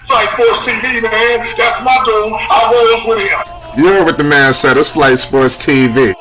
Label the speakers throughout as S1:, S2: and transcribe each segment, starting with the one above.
S1: Flight Sports TV, man. That's my dude. I rolls with him.
S2: You heard what the man said. It's Flight Sports TV.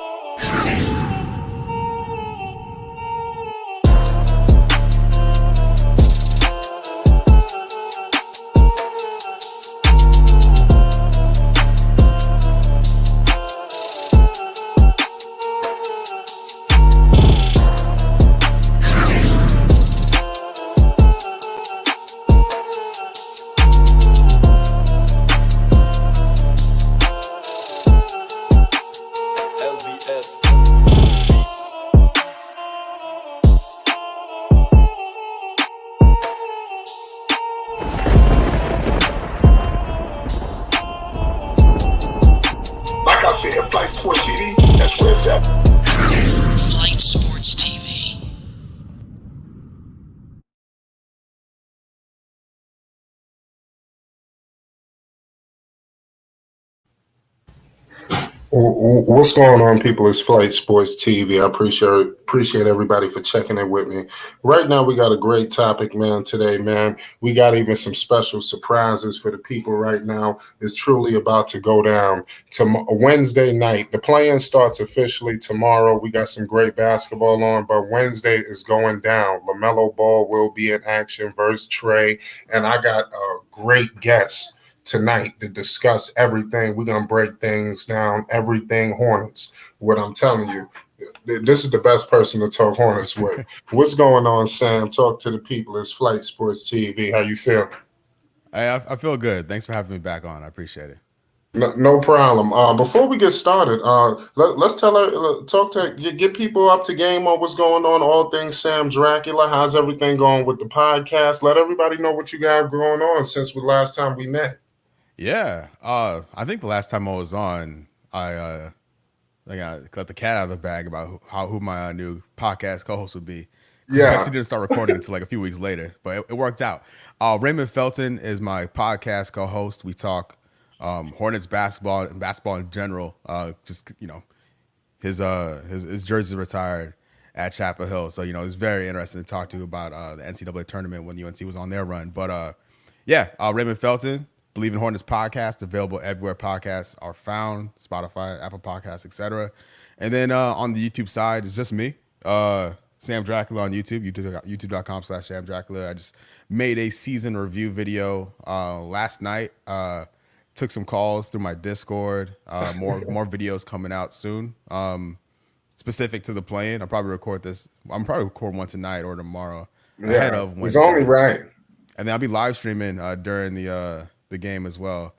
S1: Flight Sports TV, that's where it's at.
S3: Flight Sports TV.
S2: What's going on, people? It's Flight Sports TV. I appreciate everybody for checking in with me. Right now, we got a great topic, man, today, man. We got even some special surprises for the people right now. It's truly about to go down. Wednesday night, the play-in starts officially tomorrow. We got some great basketball on, but Wednesday is going down. Lamelo Ball will be in action versus Trey, and I got a great guest tonight to discuss everything. We're going to break things down, everything Hornets. What I'm telling you, this is the best person to talk Hornets with. What's going on, Sam? Talk to the people. It's Flight Sports TV. How you feeling?
S4: I feel good. Thanks for having me back on. I appreciate it.
S2: No problem. Before we get started, let's get people up to game on what's going on, all things Sam Dracula. How's everything going with the podcast? Let everybody know what you got going on since the last time we met.
S4: Yeah, I think the last time I was on, I let the cat out of the bag about who my new podcast co-host would be.
S2: Yeah,
S4: I actually didn't start recording until like a few weeks later, but it worked out. Raymond Felton is my podcast co-host. We talk Hornets basketball and basketball in general. Just his jersey retired at Chapel Hill, so it's very interesting to talk to about the NCAA tournament when UNC was on their run. But Raymond Felton. Believe in Hornets podcast, available everywhere podcasts are found, Spotify, Apple Podcasts, etc. And then on the YouTube side, it's just me, Sam Dracula on YouTube, youtube.com/Sam Dracula. I just made a season review video last night. Took some calls through my Discord. More videos coming out soon. Specific to the play-in. I'll probably record one tonight or tomorrow. Ahead of Wednesday.
S2: It's only right.
S4: And then I'll be live streaming during the game as well.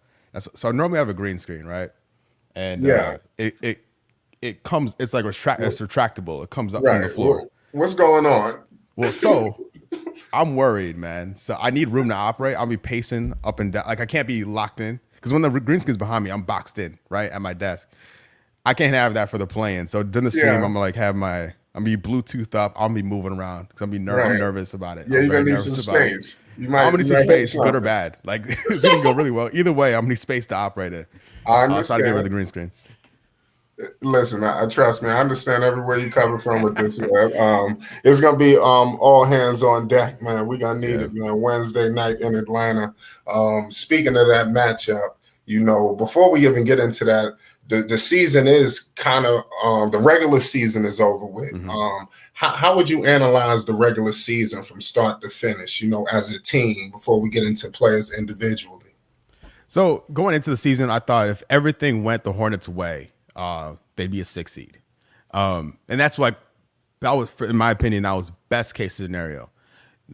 S4: So normally I have a green screen, right? And it comes. It's like it's retractable. It comes up from the floor.
S2: What's going on?
S4: Well, so I'm worried, man. So I need room to operate. I'll be pacing up and down. Like I can't be locked in because when the green screen's behind me, I'm boxed in right at my desk. I can't have that for the play-in. So during the stream, I'm like I'm be Bluetooth up. I'll be moving around because I'm nervous about it.
S2: Yeah, you're gonna need some space.
S4: I'm gonna need some space, good or bad. Like it's gonna go really well. Either way, I'm gonna need space to operate it.
S2: I understand.
S4: So I get rid of the green screen.
S2: Listen, I trust me. I understand everywhere you're coming from with this. It's gonna be all hands on deck, man. We're gonna need it, man. Wednesday night in Atlanta. Speaking of that matchup, before we even get into that, the season is kind of the regular season is over with.
S4: Mm-hmm.
S2: How would you analyze the regular season from start to finish, as a team before we get into players individually?
S4: So going into the season, I thought if everything went the Hornets' way, they'd be a 6 seed. And that's that was, in my opinion, that was best case scenario.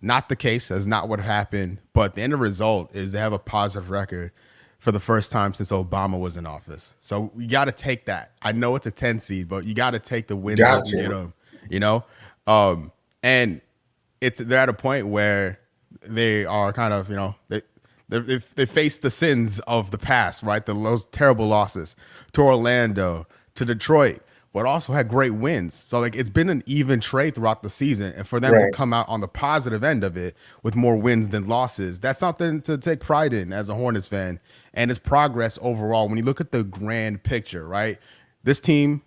S4: Not the case. That's not what happened. But the end result is they have a positive record for the first time since Obama was in office. So you got to take that. I know it's a 10 seed, but you got to take the wins that you get them, and they're at a point where they are kind of, they face the sins of the past, right? Those terrible losses to Orlando, to Detroit, but also had great wins. So it's been an even trade throughout the season, and for them to come out on the positive end of it with more wins than losses, that's something to take pride in as a Hornets fan. And its progress overall, when you look at the grand picture, right? This team,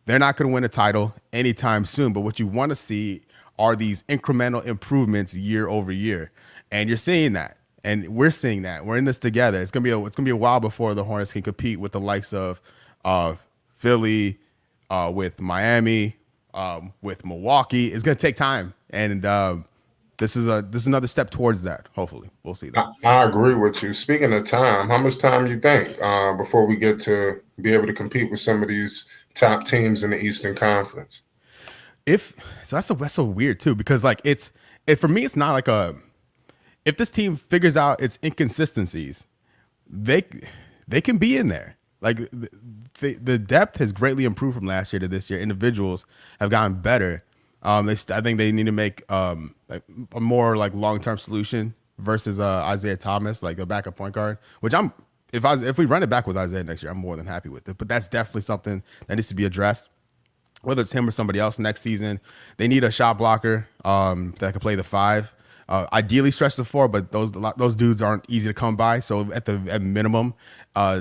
S4: they're not going to win a title anytime soon, but what you want to see are these incremental improvements year over year. And you're seeing that. and we're seeing that. We're in this together. It's gonna be a while before the Hornets can compete with the likes of Philly, with Miami, with Milwaukee. It's gonna take time, and this is another step towards that. Hopefully, we'll see that.
S2: I agree with you. Speaking of time, how much time you think before we get to be able to compete with some of these top teams in the Eastern Conference?
S4: That's so weird too, because like for me, it's not like if this team figures out its inconsistencies, they can be in there. Like the depth has greatly improved from last year to this year. Individuals have gotten better. I think they need to make like a more like long-term solution versus Isaiah Thomas, like a backup point guard. Which if we run it back with Isaiah next year, I'm more than happy with it. But that's definitely something that needs to be addressed. Whether it's him or somebody else next season, they need a shot blocker that can play the 5. Ideally stretch the 4, but those dudes aren't easy to come by. So at minimum,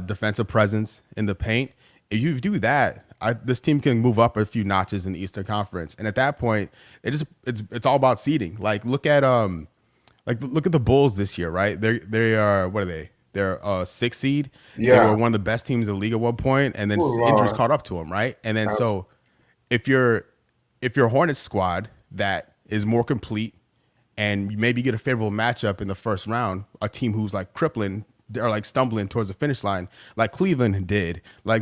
S4: defensive presence in the paint. If you do that, this team can move up a few notches in the Eastern Conference. And at that point, it's all about seeding. Like look at the Bulls this year, right? They are, what are they? They're a 6th seed.
S2: Yeah.
S4: They were one of the best teams in the league at one point, and then injuries caught up to them, right? And then so if you're a Hornets squad that is more complete, and you maybe get a favorable matchup in the first round, a team who's like crippling or like stumbling towards the finish line, like Cleveland did, like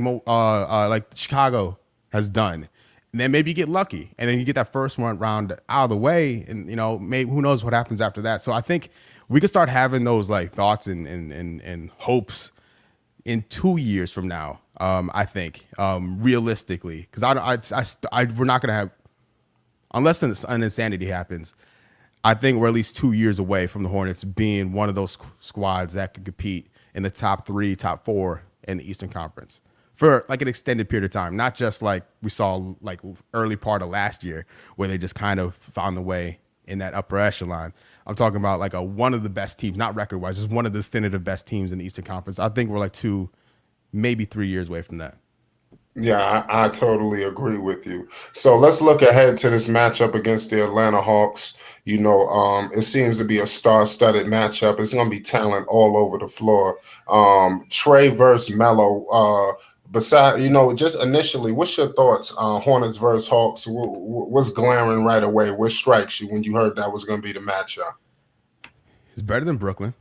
S4: Chicago has done, and then maybe you get lucky, and then you get that first round out of the way, and maybe who knows what happens after that. So I think we could start having those like thoughts and hopes in 2 years from now. I think realistically, because we're not gonna have, unless an insanity happens. I think we're at least 2 years away from the Hornets being one of those squads that could compete in the top 3, top 4 in the Eastern Conference for like an extended period of time, not just like we saw like early part of last year where they just kind of found the way in that upper echelon. I'm talking about like one of the best teams, not record-wise, just one of the definitive best teams in the Eastern Conference. I think we're like 2, maybe 3 years away from that.
S2: Yeah, I totally agree with you. So let's look ahead to this matchup against the Atlanta Hawks. It seems to be a star-studded matchup. It's going to be talent all over the floor. Trey versus Melo. Just initially, what's your thoughts on Hornets versus Hawks? What's glaring right away? What strikes you when you heard that was going to be the matchup?
S4: It's better than Brooklyn.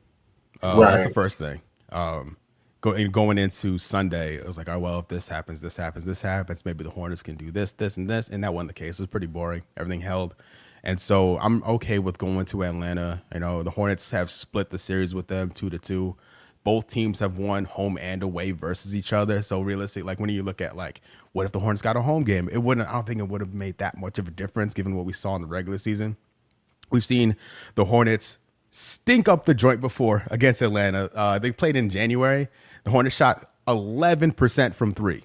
S2: Right.
S4: That's the first thing. Going into Sunday, it was like, oh, well, if this happens, maybe the Hornets can do this, and this. And that wasn't the case. It was pretty boring. Everything held. And so I'm okay with going to Atlanta. The Hornets have split the series with them 2-2. Both teams have won home and away versus each other. So realistic, like when you look at like, what if the Hornets got a home game? I don't think it would have made that much of a difference given what we saw in the regular season. We've seen the Hornets stink up the joint before against Atlanta. They played in January. The Hornets shot 11% from 3,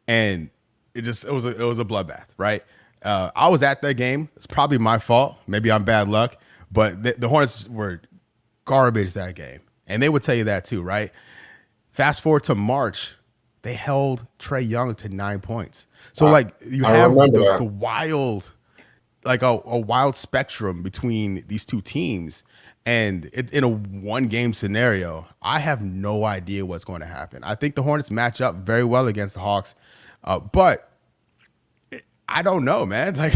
S4: and it was a bloodbath, right? I was at that game. It's probably my fault. Maybe I'm bad luck, but the Hornets were garbage that game, and they would tell you that too, right? Fast forward to March, they held Trae Young to 9 points. So you have the wild, like a wild spectrum between these two teams. And in a one-game scenario, I have no idea what's going to happen. I think the Hornets match up very well against the Hawks, but I don't know, man. Like,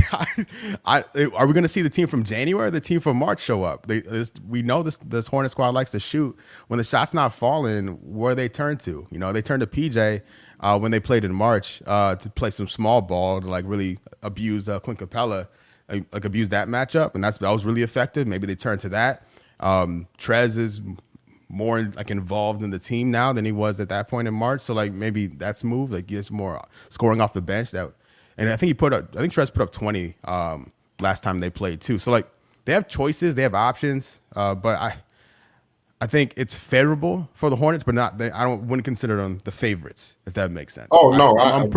S4: are we going to see the team from January or the team from March show up? We know this Hornet squad likes to shoot. When the shot's not falling, where they turn to? They turn to PJ when they played in March to play some small ball to like really abuse Clint Capella, like abuse that matchup, and that was really effective. Maybe they turn to that. Trez is more like involved in the team now than he was at that point in March. So like maybe that's moved, like gets more scoring off the bench. And I think Trez put up 20 last time they played too. So like they have choices, they have options, but I think it's favorable for the Hornets, but wouldn't consider them the favorites, if that makes sense.
S2: Oh no,
S4: I'm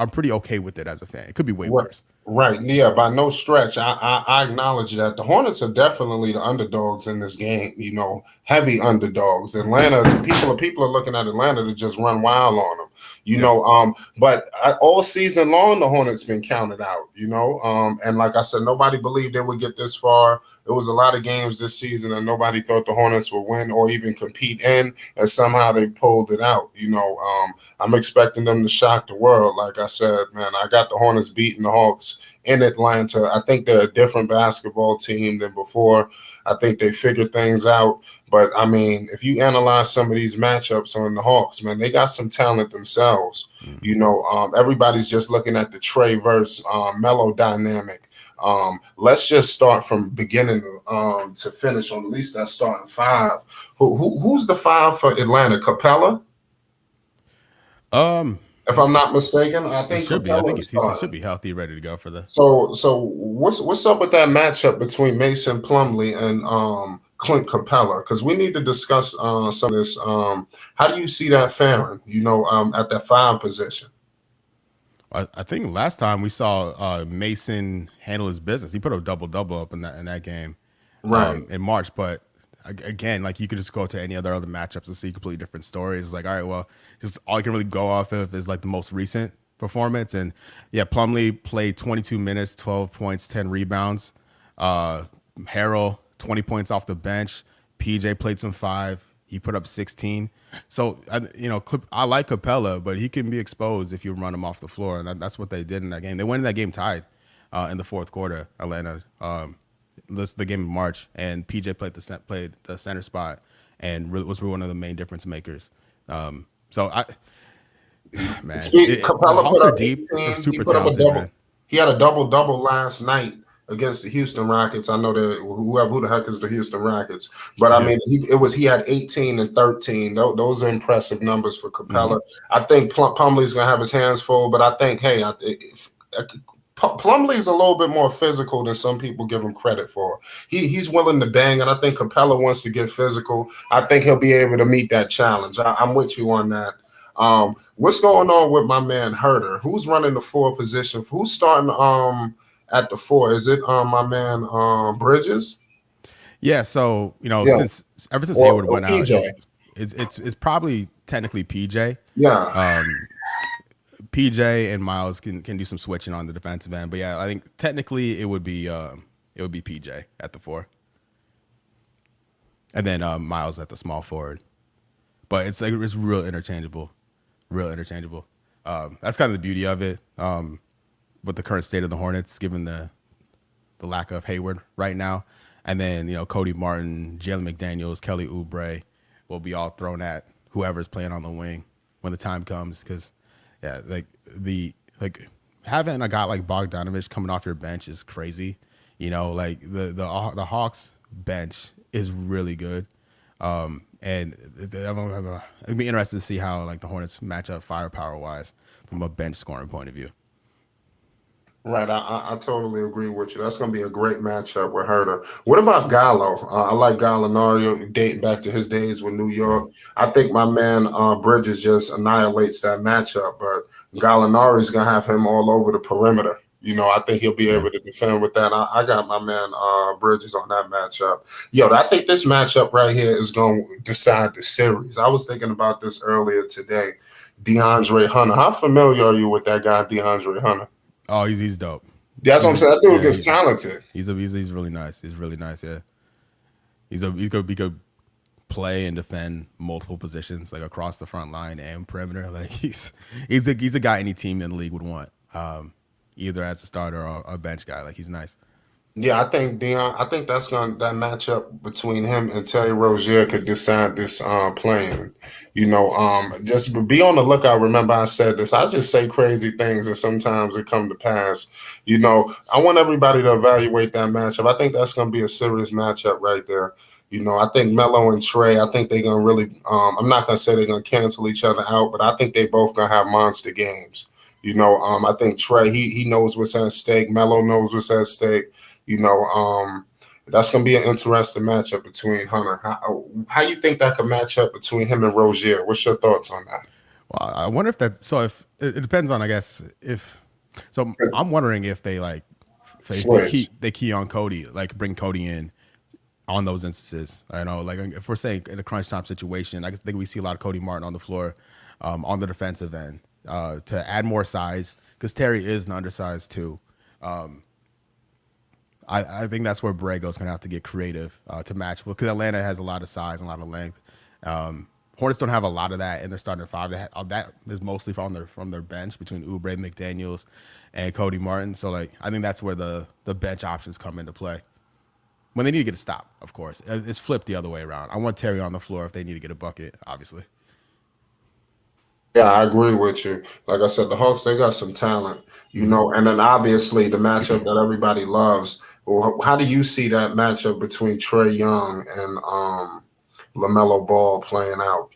S4: pretty okay with it as a fan. It could be way worse.
S2: Right. Yeah, by no stretch. I acknowledge that the Hornets are definitely the underdogs in this game, heavy underdogs. Atlanta, people are looking at Atlanta to just run wild on them,
S4: Yeah.
S2: but all season long the Hornets been counted out, and like I said, nobody believed they would get this far. It was a lot of games this season and nobody thought the Hornets would win or even compete in, and somehow they pulled it out. I'm expecting them to shock the world. Like I said, man, I got the Hornets beating the Hawks in Atlanta. I think they're a different basketball team than before. I think they figured things out. But I mean, if you analyze some of these matchups on the Hawks, man, they got some talent themselves. Everybody's just looking at the Trey versus Melo dynamic. Let's just start from beginning to finish on at least that starting five. Who's the five for Atlanta? Capella? If I'm not mistaken, I think
S4: should be. I
S2: Capella
S4: think
S2: is
S4: he
S2: starting.
S4: should be healthy, ready to go for the.
S2: So what's up with that matchup between Mason Plumlee and Clint Capella? Because we need to discuss some of this. How do you see that faring? At that five position.
S4: I think last time we saw Mason handle his business. He put a double up in that game,
S2: Right.
S4: in March. But again, like you could just go to any other matchups and see completely different stories. It's like, all right, well, just all you can really go off of is like the most recent performance. And yeah, Plumlee played 22 minutes, 12 points, 10 rebounds. Harrell, 20 points off the bench. PJ played some 5. He put up 16. So, I like Capella, but he can be exposed if you run him off the floor. And that's what they did in that game. They went in that game tied in the fourth quarter, Atlanta. This the game in March, and PJ played the center spot and was one of the main difference makers. Man,
S2: Capella
S4: the Hawks
S2: put
S4: are
S2: up
S4: deep.
S2: 18.
S4: They're
S2: He
S4: super
S2: put up a
S4: talented,
S2: double.
S4: man.
S2: He had a double last night against the Houston Rockets. I know that who the heck is the Houston Rockets, but I mean he had 18 and 13. Those are impressive numbers for Capella. I think Plumlee's gonna have his hands full, but I think Plumlee's a little bit more physical than some people give him credit for. He's willing to bang, and I think Capella wants to get physical. I think he'll be able to meet that challenge. I'm with you on that. What's going on with my man Herter? Who's running the 4 position? Who's starting at the 4? Is it my man Bridges?
S4: Yeah, so since ever since
S2: Or
S4: Hayward went out,
S2: PJ?
S4: it's probably technically PJ.
S2: Yeah.
S4: PJ and Miles can do some switching on the defensive end, but yeah, I think technically it would be PJ at the 4, and then Miles at the small forward. But it's real interchangeable. That's kind of the beauty of it. With the current state of the Hornets, given the lack of Hayward right now, and then Cody Martin, Jalen McDaniels, Kelly Oubre will be all thrown at whoever's playing on the wing when the time comes. Because having a guy like Bogdanovich coming off your bench is crazy. The Hawks bench is really good. And it'd be interesting to see how the Hornets match up firepower wise from a bench scoring point of view.
S2: Right, I totally agree with you. That's going to be a great matchup with Herter. What about Gallo? I like Gallinari dating back to his days with New York. I think my man Bridges just annihilates that matchup, but Gallinari's going to have him all over the perimeter. I think he'll be able to defend with that. I got my man Bridges on that matchup. I think this matchup right here is going to decide the series. I was thinking about this earlier today. DeAndre Hunter. How familiar are you with that guy, DeAndre Hunter?
S4: Oh, he's dope.
S2: That's what I'm saying. That dude is talented.
S4: He's really nice. He's really nice. Yeah. He's good play and defend multiple positions across the front line and perimeter. He's a guy any team in the league would want. Either as a starter or a bench guy. He's nice.
S2: Yeah, I think that matchup between him and Terry Rozier could decide this playing. Just be on the lookout. Remember, I said this. I just say crazy things, and sometimes it come to pass. I want everybody to evaluate that matchup. I think that's going to be a serious matchup right there. I think Melo and Trey. I think they're going to really. I'm not going to say they're going to cancel each other out, but I think they both going to have monster games. I think Trey, he knows what's at stake. Melo knows what's at stake. That's going to be an interesting matchup between Hunter. How you think that could match up between him and Rozier? What's your thoughts on that?
S4: Well, I wonder if that. So if it depends on, I guess, if So I'm wondering if
S2: Switch.
S4: they key on Cody, like bring Cody in on those instances. I know, like if we're saying in a crunch time situation, I think we see a lot of Cody Martin on the floor, on the defensive end, to add more size because Terry is an undersized too. I think that's where Borrego's going to have to get creative to match because Atlanta has a lot of size and a lot of length. Hornets don't have a lot of that in their starting five. That is mostly from their bench between Oubre, McDaniels, and Cody Martin. So like I think that's where the bench options come into play. When they need to get a stop, of course. It's flipped the other way around. I want Terry on the floor if they need to get a bucket, obviously.
S2: Yeah, I agree with you. Like I said, the Hawks, they got some talent, and then obviously the matchup that everybody loves. Well, how do you see that matchup between Trey Young and LaMelo Ball playing out?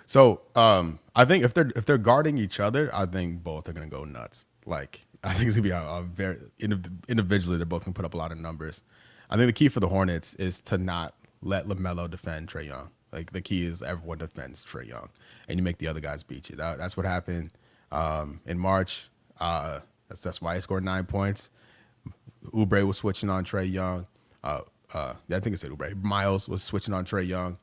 S4: So I think if they're guarding each other, I think both are going to go nuts. Like I think it's going to be a very individually, they're both going to put up a lot of numbers. I think the key for the Hornets is to not let LaMelo defend Trey Young. Like the key is everyone defends Trey Young, and you make the other guys beat you. That's what happened in March. That's why he scored 9 points. Oubre was switching on Trey Young. I think I said Oubre. Miles was switching on Trey Young.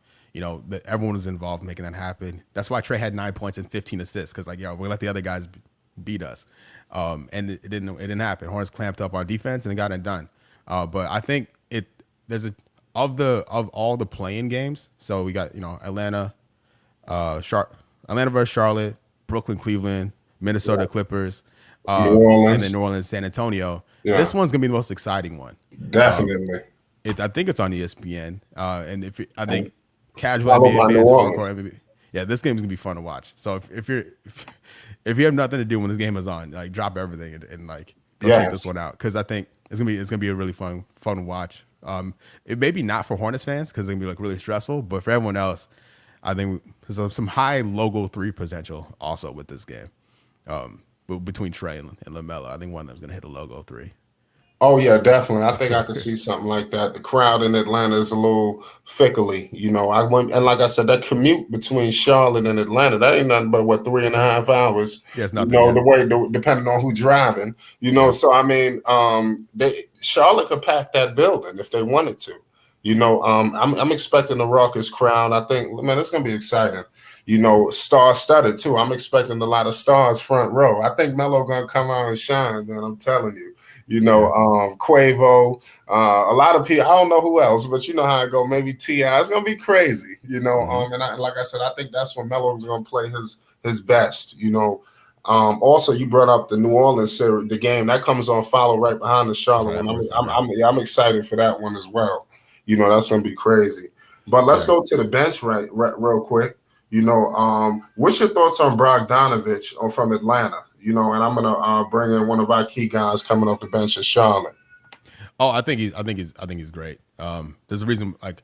S4: Everyone was involved making that happen. That's why Trey had 9 points and 15 assists because we're gonna let the other guys beat us. And it didn't happen. Hornets clamped up on defense and it got it done. But I think of all the playing games. So we got Atlanta versus Charlotte, Brooklyn, Cleveland, Minnesota Clippers,
S2: New Orleans,
S4: and then New Orleans, San Antonio.
S2: Yeah.
S4: This one's gonna be the most exciting one.
S2: Definitely.
S4: I think it's on ESPN, and I think casual
S2: Followed by
S4: NBA
S2: New
S4: fans,
S2: Orleans.
S4: hardcore NBA. Yeah, this game's gonna be fun to watch. So if you have nothing to do when this game is on, like drop everything and like go check this one out because I think it's gonna be a really fun watch. It may be not for Hornets fans because it's gonna be like really stressful, but for everyone else, I think there's some high logo 3 potential also with this game. Between Trey and LaMelo, I think one of them's gonna hit a logo 3.
S2: Oh yeah, definitely. I think I could see something like that. The crowd in Atlanta is a little fickly, I went and like I said, that commute between Charlotte and Atlanta, that ain't nothing but 3.5 hours.
S4: Yeah, it's nothing.
S2: Depending on who driving, So I mean, Charlotte could pack that building if they wanted to. I'm expecting a raucous crowd. I think, man, it's gonna be exciting. Star-studded too. I'm expecting a lot of stars front row. I think Melo gonna come out and shine, man. I'm telling you. Quavo, a lot of people. I don't know who else, but you know how it go. Maybe T.I. It's gonna be crazy, And like I said, I think that's when Melo's gonna play his best. Also, you brought up the New Orleans series, the game that comes on follow right behind the Charlotte one. I'm excited for that one as well. That's gonna be crazy. But let's go to the bench right real quick. What's your thoughts on Bogdanovich from Atlanta? And I'm gonna bring in one of our key guys coming off the bench in Charlotte.
S4: Oh, I think he's great. There's a reason like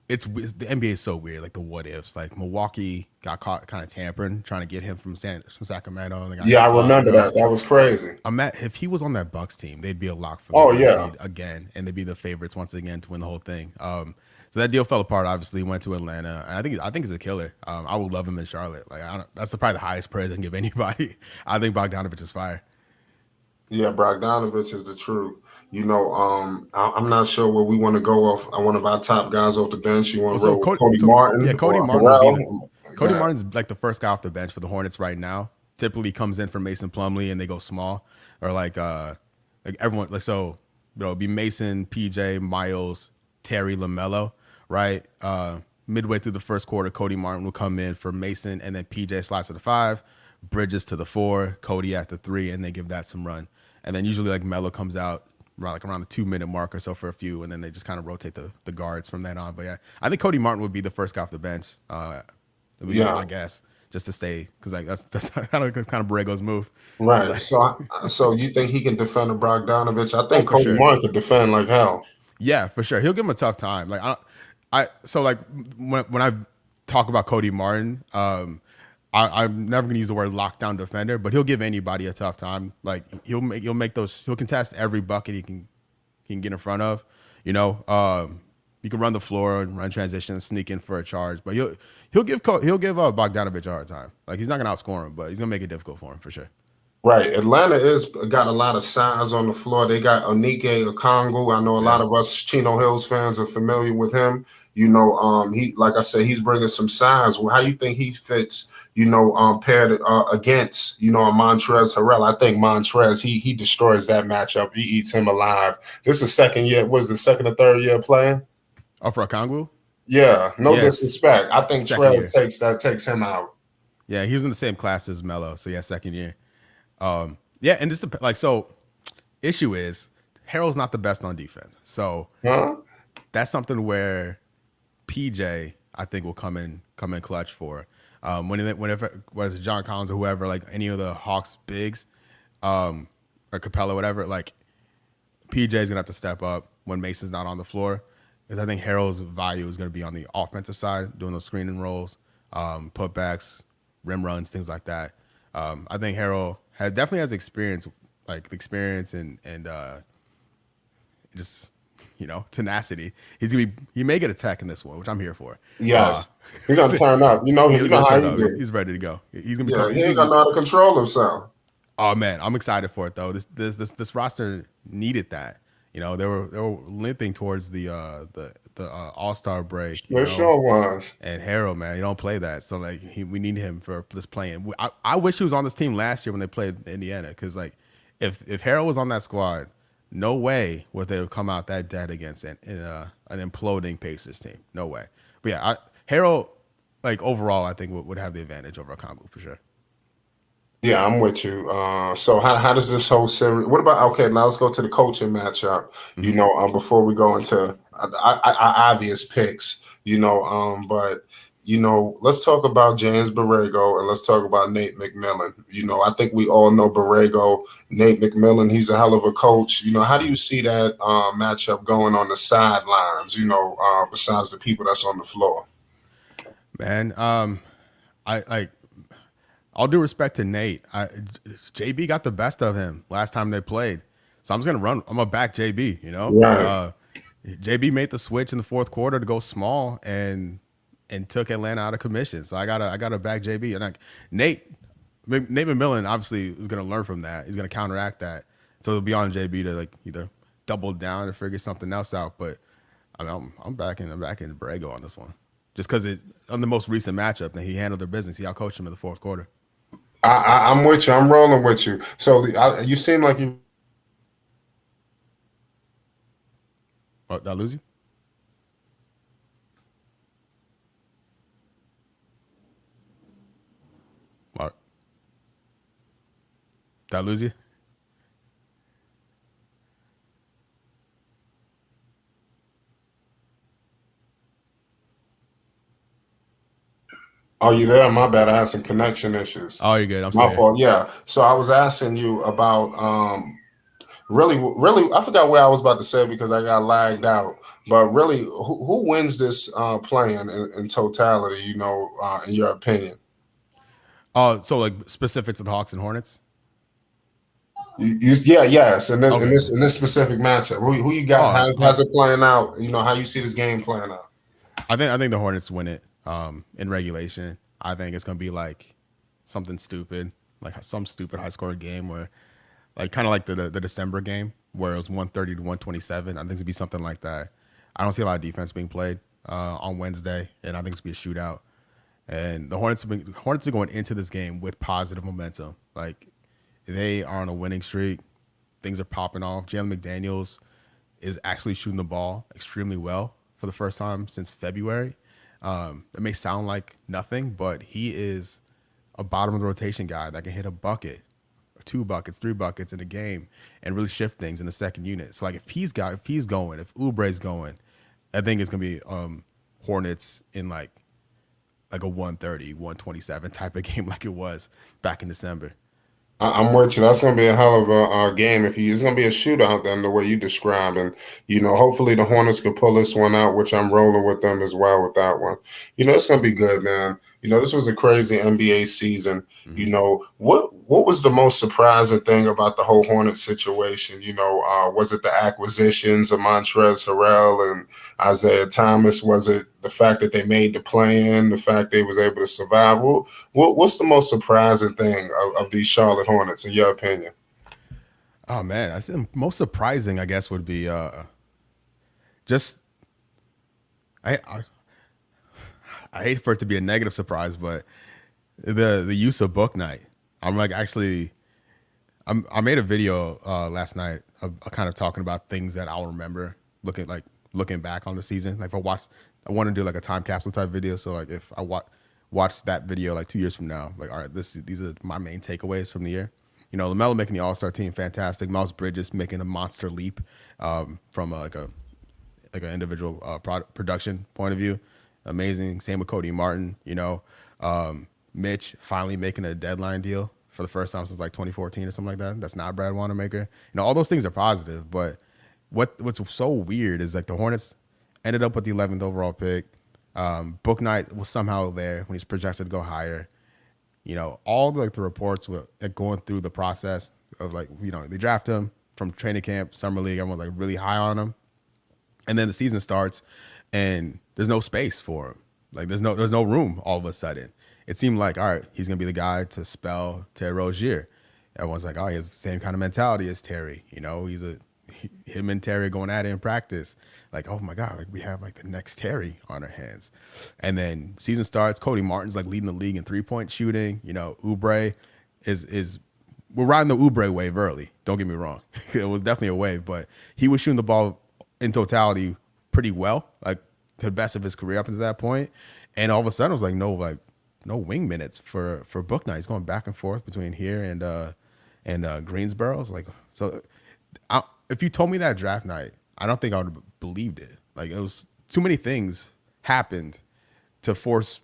S4: the NBA is so weird. Like the what ifs. Like Milwaukee got caught kind of tampering, trying to get him from Sacramento.
S2: I remember that. That was crazy.
S4: If he was on that Bucks team, they'd be a lock for the seed again, and they'd be the favorites once again to win the whole thing. So that deal fell apart. Obviously, went to Atlanta. And I think he's a killer. I would love him in Charlotte. Like that's probably the highest praise I can give anybody. I think Bogdanovich is fire.
S2: Yeah, Bogdanovich is the truth. I'm not sure where we want to go off. One of our top guys off the bench. You want to roll Cody Martin?
S4: Yeah, Cody Martin. Cody Martin's like the first guy off the bench for the Hornets right now. Typically comes in for Mason Plumlee and they go small or like everyone like so. It'd be Mason, PJ, Miles, Terry, LaMelo. Right, midway through the first quarter, Cody Martin will come in for Mason, and then PJ slides to the 5, Bridges to the 4, Cody at the 3, and they give that some run. And then usually like Melo comes out around the 2-minute mark or so for a few, and then they just kind of rotate the guards from then on. But yeah, I think Cody Martin would be the first guy off the bench. I guess just to stay because like that's kind of Borrego's move.
S2: Right. So you think he can defend a Bogdanovich? I think Cody Martin could defend like hell.
S4: Yeah, for sure. He'll give him a tough time. Like when I talk about Cody Martin, I'm never gonna use the word lockdown defender, but he'll give anybody a tough time. Like he'll contest every bucket he can get in front of. He can run the floor and run transitions, sneak in for a charge, but he'll give Bogdanovich a hard time. Like he's not gonna outscore him, but he's gonna make it difficult for him for sure.
S2: Right. Atlanta is got a lot of size on the floor. They got Onike Okongwu. I know a lot
S4: Yeah.
S2: of us Chino Hills fans are familiar with him. He, like I said, he's bringing some size. Well, how you think he fits? Paired against a Montrezl Harrell. I think Montrezl he destroys that matchup. He eats him alive. This is second year. Was the second or third year playing?
S4: Oh, for Okongwu?
S2: Yeah. No
S4: Yes.
S2: disrespect. I think
S4: Second year.
S2: Trez takes him out.
S4: Yeah, he was in the same class as Melo. So yeah, second year. Yeah, and just so issue is Harrell's not the best on defense. So
S2: Huh?
S4: that's something where PJ I think will come in clutch for. Whenever whether it's John Collins or whoever, like any of the Hawks bigs, or Capella, whatever, like PJ's gonna have to step up when Mason's not on the floor. Because I think Harrell's value is gonna be on the offensive side, doing those screening rolls, putbacks, rim runs, things like that. I think Harrell definitely has experience, and just tenacity. He may get a tech in this one, which I'm here for.
S2: Yes. He's gonna turn up. You know how you do.
S4: He's ready to go. He's gonna be.
S2: Yeah, he ain't gonna know how to control himself.
S4: Oh man, I'm excited for it though. This roster needed that. They were limping towards the All-Star break.
S2: It sure was.
S4: And Harrell, man, he don't play that, so like we need him for this playing. I wish he was on this team last year when they played Indiana, because like if Harrell was on that squad, no way would they have come out that dead against an imploding Pacers team. No way. But yeah, Harrell, like overall, I think would have the advantage over Okongwu for sure.
S2: Yeah, I'm with you. So how does this whole series? What about now? Let's go to the coaching matchup.
S4: Mm-hmm.
S2: Before we go into obvious picks. But let's talk about James Borrego and let's talk about Nate McMillan. I think we all know Borrego, Nate McMillan. He's a hell of a coach. How do you see that matchup going on the sidelines? Besides the people that's on the floor.
S4: Man, all due respect to Nate, JB got the best of him last time they played, so I'm gonna back JB.
S2: Right.
S4: JB made the switch in the fourth quarter to go small and took Atlanta out of commission. So I gotta back JB. And like Nate McMillan obviously is gonna learn from that. He's gonna counteract that. So it'll be on JB to like either double down or figure something else out. But I'm backing Borrego on this one, just because on the most recent matchup that he handled their business. He outcoached him in the fourth quarter.
S2: I'm with you. I'm rolling with you. So you seem like you.
S4: Oh, did I lose you? Mark. Did I lose you?
S2: Oh, you there? My bad. I had some connection issues.
S4: Oh, you're good. I'm
S2: My
S4: sorry.
S2: fault. Yeah. So I was asking you about really, I forgot what I was about to say because I got lagged out. But really, who wins this playing in totality? In your opinion?
S4: So like specific to the Hawks and Hornets.
S2: Yes. In
S4: Okay.
S2: this specific matchup, who you got? How's it playing out? How you see this game playing out?
S4: I think the Hornets win it in regulation. I think it's gonna be like something stupid, like some stupid high scoring game where, like kind of like the December game where it was 130 to 127. I think it's gonna be something like that. I don't see a lot of defense being played on Wednesday, and I think it's gonna be a shootout. And the Hornets are going into this game with positive momentum. Like they are on a winning streak. Things are popping off. Jalen McDaniels is actually shooting the ball extremely well for the first time since February. It may sound like nothing, but he is a bottom of the rotation guy that can hit a bucket, 2 buckets, 3 buckets in a game and really shift things in the second unit. So like if he's going, if Oubre's going, I think it's gonna be Hornets in like a 130, 127 type of game like it was back in December.
S2: I'm with you. That's going to be a hell of a game. It's going to be a shootout then, the way you described. And, hopefully the Hornets could pull this one out, which I'm rolling with them as well with that one. It's going to be good, man. This was a crazy NBA season.
S4: Mm-hmm.
S2: What was the most surprising thing about the whole Hornets situation? Was it the acquisitions of Montrezl Harrell and Isaiah Thomas? Was it the fact that they made the play-in, the fact they was able to survive? What's the most surprising thing of these Charlotte Hornets, in your opinion?
S4: Oh man, I think the most surprising, I guess, would be just I I hate for it to be a negative surprise, but the use of book night. I'm like actually I made a video last night of kind of talking about things that I'll remember looking back on the season. Like if I want to do like a time capsule type video. So like if I watch that video like 2 years from now, like all right, these are my main takeaways from the year. Lamelo making the All-Star team, fantastic. Miles Bridges making a monster leap from like an individual production point of view, amazing. Same with Cody Martin. Mitch finally making a deadline deal for the first time since like 2014 or something like that. That's not Brad Wanamaker. All those things are positive, but what's so weird is like the Hornets ended up with the 11th overall pick. Book night was somehow there when he's projected to go higher. All like the reports were going through the process of like, they draft him from training camp, summer league. Everyone's like really high on him. And then the season starts and there's no space for him. Like there's no room all of a sudden. It seemed like, all right, he's going to be the guy to spell Terry Rozier. Everyone's like, oh, he has the same kind of mentality as Terry. Him and Terry going at it in practice. Like, oh my God, like we have like the next Terry on our hands. And then season starts, Cody Martin's like leading the league in 3-point shooting. Oubre is we're riding the Oubre wave early. Don't get me wrong. It was definitely a wave, but he was shooting the ball in totality pretty well, like the best of his career up until that point. And all of a sudden it was like no wing minutes for book night. He's going back and forth between here and Greensboro. It's like, so if you told me that draft night, I don't think I would have believed it. Like it was too many things happened to force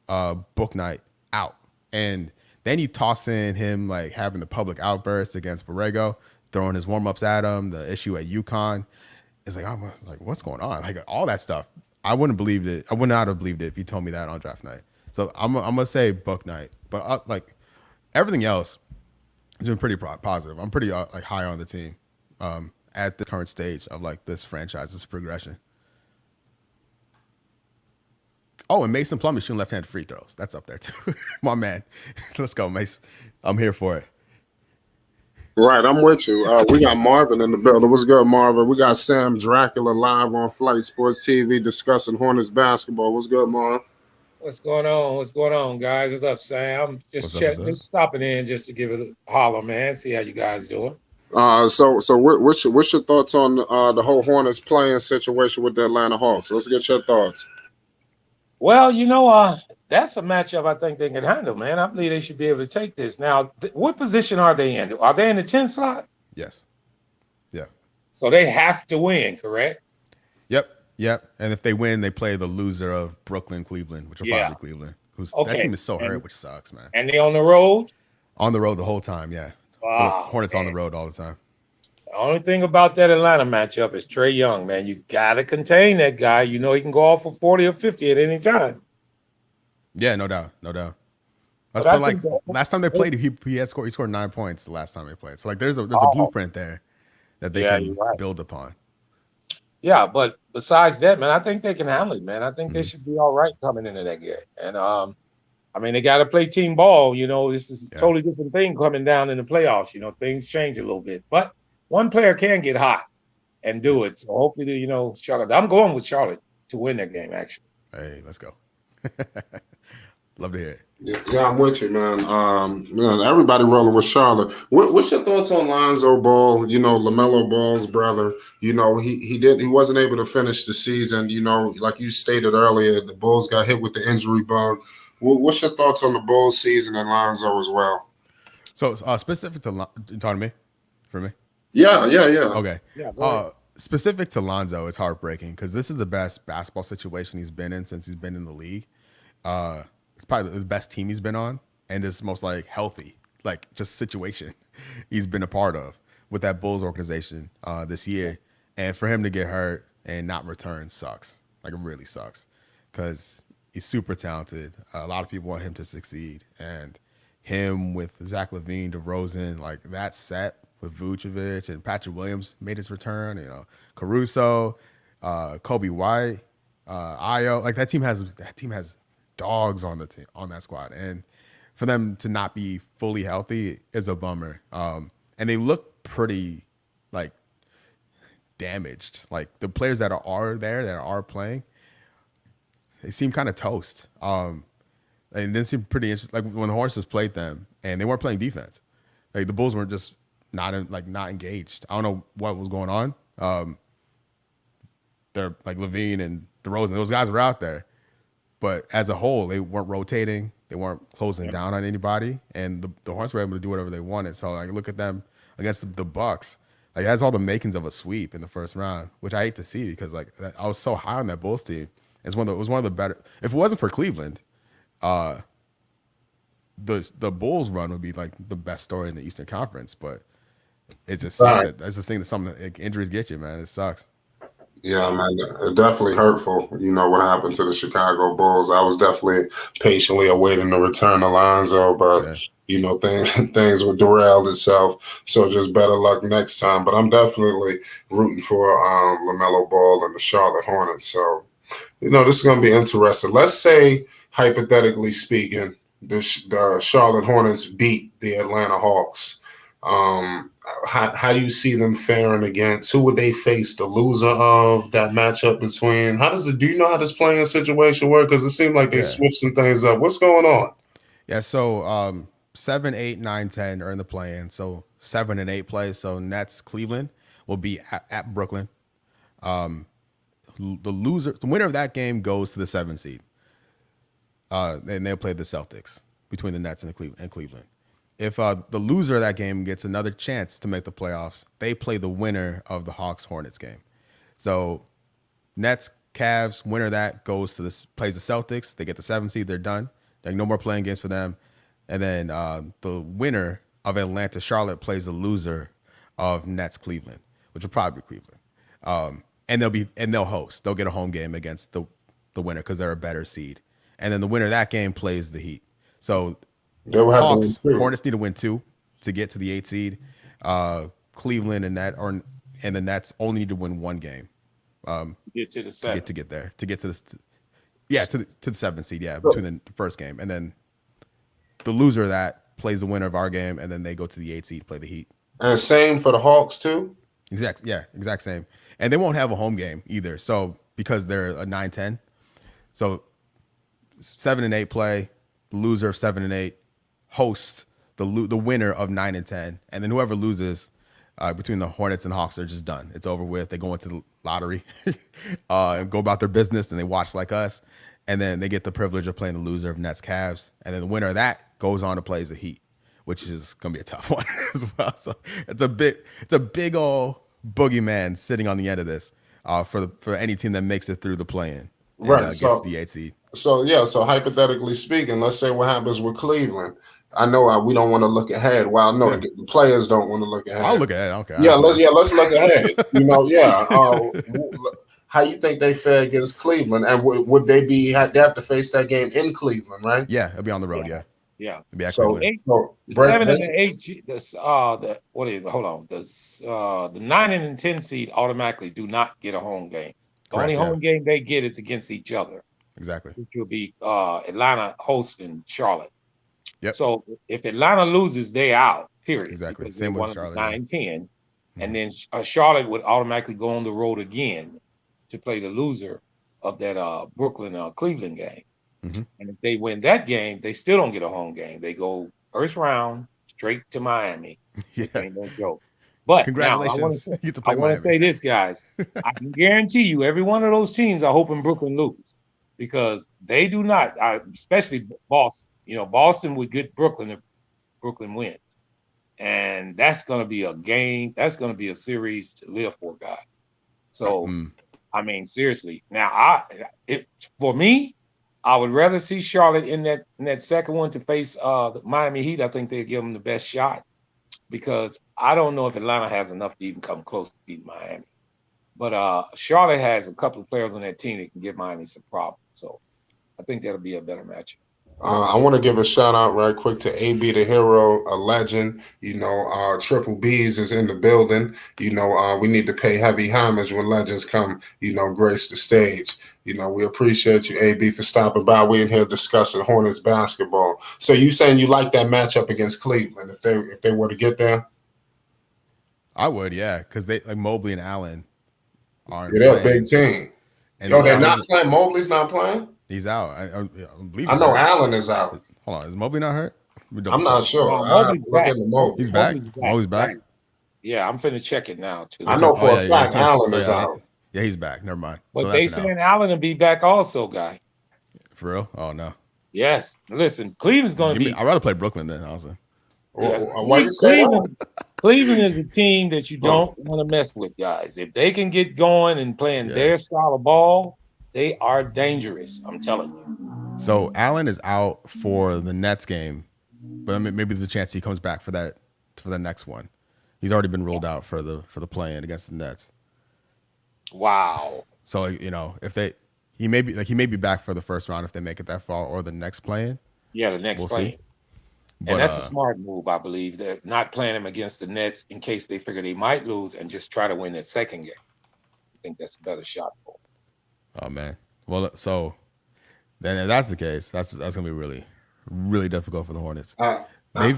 S4: book night out. And then you toss in him like having the public outburst against Borrego, throwing his warm-ups at him, the issue at UConn. It's like, I'm like, what's going on? Like all that stuff. I wouldn't have believed it. I would not have believed it if you told me that on draft night. So I'm gonna say book night, but like everything else has been pretty positive. I'm pretty like high on the team at the current stage of like this franchise's progression. Oh, and Mason Plumlee shooting left-handed free throws. That's up there too. My man. Let's go, Mason. I'm here for it.
S2: Right, I'm with you. We got Marvin in the building. What's good, Marvin? We got Sam Dracula live on Flight Sports TV discussing Hornets basketball. What's good, Marvin?
S5: What's going on? What's going on, guys? What's up, Sam? Just just stopping in just to give it a holler, man. See how you guys doing.
S2: So what's your thoughts on the whole Hornets playing situation with the Atlanta Hawks? Let's get your thoughts.
S5: Well, that's a matchup I think they can handle, man. I believe they should be able to take this. Now, what position are they in? Are they in the 10 slot?
S4: Yes. Yeah.
S5: So they have to win, correct?
S4: Yep. And if they win, they play the loser of Brooklyn, Cleveland, which will probably be Cleveland. That team is so hurt, which sucks, man.
S5: And they on the road?
S4: On the road the whole time, yeah.
S5: Wow,
S4: Hornets on the road all the time.
S5: The only thing about that Atlanta matchup is Trae Young, man. You got to contain that guy. He can go off for 40 or 50 at any time.
S4: Yeah, no doubt. But like last time they played, he scored 9 points the last time they played. So like there's a blueprint there that they can build upon. Yeah,
S5: but besides that, man, I think they can handle it, man. I think they should be all right coming into that game. And they got to play team ball. This is a totally different thing coming down in the playoffs. Things change a little bit, but one player can get hot and do it. So hopefully, Charlotte. I'm going with Charlotte to win that game. Actually.
S4: Hey, let's go. Love to hear it.
S2: Yeah, I'm with you, man. Everybody rolling with Charlotte. What's your thoughts on Lonzo Ball? LaMelo Ball's brother. He wasn't able to finish the season. Like you stated earlier, the Bulls got hit with the injury bug. What's your thoughts on the Bulls season and Lonzo as well?
S4: So specific to you talking to me, for me.
S2: Yeah.
S4: Okay.
S5: Yeah.
S4: Specific to Lonzo, it's heartbreaking because this is the best basketball situation he's been in since he's been in the league. It's probably the best team he's been on, and this most like healthy, like just situation he's been a part of with that Bulls organization this year. And for him to get hurt and not return sucks. Like it really sucks because He's super talented. A lot of people want him to succeed, and him with Zach LaVine, DeRozan, like that set with Vucevic and Patrick Williams made his return. Caruso, Kobe White, Io. Like that team has dogs on the team on that squad, and for them to not be fully healthy is a bummer. And they look pretty like damaged. Like the players that are playing, they seem kind of toast. And then seemed pretty interesting. Like when the Hornets played them, and they weren't playing defense. Like the Bulls weren't just not engaged. I don't know what was going on. They're like Levine and DeRozan; those guys were out there, but as a whole, they weren't rotating. They weren't closing down on anybody, and the Hornets were able to do whatever they wanted. So like, look at them against the Bucks. Like it has all the makings of a sweep in the first round, which I hate to see because like I was so high on that Bulls team. It was one of the better. If it wasn't for Cleveland, the Bulls run would be like the best story in the Eastern Conference. But it just sucks.
S2: Right.
S4: That's the thing that injuries get you, man. It sucks.
S2: Yeah, man, definitely hurtful. What happened to the Chicago Bulls. I was definitely patiently awaiting the return of Lonzo, but things were derailed itself. So just better luck next time. But I'm definitely rooting for Lamelo Ball and the Charlotte Hornets. So this is going to be interesting. Let's say, hypothetically speaking, the Charlotte Hornets beat the Atlanta Hawks. How do you see them faring against? Who would they face? The loser of that matchup between? Do you know how this playing situation work? Because it seemed like they switched some things up. What's going on?
S4: Yeah, so 7, 8, 9, 10 are in the play-in. So 7 and 8 plays. So Nets, Cleveland will be at Brooklyn. The winner of that game goes to the 7 seed. And they'll play the Celtics between the Nets and Cleveland. If the loser of that game gets another chance to make the playoffs, they play the winner of the Hawks-Hornets game. So Nets, Cavs, winner of that plays the Celtics. They get the 7 seed. They're done. Like no more playing games for them. And then the winner of Atlanta, Charlotte plays the loser of Nets, Cleveland, which will probably be Cleveland. And they'll host. They'll get a home game against the winner because they're a better seed. And then the winner of that game plays the Heat. So Hawks, Hornets need to win 2 to get to the 8 seed. Cleveland and the Nets only need to win 1 game.
S5: Get to the 7.
S4: To get there. To get to the 7 seed. Yeah, between the first game, and then the loser of that plays the winner of our game, and then they go to the 8 seed, play the Heat.
S2: And same for the Hawks too.
S4: Exact same. And they won't have a home game either. So because they're a 9-10, so 7 and 8 play. The loser of 7 and 8 hosts the winner of 9 and 10, and then whoever loses between the Hornets and Hawks are just done. It's over with. They go into the lottery and go about their business, and they watch like us, and then they get the privilege of playing the loser of Nets Cavs, and then the winner of that goes on to play the Heat, which is gonna be a tough one as well. So it's a big old boogeyman sitting on the end of this for any team that makes it through the play-in.
S2: Right.
S4: Gets the 8 seed.
S2: So hypothetically speaking, let's say what happens with Cleveland. I know we don't want to look ahead. Well, I know the players don't want to look ahead.
S4: I'll look ahead. Okay.
S2: Let's look ahead. How you think they fare against Cleveland, and would they have to face that game in Cleveland, right?
S4: Yeah, it'll be on the road. Yeah.
S5: Yeah.
S4: The
S5: 7 and the 8. The 9 and 10 seed automatically do not get a home game. The only home game they get is against each other.
S4: Exactly.
S5: Which will be Atlanta hosting Charlotte.
S4: Yep.
S5: So if Atlanta loses, they out. Period.
S4: Exactly. Same with Charlotte.
S5: 9-10, and then Charlotte would automatically go on the road again to play the loser of that Brooklyn Cleveland game.
S4: Mm-hmm.
S5: And if they win that game, they still don't get a home game. They go first round straight to Miami.
S4: Yeah.
S5: Ain't no joke. But
S4: congratulations.
S5: Now, I want to say this, guys. I can guarantee you, every one of those teams are hoping Brooklyn lose, because they do not, especially Boston. Boston would get Brooklyn if Brooklyn wins. And that's going to be a game. That's going to be a series to live for, guys. So, I mean, seriously. Now, for me, I would rather see Charlotte in that second one to face the Miami Heat. I think they'll give them the best shot, because I don't know if Atlanta has enough to even come close to beating Miami. But Charlotte has a couple of players on that team that can give Miami some problems. So I think that'll be a better matchup.
S2: I want to give a shout out right quick to AB the Hero, a legend. Triple B's is in the building. We need to pay heavy homage when legends come, grace the stage. We appreciate you, AB, for stopping by. We're in here discussing Hornets basketball. So you saying you like that matchup against Cleveland if they were to get there?
S4: I would, yeah, because they like Mobley and Allen aren't.
S2: Yeah, they're a
S4: playing.
S2: big team.
S4: And
S2: They're not playing. Mobley's not playing.
S4: He's out. I believe.
S2: I know Allen is out.
S4: Hold on, is Mobley not hurt?
S2: I'm not sure.
S5: Mobley's back.
S4: He's back. Mobley's back.
S5: Yeah, I'm finna check it now too.
S2: I know for a fact Allen is out.
S4: Yeah, he's back. Never mind.
S5: But
S4: So
S5: they saying Allen will be back also, guy.
S4: For real? Oh no.
S5: Yes. Listen, Cleveland's going to be.
S4: I'd rather play Brooklyn than also.
S5: Yeah.
S2: Why you say that?
S5: Cleveland is a team that you don't want to mess with, guys. If they can get going and playing their style of ball, they are dangerous. I'm telling you.
S4: So Allen is out for the Nets game, but maybe there's a chance he comes back for the next one. He's already been ruled out for the play-in against the Nets.
S5: Wow.
S4: So if he may be back for the first round if they make it that far, or the next play-in.
S5: Yeah, the next play-in. And that's a smart move, I believe. They're not playing him against the Nets in case they figure they might lose and just try to win that second game. I think that's a better shot for them.
S4: Oh man. Well, so then if that's the case, that's gonna be really, really difficult for the Hornets. They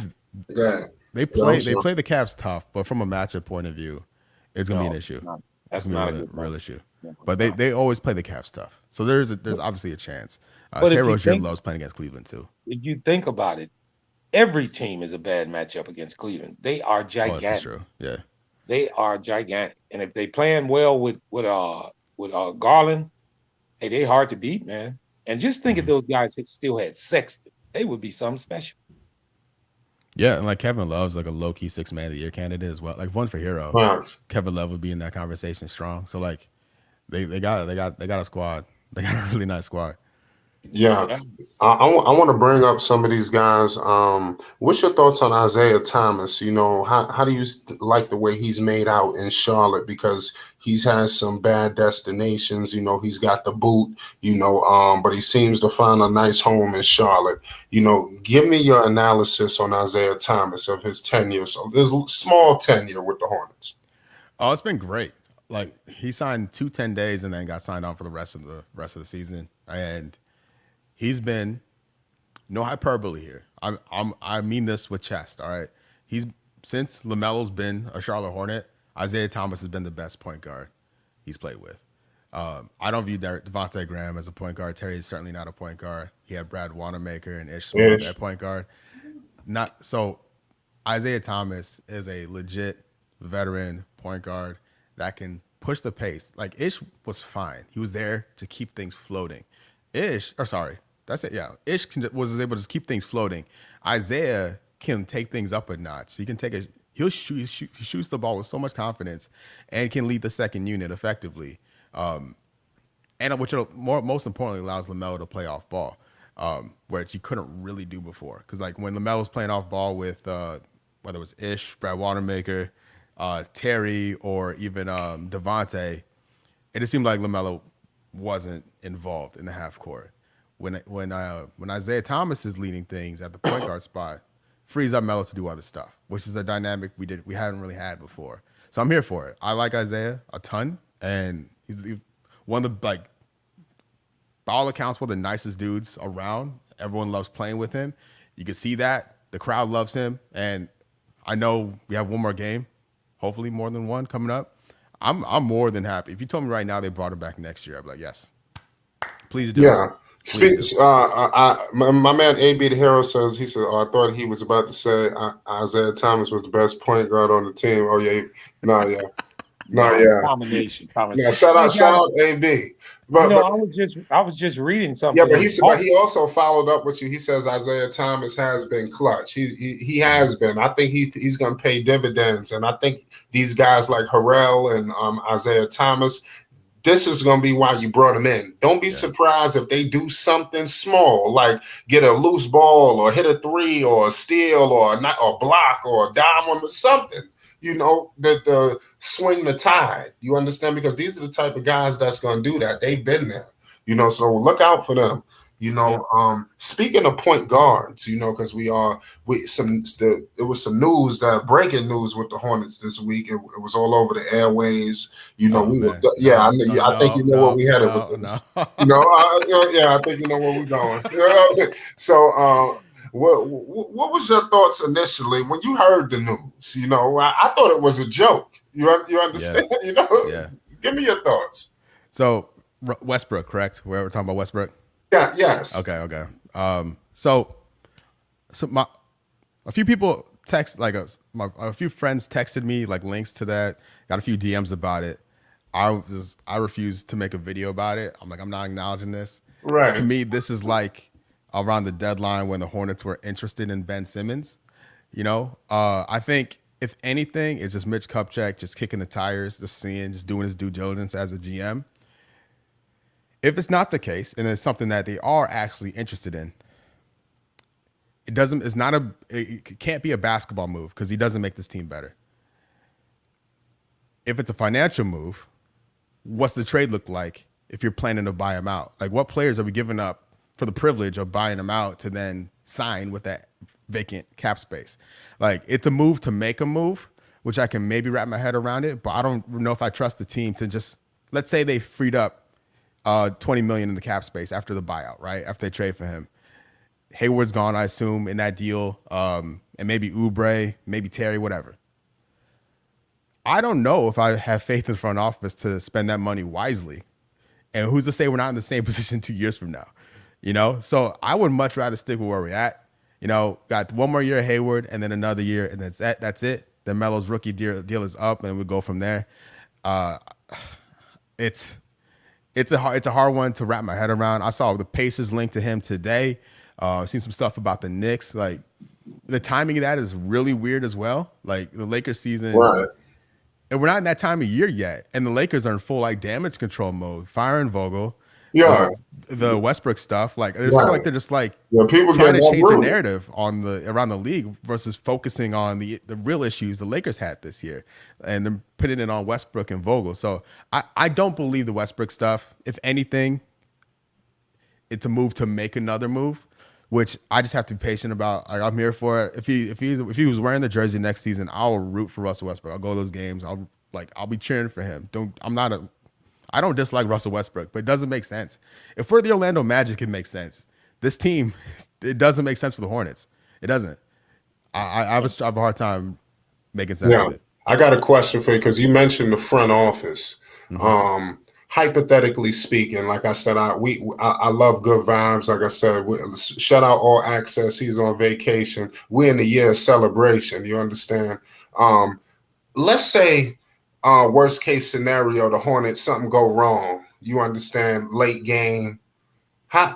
S4: play the Cavs tough, but from a matchup point of view, it's gonna be an issue.
S5: That's not a
S4: real issue. But they always play the Cavs tough, so there's obviously a chance. Terry Rozier loves playing against Cleveland too.
S5: If you think about it, every team is a bad matchup against Cleveland. They are gigantic.
S4: That's true. Yeah,
S5: they are gigantic, and if they playing well with Garland, hey, they hard to beat, man. And just think if those guys still had Sexton, they would be something special.
S4: Yeah, and like Kevin Love's like a low-key 6 Man of the Year candidate as well. Like one for hero, Kevin Love would be in that conversation strong. So like they got a squad. They got a really nice squad.
S2: Yeah, I want to bring up some of these guys. What's your thoughts on Isaiah Thomas? How do you like the way he's made out in Charlotte? Because he's had some bad destinations. He's got the boot. But he seems to find a nice home in Charlotte. Give me your analysis on Isaiah Thomas of his tenure. So there's a small tenure with the Hornets.
S4: Oh, it's been great. Like he signed 2 10 days and then got signed on for the rest of the season and. He's been no hyperbole here. I mean this with chest. All right. Since Lamelo's been a Charlotte Hornet, Isaiah Thomas has been the best point guard he's played with. I don't view Devontae Graham as a point guard. Terry is certainly not a point guard. He had Brad Wanamaker and Ish Smith at point guard. Isaiah Thomas is a legit veteran point guard that can push the pace. Like Ish was fine. He was there to keep things floating. That's it. Yeah, Ish was able to just keep things floating. Isaiah can take things up a notch. He shoots the ball with so much confidence and can lead the second unit effectively. And which most importantly allows Lamelo to play off ball, which he couldn't really do before. Because like when Lamelo was playing off ball with whether it was Ish, Brad Wanamaker, Terry, or even Devontae, it just seemed like Lamelo wasn't involved in the half court. When Isaiah Thomas is leading things at the point guard spot, frees up Melo to do other stuff, which is a dynamic we hadn't really had before. So I'm here for it. I like Isaiah a ton, and he's one of the by all accounts one of the nicest dudes around. Everyone loves playing with him. You can see that the crowd loves him, and I know we have one more game, hopefully more than one coming up. I'm more than happy. If you told me right now they brought him back next year, I'd be like, yes, please do.
S2: Yeah. My man AB the Hero says I thought he was about to say Isaiah Thomas was the best point guard on the team. Oh yeah,
S5: Combination.
S2: Yeah, shout out AB. But
S5: I was just reading something.
S2: Yeah, but he also followed up with you. He says Isaiah Thomas has been clutch. He has been. I think he's going to pay dividends, and I think these guys like Harrell and Isaiah Thomas. This is going to be why you brought him in. Don't be surprised if they do something small, like get a loose ball or hit a 3 or a steal or a block or a dime or something, that swing the tide. You understand? Because these are the type of guys that's going to do that. They've been there, so look out for them. You know, speaking of point guards, you know, because there was some news, breaking news with the Hornets this week. It was all over the airways. You know, I think you know where we headed with this. You know, I think you know where we're going. So, what was your thoughts initially when you heard the news? You know, I thought it was a joke. You understand? Yeah. You know, give me your thoughts.
S4: So Westbrook, correct? We're talking about Westbrook.
S2: Yeah. Yes.
S4: Okay. So a few people a few friends texted me like links to that. Got a few DMs about it. I refused to make a video about it. I'm like, I'm not acknowledging this.
S2: Right.
S4: To me, this is like around the deadline when the Hornets were interested in Ben Simmons. You know, I think if anything, it's just Mitch Kupchak just kicking the tires, just doing his due diligence as a GM. If it's not the case, and it's something that they are actually interested in, it can't be a basketball move because he doesn't make this team better. If it's a financial move, what's the trade look like if you're planning to buy him out? Like, what players are we giving up for the privilege of buying him out to then sign with that vacant cap space? Like, it's a move to make a move, which I can maybe wrap my head around it, but I don't know if I trust the team to just, let's say they freed up $20 million in the cap space after the buyout, right? After they trade for him. Hayward's gone, I assume, in that deal. And maybe Oubre, maybe Terry, whatever. I don't know if I have faith in the front office to spend that money wisely. And who's to say we're not in the same position 2 years from now? You know? So I would much rather stick with where we're at. You know, got one more year of Hayward and then another year, and that's it. Then Melo's rookie deal is up, and we go from there. It's a hard one to wrap my head around. I saw the Pacers link to him today. I've seen some stuff about the Knicks. Like, the timing of that is really weird as well. Like, the Lakers season, right. And we're not in that time of year yet. And the Lakers are in full like damage control mode, firing Vogel.
S2: Yeah,
S4: the Westbrook stuff. Like, it's like they're just like
S2: people
S4: trying to change the narrative around the league versus focusing on the real issues the Lakers had this year, and then putting it on Westbrook and Vogel. So I don't believe the Westbrook stuff. If anything, it's a move to make another move, which I just have to be patient about. Like, I'm here for it. If he was wearing the jersey next season, I'll root for Russell Westbrook. I'll go to those games. I'll be cheering for him. I don't dislike Russell Westbrook, but it doesn't make sense. If we're the Orlando Magic, it makes sense. This team, it doesn't make sense for the Hornets. It doesn't. I have a hard time making sense of it.
S2: I got a question for you because you mentioned the front office. Mm-hmm. Hypothetically speaking, like I said, I love good vibes. Like I said, shout out All Access. He's on vacation. We're in the year of celebration. You understand? Let's say, worst case scenario, the Hornets, something go wrong. You understand? Late game. How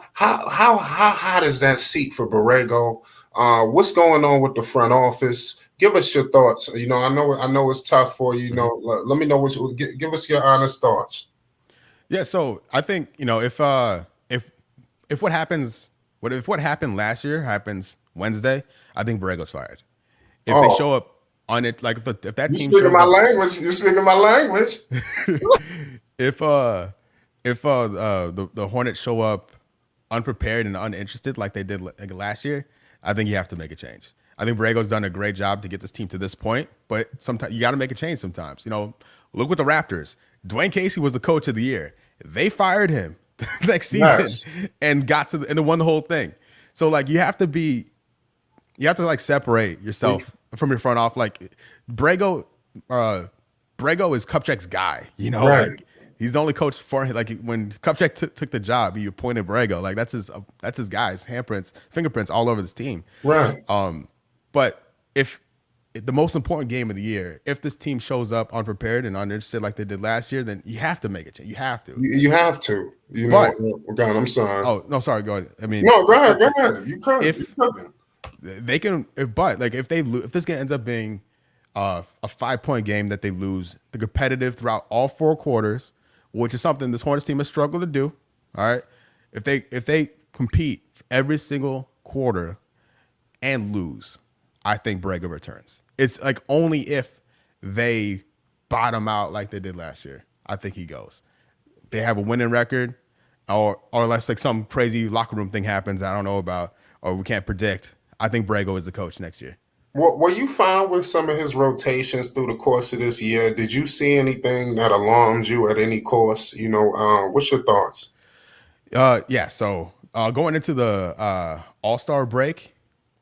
S2: does that seat for Borrego? What's going on with the front office? Give us your thoughts. You know, I know it's tough for you. You know, let me know give us your honest thoughts.
S4: Yeah, so I think, you know, if what happened last year happens Wednesday, I think Borrego's fired. If they show up on it, like if that team
S2: speaking my language, you're speaking my language.
S4: If the Hornets show up unprepared and uninterested like they did last year, I think you have to make a change. I think Borrego's done a great job to get this team to this point, but sometimes you got to make a change sometimes. You know, look with the Raptors. Dwayne Casey was the coach of the year. They fired him next season and and won the whole thing. So like you have to like separate yourself from your front off. Like Borrego is Kupchak's guy. You know, like he's the only coach for him. Like when Kupchak took the job, he appointed Borrego. Like that's his guy's fingerprints all over this team.
S2: Right.
S4: But if the most important game of the year, if this team shows up unprepared and uninterested like they did last year, then you have to make a change. You have to.
S2: You have to. You know, God, I'm sorry.
S4: Oh, no, sorry. Go ahead. I mean,
S2: no, go ahead. You could.
S4: They can, if this game ends up being a 5-point game that they lose, the competitive throughout all 4 quarters, which is something this Hornets team has struggled to do. All right. If they compete every single quarter and lose, I think Borrego returns. It's like only if they bottom out like they did last year, I think he goes. They have a winning record, or unless like some crazy locker room thing happens I don't know about or we can't predict. I think Borrego is the coach next year.
S2: Were you fine with some of his rotations through the course of this year? Did you see anything that alarmed you at any course? What's your thoughts?
S4: Yeah. So going into the All-Star break,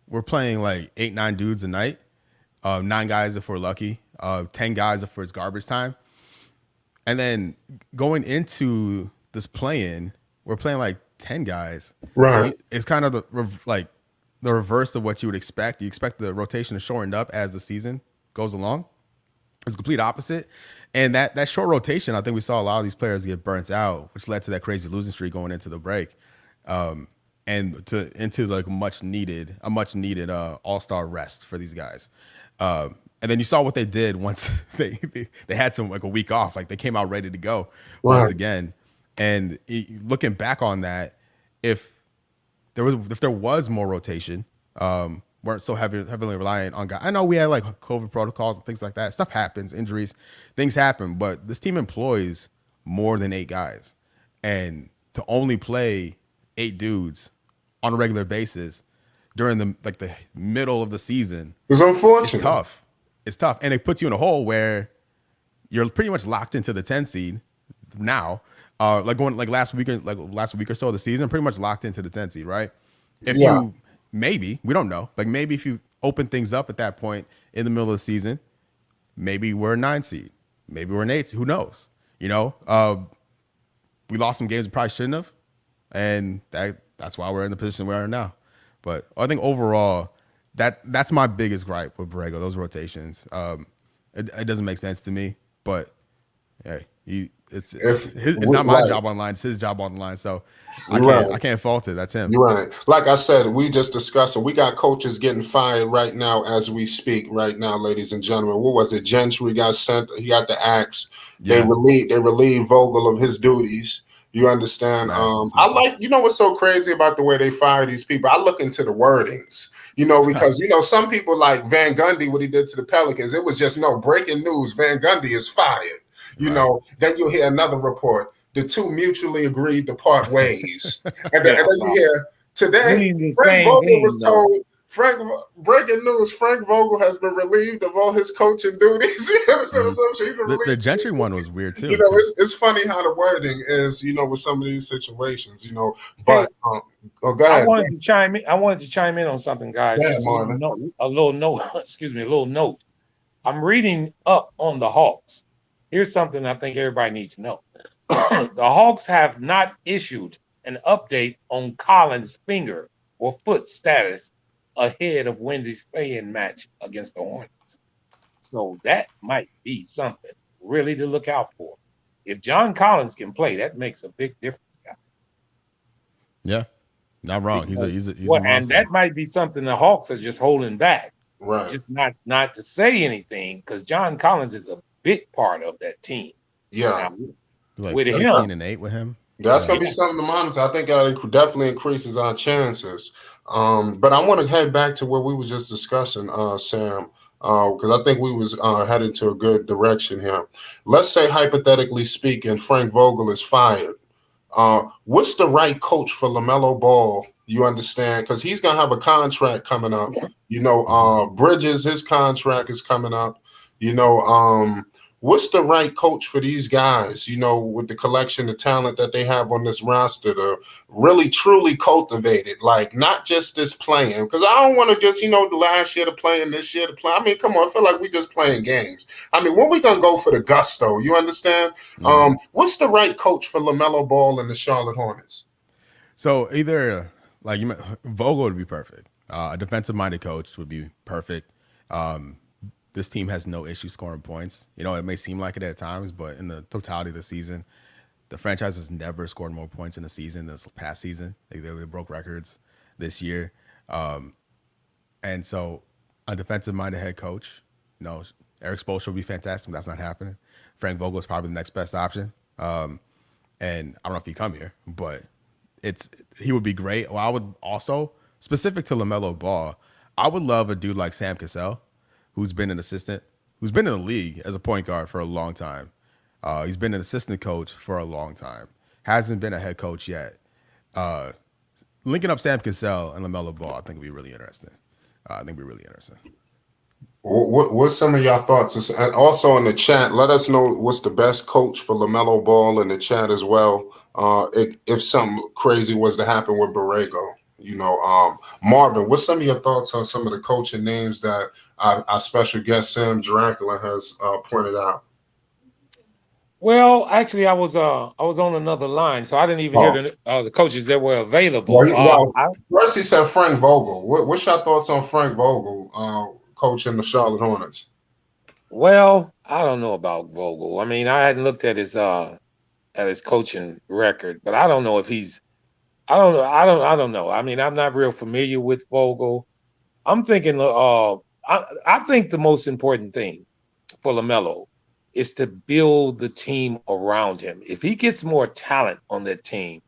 S4: we're playing like 8-9 dudes a night. 9 guys if we're lucky. 10 guys if it's garbage time. And then going into this play-in, we're playing like 10 guys.
S2: Right.
S4: It's kind of the reverse of what you would expect. You expect the rotation to shorten up as the season goes along. It's the complete opposite. And that short rotation, I think we saw a lot of these players get burnt out, which led to that crazy losing streak going into the break. And into like a much needed all-star rest for these guys. And then you saw what they did once they had some like a week off. Like they came out ready to go once again. And looking back on that, if there was more rotation, weren't so heavily reliant on guys. I know we had like COVID protocols and things like that. Stuff happens, injuries, things happen. But this team employs more than 8 guys, and to only play 8 dudes on a regular basis during the middle of the season,
S2: it's unfortunate.
S4: It's tough, and it puts you in a hole where you're pretty much locked into the 10 seed now. Last week or so of the season, pretty much locked into the 10 seed, right? Maybe we don't know. Like maybe if you open things up at that point in the middle of the season, maybe we're a 9 seed, maybe we're an 8 seed. Who knows? We lost some games we probably shouldn't have, and that's why we're in the position we are now. But I think overall, that's my biggest gripe with Borrego, those rotations. It doesn't make sense to me, but hey, it's not my job on the line, it's his job on the line. So I can't fault it. That's him.
S2: You're right. Like I said, we just discussed it. We got coaches getting fired right now as we speak, right now, ladies and gentlemen. What was it? Gentry got sent, he got the axe. Yeah. They relieved Vogel of his duties. You understand? I like, what's so crazy about the way they fire these people? I look into the wordings, because, some people like Van Gundy, what he did to the Pelicans, it was just breaking news. Van Gundy is fired. Then you'll hear another report. The two mutually agreed to part ways. And then you hear today, Frank Vogel was told, breaking news, Frank Vogel has been relieved of all his coaching duties.
S4: The Gentry one was weird too.
S2: It's funny how the wording is, with some of these situations, but go ahead.
S5: I wanted to chime in on something, guys. A little note. I'm reading up on the Hawks. Here's something I think everybody needs to know. The Hawks have not issued an update on Collins' finger or foot status ahead of Wednesday's play-in match against the Hornets. So that might be something really to look out for. If John Collins can play, that makes a big difference, guys.
S4: Yeah, not wrong. He's a
S5: and that might be something the Hawks are just holding back.
S2: Right.
S5: Just not to say anything, because John Collins is a big part of that team.
S2: Yeah.
S4: Now, with 16-8 with him.
S2: That's going to be something to monitor. I think that definitely increases our chances. But I want to head back to what we were just discussing, Sam, because I think we was headed to a good direction here. Let's say, hypothetically speaking, Frank Vogel is fired. What's the right coach for LaMelo Ball? You understand? Because he's going to have a contract coming up. Bridges, his contract is coming up. What's the right coach for these guys, with the collection of talent that they have on this roster to really, truly cultivate it? Like, not just this playing, because I don't want to just, the last year to play and this year to play. I mean, come on, I feel like we just playing games. I mean, when we going to go for the gusto? You understand? Mm-hmm. What's the right coach for LaMelo Ball and the Charlotte Hornets?
S4: So either, Vogel would be perfect. A defensive-minded coach would be perfect. This team has no issue scoring points. It may seem like it at times, but in the totality of the season, the franchise has never scored more points in a season than this past season. They broke records this year. And so a defensive-minded head coach, Eric Spoelstra would be fantastic, but that's not happening. Frank Vogel is probably the next best option. And I don't know if he'd come here, but he would be great. Well, I would also, specific to LaMelo Ball, I would love a dude like Sam Cassell, who's been in the league as a point guard for a long time. He's been an assistant coach for a long time. hasn't been a head coach yet. Linking up Sam Cassell and LaMelo Ball, I think would be really interesting.
S2: What's some of your thoughts? And also in the chat, let us know what's the best coach for LaMelo Ball in the chat as well. If something crazy was to happen with Borrego, Marvin, what's some of your thoughts on some of the coaching names that our special guest Sam Dracula has pointed out?
S5: Well, actually, I was on another line, so I didn't even hear the coaches that were available.
S2: First he said Frank Vogel. What's your thoughts on Frank Vogel, coaching the Charlotte Hornets?
S5: Well, I don't know about Vogel. I mean, I hadn't looked at his coaching record, but I don't know if he's. I don't know. I don't know. I mean, I'm not real familiar with Vogel. I'm thinking. I think the most important thing for LaMelo is to build the team around him. If he gets more talent on that team,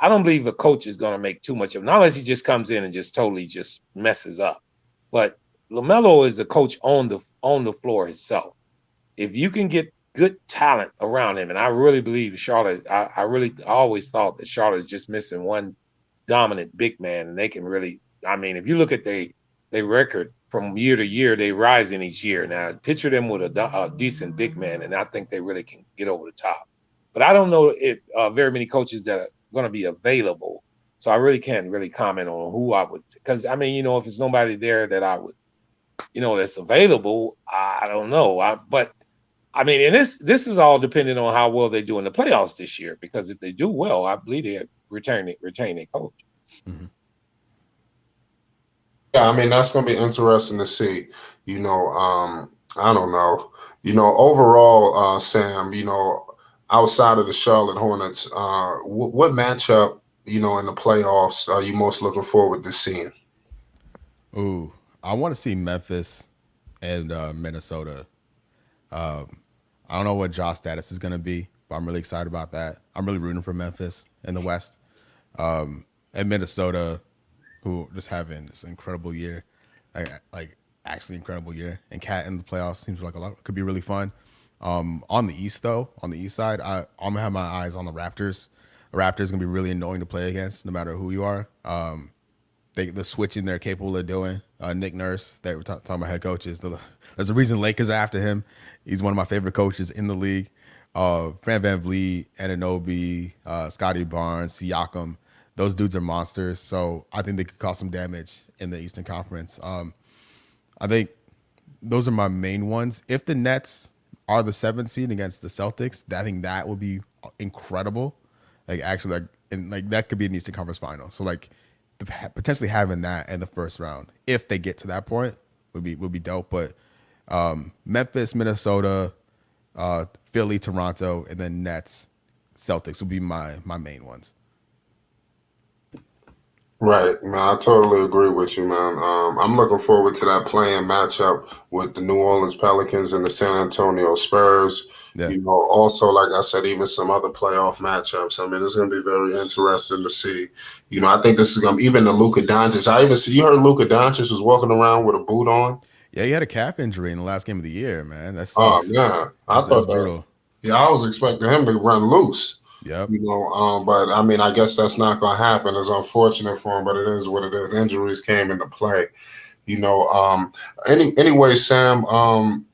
S5: I don't believe a coach is going to make too much of it, not unless he just comes in and just totally just messes up. But LaMelo is a coach on the floor himself. If you can get good talent around him, and I really believe Charlotte, I always thought that Charlotte is just missing one dominant big man, and they can really, I mean, if you look at their record from year to year, they rising each year. Now, picture them with a decent big man, and I think they really can get over the top. But I don't know if very many coaches that are going to be available, so I really can't really comment on who I would. Because I mean, if it's nobody there that I would, that's available, I don't know. But I mean, and this is all depending on how well they do in the playoffs this year. Because if they do well, I believe they retain their coach.
S4: Mm-hmm.
S2: Yeah, I mean, that's going to be interesting to see. I don't know. Overall, Sam, outside of the Charlotte Hornets, what matchup, in the playoffs are you most looking forward to seeing?
S4: Ooh, I want to see Memphis and Minnesota. I don't know what Josh's status is going to be, but I'm really excited about that. I'm really rooting for Memphis in the West. And Minnesota, who just having this incredible year, like actually incredible year, and Cat in the playoffs seems like a lot could be really fun. On the East side, I'm gonna have my eyes on the Raptors. The Raptors gonna be really annoying to play against, no matter who you are. The switching they're capable of doing. Nick Nurse, they were talking about head coaches. There's a reason Lakers are after him. He's one of my favorite coaches in the league. Fran VanVleet, Anunoby, Scotty Barnes, Siakam. Those dudes are monsters, so I think they could cause some damage in the Eastern Conference. I think those are my main ones. If the Nets are the 7th seed against the Celtics, I think that would be incredible. That could be an Eastern Conference final. So potentially having that in the first round, if they get to that point, would be dope. But Memphis, Minnesota, Philly, Toronto, and then Nets, Celtics would be my main ones.
S2: Right, man. I totally agree with you, man. I'm looking forward to that playing matchup with the New Orleans Pelicans and the San Antonio Spurs.
S4: Yeah.
S2: Also, like I said, even some other playoff matchups. I mean, it's going to be very interesting to see. I think this is going to be even the Luka Doncic. You heard Luka Doncic was walking around with a boot on?
S4: Yeah, he had a calf injury in the last game of the year, man. That
S2: sucks. Oh, yeah. I thought
S4: brutal.
S2: Yeah, I was expecting him to run loose.
S4: Yep.
S2: But I mean, I guess that's not going to happen. It's unfortunate for him, but it is what it is. Injuries came into play. Anyway, Sam, to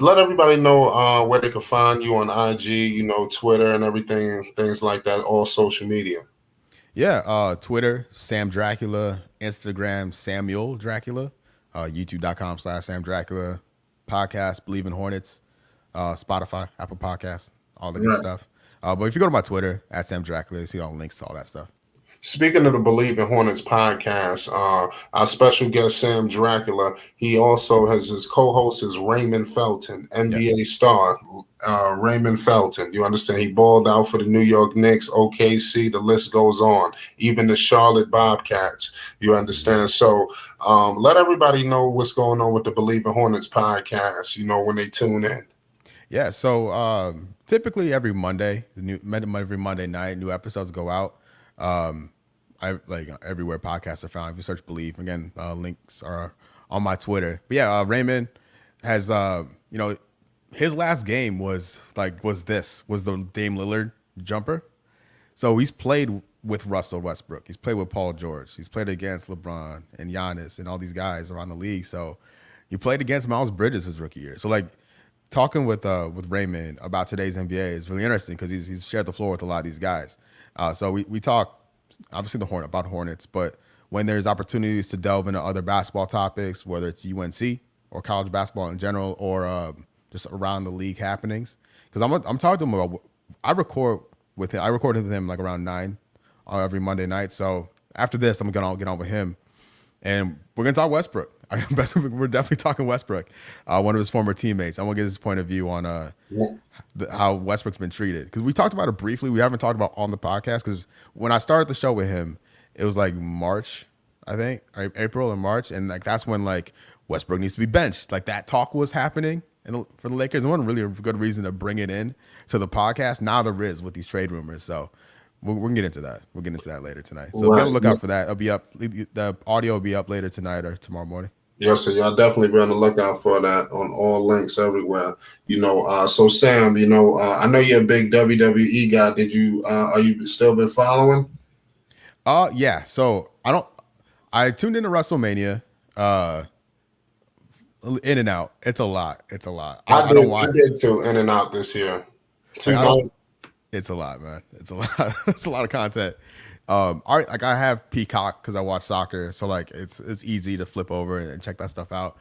S2: let everybody know where they can find you on IG, Twitter and everything, things like that, all social media.
S4: Yeah, Twitter, Sam Dracula, Instagram, Samuel Dracula, youtube.com/Sam Dracula, podcast, Believe in Hornets, Spotify, Apple Podcasts, all the good stuff. But if you go to my Twitter, @Sam Dracula, you see all the links to all that stuff.
S2: Speaking of the Believe in Hornets podcast, our special guest, Sam Dracula, he also has his co-host is Raymond Felton, NBA star Raymond Felton. You understand? He balled out for the New York Knicks, OKC, the list goes on, even the Charlotte Bobcats. You understand? So let everybody know what's going on with the Believe in Hornets podcast, when they tune in.
S4: Yeah, so typically every Monday night, new episodes go out. Everywhere podcasts are found. If you search Believe, again, links are on my Twitter. But yeah, Raymond has his last game was the Dame Lillard jumper. So he's played with Russell Westbrook. He's played with Paul George. He's played against LeBron and Giannis and all these guys around the league. So he played against Miles Bridges his rookie year. So like talking with Raymond about today's NBA is really interesting because he's shared the floor with a lot of these guys. So we talk obviously about Hornets, but when there's opportunities to delve into other basketball topics, whether it's UNC or college basketball in general or just around the league happenings, because I'm talking to him about I record with him like around 9 every Monday night. So after this, I'm gonna get on with him, and we're gonna talk Westbrook. We're definitely talking Westbrook, one of his former teammates. I want to get his point of view on how Westbrook's been treated, because we talked about it briefly. We haven't talked about on the podcast because when I started the show with him, it was like March, I think, or April and March, and like that's when like Westbrook needs to be benched. Like that talk was happening for the Lakers. It wasn't really a good reason to bring it in to the podcast. Now there is with these trade rumors. So we're gonna get into that. We'll get into that later tonight. So be on the lookout for that. It'll be up. The audio will be up later tonight or tomorrow morning.
S2: Yes, sir. Y'all definitely be on the lookout for that on all links everywhere. So Sam, I know you're a big WWE guy. Did you are you still been following?
S4: Yeah. So I tuned into WrestleMania. In and out. It's a lot. I did too. In and out this year. It's a lot, man. It's a lot. It's a lot of content. I have Peacock because I watch soccer, so like it's easy to flip over and check that stuff out.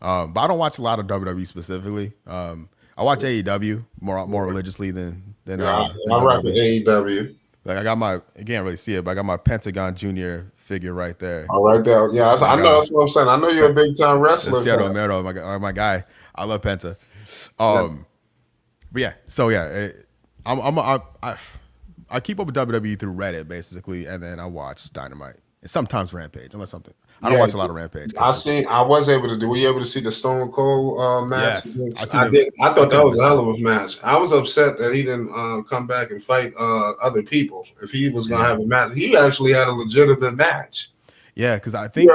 S4: But I don't watch a lot of WWE specifically. I watch AEW more religiously than
S2: I rock with AEW.
S4: Like I can't really see it, but I got my Pentagon Jr. figure right there.
S2: Oh, right there. Yeah, I know that's what I'm saying. I know you're a big time wrestler.
S4: Romero, my guy. I love Penta. But yeah, so yeah, I keep up with WWE through Reddit basically, and then I watch Dynamite and sometimes Rampage, unless something. I don't watch a lot of Rampage.
S2: I was able to do. Were you able to see the Stone Cold match?
S4: Yes,
S2: I did. I thought that was a hell of a match. I was upset that he didn't come back and fight other people. If he was going to have a match, he actually had a legitimate match.
S4: Yeah, because I think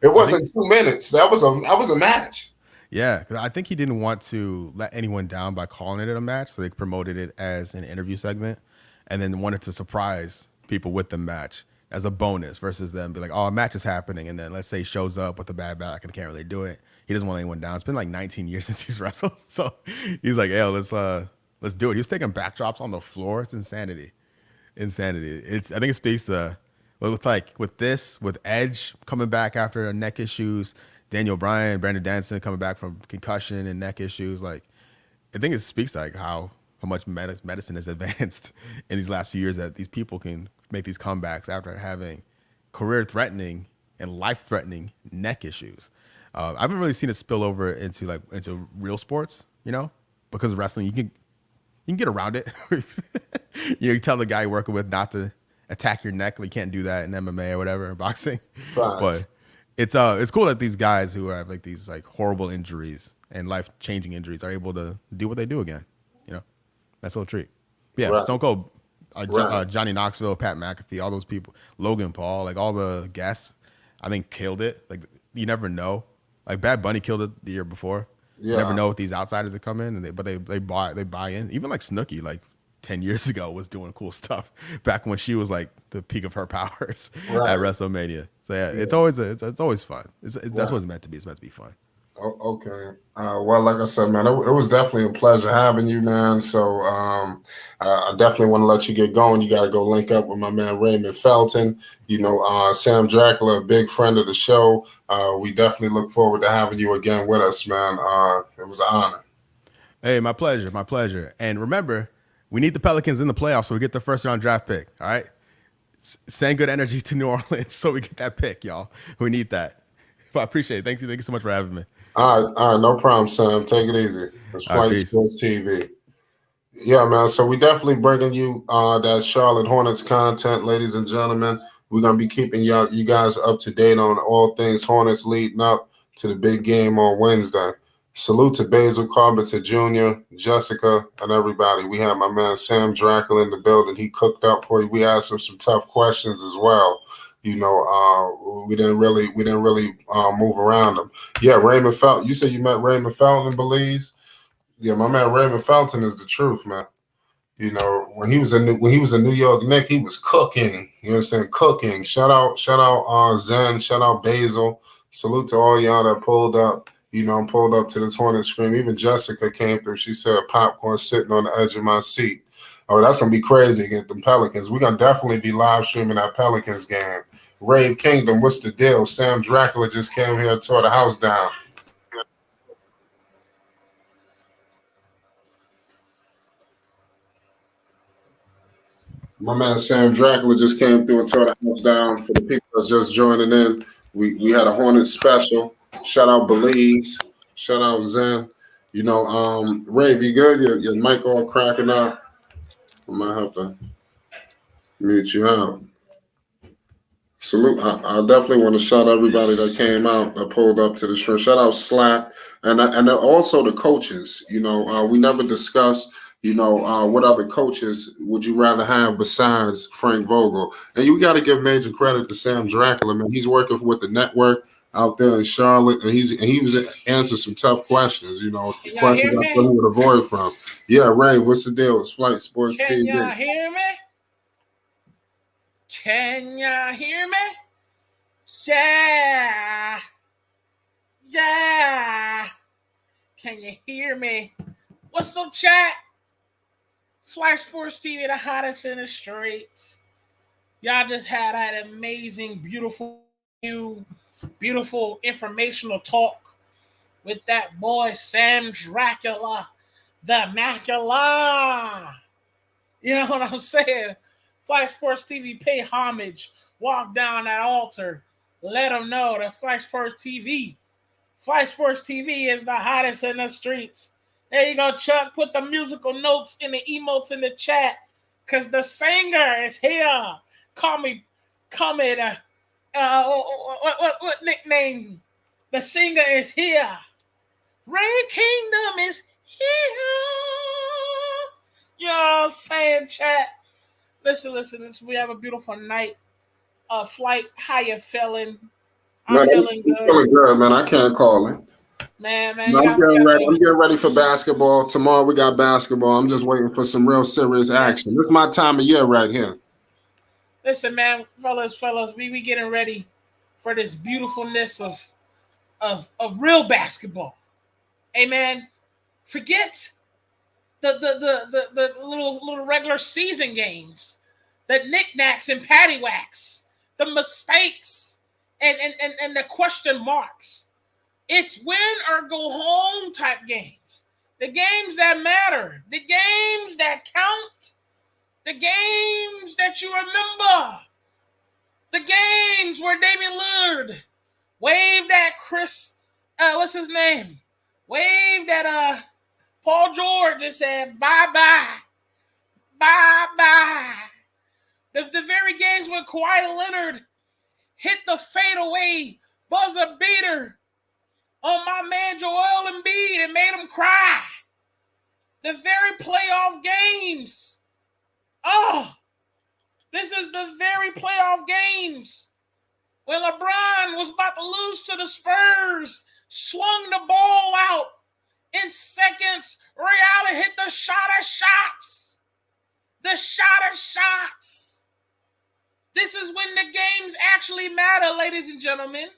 S2: it wasn't 2 minutes. That was a match.
S4: Yeah, because I think he didn't want to let anyone down by calling it a match, so they promoted it as an interview segment, and then wanted to surprise people with the match as a bonus versus them be like, oh, a match is happening, and then let's say he shows up with a bad back and can't really do it. He doesn't want anyone down. It's been like 19 years since he's wrestled, so he's like, hey, let's do it. He was taking backdrops on the floor. It's insanity. I think it speaks to with Edge coming back after neck issues, Daniel Bryan, Brandon Danson coming back from concussion and neck issues. Like, I think it speaks to like how much medicine has advanced in these last few years that these people can make these comebacks after having career-threatening and life-threatening neck issues. I haven't really seen it spill over into real sports, because wrestling you can get around it. You tell the guy you're working with not to attack your neck. You can't do that in MMA or whatever in boxing.
S2: Fine.
S4: But it's cool that these guys who have like these like horrible injuries and life-changing injuries are able to do what they do again. That's a little treat. Yeah, right. Stone Cold, Johnny Knoxville, Pat McAfee, all those people, Logan Paul, like all the guests, I think killed it. Like you never know. Like Bad Bunny killed it the year before. Yeah. You never know with these outsiders that come in, and they buy in. Even like Snooki, like 10 years ago, was doing cool stuff back when she was like the peak of her powers at WrestleMania. So yeah. It's always fun. That's what it's meant to be. It's meant to be fun.
S2: Oh, okay. Well, like I said, man, it was definitely a pleasure having you, man. So I definitely want to let you get going. You got to go link up with my man Raymond Felton. Sam Dracula, a big friend of the show. We definitely look forward to having you again with us, man. It was an honor.
S4: Hey, my pleasure. And remember, we need the Pelicans in the playoffs so we get the first round draft pick. All right. Send good energy to New Orleans so we get that pick, y'all. We need that. But I appreciate it. Thank you so much for having me.
S2: All right, no problem, Sam. Take it easy. It's Flight Sports TV. Yeah, man. So we definitely bringing you that Charlotte Hornets content, ladies and gentlemen. We're gonna be keeping you guys up to date on all things Hornets leading up to the big game on Wednesday. Salute to Basil Carpenter Jr., Jessica, and everybody. We have my man Sam Dracula in the building. He cooked up for you. We asked him some tough questions as well. We didn't really move around them. Yeah, Raymond Felton. You said you met Raymond Felton in Belize? Yeah, my man Raymond Felton is the truth, man. You know, when he was a New York Knick, he was cooking. You understand? Cooking. Shout out, Zen. Shout out Basil. Salute to all y'all that pulled up. You know, pulled up to this Hornets screen. Even Jessica came through. She said popcorn sitting on the edge of my seat. Oh, that's gonna be crazy against the Pelicans. We're gonna definitely be live streaming that Pelicans game. Rave Kingdom, what's the deal? Sam Dracula just came here and tore the house down. My man Sam Dracula just came through and tore the house down. For the people that's just joining in, we had a Hornets special. Shout out Belize. Shout out Zen. You know, Rave, you good? Your mic all cracking up. I might have to mute you out. Salute. I definitely want to shout out everybody that came out, that pulled up to the show. Shout out Slack and also the coaches. You know, we never discussed, you know, what other coaches would you rather have besides Frank Vogel? And you got to give major credit to Sam Dracula, man. He's working with the network out there in Charlotte, and he was answering some tough questions. You know, questions I thought he would avoid from. Yeah, Ray, what's the deal? It's Flight Sports TV.
S6: Can y'all hear me? Can y'all hear me? Yeah. Yeah. Can you hear me? What's up, chat? Flash Sports TV, the hottest in the streets. Y'all just had that amazing, beautiful informational talk with that boy Sam Dracula, the Macula. You know what I'm saying? Flash Sports TV, pay homage. Walk down that altar. Let them know that Flash Sports TV is the hottest in the streets. There you go, Chuck. Put the musical notes in the emotes in the chat, because the singer is here. Call me, what nickname? The singer is here. Ray Kingdom is here. You know what I'm saying, chat? Listen. We have a beautiful night. Flight, how you feeling? I'm feeling good.
S2: Feeling good, man. I can't call it.
S6: Man.
S2: No, I'm getting ready for basketball. Tomorrow we got basketball. I'm just waiting for some real serious action. This is my time of year right here.
S6: Listen, man, fellas, we getting ready for this beautifulness of real basketball. Hey, man, forget the little regular season games, the knickknacks and paddywhacks, the mistakes and the question marks. It's win or go home type games. The games that matter, the games that count, the games that you remember, the games where Damian Lillard waved at what's his name? Waved at Paul George and said, bye-bye. Bye-bye. The very games when Kawhi Leonard hit the fadeaway buzzer beater on my man Joel Embiid and made him cry. The very playoff games. Oh, this is the very playoff games when LeBron was about to lose to the Spurs, swung the ball out in seconds. Ray Allen hit the shot of shots. The shot of shots. This is when the games actually matter, ladies and gentlemen.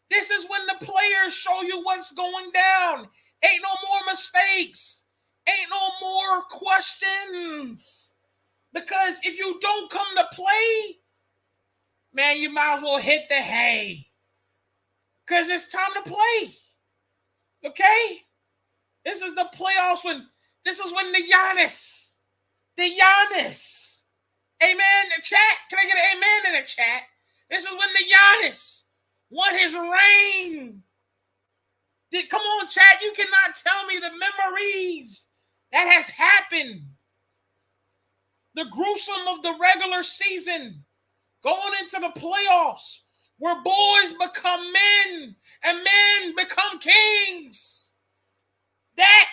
S6: This is when the players show you what's going down. Ain't no more mistakes. Ain't no more questions. Because if you don't come to play, man, you might as well hit the hay. Because it's time to play. Okay? This is the playoffs this is when the Giannis. Amen. The chat. Can I get an amen in the chat? This is when the Giannis won his reign. Come on, chat. You cannot tell me the memories that has happened. The gruesome of the regular season going into the playoffs where boys become men and men become kings. That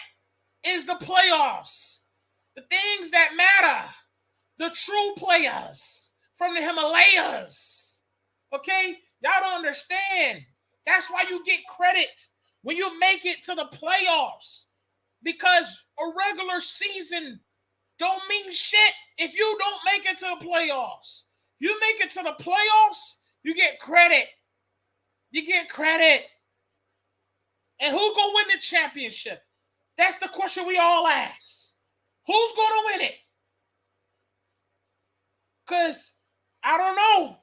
S6: is the playoffs. The things that matter. The true players from the Himalayas. Okay? Y'all don't understand. That's why you get credit when you make it to the playoffs. because a regular season don't mean shit if you don't make it to the playoffs. If you make it to the playoffs, you get credit. You get credit. And who's going to win the championship? That's the question we all ask. Who's going to win it? Because I don't know.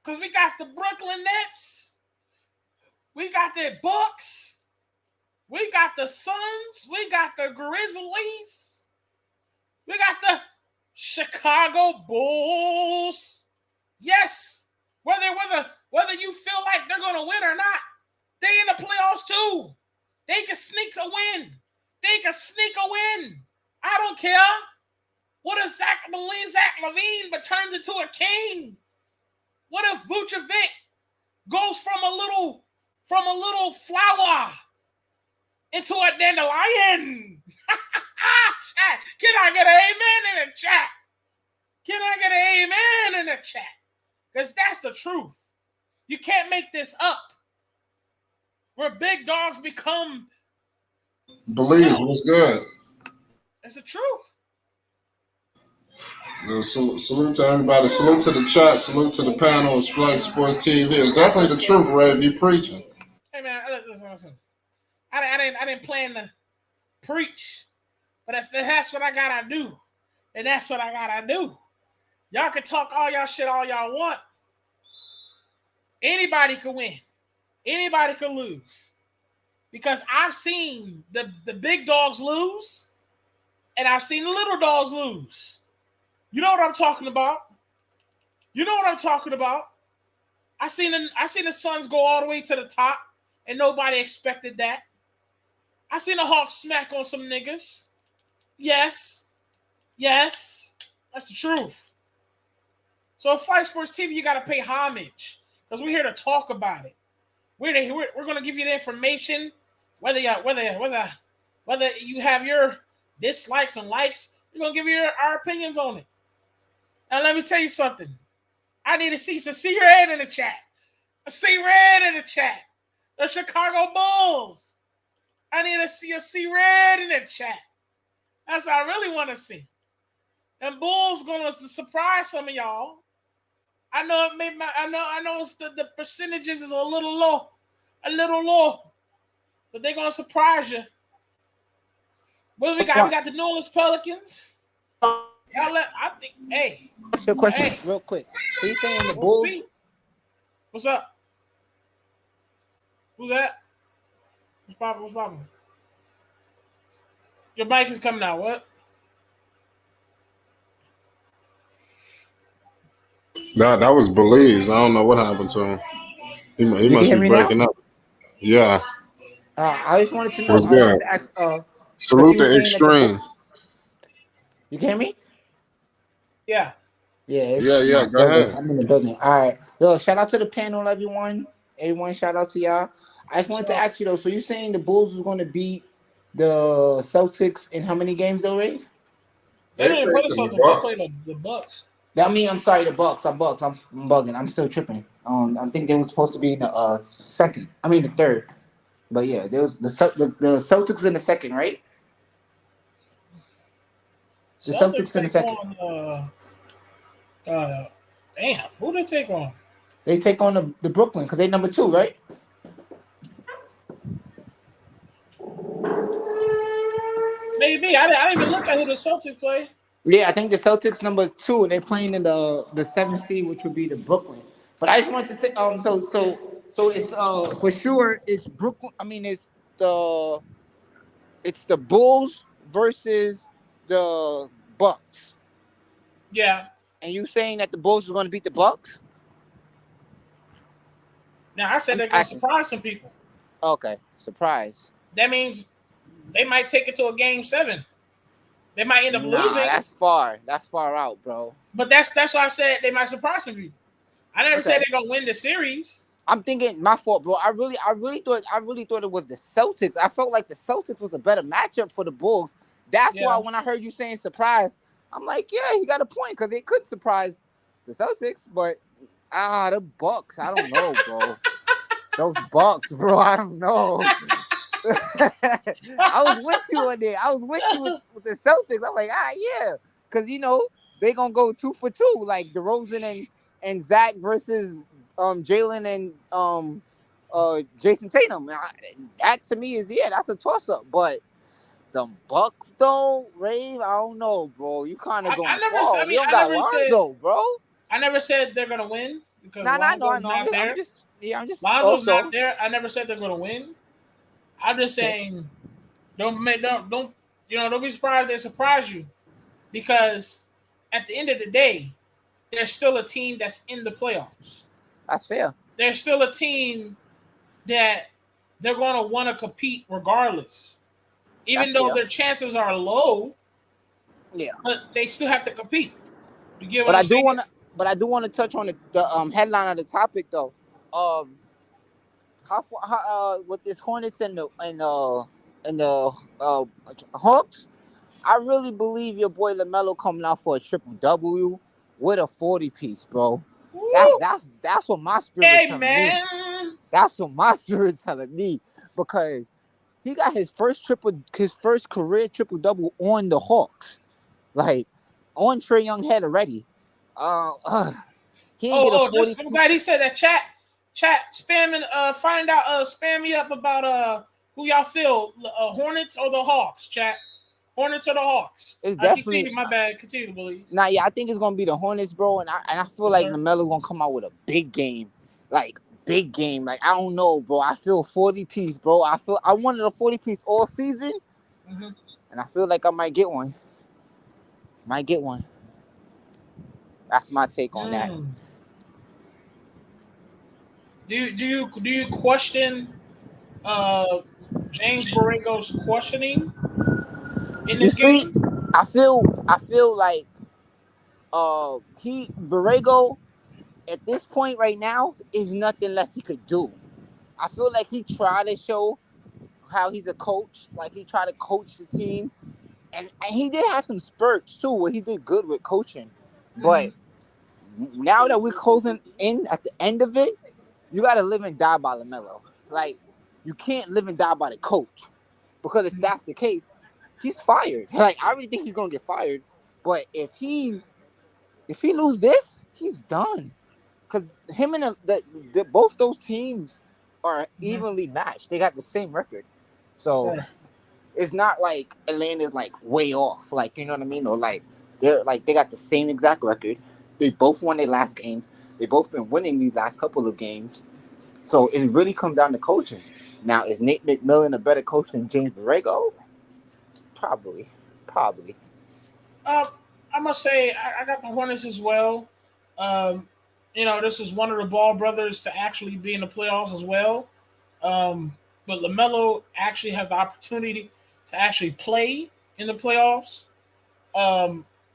S6: Because we got the Brooklyn Nets. We got the Bucks. We got the Suns. We got the Grizzlies. We got the Chicago Bulls. Yes. Whether you feel like they're going to win or not, they in the playoffs too. They can sneak a win. I don't care. What if Zach LaVine but turns into a king? What if Vucevic goes from a little flower into a dandelion? Can I get an amen in the chat? Because that's the truth. You can't make this up. Where big dogs become.
S2: Belize, what's good?
S6: It's the truth.
S2: Salute to everybody. Salute to the chat. Salute to the panel. It's Flight Sports TV. It's definitely the truth, Ray. If you preaching.
S6: Hey man, listen. I didn't plan to preach, but if that's what I gotta do, then that's what I gotta do. Y'all can talk all y'all shit all y'all want. Anybody can win. Anybody can lose. Because I've seen the big dogs lose, and I've seen the little dogs lose. You know what I'm talking about. I seen the Suns go all the way to the top, and nobody expected that. I seen the Hawks smack on some niggas. Yes, that's the truth. So Flight Sports TV, you got to pay homage because we're here to talk about it. We're going to give you the information, whether you have your dislikes and likes. We're going to give you our opinions on it. Now let me tell you something. I need to see some C Red in the chat. The Chicago Bulls. I need to see a C Red in the chat. That's what I really want to see. And Bulls going to surprise some of y'all. I know it's the percentages is a little low, but they're gonna surprise you. What do we got? We got the New Orleans Pelicans.
S7: What's your question real quick? So you saying the Bulls?
S6: What's up? Who's that? What's poppin'? Your mic is coming out. What?
S2: That was Belize. I don't know what happened to him. He must be breaking up. Yeah.
S7: I just wanted to know.
S2: What's good? Salute the Extreme.
S7: You can hear me?
S6: Yeah.
S7: Yeah.
S2: Go ahead.
S7: I'm in the building. All right. Yo, shout out to the panel, everyone. Shout out to y'all. I just wanted to ask you though. So you saying the Bulls was going to beat the Celtics in how many games though, Rave?
S6: They didn't play the Celtics. They played the Bucks.
S7: I'm sorry, the Bucks. I'm bugging. I'm still tripping. I think they were supposed to be in the the third. But yeah, there was the Celtics in the second, right? The Celtics in the second.
S6: Damn, who they take on?
S7: They take on the Brooklyn because they number 2, right?
S6: Maybe. I didn't even look at who the Celtics play.
S7: Yeah, I think the Celtics number 2, and they're playing in the 7th seed, which would be the Brooklyn. But I just wanted to say, so it's for sure it's Brooklyn. I mean, it's the Bulls versus the Bucks.
S6: Yeah.
S7: And you saying that the Bulls are going to beat the Bucks?
S6: Now I said they're going to surprise some people.
S7: Okay, surprise.
S6: That means they might take it to a game 7. They might end up losing.
S7: That's far out, bro.
S6: But that's why I said they might surprise some people. I never said they're gonna win the series.
S7: I'm thinking my fault, bro. I really thought it was the Celtics. I felt like the Celtics was a better matchup for the Bulls. That's why when I heard you saying surprise, I'm like, yeah, he got a point because they could surprise the Celtics, but the Bucks, I don't know, bro. Those Bucks, bro. I don't know. I was with you on there. I was with you with the Celtics. I'm like, yeah, because they gonna go 2 for 2, like DeRozan and Zach versus Jalen and Jason Tatum. That to me is that's a toss up. But the Bucks though, Rave, I don't know, bro. You kind of going far. You don't got Lonzo, bro.
S6: I never said they're gonna win because
S7: I
S6: Lonzo's
S7: know.
S6: not there.
S7: I'm just
S6: Lonzo's not there. I never said they're gonna win. I'm just saying, don't be surprised they surprise you, because at the end of the day, there's still a team that's in the playoffs.
S7: That's fair.
S6: There's still a team that they're going to want to compete regardless, even though their chances are low.
S7: Yeah,
S6: but they still have to compete. You get what
S7: but
S6: I'm saying?
S7: But I do want to touch on the headline of the topic though. How with this Hornets and the Hawks, I really believe your boy Lamelo coming out for a triple W with a 40-piece, bro. That's what my spirit telling me. That's what my spirit telling me, because he got his first career triple double on the Hawks, like on Trae Young head already. He didn't get a 40.
S6: I'm glad he said that. Chat spamming. Find out. Spam me up about who y'all feel, Hornets or the Hawks. Chat. Hornets or the Hawks?
S7: It's definitely
S6: my bad. Continue to believe.
S7: Yeah, I think it's gonna be the Hornets, bro. And I feel like Lamelo's gonna come out with a big game, like big game. Like I don't know, bro. I feel 40-piece, bro. I wanted a 40-piece all season, and I feel like I might get one. That's my take on that.
S6: Do you question James Borrego's questioning in this game?
S7: I feel like Borrego at this point right now is nothing less he could do. I feel like he tried to show how he's a coach, like he tried to coach the team, and he did have some spurts too where he did good with coaching. But now that we're closing in at the end of it, you got to live and die by Lamelo. Like, you can't live and die by the coach, because if that's the case, he's fired. Like, I really think he's gonna get fired. But if he lose this, he's done. Because him and the both those teams are evenly matched. They got the same record, so it's not like Atlanta's like way off. Like, you know what I mean? Or like they got the same exact record. They both won their last games. They both been winning these last couple of games. So it really comes down to coaching. Now, is Nate McMillan a better coach than James Borrego? Probably.
S6: I must say I got the Hornets as well. This is one of the Ball brothers to actually be in the playoffs as well. But LaMelo actually has the opportunity to actually play in the playoffs.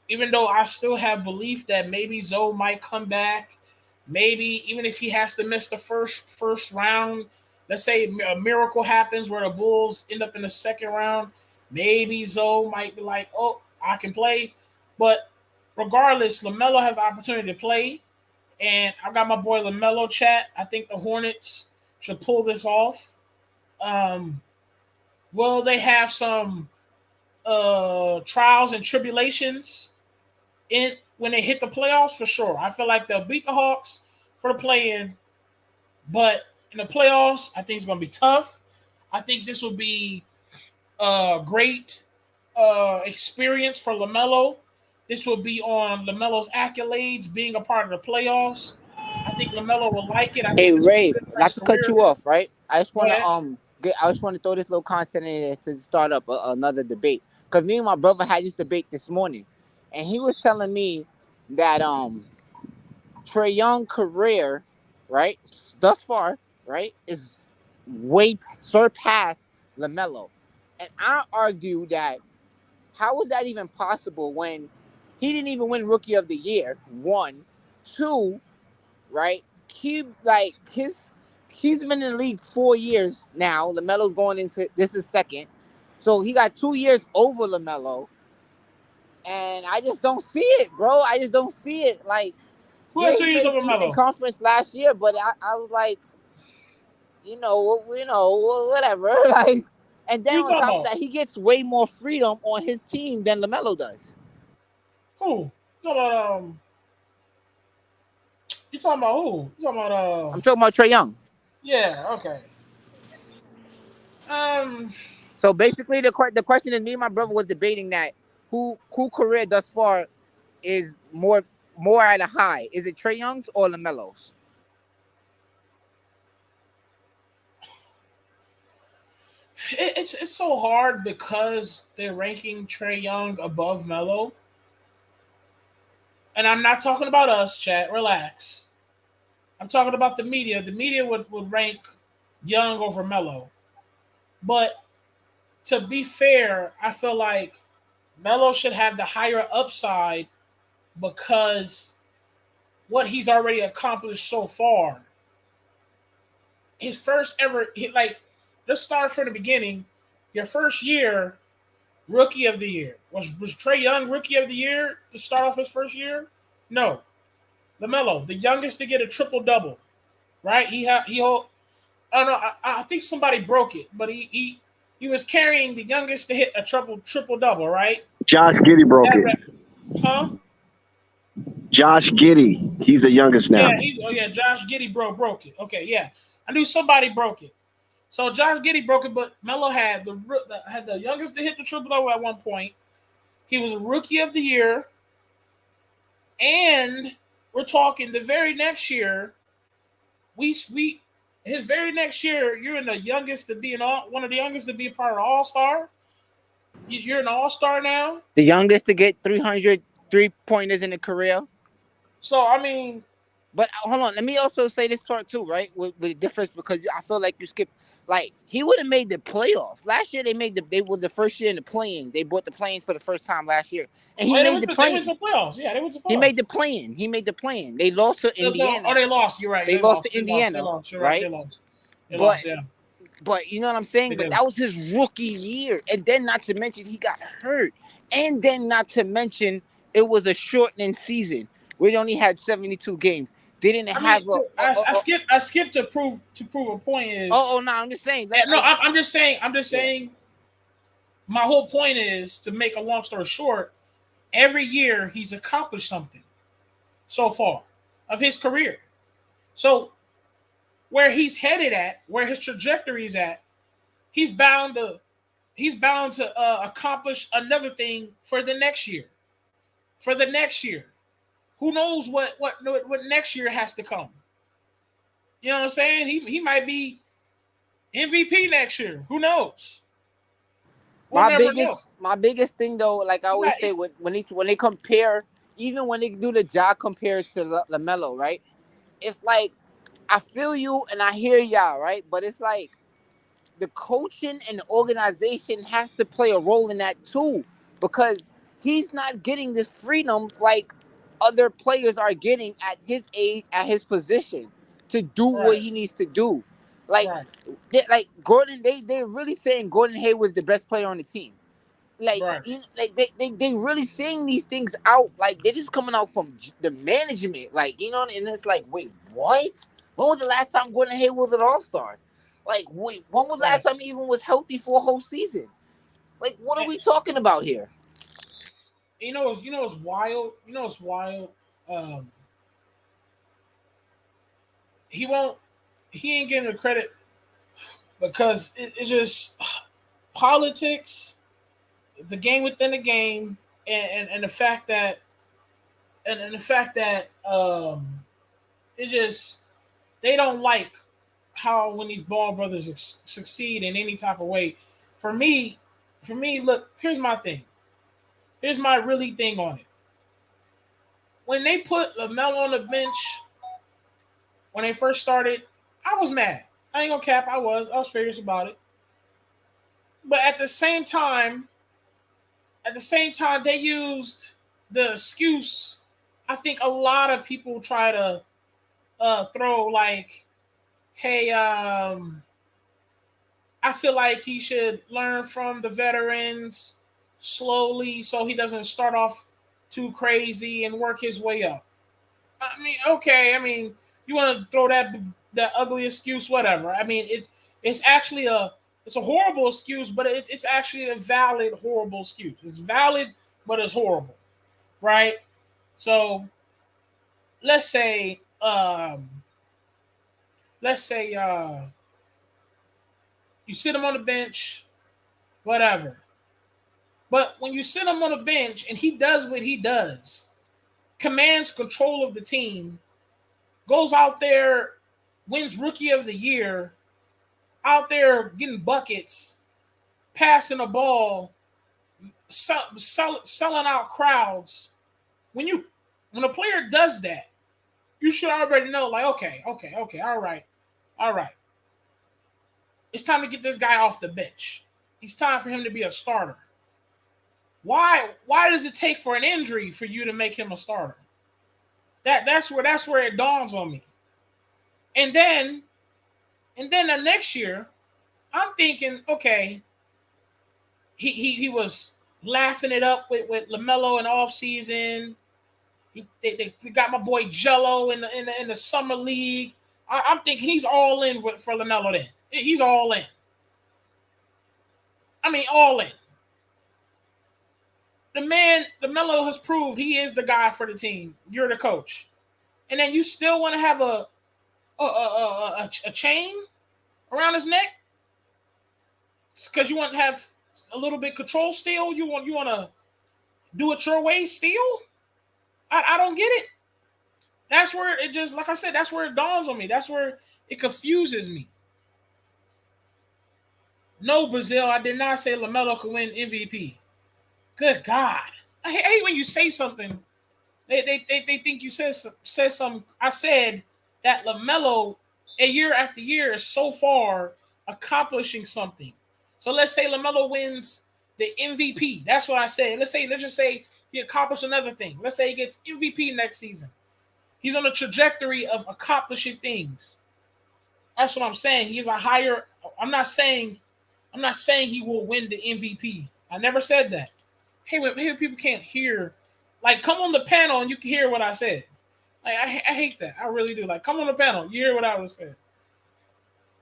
S6: Even though I still have belief that maybe Zoe might come back. Maybe even if he has to miss the first round, let's say a miracle happens where the Bulls end up in the second round, maybe Zoe might be like, oh, I can play. But regardless, LaMelo has the opportunity to play. And I've got my boy LaMelo chat. I think the Hornets should pull this off. Will they have some trials and tribulations when they hit the playoffs? For sure. I feel like they'll beat the Hawks for the play-in, but in the playoffs, I think it's going to be tough. I think this will be a great experience for LaMelo. This will be on LaMelo's accolades, being a part of the playoffs. I think LaMelo will like it.
S7: Hey, Ray, not to cut you off, right? I just want to throw this little content in there to start up another debate, because me and my brother had this debate this morning. And he was telling me that Trae Young's career, right, thus far, right, is way surpassed LaMelo. And I argue that how is that even possible when he didn't even win Rookie of the Year? 1, 2, right? He's been in the league 4 years now. LaMelo's going into this is second, so he got 2 years over LaMelo. And I just don't see it, bro. I just don't see it. Like,
S6: who had 2 years over
S7: LaMelo?
S6: LaMelo?
S7: Conference last year, but I was like, whatever. Like, and
S6: Who
S7: then
S6: you
S7: on
S6: talking
S7: top of
S6: about?
S7: that, he gets way more freedom on his team than Lamelo does.
S6: Who? You talking about You talking about who? You talking about
S7: I'm talking about Trae Young.
S6: Yeah. Okay. Um.
S7: So basically, the question is, me and my brother was debating that who career thus far is more at a high. Is it Trae Young's or Lamelo's?
S6: It's so hard because they're ranking Trae Young above Melo, and I'm not talking about us, chat. Relax. I'm talking about the media. The media would rank Young over Melo, but to be fair, I feel like Melo should have the higher upside because what he's already accomplished so far. His first ever, let's start from the beginning. Your first year, Rookie of the Year. Was Trae Young Rookie of the Year to start off his first year? No. LaMelo, the youngest to get a triple double, right? I don't know. I think somebody broke it, but he was carrying the youngest to hit a triple double, right?
S8: Josh Giddey broke
S6: That
S8: it.
S6: record, huh?
S8: Josh Giddey, he's the youngest now.
S6: Yeah, Josh Giddey broke it. Okay, yeah, I knew somebody broke it. So Josh Giddey broke it, but Melo had the youngest to hit the triple double at one point. He was Rookie of the Year, and we're talking the very next year. His very next year, you're in the youngest to be one of the youngest to be a part of All-Star. You're an All-Star now.
S7: The youngest to get 300 3-pointers in a career.
S6: So I mean,
S7: but hold on, let me also say this part too, right? With the difference, because I feel like you skipped. Like, he would have made the playoffs last year. They were the first year in the play-in. They bought the play-in for the first time last year, and he made the play-in.
S6: They went to playoffs. Yeah, they went to playoffs.
S7: He made the play-in. He made the play-in. They lost to Indiana.
S6: They lost. You're right.
S7: They lost to Indiana.
S6: They lost. You're
S7: right.
S6: They lost. They lost. Yeah.
S7: But you know what I'm saying? But that was his rookie year. And then not to mention he got hurt. And then not to mention it was a shortening season. We only had 72 games. They didn't have
S6: I skipped to prove a point is
S7: no, I'm just saying.
S6: I'm just saying my whole point is, to make a long story short, every year he's accomplished something so far of his career. So where he's headed at, where his trajectory is at, he's bound to accomplish another thing for the next year. For the next year, who knows what next year has to come? You know what I'm saying? He might be MVP next year. Who knows?
S7: My biggest thing though, like I always say, when they compare, even when they do the job compares to LaMelo, right? It's like, I feel you and I hear y'all, right? But it's like the coaching and the organization has to play a role in that too, because he's not getting this freedom like other players are getting at his age, at his position, to do what he needs to do. Like, Gordon, they're really saying Gordon Hayward's the best player on the team. Like, they really saying these things out. Like, they're just coming out from the management. Like, you know, and it's like, wait, what? When was the last time Gordon Hayward was an All-Star? Like, wait, when was the last time he even was healthy for a whole season? Like, what are we talking about here?
S6: You know what's wild? You know what's wild? He ain't getting the credit because it's just politics, the game within the game, and the fact that it just, they don't like how when these Ball brothers succeed in any type of way. For me, look, here's my thing. Here's my really thing on it. When they put LaMelo on the bench, when they first started, I was mad. I ain't gonna cap. I was furious about it. But at the same time, they used the excuse. I think a lot of people try to throw like, hey, I feel like he should learn from the veterans slowly so he doesn't start off too crazy and work his way up. I mean, okay. I mean, you want to throw that the ugly excuse, whatever. I mean, it's actually a horrible excuse, but it's actually a valid horrible excuse. It's valid, but it's horrible, right? So let's say you sit him on the bench, whatever. But when you sit him on the bench and he does what he does, commands control of the team, goes out there, wins Rookie of the Year, out there getting buckets, passing the ball, selling out crowds. When a player does that, you should already know, like, okay, all right. It's time to get this guy off the bench. It's time for him to be a starter. Why does it take for an injury for you to make him a starter? That's where it dawns on me. And then the next year, I'm thinking, okay, he was laughing it up with Lamelo in off season. They got my boy Jello in the summer league. I'm thinking he's all in for Lamelo then. He's all in. I mean, all in. The man, Lamelo has proved he is the guy for the team. You're the coach. And then you still want to have a chain around his neck? Because you want to have a little bit control still? You want to do it your way still? I don't get it. That's where it just, like I said, that's where it dawns on me. That's where it confuses me. No, Brazil, I did not say LaMelo could win MVP. Good God. I hate when you say something. They think you said something. I said that LaMelo, a year after year, is so far accomplishing something. So let's say LaMelo wins the MVP. That's what I said. Let's just say he accomplished another thing. Let's say he gets MVP next season. He's on a trajectory of accomplishing things. That's what I'm saying. He's a higher. I'm not saying he will win the MVP. I never said that. Hey, people can't hear. Like, come on the panel and you can hear what I said. Like, I hate that. I really do. Like, come on the panel. You hear what I was saying.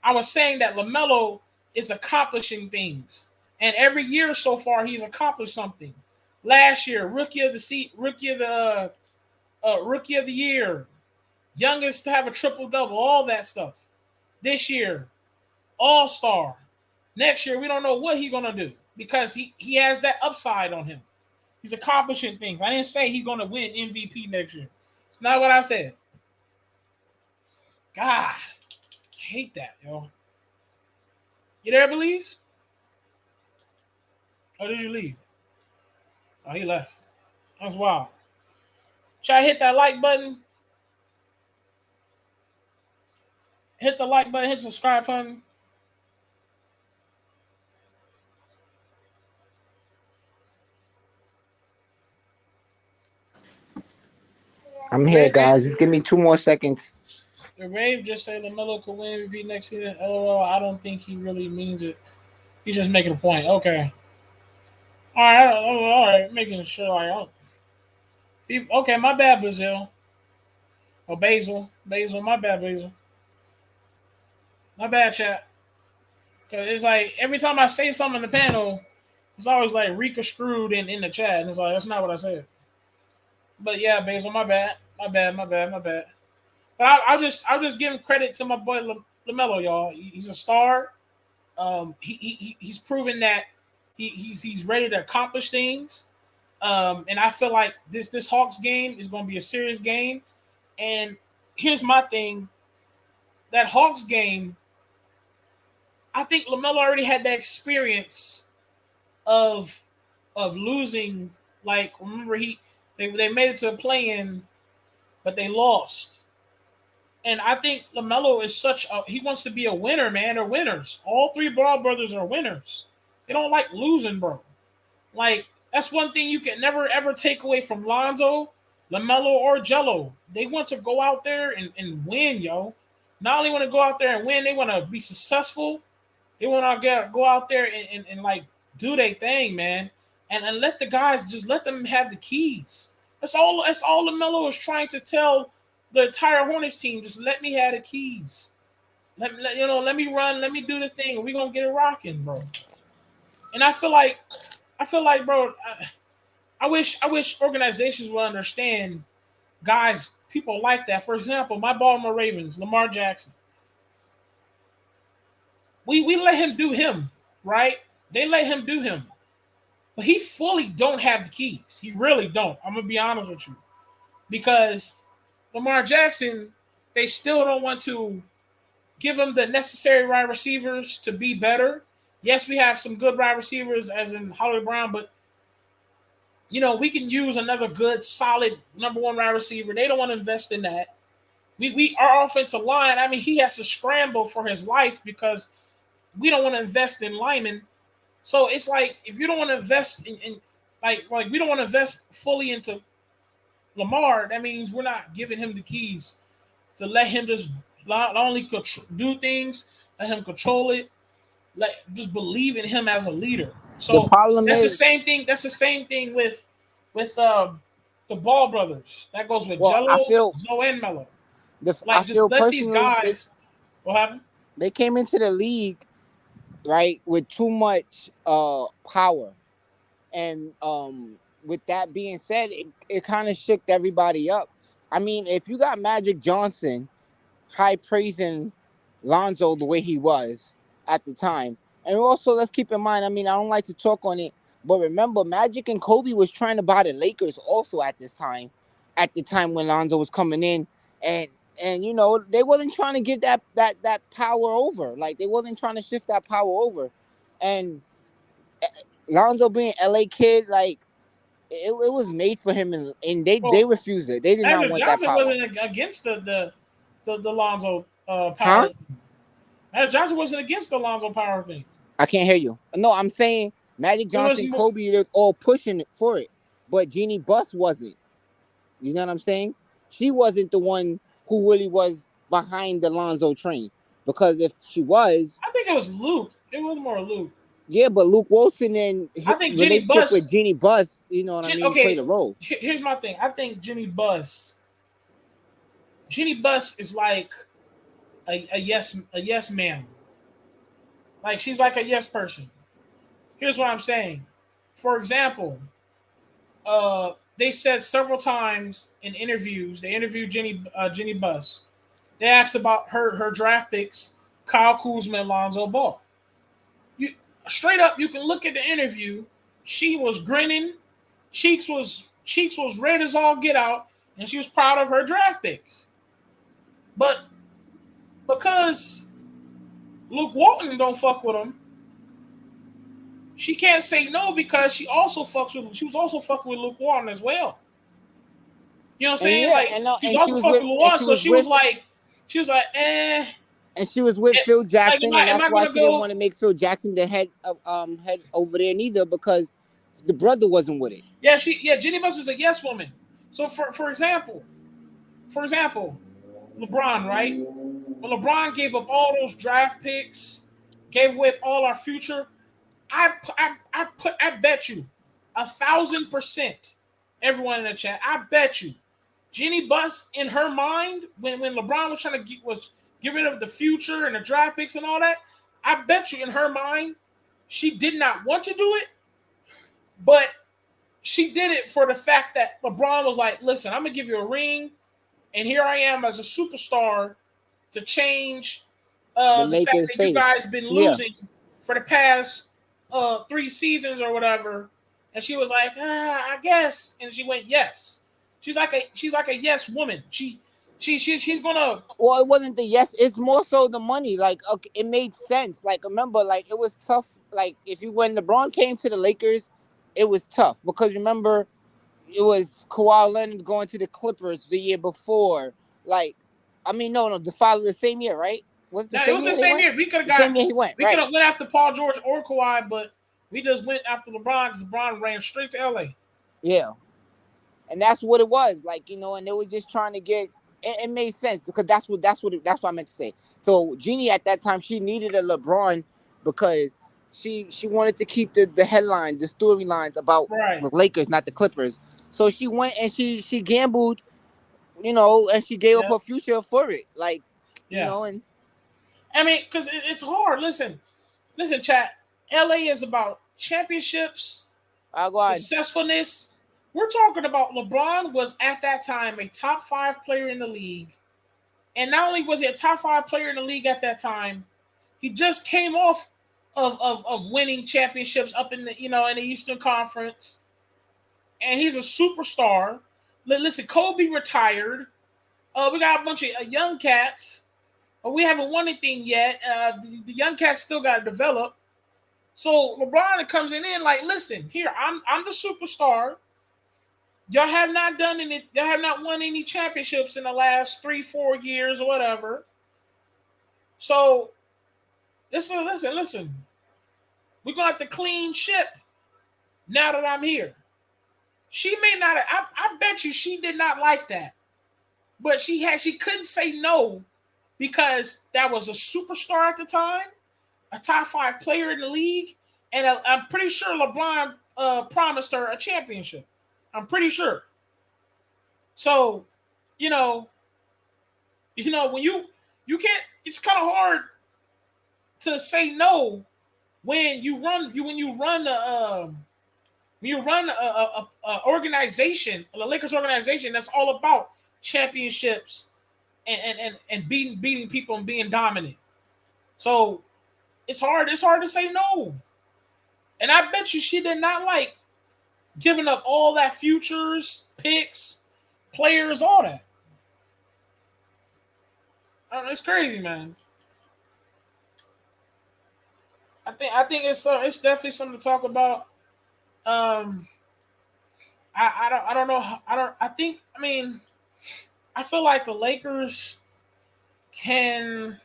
S6: I was saying that LaMelo is accomplishing things. And every year so far, he's accomplished something. Last year, rookie of the year, youngest to have a triple-double, all that stuff. This year, all-star. Next year, we don't know what he's going to do because he has that upside on him. He's accomplishing things. I didn't say he's going to win MVP next year. It's not what I said. God, I hate that, yo. You there, Belize? Or did you leave? Oh, he left. That's wild. Try to hit that like button. Hit the like button. Hit the subscribe button.
S7: I'm here, guys. Just give me 2 more seconds.
S6: The Rave just said LaMelo could win MVP next season. LOL, I don't think he really means it. He's just making a point. Okay. All right. Making sure I don't. Okay, my bad, Brazil. Or Basil. My bad, Basil. My bad, chat. Because it's like every time I say something in the panel, it's always like Rika screwed in the chat. And it's like, that's not what I said. But yeah, Basil, my bad. But I'll just give him credit to my boy LaMelo, y'all. He's a star. He's proven that he's ready to accomplish things. And I feel like this Hawks game is going to be a serious game. And here's my thing: that Hawks game, I think LaMelo already had that experience of losing. Like, remember they made it to a play-in, but they lost. And I think LaMelo is he wants to be a winner, man. They're winners. All 3 Ball brothers are winners. They don't like losing, bro. Like, that's one thing you can never, ever take away from Lonzo, LaMelo, or Jello. They want to go out there and win, yo. Not only want to go out there and win, they want to be successful. They want to go out there and like, do their thing, man. And let the guys, just let them have the keys. That's all LaMelo is trying to tell the entire Hornets team. Just let me have the keys. Let me run. Let me do this thing. And we're gonna get it rocking, bro. And I feel like, bro. I wish organizations would understand guys, people like that. For example, my Baltimore Ravens, Lamar Jackson. We let him do him, right? They let him do him. But he fully don't have the keys. He really don't. I'm going to be honest with you. Because Lamar Jackson, they still don't want to give him the necessary wide receivers to be better. Yes, we have some good wide receivers, as in Hollywood Brown, but we can use another good, solid number one wide receiver. They don't want to invest in that. Our offensive line, I mean, he has to scramble for his life because we don't want to invest in linemen. So it's like, if you don't want to invest in like we don't want to invest fully into Lamar, that means we're not giving him the keys to let him just not only do things, let him control it, just believe in him as a leader. So that's the same thing. That's the same thing with the Ball brothers. That goes with Jello, Zoe, and Melo. Just let these guys. What happened?
S7: They came into the league, right, with too much power, and with that being said, it kind of shook everybody up. I mean, if you got Magic Johnson high praising Lonzo the way he was at the time, and also let's keep in mind, I mean, I don't like to talk on it, but remember, Magic and Kobe was trying to buy the Lakers also at the time when Lonzo was coming in, and they wasn't trying to give that power over. Like, they wasn't trying to shift that power over. And Lonzo being LA kid, like, it was made for him, and they refused it. They did not want that power.
S6: Johnson wasn't against the Lonzo power. Huh? Magic Johnson wasn't against the Lonzo power thing.
S7: I can't hear you. No, I'm saying Magic Johnson, Kobe, they're all pushing it for it, but Jeannie Buss wasn't. You know what I'm saying? She wasn't the one who really was behind the Lonzo train, because if she was,
S6: I think it was Luke. It was more Luke.
S7: Yeah, but Luke Walton and
S6: I think relationship
S7: with Jeannie Buss, you know what I mean, played a role.
S6: Here's my thing. I think Jeannie Buss is like a yes ma'am. Like, she's like a yes person. Here's what I'm saying. For example, they said several times in interviews, they interviewed Jeannie Buss. They asked about her draft picks, Kyle Kuzma and Lonzo Ball. Straight up, you can look at the interview. She was grinning, cheeks was red as all get out, and she was proud of her draft picks. But because Luke Walton don't fuck with him, she can't say no, because she was also fucking with Luke Walton as well. You know what I'm saying? She's also fucking with Walton, so she was like, eh.
S7: And she was with Phil Jackson, and that's why she didn't want to make Phil Jackson the head over there neither, because the brother wasn't with it.
S6: Yeah, Jeannie Buss is a yes woman. So for example, LeBron, right? When LeBron gave up all those draft picks, gave away all our future, I bet you 1,000%, everyone in the chat, I bet you, Jeannie Buss, in her mind, when LeBron was trying to get rid of the future and the draft picks and all that, I bet you in her mind, she did not want to do it, but she did it for the fact that LeBron was like, listen, I'm going to give you a ring, and here I am as a superstar to change the fact that you guys been losing for the past 3 seasons or whatever. And she was like, I guess. And she went, yes. She's like a yes woman. She's gonna.
S7: Well, it wasn't the yes. It's more so the money. Like, okay, it made sense. Like, remember, like, it was tough. Like, when LeBron came to the Lakers, it was tough, because remember, it was Kawhi Leonard going to the Clippers the year before. Like, I mean, no, the same year, right?
S6: It was the same year. We could have got.
S7: Same year he went.
S6: We could have went after Paul George or Kawhi, but we just went after LeBron because LeBron ran straight to LA.
S7: Yeah, and that's what it was. Like, and they were just trying to get. It made sense, because that's what I meant to say. So Jeannie at that time, she needed a LeBron because she wanted to keep the headlines, the storylines about the Lakers, not the Clippers. So she went and she gambled, and she gave up her future for it. Like, and
S6: I mean, because it's hard. Listen, chat. LA is about championships,
S7: Go on.
S6: successfulness. We're talking about LeBron was at that time a top 5 player in the league. And not only was he a top 5 player in the league at that time, he just came off of winning championships up in the in the Eastern Conference. And he's a superstar. Listen, Kobe retired. We got a bunch of young cats. We haven't won anything yet. The young cats still got to develop. So LeBron comes in like, listen, here, I'm the superstar. Y'all have not done any. Y'all have not won any championships in the last 3-4 years or whatever. So, listen. We're gonna have to clean ship now that I'm here. She may not. I bet you she did not like that, but she couldn't say no because that was a superstar at the time, a top 5 player in the league, and I'm pretty sure LeBron promised her a championship. I'm pretty sure. So, when you can't, it's kind of hard to say no when you run a organization, the Lakers organization that's all about championships and beating people and being dominant. So it's hard to say no. And I bet you she did not like giving up all that futures, picks, players, all that. It's crazy, man. I think it's definitely something to talk about. I don't know. I feel like the Lakers can.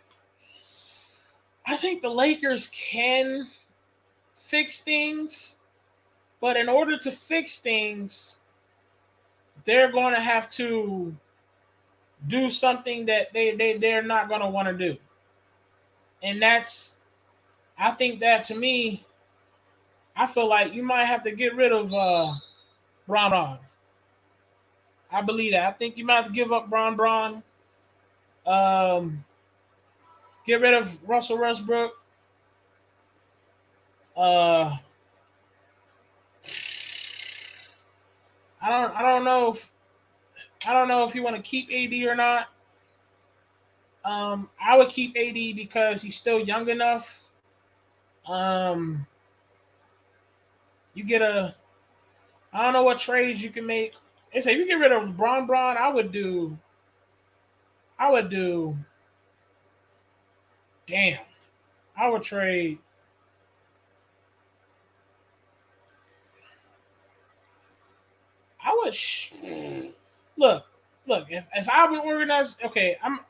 S6: I think the Lakers can fix things, but in order to fix things, they're going to have to do something that they're not going to want to do, and that's. I think that to me, I feel like you might have to get rid of Bron. I believe that. I think you might have to give up Bron. Get rid of Russell Westbrook. I don't know if you want to keep AD or not. I would keep AD because he's still young enough. You get I don't know what trades you can make. They say if you get rid of Bron, I would do. Damn, I would trade. I would look. If I would organize, okay, I'm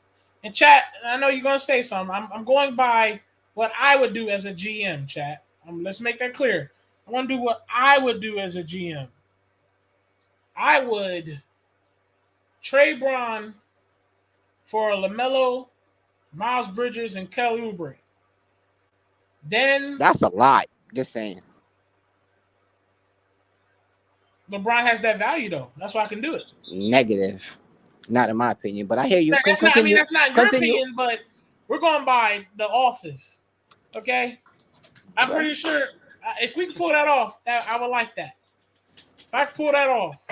S6: in chat. I know you're gonna say something. I'm going by what I would do as a GM, chat. Let's make that clear. I want to do what I would do as a GM. I would trade Bron for Lamelo, Miles Bridges, and Kelly Oubre. Then
S7: that's a lot. Just saying.
S6: LeBron has that value, though. That's why I can do it.
S7: Negative. Not in my opinion, but I hear you.
S6: That's not in your opinion, but we're going by the office. Okay? I'm pretty sure if we can pull that off, I would like that. If I can pull that off.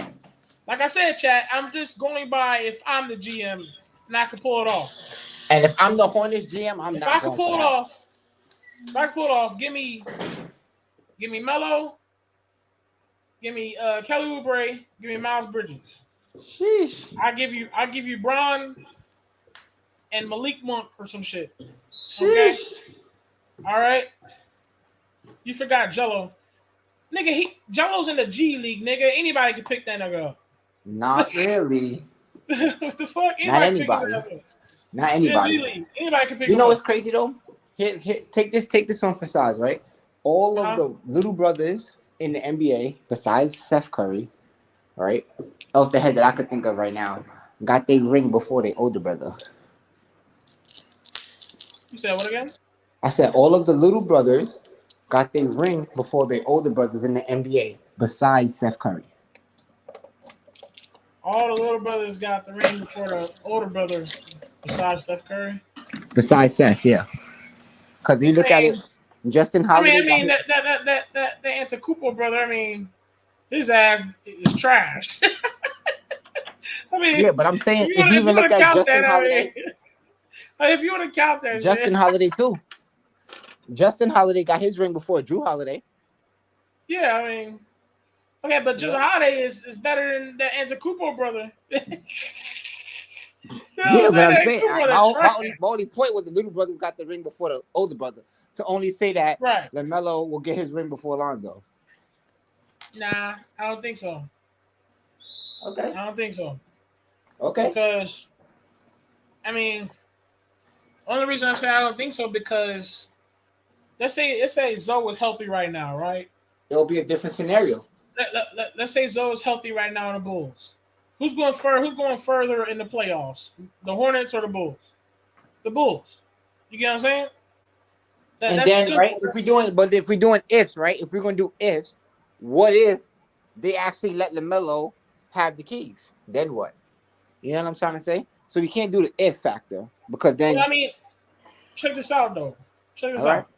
S6: Like I said, chat, I'm just going by if I'm the GM and I can pull it off.
S7: And if I'm the Hornets GM, I'm
S6: if
S7: not
S6: I can pull it off. If I can pull it off, give me Melo, give me Kelly Oubre, give me Miles Bridges.
S7: Sheesh.
S6: I give you Bron and Malik Monk or some shit.
S7: Sheesh.
S6: Okay? All right. You forgot Jello. Nigga, Jello's in the G League, nigga. Anybody can pick that nigga up.
S7: Not really.
S6: What the fuck?
S7: Not anybody. Not anybody.
S6: Anybody can pick
S7: You know
S6: him
S7: what's
S6: up.
S7: crazy though? Here, take this one for size, right? All of the little brothers in the NBA, besides Steph Curry, right? Off the head that I could think of right now, got their ring before their older brother.
S6: You said what again?
S7: I said all of the little brothers got their ring before their older brothers in the NBA, besides Steph Curry.
S6: All the little brothers got the ring before the older brother, besides Steph Curry.
S7: Besides Seth, yeah. Because you look at it, Justin Holiday.
S6: That Antetokounmpo brother. I mean, his ass is trash. I mean,
S7: yeah, but I'm saying if you even look at Justin Holiday,
S6: if you want to count that,
S7: Justin Holiday too. Justin Holiday got his ring before Drew Holiday.
S6: Yeah, I mean, okay, but Justin Holiday is better than the Antetokounmpo brother.
S7: Yeah, but I'm saying my only point was the little brothers got the ring before the older brother. To only say that Lamelo will get his ring before Lonzo.
S6: Nah, I don't think so.
S7: Okay.
S6: I don't think so.
S7: Okay.
S6: Because, I mean, only reason I say I don't think so because let's say Zoe was healthy right now, right?
S7: It'll be a different scenario.
S6: Let's say Zoe is healthy right now in the Bulls. Who's going further in the playoffs? The Hornets or the Bulls? The Bulls. You get what I'm saying?
S7: That's simple. Right, if we're doing ifs, right? If we're gonna do ifs, what if they actually let LaMelo have the keys? Then what? You know what I'm trying to say? So we can't do the if factor because then.
S6: Well, I mean, check this out though. Check this out.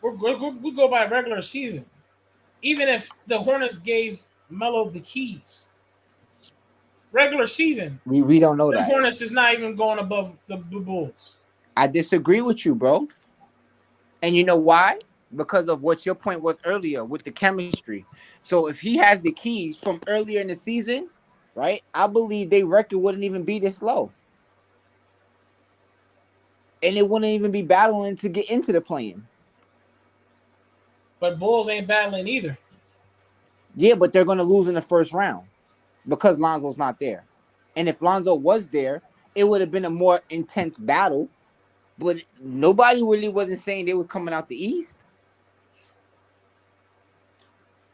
S6: We go by regular season. Even if the Hornets gave Melo the keys, regular season,
S7: we don't know that.
S6: The Hornets is not even going above the Bulls.
S7: I disagree with you, bro. And you know why? Because of what your point was earlier with the chemistry. So if he has the keys from earlier in the season, right, I believe their record wouldn't even be this low. And it wouldn't even be battling to get into the play-in.
S6: But Bulls ain't battling either.
S7: Yeah, but they're going to lose in the first round because Lonzo's not there. And if Lonzo was there, it would have been a more intense battle. But nobody really wasn't saying they was coming out the East.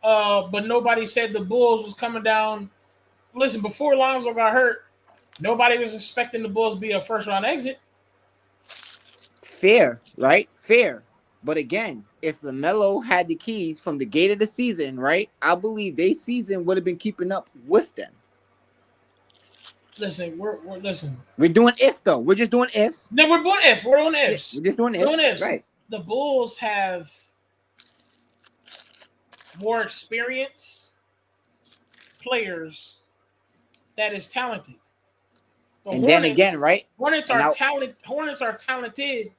S6: But nobody said the Bulls was coming down. Listen, before Lonzo got hurt, nobody was expecting the Bulls to be a first-round exit.
S7: Fair, right? Fair. But again, if LaMelo had the keys from the gate of the season, right, I believe their season would have been keeping up with them.
S6: Listen,
S7: we're doing ifs though. We're just doing ifs.
S6: No, we're doing ifs. We're doing ifs.
S7: Yeah, we're just doing ifs. Right.
S6: The Bulls have more experienced players that is talented.
S7: Then again, right?
S6: Hornets are talented,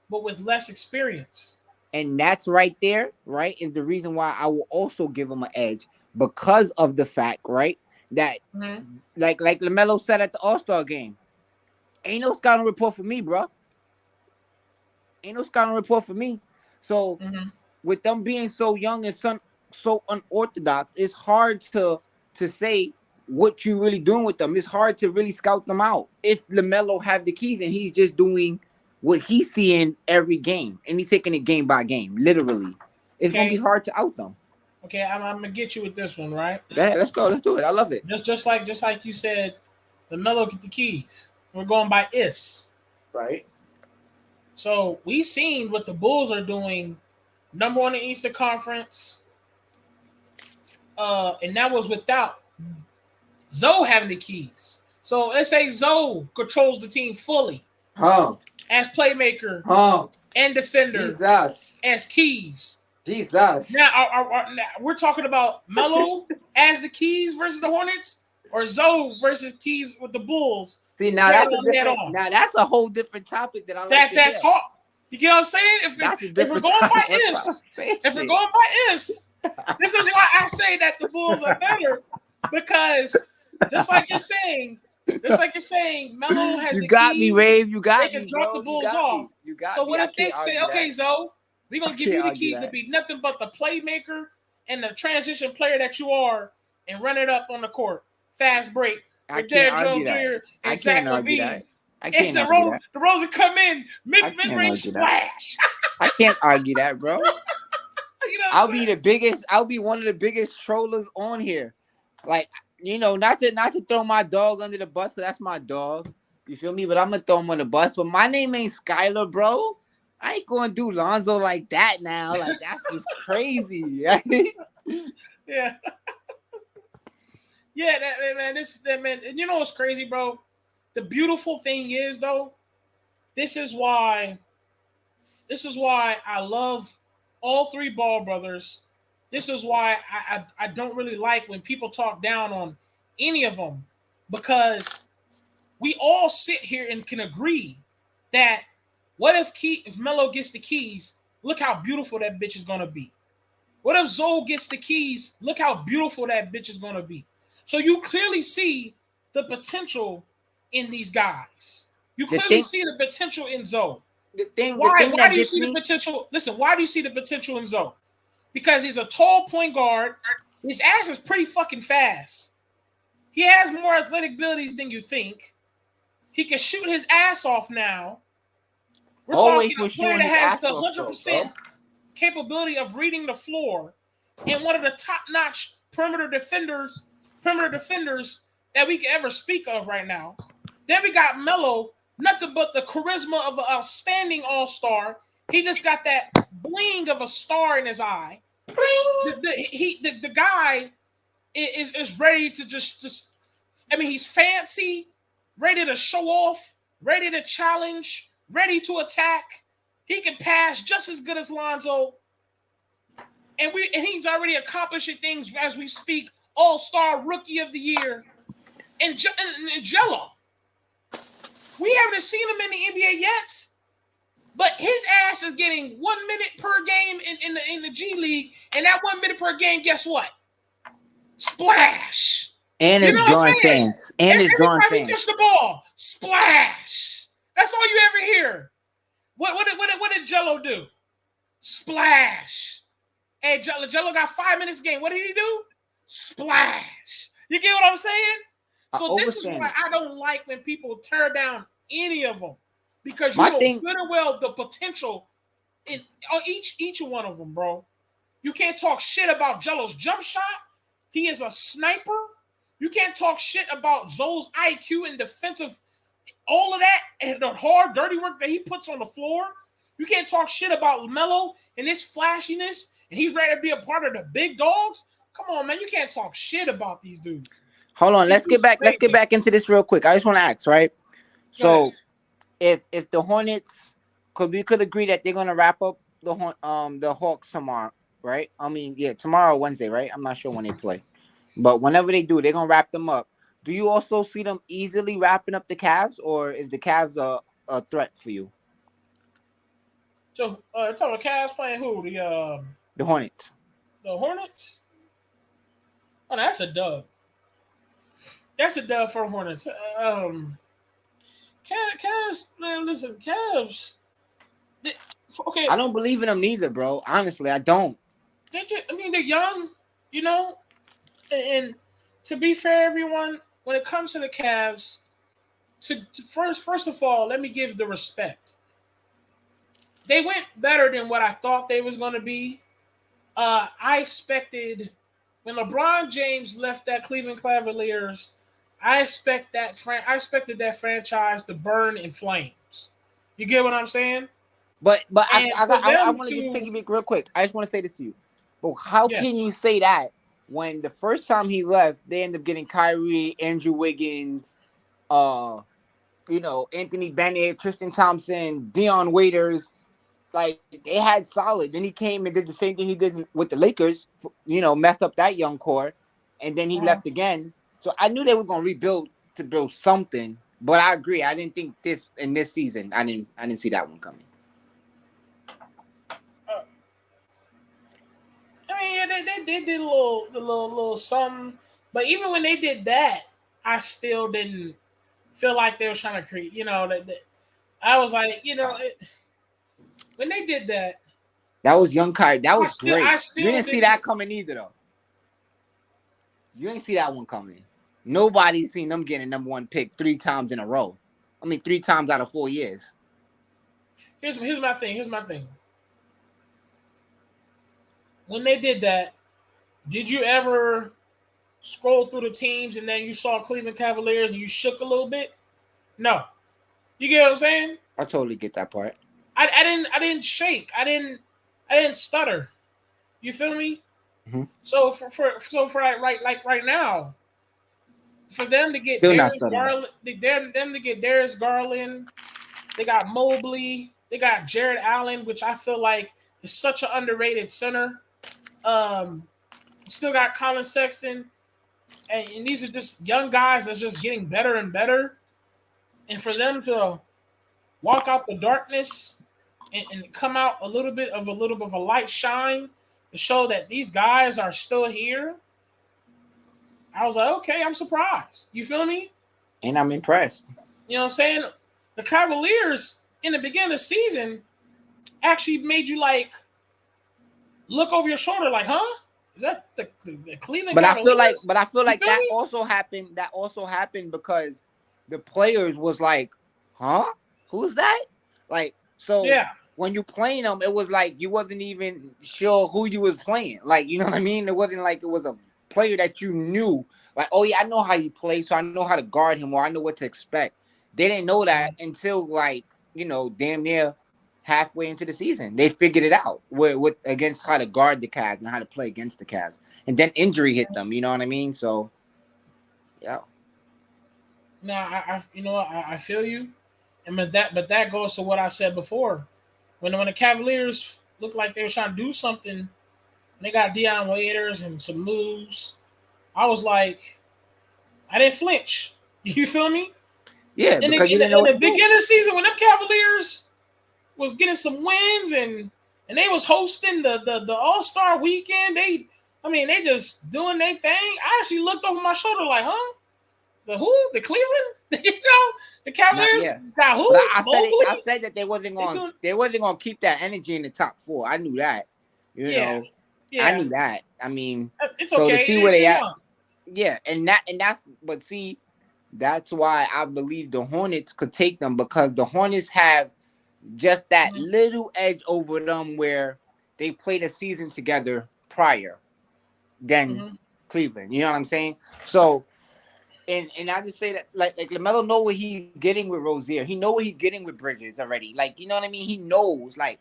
S6: but with less experience.
S7: And that's right there, right, is the reason why I will also give them an edge because of the fact, right, that like LaMelo said at the All-Star game, ain't no scouting report for me, bro. Ain't no scouting report for me. So with them being so young and so unorthodox, it's hard to say what you really doing with them. It's hard to really scout them out. If LaMelo have the keys and he's just doing what he's seeing every game and he's taking it game by game, literally, it's gonna be hard to out them.
S6: Okay, I'm gonna get you with this one, right?
S7: Yeah, let's go. Let's do it. I love it.
S6: Just like you said, LaMelo get the keys. We're going by ifs,
S7: right?
S6: So we seen what the Bulls are doing, number one in the Eastern Conference, and that was without Zoe having the keys. So let's say Zoe controls the team fully, as playmaker, and defender, as keys.
S7: Jesus.
S6: Now, we're talking about Melo as the keys versus the Hornets, or Zoe versus keys with the Bulls.
S7: See, now that's a whole different topic that I like.
S6: That's hard. You get what I'm saying? If we're going by ifs, this is why I say that the Bulls are better, because just like you're saying, Melo has
S7: you got me, Rave. You got me.
S6: They can drop the Bulls off. So what if they say, okay, Zoe, we're going to give you the keys to be nothing but the playmaker and the transition player that you are, and run it up on the court. Fast break.
S7: I can't argue that.
S6: And Zach LaVine.
S7: I can't
S6: argue that. DeRozan come in, mid-range splash.
S7: I can't argue that, bro. I'll be one of the biggest trollers on here. Like, not to throw my dog under the bus, because that's my dog. You feel me? But I'm going to throw him on the bus. But my name ain't Skylar, bro. I ain't going to do Lonzo like that now. Like, that's just crazy. Yeah.
S6: Yeah, man. And you know what's crazy, bro? The beautiful thing is, though, this is why I love all three Ball brothers. This is why I don't really like when people talk down on any of them, because we all sit here and can agree that what if Melo gets the keys, look how beautiful that bitch is going to be. What if Zoe gets the keys, look how beautiful that bitch is going to be. So you clearly see the potential in these guys. You clearly see the potential in Zoe. Why do you see the potential? Listen, why do you see the potential in Zoe? Because he's a tall point guard. His ass is pretty fucking fast. He has more athletic abilities than you think. He can shoot his ass off now. We're talking a player that has the 100% capability of reading the floor and one of the top-notch perimeter defenders that we could ever speak of right now. Then we got Melo, nothing but the charisma of an outstanding all-star. He just got that bling of a star in his eye. The guy is ready to just. I mean, he's fancy, ready to show off, ready to challenge, ready to attack. He can pass just as good as Lonzo, and he's already accomplishing things as we speak. All-Star Rookie of the Year, and Jello. We haven't seen him in the NBA yet. But his ass is getting 1 minute per game in the G League, and that 1 minute per game, guess what? Splash.
S7: And it's drawing fans. And it's drawing fans. Every time he touch the ball,
S6: splash. That's all you ever hear. What did Jello do? Splash. Hey, Jello got 5 minutes a game. What did he do? Splash. You get what I'm saying? So this is why I don't like when people tear down any of them. Because you know good and well the potential in each one of them, bro. You can't talk shit about Jello's jump shot. He is a sniper. You can't talk shit about Zoe's IQ and defensive, all of that, and the hard, dirty work that he puts on the floor. You can't talk shit about Melo and his flashiness, and he's ready to be a part of the big dogs. Come on, man. You can't talk shit about these dudes.
S7: Hold on. Let's get back into this real quick. I just want to ask, right? So if the Hornets, we could agree that they're gonna wrap up the Hawks tomorrow, right? I mean, yeah, tomorrow, Wednesday, right? I'm not sure when they play, but whenever they do, they're gonna wrap them up. Do you also see them easily wrapping up the Cavs, or is the Cavs a threat for you?
S6: So, talking about Cavs playing who?
S7: The Hornets.
S6: The Hornets? Oh, that's a dub. That's a dub for Hornets. Cavs, man, listen, Cavs. Okay.
S7: I don't believe in them neither, bro. Honestly, I don't.
S6: They're young, you know? And to be fair, everyone, when it comes to the Cavs, first of all, let me give the respect. They went better than what I thought they was going to be. I expected, when LeBron James left that Cleveland Cavaliers, I expected that franchise to burn in flames. You get what I'm saying?
S7: But I want to just piggyback real quick. I just want to say this to you. But how can you say that when the first time he left, they ended up getting Kyrie, Andrew Wiggins, Anthony Bennett, Tristan Thompson, Deion Waiters. Like, they had solid. Then he came and did the same thing he did with the Lakers, messed up that young core, and then he left again. So I knew they were going to rebuild to build something, but I agree. I didn't think this season. I didn't see that one coming.
S6: They did a little something, but even when they did that, I still didn't feel like they were trying to create. I was like, when they did that,
S7: that was young Kyrie. That was great. You didn't see that coming either, though. You didn't see that one coming. Nobody's seen them getting number one pick 3 times in a row. 3 times out of 4 years.
S6: Here's my thing. When they did that, did you ever scroll through the teams and then you saw Cleveland Cavaliers and you shook a little bit? No. You get what I'm saying?
S7: I totally get that part.
S6: I didn't shake. I didn't stutter. You feel me?
S7: Mm-hmm.
S6: So for right now, for them to get Darius Garland, They got Mobley. They got Jared Allen, which I feel like is such an underrated center. Still got Colin Sexton. And these are just young guys that's just getting better and better. And for them to walk out the darkness and come out a little bit of a light shine to show that these guys are still here, I was like, okay, I'm surprised. You feel me?
S7: And I'm impressed.
S6: You know what I'm saying? The Cavaliers in the beginning of the season actually made you like look over your shoulder, like, huh? Is that the Cleveland Cavaliers?
S7: I feel like that also happened. That also happened because the players was like, huh? Who's that? Like, so when you playing them, it was like you wasn't even sure who you was playing. Like, you know what I mean? It wasn't like it was a player that you knew. Like, oh yeah, I know how he plays, so I know how to guard him, or I know what to expect. They didn't know that until like, you know, damn near halfway into the season. They figured it out with against how to guard the Cavs and how to play against the Cavs. And then injury hit them, you know what I mean? So yeah.
S6: No, I feel you. And but that goes to what I said before. When the Cavaliers looked like they were trying to do something, and they got Deion Waiters and some moves, I was like, I didn't flinch. You feel me?
S7: Yeah,
S6: in
S7: because
S6: the beginning of the season, when them Cavaliers was getting some wins and they was hosting the All-Star weekend, they just doing their thing. I actually looked over my shoulder like, huh? The who? The Cleveland? You know, the Cavaliers got who?
S7: But I said that they wasn't gonna keep that energy in the top four. I knew that. You know, I knew that. I mean,
S6: it's
S7: so
S6: okay.
S7: to see where they at. Yeah, that's why I believe the Hornets could take them, because the Hornets have just that little edge over them where they played a season together prior than Cleveland. You know what I'm saying? So, and I just say that like Lamelo know what he's getting with Rozier. He know what he's getting with Bridges already. Like, you know what I mean? He knows, like,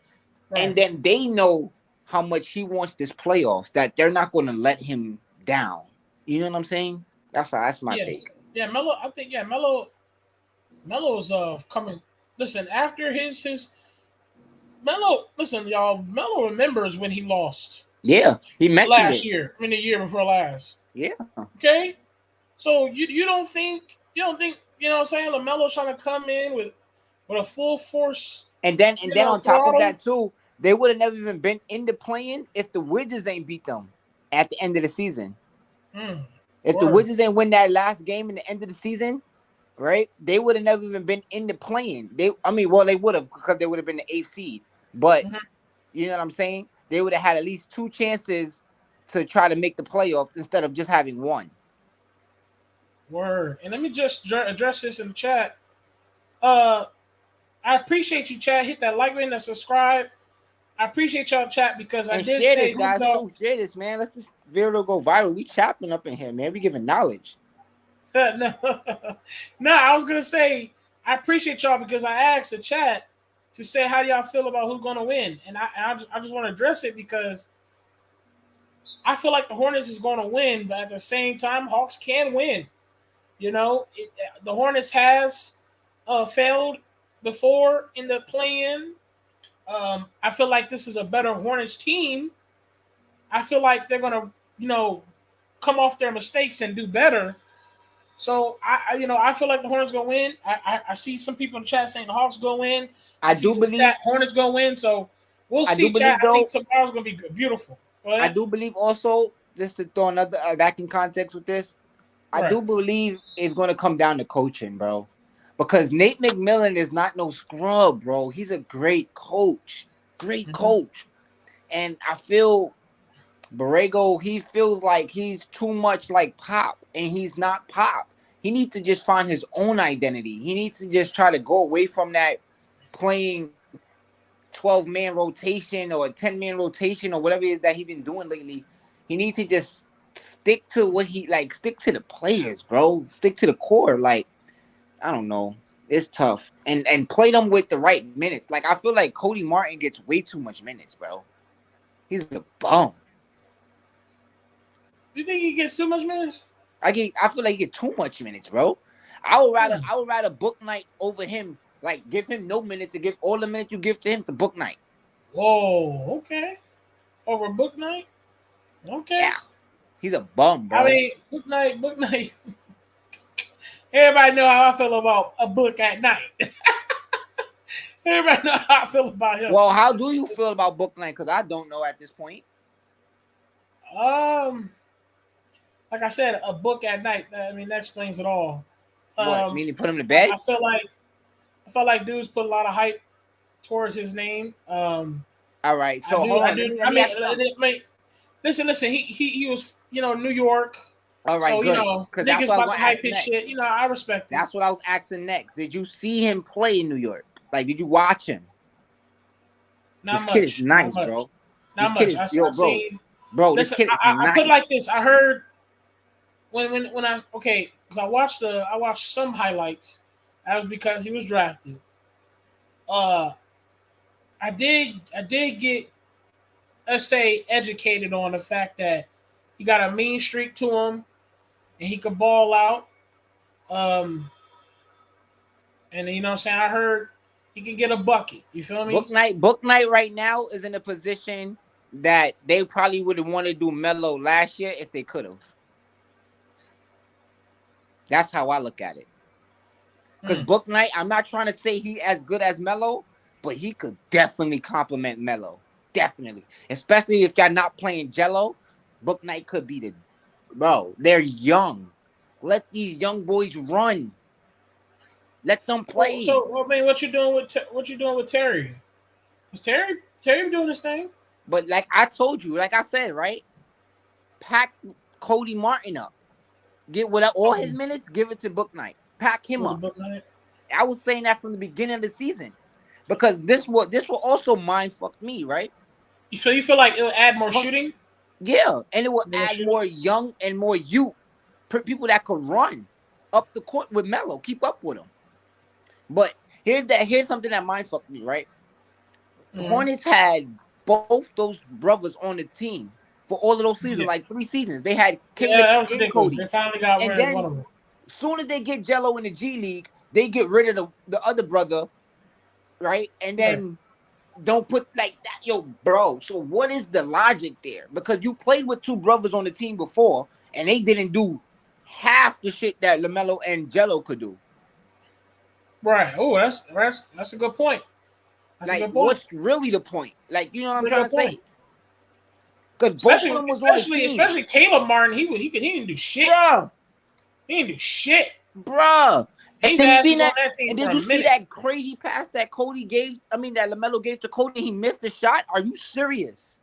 S7: and then they know how much he wants this playoffs, that they're not going to let him down. You know what I'm saying? That's my take.
S6: Yeah, Melo. I think Melo's coming. Listen, after his Melo. Listen, y'all. Melo remembers when he lost.
S7: Yeah, he mentioned
S6: last year. I mean, the year before last.
S7: Yeah.
S6: Okay. So you don't think you know what I'm saying? LaMelo's trying to come in with a full force.
S7: And then on top of that too, they would have never even been in the play-in if the Wizards ain't beat them at the end of the season. If the Wizards ain't win that last game in the end of the season, right? They would have never even been in the play-in. They would have, because they would have been the 8th seed. But you know what I'm saying? They would have had at least 2 chances to try to make the playoffs instead of just having 1.
S6: Word. And let me just address this in the chat. I appreciate you, chat. Hit that like button and subscribe. I appreciate y'all, chat, because I did
S7: share
S6: say
S7: this, guys. Share this, man. Let's this video go viral. We chopping up in here, man. We giving knowledge.
S6: No, I was gonna say I appreciate y'all because I asked the chat to say how y'all feel about who's gonna win, and I just want to address it because I feel like the Hornets is going to win, but at the same time, Hawks can win. You know, the Hornets has failed before in the play-in. I feel like this is a better Hornets team. I feel like they're going to, come off their mistakes and do better. So, I feel like the Hornets going to win. I see some people in the chat saying the Hawks going to win.
S7: I do believe
S6: Hornets going to win. So, we'll see, chat. I think tomorrow's going to be beautiful.
S7: I do believe also, just to throw another back in context with this, I do believe it's going to come down to coaching, bro. Because Nate McMillan is not no scrub, bro. He's a great coach. Great coach. And I feel Borrego, he feels like he's too much like Pop, and he's not Pop. He needs to just find his own identity. He needs to just try to go away from that playing 12-man rotation or a 10-man rotation or whatever it is that he's been doing lately. He needs to just stick to what stick to the players, bro. Stick to the core. Like, I don't know. It's tough. And play them with the right minutes. Like, I feel like Cody Martin gets way too much minutes, bro. He's a bum.
S6: You think he gets too much minutes?
S7: I feel like he gets too much minutes, bro. I would rather book night over him Like, give him no minutes to give all the minutes you give to him to Book Night.
S6: Whoa, okay. Over Book Night? Okay.
S7: Yeah. He's a bum, bro.
S6: I mean, Book Night. Everybody know how I feel about a book at night. Everybody know how I feel about him.
S7: Well, how do you feel about Book Night? Because I don't know at this point.
S6: Like I said, a book at night. I mean, that explains it all.
S7: What? Meaning put him to bed?
S6: I felt like dudes put a lot of hype towards his name.
S7: All right, so hold on.
S6: Listen. He was, New York.
S7: All right,
S6: so,
S7: good.
S6: Niggas about to hype his shit. I respect it.
S7: That's what I was asking next. Did you see him play in New York? Like, did you watch him?
S6: Not
S7: this
S6: much.
S7: kid is nice,
S6: Not
S7: bro.
S6: Not
S7: this
S6: much.
S7: Kid is, bro,
S6: listen,
S7: this kid is
S6: I
S7: nice.
S6: put it like this. I heard because I watched some highlights. That was because he was drafted. I did get, let's say, educated on the fact that he got a mean streak to him, and he could ball out. And you know what I'm saying? I heard he can get a bucket. You feel me?
S7: Book night right now is in a position that they probably would have wanted to do Melo last year if they could have. That's how I look at it. Because Book Night, I'm not trying to say he as good as Melo, but he could definitely complement Melo. Definitely. Especially if y'all not playing Jello, Book Night could be the... Bro, they're young. Let these young boys run. Let them play.
S6: So, I mean, what you doing with Terry? Is Terry doing this thing?
S7: But like I told you, like I said, right? Pack Cody Martin up. Get all his minutes, give it to Book Night. Pack him up. I was saying that from the beginning of the season. Because this will also mind fuck me, right?
S6: So you feel like it'll add more shooting?
S7: Yeah, and it will add more young and more youth. People that could run up the court with Melo, keep up with him. But here's something that mind fucked me, right? The Hornets had both those brothers on the team for all of those seasons, like 3 seasons. They had
S6: that was and Cody. They finally got rid of one of them.
S7: As soon as they get Jello in the G League, they get rid of the other brother, right? And then don't put like that, yo, bro. So what is the logic there? Because you played with 2 brothers on the team before, and they didn't do half the shit that Lamelo and Jello could do.
S6: Right. Oh, that's a good point. That's
S7: like,
S6: a good point.
S7: What's really the point? Like, you know what I'm trying to say? Because both of them was on the team.
S6: Especially Caleb Martin, he didn't do shit.
S7: Bruh.
S6: He didn't do shit.
S7: Bruh. And then did you see that crazy pass that Cody gave? I mean, that Lamelo gave to Cody. He missed the shot. Are you serious?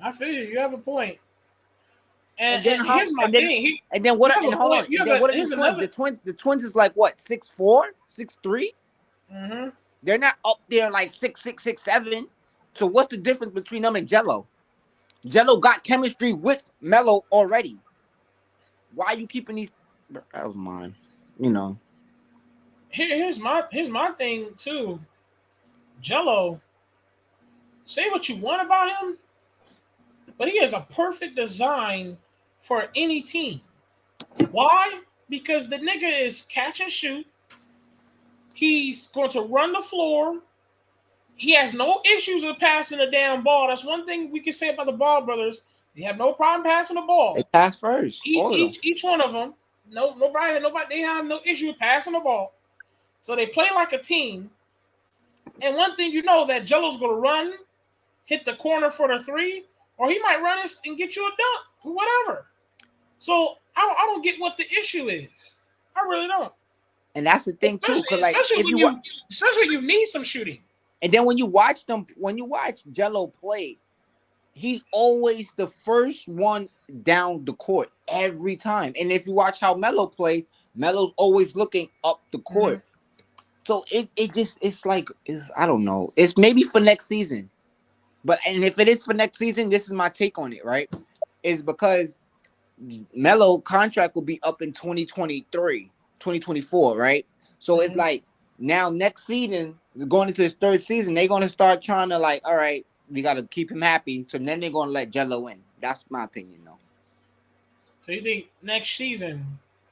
S6: I feel you. You have a point.
S7: And then
S6: here's my thing.
S7: Hold on. The Twins is like what? 6'4", 6'3"?
S6: Mm-hmm.
S7: They're not up there like 6'6", 6'7". So what's the difference between them and Jello? Jello got chemistry with Melo already. Why are you keeping these? That was mine. You know.
S6: Here's my thing too. Jello. Say what you want about him, but he has a perfect design for any team. Why? Because the nigga is catch and shoot. He's going to run the floor. He has no issues with passing the damn ball. That's one thing we can say about the Ball brothers. They have no problem passing the ball.
S7: They pass first.
S6: Each one of them. Nobody. They have no issue with passing the ball. So they play like a team. And one thing you know that Jello's going to run, hit the corner for the 3, or he might run and get you a dunk, whatever. So I don't get what the issue is. I really don't.
S7: And that's the thing too, because like
S6: especially when you need some shooting.
S7: And then when you watch Jello play, he's always the first one down the court every time. And if you watch how Melo plays, Melo's always looking up the court. Mm-hmm. So it's I don't know. It's maybe for next season. And if it is for next season, this is my take on it, right? Is because Melo contract will be up in 2024, right? So it's like now next season, going into his 3rd season, they're going to start trying to like, all right, we got to keep him happy. So then they're going to let Jello in. That's my opinion, though.
S6: So you think next season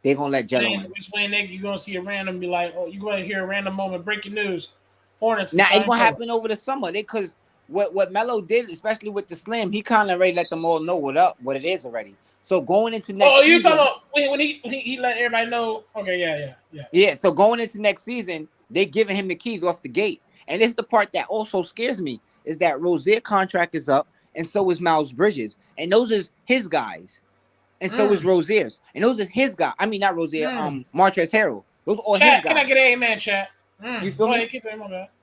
S7: They're gonna let Jello in.
S6: Explain, Nick. You're gonna see a random be like, oh, you're gonna hear a random moment breaking news. Hornets.
S7: Now it's gonna happen over the summer. Because what Melo did, especially with the slam, he kind of already let them all know what it is already. So going into next season,
S6: you talking about when he let everybody know? Okay, yeah.
S7: Yeah, so going into next season, they giving him the keys off the gate. And this is the part that also scares me, is that Rozier contract is up, and so is Miles Bridges. And those are his guys. And so is Rozier's. And those are his guys. I mean, not Rozier, Montrezl Harrell. Those are all his guys.
S6: Can I get an amen, chat?
S7: You feel me?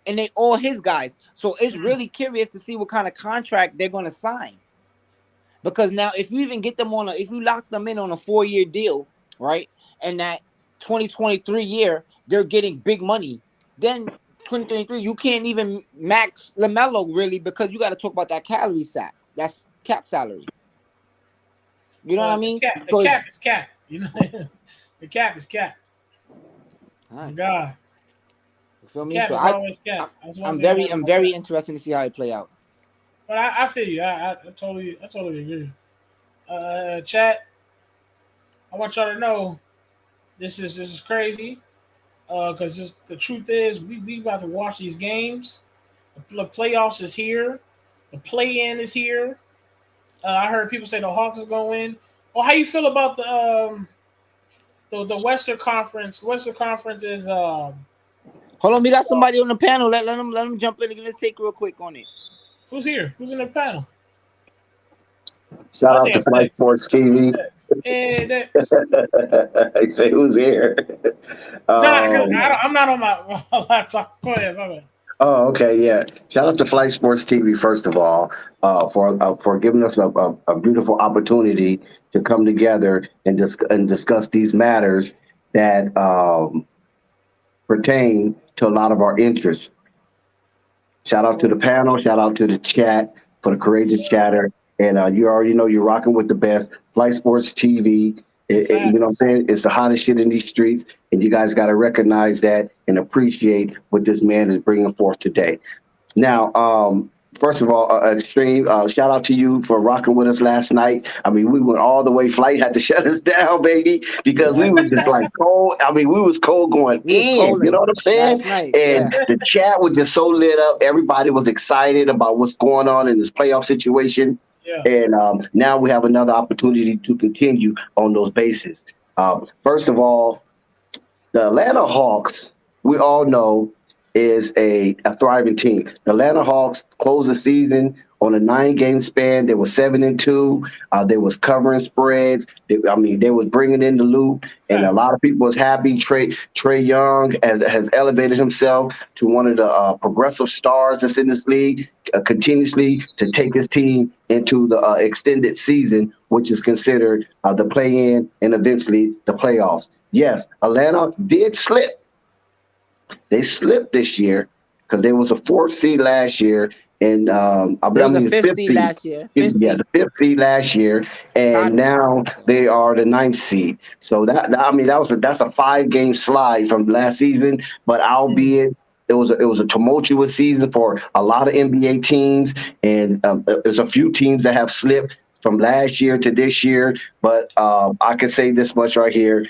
S7: And they all his guys. So it's really curious to see what kind of contract they're going to sign. Because now, if you even get them if you lock them in on a 4-year deal, right? And that 2023 year, they're getting big money. Then 2023, you can't even max Lamelo really, because you got to talk about that calorie sack. That's cap salary. You know what I mean?
S6: The cap is cap. You know, the cap is cap.
S7: Right.
S6: Oh, God.
S7: You feel me?
S6: Cap
S7: So
S6: is always cap.
S7: I'm very interested to see how it play out.
S6: But I feel you. I totally agree. Chat. I want y'all to know this is crazy. Because the truth is, we about to watch these games. The playoffs is here. The play-in is here. I heard people say the Hawks is going to win. Well, how you feel about the Western Conference? The Western Conference is
S7: Hold on, we got somebody on the panel. Let them jump in and let's take real quick on it.
S6: Who's here? Who's in the panel?
S8: Shout out to Flight Sports TV.
S6: Hey,
S8: I say, who's here?
S6: I'm not on my laptop. Go ahead. Go ahead.
S8: Oh, okay, yeah. Shout out to Flight Sports TV, first of all, for giving us a beautiful opportunity to come together and discuss these matters that pertain to a lot of our interests. Shout out to the panel. Shout out to the chat for the courageous chatter. And you already know you're rocking with the best. Flight Sports TV. You know what I'm saying? It's the hottest shit in these streets. And you guys got to recognize that and appreciate what this man is bringing forth today. Now, first of all, Extreme, shout out to you for rocking with us last night. I mean, we went all the way. Flight had to shut us down, baby, because we were just like cold. I mean, we was cold going in. You know what I'm saying? And the chat was just so lit up. Everybody was excited about what's going on in this playoff situation. Yeah. And now we have another opportunity to continue on those bases. First of all, the Atlanta Hawks, we all know, is a thriving team. The Atlanta Hawks closed the season on a 9-game span. They were 7-2. They was covering spreads. They was bringing in the loot, and a lot of people was happy. Trae Young has elevated himself to one of the progressive stars that's in this league, continuously to take his team into the extended season, which is considered the play-in and eventually the playoffs. Yes, Atlanta did slip. They slipped this year because there was a 4th seed last year, and the 5th seed last year. Yeah, the 5th seed last year, and now they are the 9th seed. So that's a 5-game slide from last season. But albeit it was a tumultuous season for a lot of NBA teams, and there's a few teams that have slipped from last year to this year. But I can say this much right here: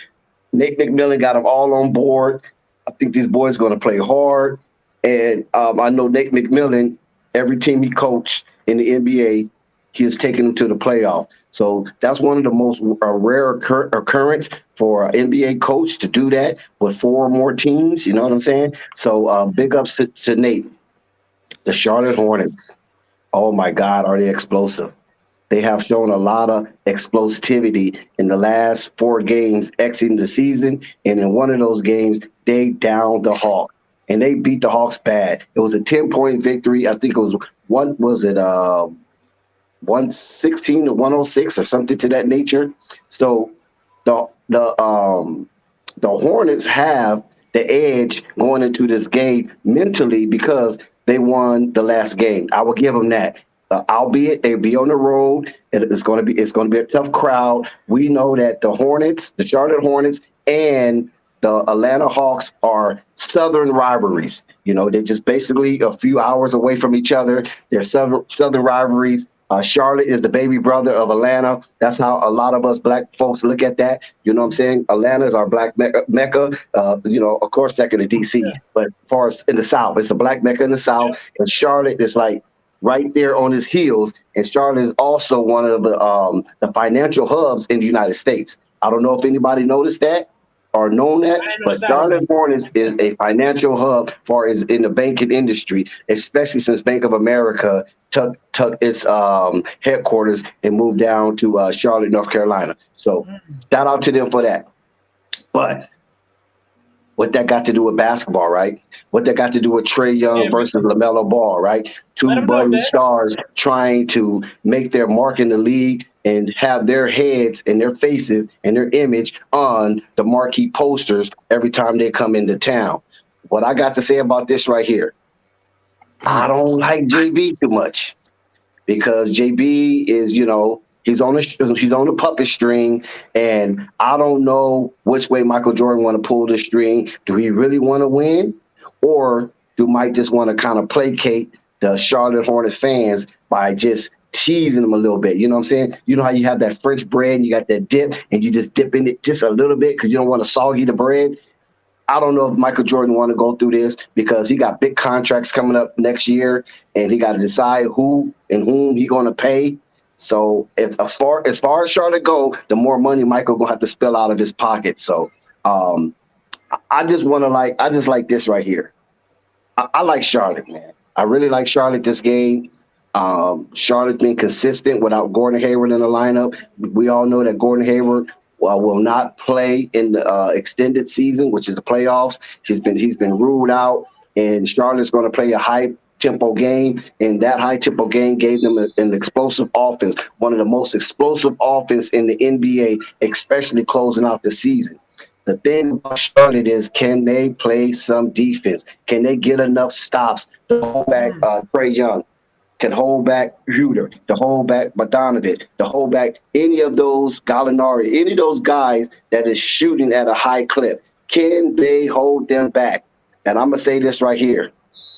S8: Nate McMillan got them all on board. I think these boys are going to play hard. And I know Nate McMillan, every team he coached in the NBA, he has taken them to the playoff. So that's one of the most rare occurrence for an NBA coach to do that with 4 or more teams. You know what I'm saying? So big ups to Nate. The Charlotte Hornets. Oh, my God, are they explosive. They have shown a lot of explosivity in the last 4 games exiting the season. And in one of those games, they downed the Hawks. And they beat the Hawks bad. It was a 10-point victory. I think it was 116 to 106 or something to that nature. So the Hornets have the edge going into this game mentally because they won the last game. I will give them that. Albeit they'll be on the road, it's going to be a tough crowd. We know that the Charlotte Hornets, and the Atlanta Hawks are Southern rivalries. You know, they're just basically a few hours away from each other. They're Southern rivalries, Charlotte is the baby brother of Atlanta. That's how a lot of us black folks look at that. You know what I'm saying? Atlanta is our black mecca. Of course, second to DC. But as far as in the South, it's a black mecca in the South. And Charlotte is like right there on his heels. And Charlotte is also one of the financial hubs in the United States. I don't know if anybody noticed that or known that, but Charlotte Hornets is a financial hub for is in the banking industry, especially since Bank of America took its headquarters and moved down to Charlotte, North Carolina. So shout out to them for that. But what that got to do with basketball, right? What that got to do with Trey Young versus Lamelo Ball, right? Two budding stars trying to make their mark in the league and have their heads and their faces and their image on the marquee posters every time they come into town. What I got to say about this right here, I don't like JB too much because JB is, he's on the puppet string, and I don't know which way Michael Jordan want to pull the string. Do he really want to win, or do Mike just want to kind of placate the Charlotte Hornets fans by just teasing them a little bit? You know what I'm saying? You know how you have that French bread and you got that dip, and you just dip in it just a little bit because you don't want to soggy the bread. I don't know if Michael Jordan want to go through this because he got big contracts coming up next year, and he got to decide who and whom he going to pay. So as far as Charlotte go, the more money Michael gonna have to spill out of his pocket. So I just like this right here. I like Charlotte, man. I really like Charlotte this game. Charlotte's been consistent without Gordon Hayward in the lineup. We all know that Gordon Hayward will not play in the extended season, which is the playoffs. He's been ruled out, and Charlotte's going to play a high-tempo game, and that high-tempo game gave them an explosive offense, one of the most explosive offense in the NBA, especially closing out the season. The thing about Charlotte is, can they play some defense? Can they get enough stops to hold back Trey Young? Can hold back Huter, to hold back Bogdanovic, to hold back any of those Gallinari, any of those guys that is shooting at a high clip. Can they hold them back? And I'm going to say this right here.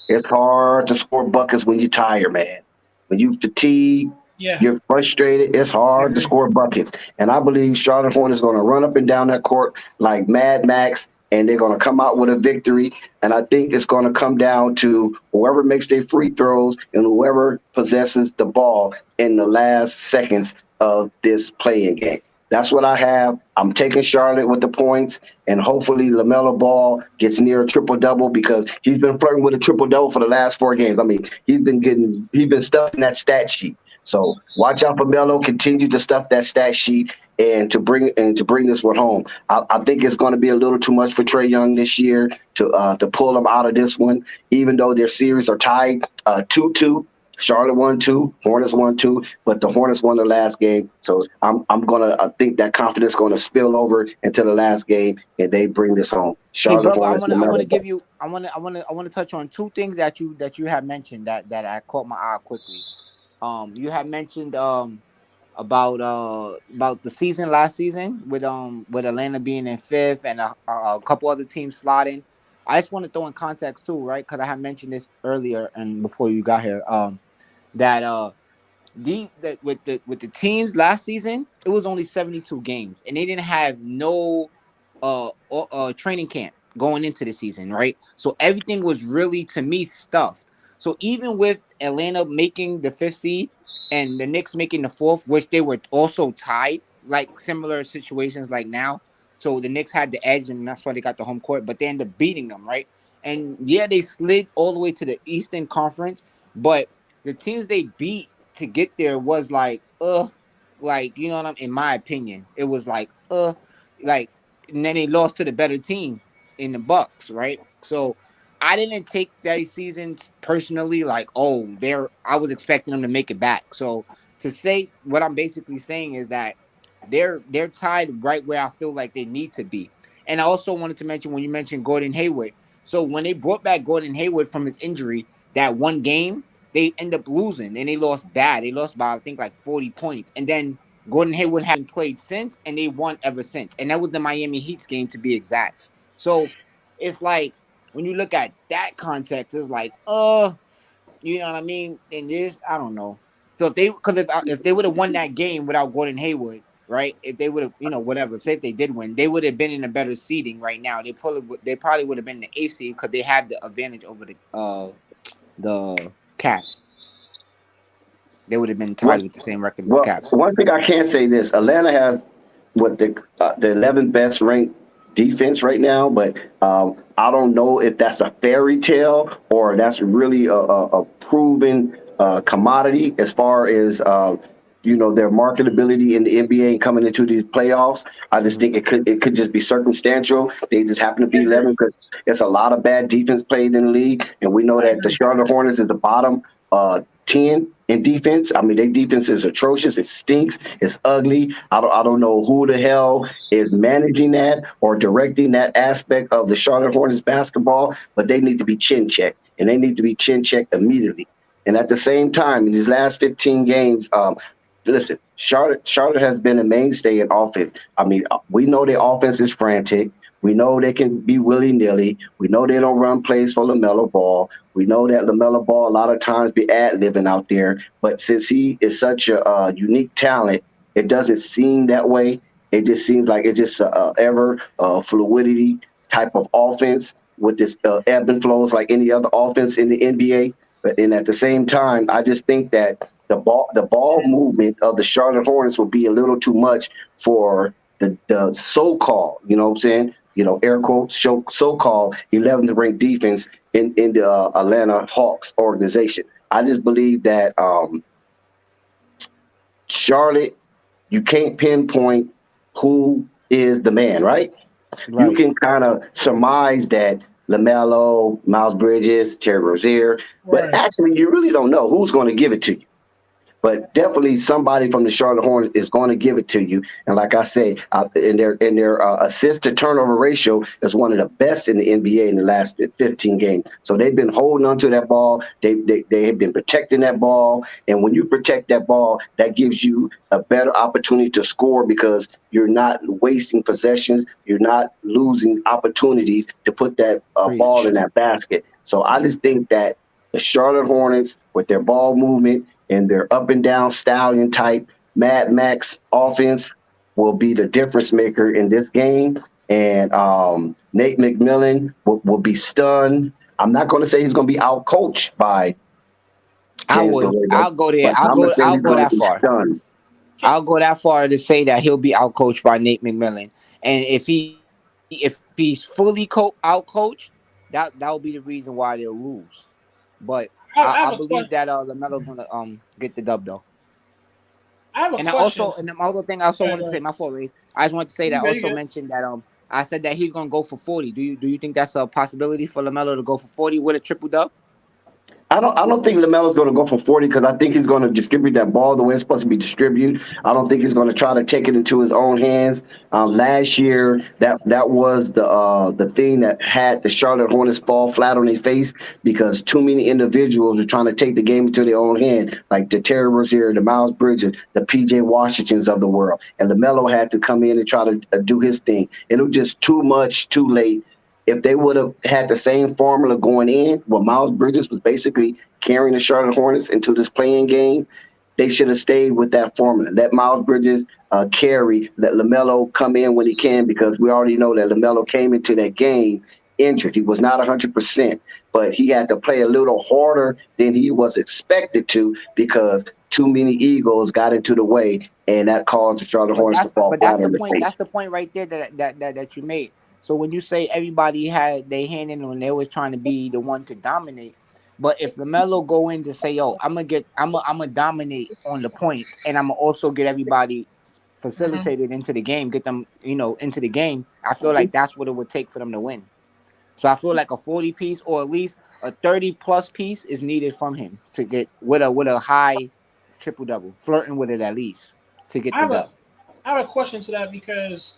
S8: It's hard to score buckets when you're tired, man. When you fatigue, you're frustrated, it's hard to score buckets. And I believe Charlotte Hornets is going to run up and down that court like Mad Max, and they're going to come out with a victory. And I think it's going to come down to whoever makes their free throws and whoever possesses the ball in the last seconds of this playing game. That's what I have. I'm taking Charlotte with the points, and hopefully LaMelo Ball gets near a triple-double because he's been flirting with a triple-double for the last 4 games. I mean, he's been stuffing that stat sheet. So watch out for Melo. Continue to stuff that stat sheet and to bring this one home. I think it's going to be a little too much for Trey Young this year to pull him out of this one, even though their series are tied 2-2. Charlotte won 2, Hornets won 2, but the Hornets won the last game. So I think that confidence is gonna spill over into the last game, and they bring this home. Charlotte Hornets.
S7: I want to touch on 2 things that you have mentioned that I caught my eye quickly. You have mentioned about the season last season with Atlanta being in 5th and a couple other teams slotting. I just want to throw in context too, right? Because I had mentioned this earlier and before you got here. That with the teams last season, it was only 72 games, and they didn't have no training camp going into the season, right? So everything was really, to me, stuffed. So even with Atlanta making the 5th seed and the Knicks making the 4th, which they were also tied, like similar situations like now. So the Knicks had the edge, and that's why they got the home court, but they ended up beating them, right? And yeah, they slid all the way to the Eastern Conference, but the teams they beat to get there was like, you know what in my opinion, it was like, and then they lost to the better team in the Bucks, right? So I didn't take that season personally, like, I was expecting them to make it back. So to say what I'm basically saying is that they're tied right where I feel like they need to be. And I also wanted to mention when you mentioned Gordon Hayward. So when they brought back Gordon Hayward from his injury, that one game, they end up losing, and they lost bad. They lost by, I think, like 40 points. And then Gordon Hayward hasn't played since, and they won ever since. And that was the Miami Heat's game, to be exact. So it's like, when you look at that context, it's like, you know what I mean? And I don't know. So if they would have won that game without Gordon Hayward, right? If they would have, whatever. Say if they did win, they would have been in a better seeding right now. They probably would have been the 8th seed because they had the advantage over the Cavs. They would have been tied with the same record with
S8: Well,
S7: Cavs.
S8: one thing I can say this: Atlanta has what the 11th best ranked defense right now, but I don't know if that's a fairy tale or that's really a proven commodity as far as their marketability in the NBA and coming into these playoffs. I just think it could just be circumstantial. They just happen to be 11 because it's a lot of bad defense played in the league, and we know that the Charlotte Hornets is the bottom 10 in defense. I mean, their defense is atrocious. It stinks. It's ugly. I don't know who the hell is managing that or directing that aspect of the Charlotte Hornets basketball, but they need to be chin checked, and they need to be chin checked immediately. And at the same time, in these last 15 games, listen, Charlotte has been a mainstay in offense. I mean, we know their offense is frantic. We know they can be willy-nilly. We know they don't run plays for LaMelo Ball. We know that LaMelo Ball a lot of times be ad-libbing out there. But since he is such a unique talent, it doesn't seem that way. It just seems like it's just ever fluidity type of offense with this ebb and flows like any other offense in the NBA. But then at the same time, I just think that the ball movement of the Charlotte Hornets will be a little too much for the so-called, air quotes, so-called 11th ranked defense in the Atlanta Hawks organization. I just believe that Charlotte, you can't pinpoint who is the man, right? You can kind of surmise that LaMelo, Miles Bridges, Terry Rozier, but actually you really don't know who's going to give it to you. But definitely somebody from the Charlotte Hornets is going to give it to you. And like I say, in their assist to turnover ratio is one of the best in the NBA in the last 15 games. So they've been holding onto that ball. They have been protecting that ball. And when you protect that ball, that gives you a better opportunity to score because you're not wasting possessions. You're not losing opportunities to put that ball in that basket. So I just think that the Charlotte Hornets, with their ball movement and their up and down stallion type Mad Max offense, will be the difference maker in this game. And Nate McMillan will be stunned. I'm not going to say he's going to be out coached by.
S7: I'll go there. I'll go that far.
S8: Stunned.
S7: I'll go that far to say that he'll be out coached by Nate McMillan. And if he's fully out coached, that will be the reason why they'll lose. But I believe that LaMelo's gonna get the dub though.
S6: I have a question.
S7: And the other thing I also wanted to say, my fault, Ray. I just want to say that I also mentioned that I said that he's gonna go for 40. Do you think that's a possibility for LaMelo to go for 40 with a triple dub?
S8: I don't think LaMelo's going to go for 40 because I think he's going to distribute that ball the way it's supposed to be distributed. I don't think he's going to try to take it into his own hands. Last year, that was the thing that had the Charlotte Hornets fall flat on their face because too many individuals are trying to take the game into their own hand, like the Terry Rozier, the Miles Bridges, the P.J. Washingtons of the world. And LaMelo had to come in and try to do his thing. It was just too much, too late. If they would have had the same formula going in, where Miles Bridges was basically carrying the Charlotte Hornets into this playing game, they should have stayed with that formula. Let Miles Bridges carry, let LaMelo come in when he can, because we already know that LaMelo came into that game injured. He was not 100%, but he had to play a little harder than he was expected to because too many egos got into the way, and that caused the Charlotte Hornets to fall flat on the face.
S7: That's the point right there that you made. So when you say everybody had their hand in when they was trying to be the one to dominate, but if LaMelo go in to say, "Yo, I'm gonna dominate on the points, and I'm gonna also get everybody facilitated into the game, get them into the game," I feel like that's what it would take for them to win. So I feel like a 40 piece or at least a 30 plus piece is needed from him to get with a high triple double, flirting with it at least to get the dub.
S6: I have a question to that because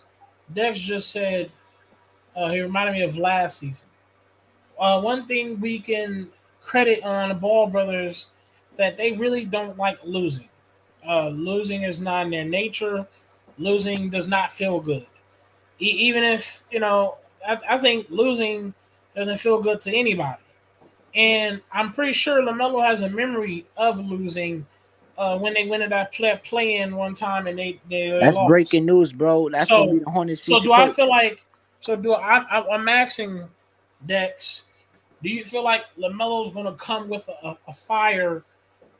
S6: Dex just said. He reminded me of last season. One thing we can credit on the Ball brothers that they really don't like losing. Losing is not in their nature. Losing does not feel good. Even if, I think losing doesn't feel good to anybody. And I'm pretty sure LaMelo has a memory of losing when they went in that play-in one time and they
S7: That's
S6: lost.
S7: breaking news, bro. That's gonna be the Hornets' future coach.
S6: I'm asking Dex, do you feel like LaMelo's going to come with a fire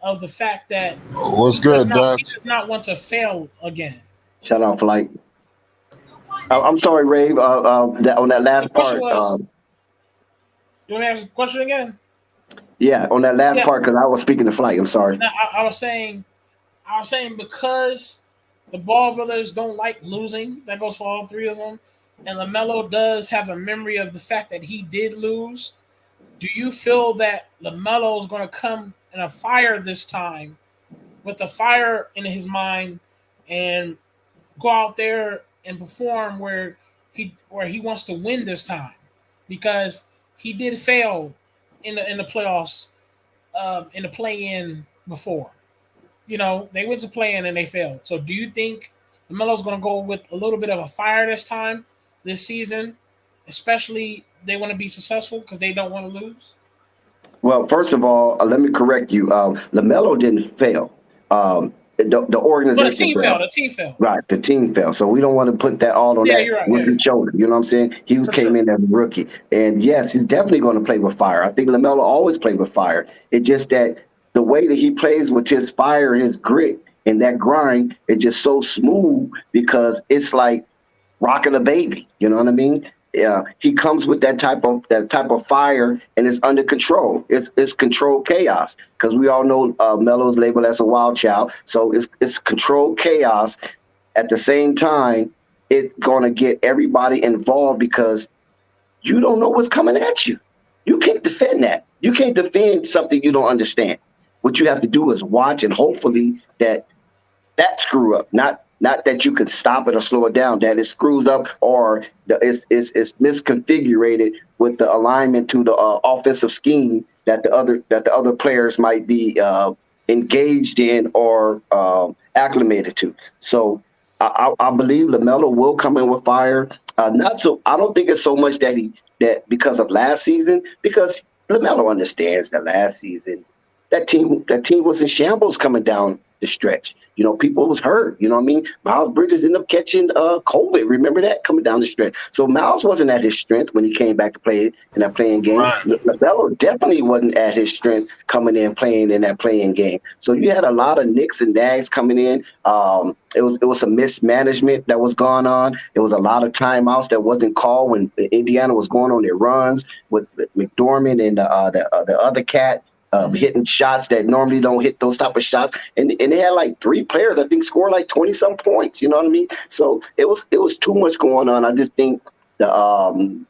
S6: of the fact that
S2: What's good,
S6: he
S2: Dex?
S6: does not want to fail again?
S8: Shout out Flight. I'm sorry, Ray. On that last
S6: The question
S8: part.
S6: was, you want me to ask the question again?
S8: Yeah, on that last
S6: Yeah.
S8: part, because I was speaking to Flight. I'm sorry.
S6: No, I was saying because the Ball brothers don't like losing. That goes for all three of them. And LaMelo does have a memory of the fact that he did lose. Do you feel that LaMelo is going to come in a fire this time, with a fire in his mind, and go out there and perform where he wants to win this time? Because he did fail in the playoffs, in the play-in before. You know, they went to play-in and they failed. So do you think LaMelo's going to go with a little bit of a fire this season, especially they want to be successful because they don't want to lose?
S8: Well, first of all, let me correct you. LaMelo didn't fail. The organization
S6: But the team
S8: failed.
S6: failed. The team failed.
S8: Right, the team fell. So we don't want to put that all on
S6: Yeah,
S8: that
S6: you're right,
S8: rookie
S6: yeah.
S8: shoulder. You know what I'm saying? He came in as a rookie. And yes, he's definitely going to play with fire. I think LaMelo always played with fire. It's just that the way that he plays with his fire, his grit, and that grind is just so smooth because it's like rocking a baby. You know what I mean? Yeah, he comes with that type of fire, and it's under control. It's controlled chaos because we all know Melo's labeled as a wild child, so it's controlled chaos. At the same time, it's gonna get everybody involved because you don't know what's coming at you. You can't defend that. You can't defend something you don't understand. What you have to do is watch, and hopefully that screw up, not that you could stop it or slow it down, that it screws up or it's misconfigured with the alignment to the offensive scheme that the other players might be engaged in or acclimated to. So I believe LaMelo will come in with fire. Not so. I don't think it's so much that because of last season, because LaMelo understands that last season that team was in shambles coming down the stretch. You know, people was hurt. You know what I mean? Miles Bridges ended up catching COVID. Remember that coming down the stretch. So Miles wasn't at his strength when he came back to play in that playing game.
S2: Right.
S8: LaMelo definitely wasn't at his strength coming in playing in that playing game. So you had a lot of nicks and nags coming in. It was some mismanagement that was going on. There was a lot of timeouts that wasn't called when Indiana was going on their runs with McDormand and the other cat. Hitting shots that normally don't hit those type of shots, and they had like 3 players I think scored like 20-some points. You know what I mean? So it was too much going on. I just think the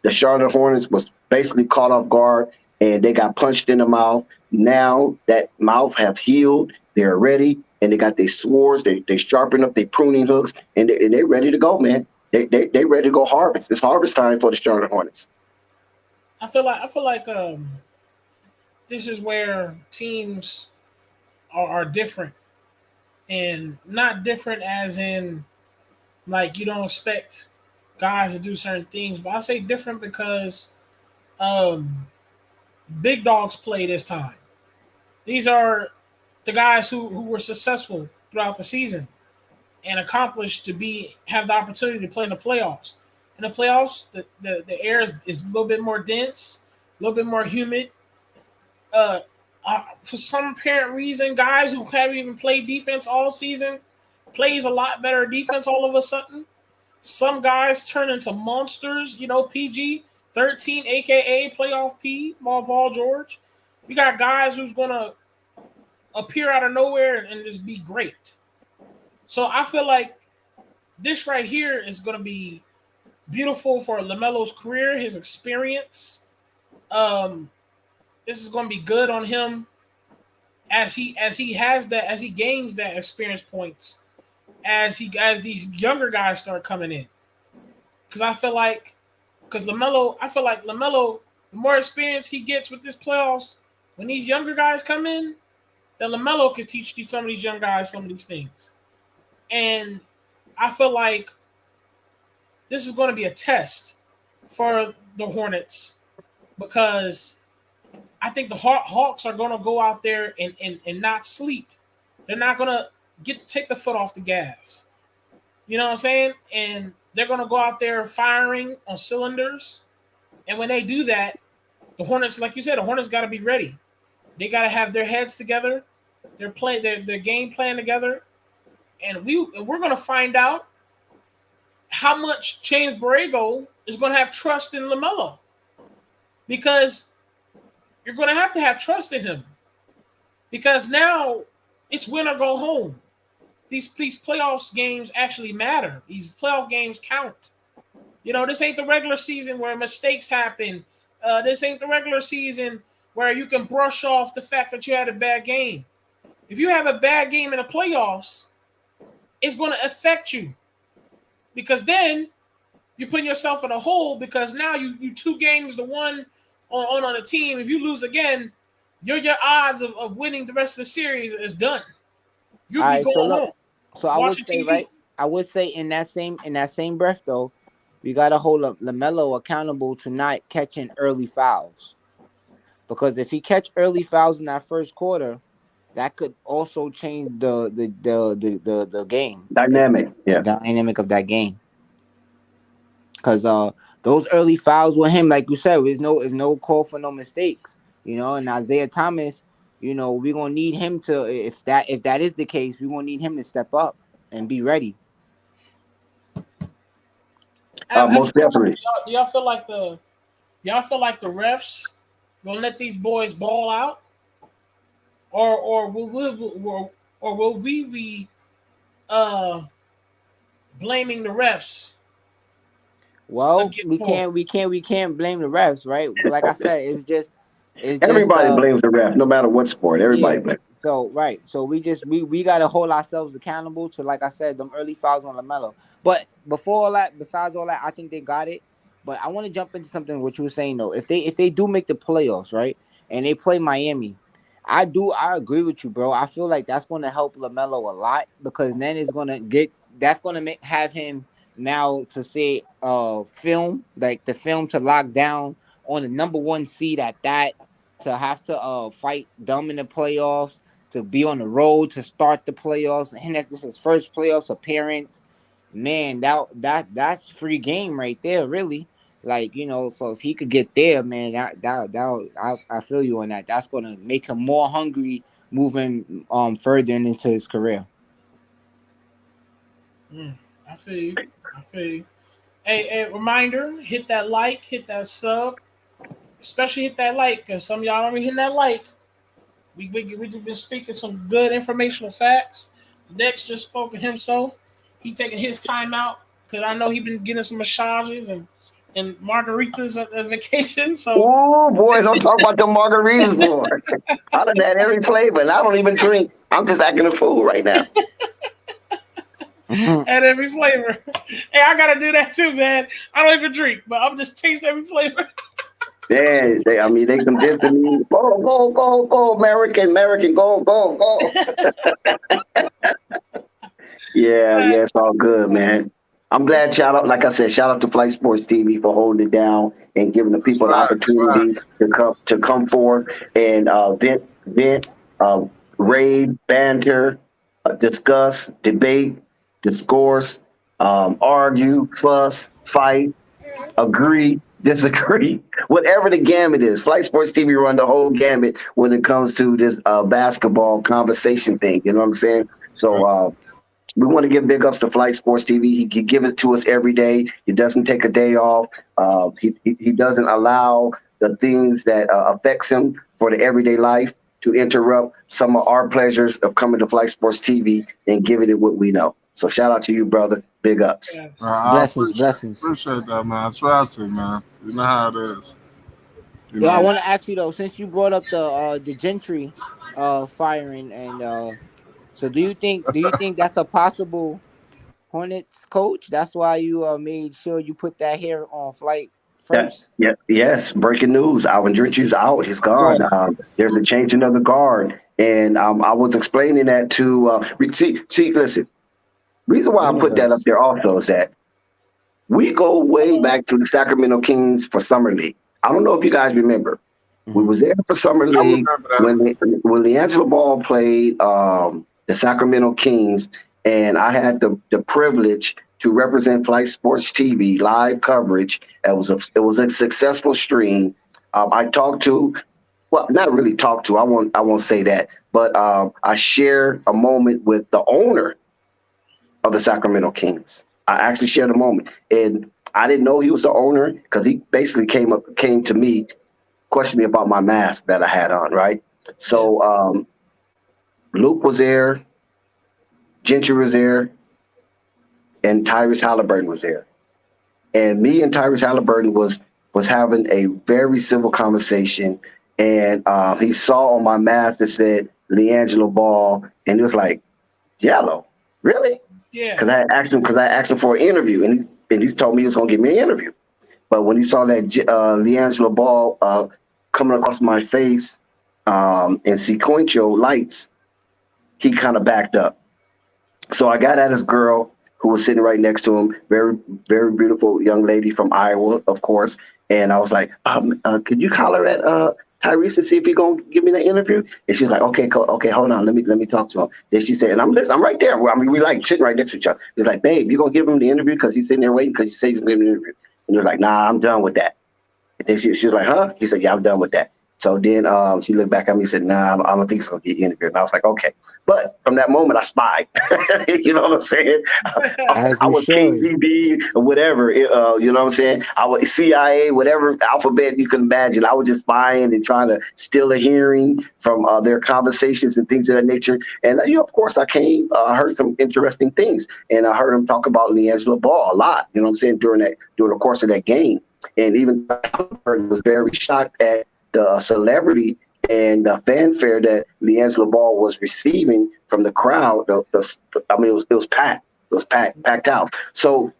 S8: Charlotte Hornets was basically caught off guard, and they got punched in the mouth. Now that mouth have healed, they're ready, and they got their swords. They sharpen up their pruning hooks, and they're ready to go, man. They ready to go harvest. It's harvest time for the Charlotte Hornets.
S6: I feel like this is where teams are different, and not different as in like you don't expect guys to do certain things, but I say different because big dogs play this time. These are the guys who were successful throughout the season and accomplished to have the opportunity to play in the playoffs. In the playoffs, the air is a little bit more dense, a little bit more humid. For some apparent reason, guys who haven't even played defense all season plays a lot better defense all of a sudden. Some guys turn into monsters, PG-13, a.k.a. playoff P, Paul George. You got guys who's going to appear out of nowhere and just be great. So I feel like this right here is going to be beautiful for LaMelo's career, his experience. This is going to be good on him as he gains that experience points as these younger guys start coming in. Because I feel like LaMelo, the more experience he gets with this playoffs, when these younger guys come in, then LaMelo can teach some of these young guys some of these things. And I feel like this is going to be a test for the Hornets because I think the Hawks are going to go out there and not sleep They're not gonna take the foot off the gas. You know what I'm saying? And they're gonna go out there firing on cylinders. And when they do that, the Hornets, like you said, the Hornets got to be ready. They got to have their heads together, their game plan together, and we're gonna find out how much James Borrego is going to have trust in Lamelo, because you're going to have trust in him, because now it's win or go home. These playoffs games actually matter. These playoff games count. You know, this ain't the regular season where mistakes happen. This ain't the regular season where you can brush off the fact that you had a bad game. If you have a bad game in the playoffs, it's going to affect you. Because then you're putting yourself in a hole, because now you 2 games to 1 on a team. If you lose again, your odds of winning the rest of the series is done. You'll be going home.
S7: So I would say, TV. Right? I would say in that same breath though, we gotta hold Lamelo accountable to not catching early fouls. Because if he catch early fouls in that first quarter, that could also change the game
S8: dynamic.
S7: The dynamic of that game. Because those early fouls with him, like you said, is no call for no mistakes. You know, and Isaiah Thomas, you know, we're gonna need him to, if that is the case, we're gonna need him to step up and be ready.
S8: Most definitely.
S6: Do y'all feel like the refs gonna let these boys ball out, or will we be blaming the refs?
S7: Well, we can't blame the refs, right? Like I said, it's
S8: everybody blames the ref, no matter what sport. Everybody blames.
S7: So right, so we gotta hold ourselves accountable to, like I said, them early fouls on Lamelo. But besides all that, I think they got it. But I want to jump into something what you were saying though. If they do make the playoffs, right, and they play Miami, I agree with you, bro. I feel like that's going to help Lamelo a lot, because then that's going to have him now to say film to lock down on the number 1 seed at that, to have to fight dumb in the playoffs, to be on the road to start the playoffs, and this is his first playoffs appearance. Man, that's free game right there, really. Like, you know, so if he could get there, man, I feel you on that. That's gonna make him more hungry moving further into his career.
S6: I feel you. Hey, reminder: hit that like, hit that sub, especially hit that like, because some of y'all already hitting that like. We've been speaking some good informational facts. Dex just spoken himself. He taking his time out, because I know he been getting some massages and margaritas at vacation. So,
S8: oh boy, don't talk about the margaritas, boy. I done had every flavor, and I don't even drink. I'm just acting a fool right now.
S6: At every flavor. Hey, I gotta do that too, man. I don't even drink, but I'm just taste every flavor.
S8: Yeah, they convinced me. Go, American, go. Yeah, it's all good, man. I'm glad. Shout out to Flight Sports TV for holding it down and giving the people the opportunity to come forth and vent, raid, banter, discuss, debate, discourse, argue, fuss, fight, agree, disagree, whatever the gamut is. Flight Sports TV run the whole gamut when it comes to this basketball conversation thing. You know what I'm saying? So we want to give big ups to Flight Sports TV. He give it to us every day. He doesn't take a day off. He doesn't allow the things that affects him for the everyday life to interrupt some of our pleasures of coming to Flight Sports TV and giving it what we know. So shout out to you, brother. Big ups.
S7: Blessings.
S2: Appreciate that, man. I try to, man. You know how it is.
S7: I want to ask you though, since you brought up the Gentry firing, and so do you think that's a possible Hornets coach? That's why you made sure you put that here on Flight first.
S8: Yes. Breaking news: Alvin Gentry's out. He's gone. There's a changing of the guard, and I was explaining that to listen. Reason why I put that up there also is that we go way back to the Sacramento Kings for Summer League. I don't know if you guys remember. We was there for Summer League when LeAngelo Ball played the Sacramento Kings, and I had the privilege to represent Flight Sports TV live coverage. It was a successful stream. I talked to, well, not really talked to. I won't say that, but I shared a moment with the owner of the Sacramento Kings. I actually shared a moment, and I didn't know he was the owner because he basically came to me, questioned me about my mask that I had on. Right. So Luke was there, Gentry was there, and Tyrese Halliburton was there. And me and Tyrese Halliburton was having a very civil conversation. And he saw on my mask that said LiAngelo Ball, and he was like, "Yellow, really?"
S6: Yeah.
S8: Because I asked him for an interview, and he told me he was going to give me an interview. But when he saw that LiAngelo Ball coming across my face in sequential lights, he kind of backed up. So I got at his girl, who was sitting right next to him, very, very beautiful young lady from Iowa, of course. And I was like, could you holler at Tyrese and see if he's gonna give me the interview? And she's like, okay, hold on, let me talk to him. Then she said, and I'm right there. I mean, we like sitting right next to each other. He's like, babe, you gonna give him the interview because he's sitting there waiting because you say you're gonna give him the interview. And he was like, nah, I'm done with that. And then she was like, huh? He said, yeah, I'm done with that. So then she looked back at me and said, nah, I don't think he's gonna get interviewed. And I was like, okay. But from that moment, I spied. You know what I'm saying? I was KGB or whatever. You know what I'm saying? I was CIA, whatever alphabet you can imagine. I was just spying and trying to steal a hearing from their conversations and things of that nature. And of course, I heard some interesting things, and I heard him talk about LiAngelo Ball a lot. You know what I'm saying? During the course of that game, and even I was very shocked at the celebrity and the fanfare that LiAngelo Ball was receiving from the crowd. It was packed. It was packed out. So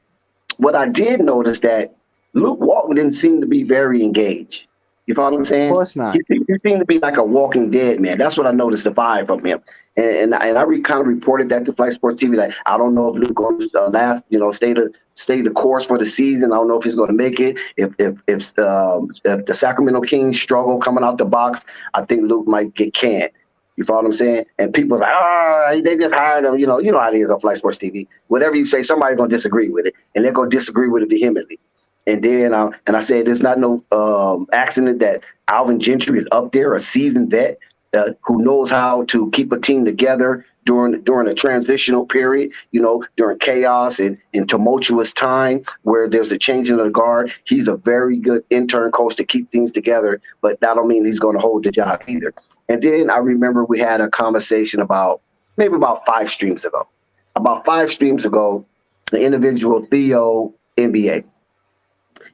S8: what I did notice that Luke Walton didn't seem to be very engaged. You follow what I'm saying?
S7: Of course not.
S8: He seemed to be like a walking dead man. That's what I noticed the vibe from him. And I kind of reported that to Flight Sports TV. Like, I don't know if Luke going to stay the course for the season. I don't know if he's going to make it. If the Sacramento Kings struggle coming out the box, I think Luke might get canned. You follow what I'm saying? And people's like, they just hired him. You know how it is on Flight Sports TV. Whatever you say, somebody's going to disagree with it, and they're going to disagree with it vehemently. And then, and I said, there's not no accident that Alvin Gentry is up there, a seasoned vet who knows how to keep a team together during a transitional period, during chaos and tumultuous time where there's a changing of the guard. He's a very good intern coach to keep things together, but that don't mean he's going to hold the job either. And then I remember we had a conversation about 5 streams ago. About 5 streams ago, the individual Theo NBA.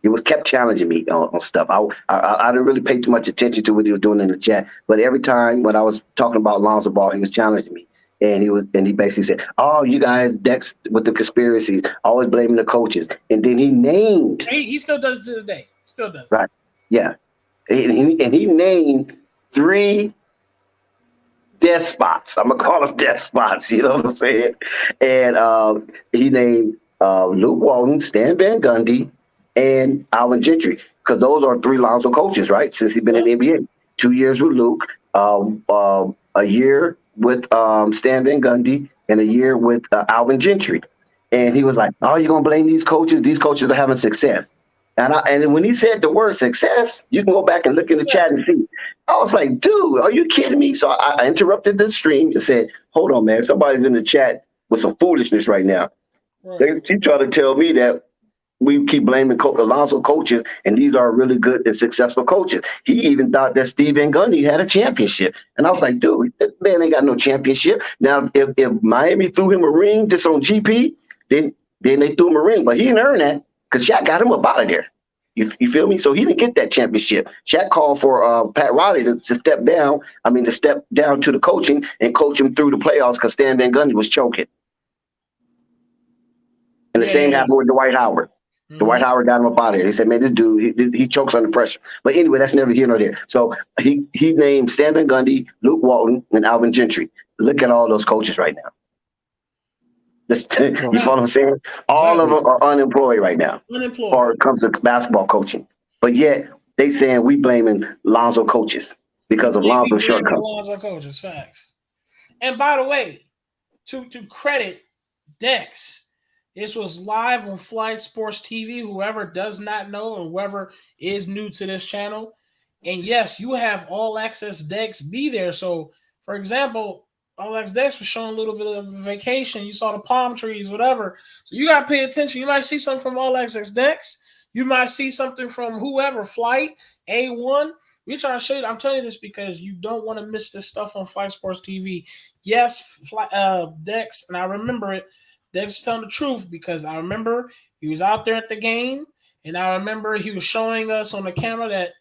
S8: He kept challenging me on stuff. I didn't really pay too much attention to what he was doing in the chat, but every time when I was talking about Lonzo Ball, he was challenging me, and he basically said, "Oh, you guys next with the conspiracies, always blaming the coaches." And then he named.
S6: He still does to this day. Still does.
S8: Right. Yeah. And he named 3 death spots. I'm gonna call them death spots. You know what I'm saying? And he named Luke Walton, Stan Van Gundy, and Alvin Gentry, because those are 3 Lonzo coaches, right? Since he's been in the NBA, 2 years with Luke, a year with Stan Van Gundy, and a year with Alvin Gentry. And he was like, "Oh, you're gonna blame these coaches? These coaches are having success." And when he said the word success, you can go back and look in the chat and see. I was like, "Dude, are you kidding me?" So I interrupted the stream and said, "Hold on, man. Somebody's in the chat with some foolishness right now. Right. They try to tell me that we keep blaming Lonzo coaches, and these are really good and successful coaches." He even thought that Steve Van Gundy had a championship. And I was like, dude, this man ain't got no championship. Now, if Miami threw him a ring just on GP, then they threw him a ring. But he didn't earn that because Shaq got him up out of there. You feel me? So he didn't get that championship. Shaq called for Pat Riley to step down to the coaching and coach him through the playoffs because Stan Van Gundy was choking. And the same happened with Dwight Howard. Dwight Howard got him up out of here. He said, "Man, this dude, he chokes under pressure." But anyway, that's never here nor there. So he named Stan Van Gundy, Luke Walton, and Alvin Gentry. Look at all those coaches right now. You follow what I'm saying? All of them are unemployed right now. Or it comes to basketball coaching. But yet they saying we blaming Lonzo coaches because of Lonzo's shortcomings.
S6: Lonzo coaches, facts. And by the way, to credit Dex. This was live on Flight Sports TV. Whoever does not know and whoever is new to this channel, and yes, you have All Access Dex be there. So, for example, All Access Dex was showing a little bit of vacation. You saw the palm trees, whatever. So you got to pay attention. You might see something from All Access Dex. You might see something from whoever, Flight, A1. We're trying to show you. I'm telling you this because you don't want to miss this stuff on Flight Sports TV. Yes, Dex, and I remember it. Dex is telling the truth because I remember he was out there at the game, and I remember he was showing us on the camera that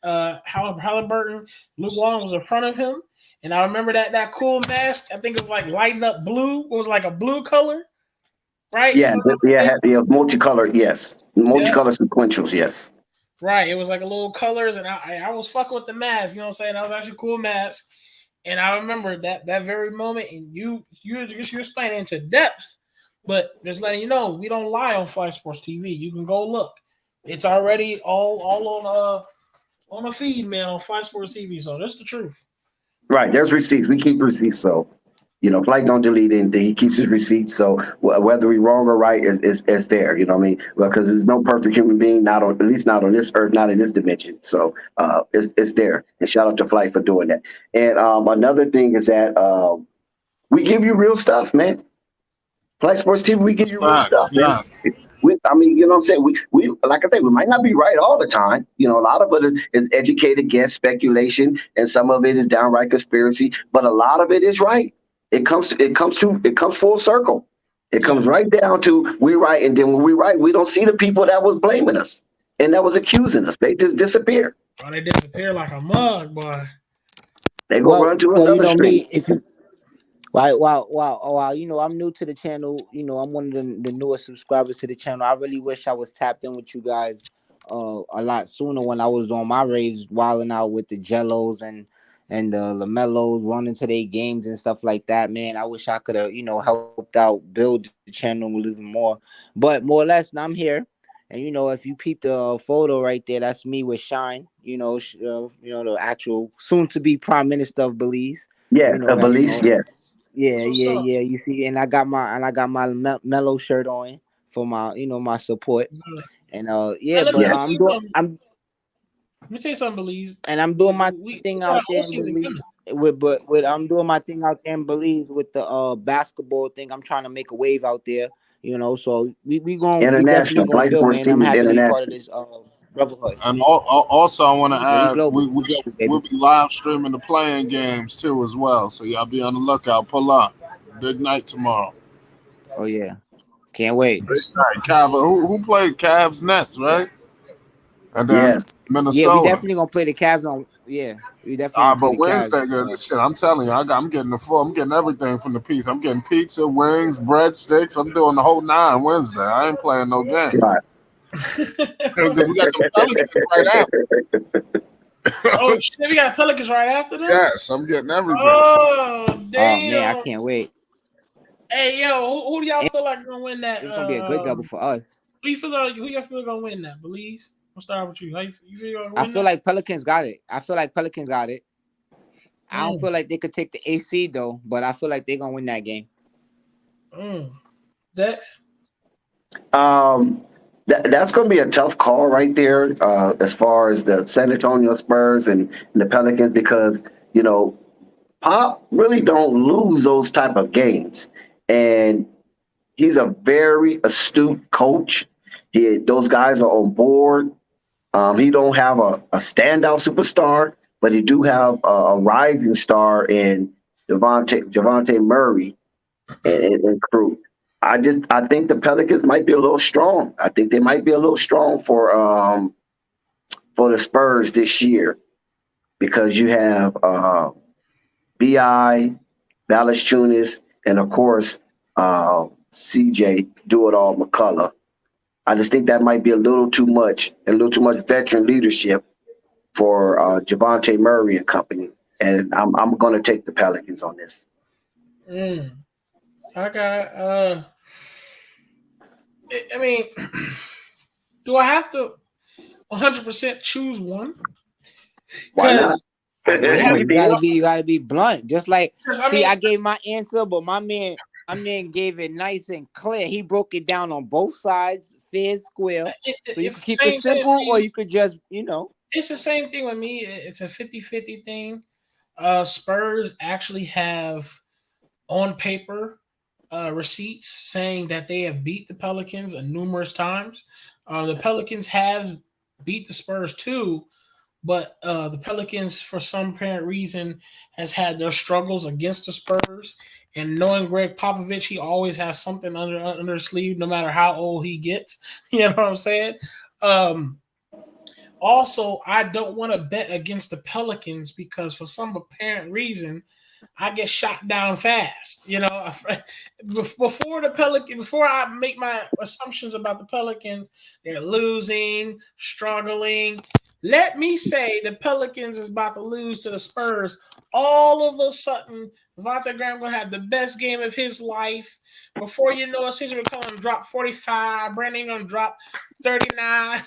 S6: Halliburton, Luke Walton was in front of him, and I remember that cool mask. I think it was like lighting up blue. It was like a blue color, right?
S8: Yeah, multicolored, yes. Multicolored sequentials, yes.
S6: Right. It was like a little colors, and I was fucking with the mask. You know what I'm saying? That was actually a cool mask, and I remember that very moment. And you explaining into depth. But just letting you know, we don't lie on Flight Sports TV. You can go look; it's already all on the feed, man, on Flight Sports TV. So that's the truth.
S8: Right. There's receipts. We keep receipts. So, Flight don't delete anything. He keeps his receipts. So whether we wrong or right is there. You know what I mean? Because there's no perfect human being, at least not on this earth, not in this dimension. So it's there. And shout out to Flight for doing that. And another thing is that we give you real stuff, man. Flight Sports TV, we give you real stuff.
S2: Yeah.
S8: You know what I'm saying? We like I say, we might not be right all the time. A lot of it is educated guess, speculation, and some of it is downright conspiracy. But a lot of it is right. It comes full circle. It comes right down to we right, and then when we right, we don't see the people that was blaming us and that was accusing us. They just disappear.
S6: Oh, they disappear like a mug, boy.
S8: They go run to another street.
S7: If you Wow. I'm new to the channel. I'm one of the newest subscribers to the channel. I really wish I was tapped in with you guys a lot sooner when I was on my raves, wilding out with the Jellos and the Lamelos, running to their games and stuff like that. Man, I wish I could have, helped out build the channel a little more. But more or less, I'm here. And if you peep the photo right there, that's me with Shine. The actual soon-to-be Prime Minister of Belize.
S8: Yeah, Belize. Yes.
S7: Yeah. You see, and I got my Melo shirt on for my, my support. And
S6: Let me tell you something, Belize.
S7: And I'm doing my thing out there in Belize. I'm doing my thing out there in Belize with the basketball thing. I'm trying to make a wave out there. So we
S8: international
S7: definitely gonna build, man. I'm happy to be part of this brotherhood.
S2: And also, I want to add, we'll be live streaming the playing games too as well. So y'all be on the lookout. Pull up. Big night tomorrow.
S7: Oh yeah, can't wait.
S2: Big night. Who played Cavs Nets, right? And then Minnesota.
S7: Yeah, we definitely gonna play the Cavs on. Yeah, we definitely.
S2: But Wednesday, shit. I'm telling you, I'm getting I'm getting everything from the piece. I'm getting pizza, wings, breadsticks. I'm doing the whole 9 Wednesday. I ain't playing no games.
S8: Right.
S2: Because we got the Pelicans right after.
S6: Oh shit, we got Pelicans right after this?
S2: Yes, I'm getting everything.
S6: Oh damn!
S7: Oh man, I can't wait.
S6: Hey yo, who do y'all feel like gonna win that?
S7: It's gonna be a good double for us.
S6: Who y'all feel gonna win that? Belize? I'll start with you. How you feel gonna win
S7: I feel like Pelicans got it. I don't feel like they could take the AC though, but I feel like they're gonna win that game.
S6: Dex?
S8: That's going to be a tough call right there as far as the San Antonio Spurs and the Pelicans because, Pop really don't lose those type of games. And he's a very astute coach. Those guys are on board. He don't have a standout superstar, but he do have a rising star in Javante Murray and crew. I think the Pelicans might be a little strong. I think they might be a little strong for the Spurs this year because you have B.I., Valanciunas, and of course CJ Do-It-All McCullough. I just think that might be a little too much veteran leadership for Javante Murray and company. And I'm going to take the Pelicans on this.
S6: I got. I mean, do I have to 100% choose one?
S8: Why not?
S7: You gotta be blunt. Just like, I gave my answer, but my man gave it nice and clear. He broke it down on both sides, fair, square. So you could keep it simple, or you could just,
S6: It's the same thing with me. It's a 50-50 thing. Spurs actually have on paper receipts saying that they have beat the Pelicans numerous times. The Pelicans have beat the Spurs too, but the Pelicans, for some apparent reason, has had their struggles against the Spurs. And knowing Greg Popovich, he always has something under his sleeve, no matter how old he gets. You know what I'm saying? Also, I don't want to bet against the Pelicans because for some apparent reason, I get shot down fast. Before I make my assumptions about the Pelicans, they're losing, struggling. Let me say the Pelicans is about to lose to the Spurs. All of a sudden, Devontae Graham going to have the best game of his life. Before you know it, Caesar will come and drop 45. Brandon going to drop 39.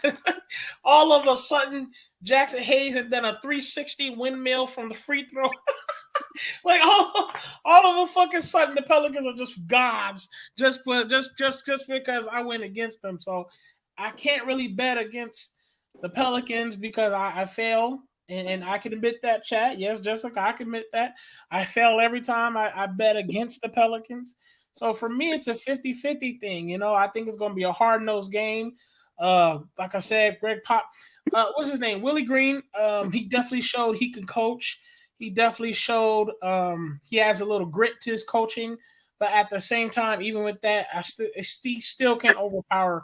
S6: All of a sudden, Jackson Hayes has done a 360 windmill from the free throw. Like all of a fucking sudden, the Pelicans are just gods just because I went against them. So I can't really bet against the Pelicans because I fail, and I can admit that, chat. Yes, Jessica, I can admit that. I fail every time I bet against the Pelicans. So for me, it's a 50-50 thing. I think it's going to be a hard-nosed game. Like I said, Greg Pop, what's his name? Willie Green. He definitely showed he can coach. He definitely showed he has a little grit to his coaching. But at the same time, even with that, I still can't overpower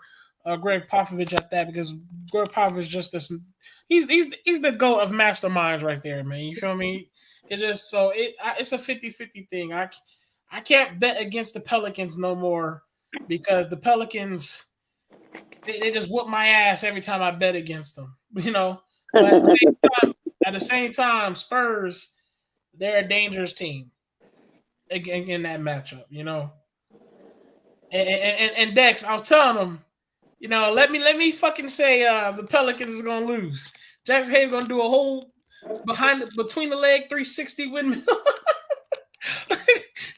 S6: Greg Popovich at that because Greg Popovich just this. He's the GOAT of masterminds right there, man. You feel me? It's just so it's a 50-50 thing. I can't bet against the Pelicans no more because the Pelicans they just whoop my ass every time I bet against them. But at the same time, Spurs, they're a dangerous team in that matchup, And Dex, I was telling them, let me fucking say the Pelicans is gonna lose. Jackson Hayes gonna do a whole between the leg 360 windmill.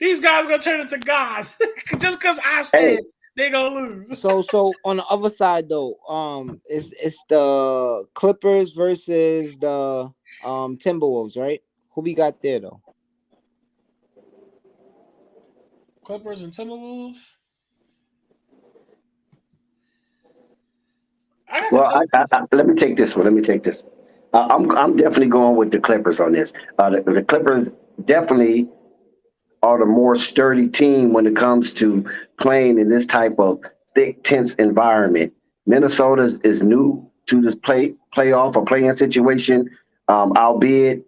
S6: These guys gonna turn into gods just because I said they gonna lose.
S7: So on the other side though, it's the Clippers versus the Timberwolves, right? Who we got there though?
S6: Clippers and Timberwolves.
S8: Let me take this one. I'm definitely going with the Clippers on this. The Clippers definitely are the more sturdy team when it comes to playing in this type of thick, tense environment. Minnesota is new to this playoff or play-in situation, albeit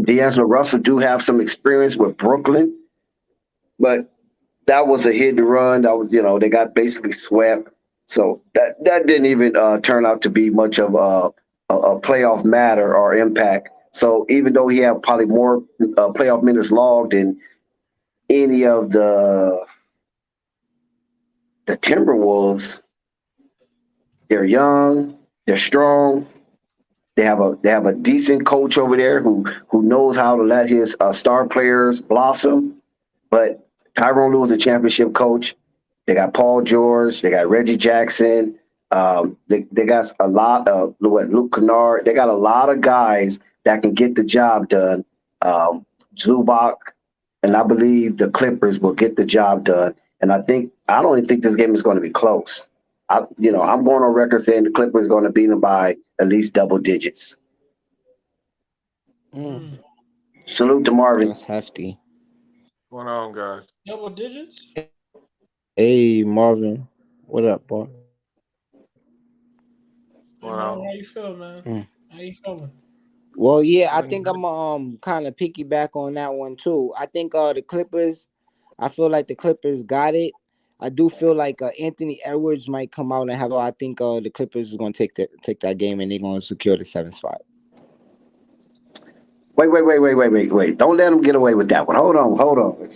S8: D'Angelo Russell do have some experience with Brooklyn, but that was a hit and run. That was, they got basically swept. So that didn't even turn out to be much of a playoff matter or impact. So even though he had probably more playoff minutes logged than any of the Timberwolves, they're young, they're strong. They have a decent coach over there who knows how to let his star players blossom. But Tyronn Lue is a championship coach. They got Paul George. They got Reggie Jackson. They got a lot of Luke Kennard. They got a lot of guys that can get the job done. Zubac, and I believe the Clippers will get the job done. And I don't even think this game is going to be close. I'm going on record saying the Clippers are going to beat them by at least double digits. Salute to Marvin.
S7: That's hefty.
S5: What's going on, guys?
S6: Double digits?
S7: Hey, Marvin. What up, boy?
S6: How you feel, man? How you feeling?
S7: Well, yeah, I think I'm kind of piggyback on that one too. I think the Clippers, I feel like the Clippers got it. I do feel like Anthony Edwards might come out and have. I think the Clippers are going to take that game and they're going to secure the 7th spot.
S8: Wait! Don't let them get away with that one. Hold on.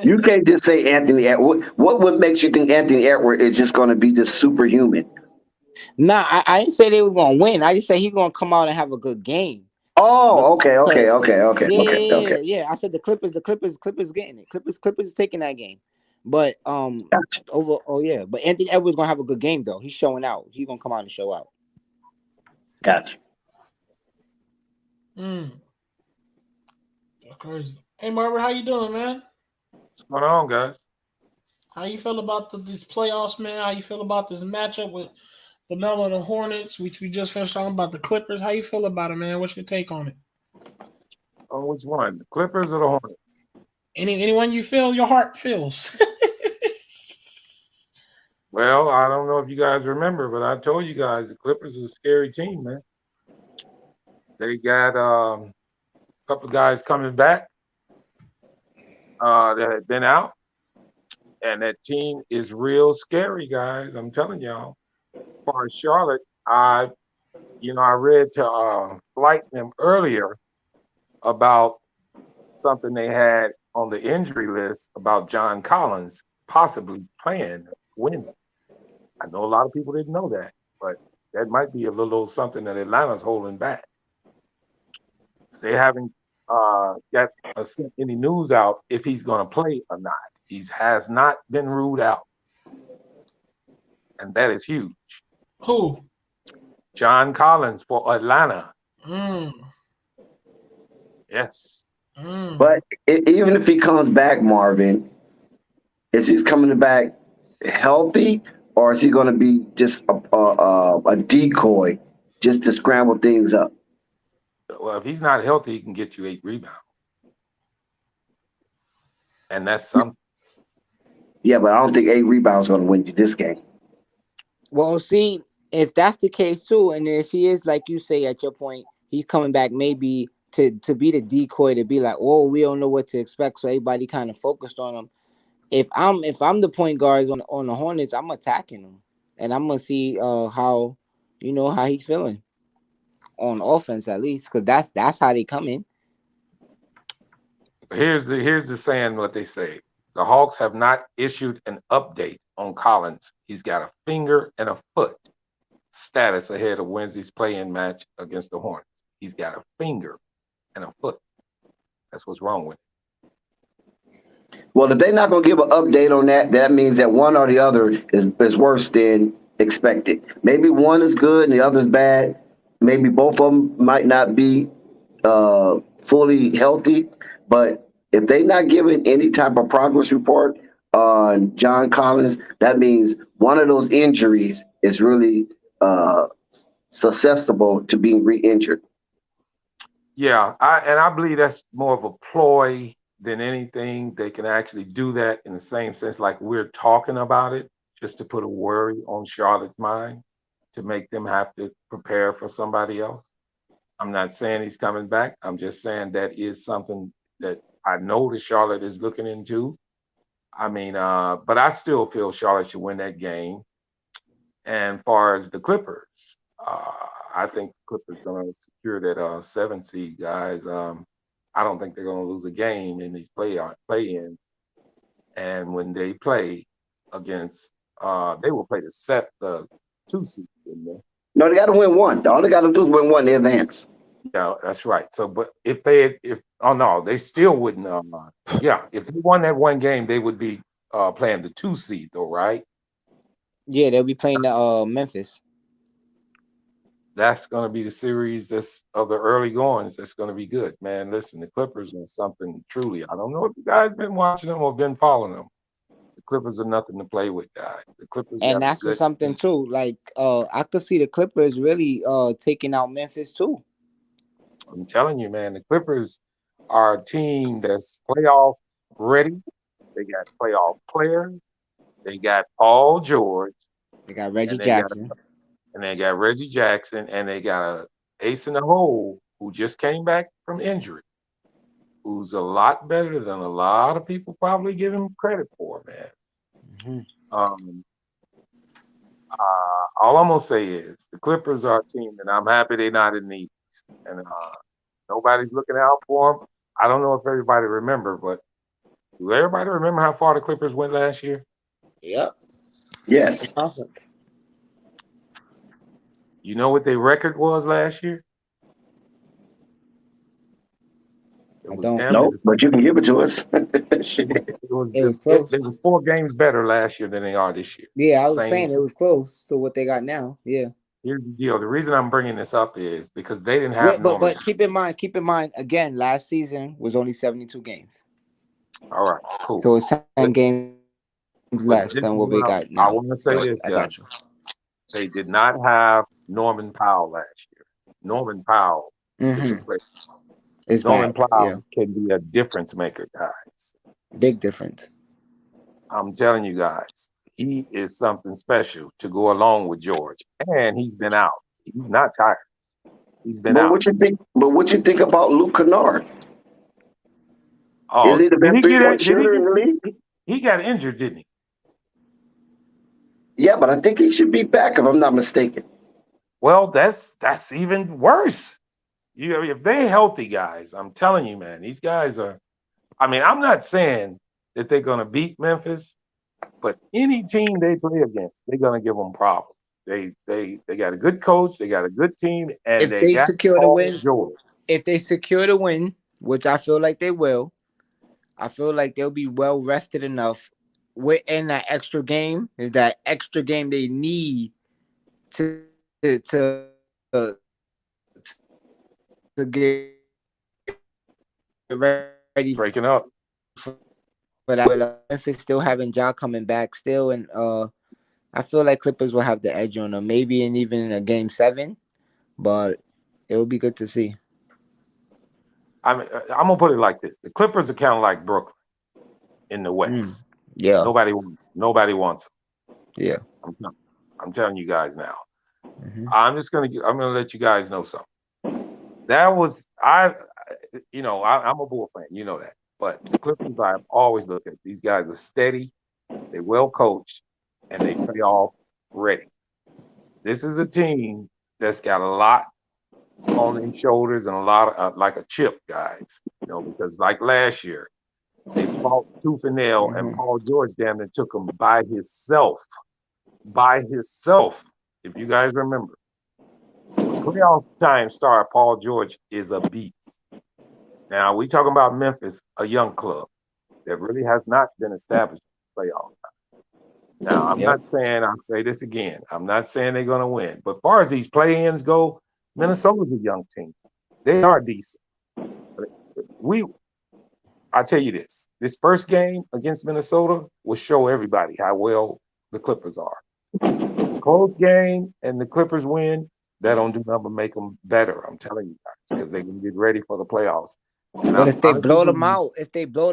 S8: You can't just say Anthony Edwards. What makes you think Anthony Edwards is just going to be this superhuman?
S7: Nah, I didn't say they was going to win. I just said he's going to come out and have a good game.
S8: Oh, okay.
S7: Yeah. I said the Clippers getting it. Clippers taking that game. But
S8: Gotcha.
S7: But Anthony Edwards gonna have a good game though. He's showing out. He's gonna come out and show out.
S8: Gotcha.
S6: That's crazy. Hey, Marvin, how you doing, man?
S5: What's going on, guys?
S6: How you feel about these playoffs, man? How you feel about this matchup with Lamelo and the Hornets, which we just finished talking about the Clippers? How you feel about it, man? What's your take on it?
S5: Oh, which one? The Clippers or the Hornets?
S6: Anyone you feel your heart feels.
S5: Well, I don't know if you guys remember, but I told you guys the Clippers is a scary team, man. They got a couple of guys coming back that had been out, and that team is real scary, guys. I'm telling y'all. As far as Charlotte, I read to Flight them earlier about something they had on the injury list about John Collins possibly playing Wednesday. I know a lot of people didn't know that, but that might be a little something that Atlanta's holding back. They haven't got any news out if he's going to play or not. He has not been ruled out, and that is huge.
S6: Who?
S5: John Collins for Atlanta. Yes.
S8: But even if he comes back, Marvin, is he coming back healthy, or is he going to be just a decoy just to scramble things up?
S5: Well, if he's not healthy, he can get you 8 rebounds, and that's something.
S8: Yeah, but I don't think 8 rebounds going to win you this game.
S7: Well, see, if that's the case too, and if he is like you say at your point, he's coming back maybe to be the decoy, to be like, oh, we don't know what to expect, so everybody kind of focused on him. If I'm the point guard on the Hornets, I'm attacking him, and I'm gonna see how he's feeling on offense at least, because that's how they come in.
S5: Here's the saying what they say. The Hawks have not issued an update on Collins. He's got a finger and a foot status ahead of Wednesday's play-in match against the Hornets. He's got a finger and a foot. That's what's wrong with him.
S8: Well, if they're not going to give an update on that, that means that one or the other is worse than expected. Maybe one is good and the other is bad. Maybe both of them might not be fully healthy. But if they're not giving any type of progress report on John Collins, that means one of those injuries is really susceptible to being re-injured.
S5: Yeah, I believe that's more of a ploy than anything. They can actually do that in the same sense like we're talking about it, just to put a worry on Charlotte's mind to make them have to prepare for somebody else. I'm not saying he's coming back. I'm just saying that is something that I know that Charlotte is looking into. I mean, but I still feel Charlotte should win that game. And as far as the Clippers, I think the Clippers going to secure that 7 seed, guys. I don't think they're going to lose a game in these play-ins. And when they play against, they will play the 2 seed in there.
S8: No, they got to win one. All they got to do is win one. They advance.
S5: Yeah, that's right. So, but if they still wouldn't. If they won that one game, they would be playing the 2 seed, though, right?
S7: Yeah, they'll be playing the Memphis.
S5: That's going to be the series of the early goings. That's going to be good, man. Listen, the Clippers are something truly. I don't know if you guys been watching them or been following them. The Clippers are nothing to play with, guys. The Clippers,
S7: and that's something too. Like I could see the Clippers really taking out Memphis too.
S5: I'm telling you, man, the Clippers are a team that's playoff ready. They got playoff players. They got Paul George.
S7: They got Reggie Jackson.
S5: And they got Reggie Jackson, and they got a ace in the hole who just came back from injury, who's a lot better than a lot of people probably give him credit for, man. Mm-hmm. All I'm gonna say is the Clippers are a team, and I'm happy they're not in the East, and nobody's looking out for them. I don't know if everybody remember, but do everybody remember how far the Clippers went last year?
S7: Yep.
S8: Yes.
S7: Awesome.
S5: You know what their record was last year? It
S7: I
S5: was
S7: don't.
S5: them.
S8: No, but you can give it to us.
S7: It was close.
S5: It was 4 games better last year than they are this year.
S7: Yeah, I was
S5: Same.
S7: saying it was close to what they got now. Yeah.
S5: Here's the deal. The reason I'm bringing this up is because they didn't have
S7: Wait, but
S5: Norman.
S7: but keep in mind again. Last season was only 72 games,
S5: All right, cool.
S7: so it's 10 games
S5: But
S7: less
S5: this is
S7: than what we
S5: what
S7: got
S5: I
S7: now.
S5: want to say
S7: But
S5: this,
S7: I
S5: guys.
S7: got you.
S5: They did not have Norman Powell last year. Norman Powell is a
S7: Mm-hmm.
S5: player.
S7: It's
S5: Norman
S7: back. Yeah,
S5: Powell can be a difference maker, guys.
S7: big difference.
S5: I'm telling you guys, he is something special to go along with George. And he's been out. He's not tired. He's been
S8: But
S5: out.
S8: what you think? But what you think about Luke Kennard?
S5: Oh,
S8: Is he the
S5: did
S8: best
S5: he get
S8: 3-point
S5: it? Did he
S8: shooter in the league?
S5: get? He got injured, didn't he?
S8: Yeah, but I think he should be back if I'm not mistaken.
S5: Well, that's even worse. If they're healthy guys, I'm telling you, man, these guys are. I mean, I'm not saying that they're going to beat Memphis, but any team they play against, they're going to give them problems. They got a good coach, they got a good team, and
S7: If
S5: they
S7: they
S5: got
S7: secure the
S5: Paul
S7: win,
S5: George.
S7: which I feel like they will, I feel like they'll be well rested enough. Within that extra game is that extra game they need to to to, to get ready
S5: Breaking up.
S7: for that. Memphis still having Ja coming back still, and I feel like Clippers will have the edge on them, maybe in even in a game 7, but it will be good to see.
S5: I mean, I'm gonna put it like this: the Clippers are kind of like Brooklyn in the West.
S7: Yeah,
S5: Nobody wants.
S7: yeah.
S5: I'm telling you guys now.
S7: Mm-hmm.
S5: I'm gonna let you guys know something. That was I'm a Bull fan, you know that. But the Clippers, I've always looked at these guys are steady, they're well coached, and they play all ready. This is a team that's got a lot on their shoulders and a lot of like a chip, guys. Because like last year, they fought tooth and nail, and Paul George damn near took them by himself. By himself, if you guys remember. When playoff time started, Paul George is a beast. Now we talking about Memphis, a young club that really has not been established in the playoff. Now I'm not saying, I'll say this again, I'm not saying they're gonna win. But as far as these play-ins go, Minnesota's a young team. They are decent. I tell you this first game against Minnesota will show everybody how well the Clippers are. It's a close game and the Clippers win. That don't do nothing but make them better. I'm telling you guys, because they can get ready for the playoffs. And
S7: But if they blow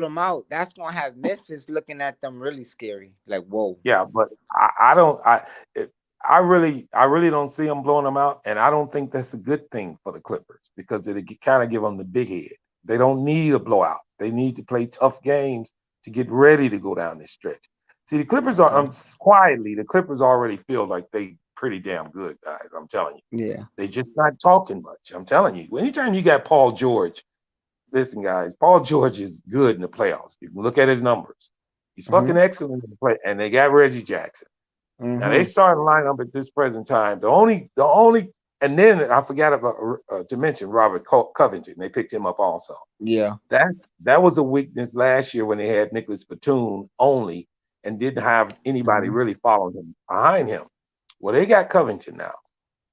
S7: them out, that's gonna have Memphis looking at them really scary. Like, whoa.
S5: Yeah, but I really don't see them blowing them out, and I don't think that's a good thing for the Clippers because it kind of give them the big head. They don't need a blowout. They need to play tough games to get ready to go down this stretch. See, the Clippers are quietly. The Clippers already feel like they pretty damn good, guys. I'm telling you.
S7: Yeah.
S5: They just not talking much. I'm telling you. Anytime you got Paul George, listen, guys, Paul George is good in the playoffs. You can look at his numbers. He's fucking excellent in the play. And they got Reggie Jackson. Now they started lineup at this present time. The only, and then I forgot about to mention Robert Covington. They picked him up also.
S7: Yeah.
S5: That was a weakness last year when they had Nicholas Batum only and didn't have anybody really following him behind him. Well, they got Covington now.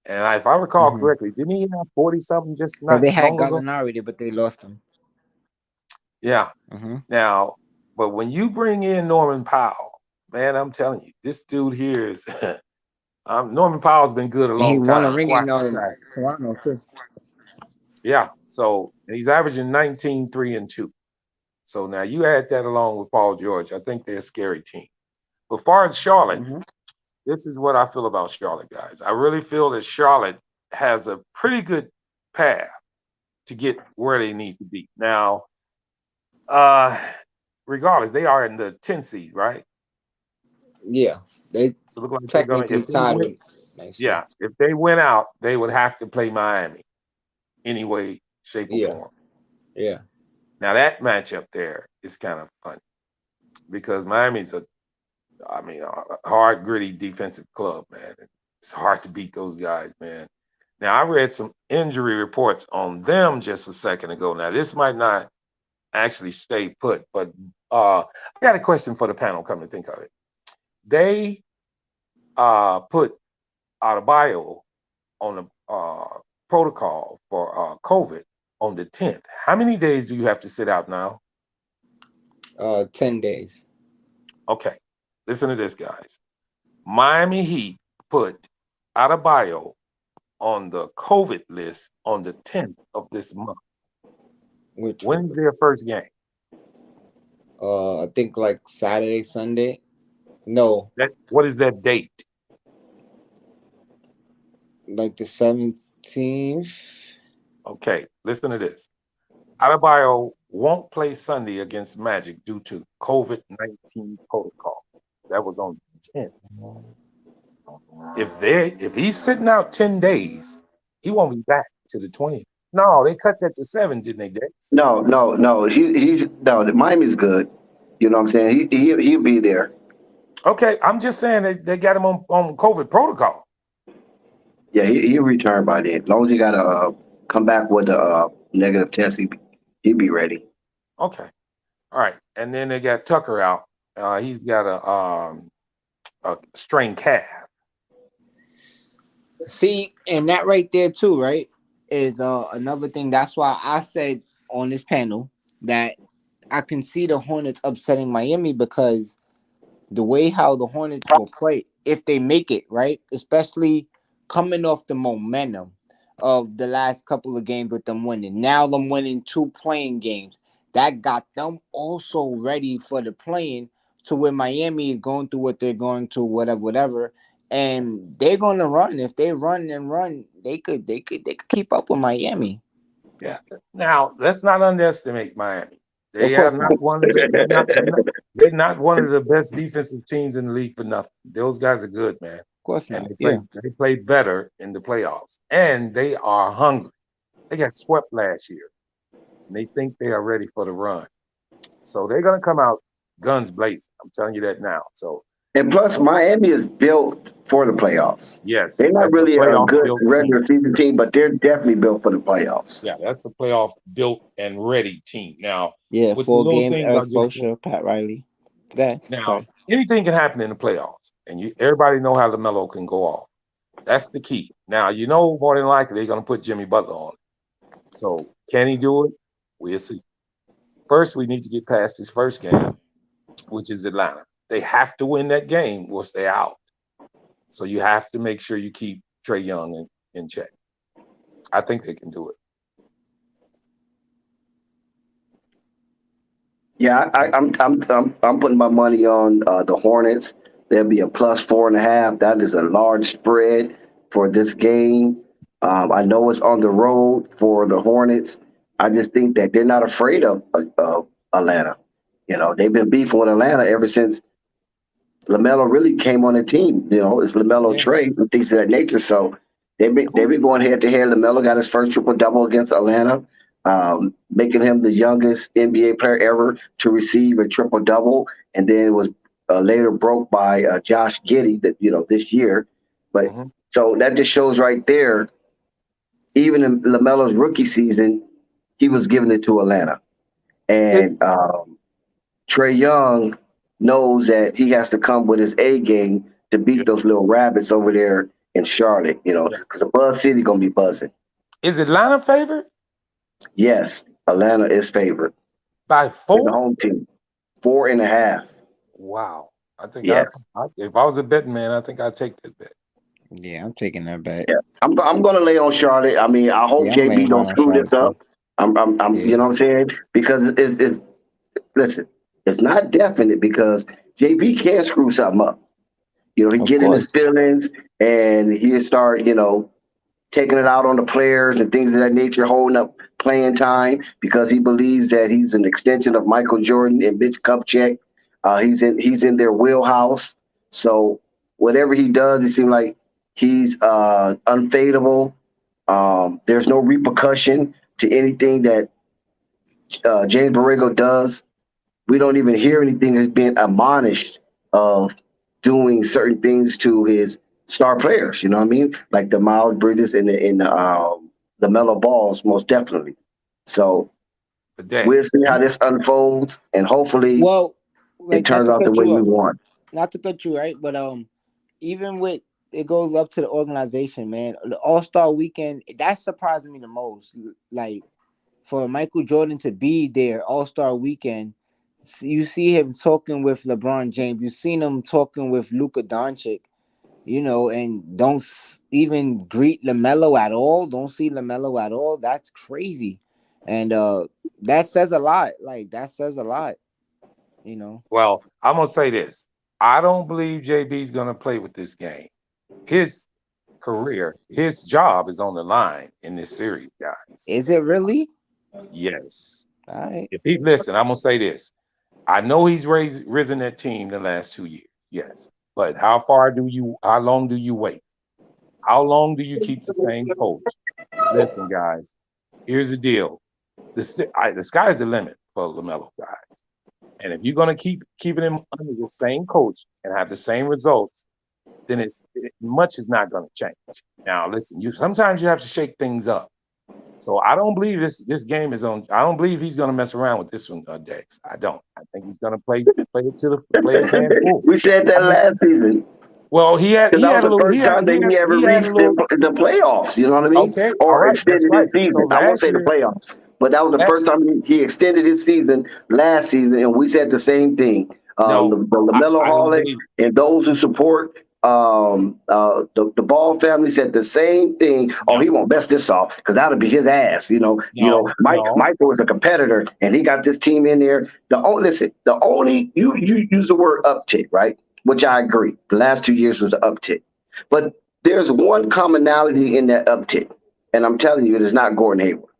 S5: And if I recall correctly, didn't he have 40-something just not
S7: they had
S5: long ago?
S7: Gallinari, but they lost him.
S5: Yeah. Now, but when you bring in Norman Powell, man, I'm telling you, this dude here is Norman Powell's been good a long time.
S7: He won a ring in Toronto too.
S5: Yeah. So he's averaging 19, 3, and 2. So now you add that along with Paul George, I think they're a scary team. But as far as Charlotte, this is what I feel about Charlotte, guys. I really feel that Charlotte has a pretty good path to get where they need to be. Now, regardless, they are in the 10 seed, right?
S7: Yeah. They
S5: look like
S7: technically tied.
S5: Yeah, if they went out, they would have to play Miami any way, shape, or form.
S7: Yeah.
S5: Now that matchup there is kind of funny because Miami's a hard, gritty defensive club, man. It's hard to beat those guys, man. Now I read some injury reports on them just a second ago. Now this might not actually stay put. But I got a question for the panel. Come to think of it, they put Adebayo on the protocol for COVID on the 10th. How many days do you have to sit out now?
S7: 10 days.
S5: Okay, listen to this, guys. Miami Heat put Adebayo on the COVID list on the 10th of this month. When's their first game?
S7: I think like Saturday, Sunday. No,
S5: What is that date?
S7: like the 17th.
S5: Okay, listen to this. Adebayo won't play Sunday against Magic due to COVID-19 protocol. That was on the 10th. If he's sitting out 10 days, he won't be back to the 20th. No, they cut that to 7, didn't they, Dex?
S8: No. He's no. Miami's good. You know what I'm saying? He'll be there.
S5: Okay, I'm just saying they got him on COVID protocol.
S8: Yeah, he'll return by then. As long as he got to come back with a negative test, he'll be ready.
S5: Okay, all right. And then they got Tucker out. He's got a strained calf.
S7: See, and that right there too, right, is another thing. That's why I said on this panel that I can see the Hornets upsetting Miami because the way how the Hornets will play, if they make it, right, especially coming off the momentum of the last couple of games with them winning. Now them winning 2 playing games. That got them also ready for the playing to where Miami is going through what they're going to, whatever. And they're gonna run. If they run and run, they could keep up with Miami.
S5: Yeah. Now let's not underestimate Miami. They
S7: Of course
S5: have
S7: not.
S5: not one of the, they're not one of the best defensive teams in the league for nothing. Those guys are good, man.
S7: Of course
S5: And
S7: not.
S5: they play better in the playoffs. And they are hungry. They got swept last year. And they think they are ready for the run. So they're gonna come out guns blazing. I'm telling you that now. So
S8: And plus, Miami is built for the playoffs.
S5: yes,
S8: They're not
S5: that's
S8: really a
S5: playoff
S8: good
S5: built
S8: regular season team, but they're definitely built for the playoffs.
S5: yeah, that's a playoff built and ready team. Now,
S7: Yeah,
S5: with the
S7: 4
S5: little
S7: games,
S5: things I
S7: Eric
S5: just
S7: Spoelstra, Pat Riley. Okay,
S5: now
S7: sorry.
S5: anything can happen in the playoffs, and everybody know how Lamelo can go off. That's the key. Now you know more than likely they're gonna put Jimmy Butler on. So can he do it? We'll see. First, we need to get past this first game, which is Atlanta. They have to win that game or stay out. So you have to make sure you keep Trae Young in check. I think they can do it.
S8: Yeah, I'm putting my money on the Hornets. There'll be a plus 4.5. That is a large spread for this game. I know it's on the road for the Hornets. I just think that they're not afraid of Atlanta. You know, they've been beefing with Atlanta ever since Lamelo really came on the team. You know, it's Lamelo
S7: Yeah.
S8: trade and things of that nature. So they've been going head to head. Lamelo got his first triple double against Atlanta, making him the youngest NBA player ever to receive a triple double, and then was later broke by Josh Giddey this year. But so that just shows right there. Even in Lamelo's rookie season, he was giving it to Atlanta, and Trae Young knows that he has to come with his A game to beat those little rabbits over there in Charlotte, because the Buzz City going to be buzzing.
S5: Is Atlanta favored?
S8: Yes, Atlanta is favored.
S5: By 4?
S8: They're the home team. 4.5.
S5: Wow. I think
S8: yes.
S5: If I was a betting man, I think I'd take that bet.
S7: Yeah, I'm taking that bet.
S8: Yeah. I'm going to lay on Charlotte. I mean, I hope JB don't screw this up. I'm you know what I'm saying? Because it's listen, it's not definite because JB can screw something up. He get in his feelings and he'll start, taking it out on the players and things of that nature, holding up playing time because he believes that he's an extension of Michael Jordan and Mitch Kupchak. He's in their wheelhouse. So whatever he does, it seems like he's unfadable. There's no repercussion to anything that James Borrego does. We don't even hear anything that's been admonished of doing certain things to his star players. You know what I mean? Like the Miles Bridges and the Melo Balls, most definitely. So
S5: But that,
S8: We'll see how this unfolds, and hopefully
S7: Well,
S8: it
S7: like not
S8: turns
S7: to
S8: out the
S7: cut
S8: way
S7: you
S8: we
S7: up,
S8: want.
S7: not to cut you right, but even with it goes up to the organization, man. The All-Star weekend, that surprised me the most. Like for Michael Jordan to be there All-Star weekend, you see him talking with LeBron James. You seen him talking with Luka Doncic, and don't even greet Lamelo at all. Don't see Lamelo at all. That's crazy, and that says a lot. Like that says a lot, you know.
S5: well, I'm gonna say this. I don't believe JB's gonna play with this game. His career, his job is on the line in this series, guys.
S7: Is it really?
S5: Yes.
S7: All right.
S5: If he listen, I'm gonna say this. I know he's risen that team the last 2 years. Yes. But how long do you wait? How long do you keep the same coach? Listen, guys, here's the deal. The sky's the limit for LaMelo, guys. And if you're gonna keep keeping him under the same coach and have the same results, then much is not gonna change. Now, listen, sometimes you have to shake things up. So I don't believe this game is on. I don't believe he's gonna mess around with this one, Dex. I don't. I think he's gonna play it to the player's hand full.
S8: We said that last season.
S5: Well,
S8: Because that was the first time that he ever reached the playoffs. You know what I mean?
S5: Okay, all
S8: Or
S5: right, that's
S8: extended
S5: right.
S8: his season.
S5: So
S8: I won't
S5: last
S8: say the
S5: year,
S8: playoffs, but that was the first time he extended his season last season, and we said the same thing.
S5: no,
S8: The Lamelo
S5: I don't
S8: Holics
S5: believe.
S8: and those who support the Ball family said the same thing. Oh, he won't mess this off because that'll be his ass. Michael was a competitor, and he got this team in there. The only you use the word uptick, right? Which I agree. The last 2 years was the uptick. But there's one commonality in that uptick, and I'm telling you, it is not Gordon Hayward.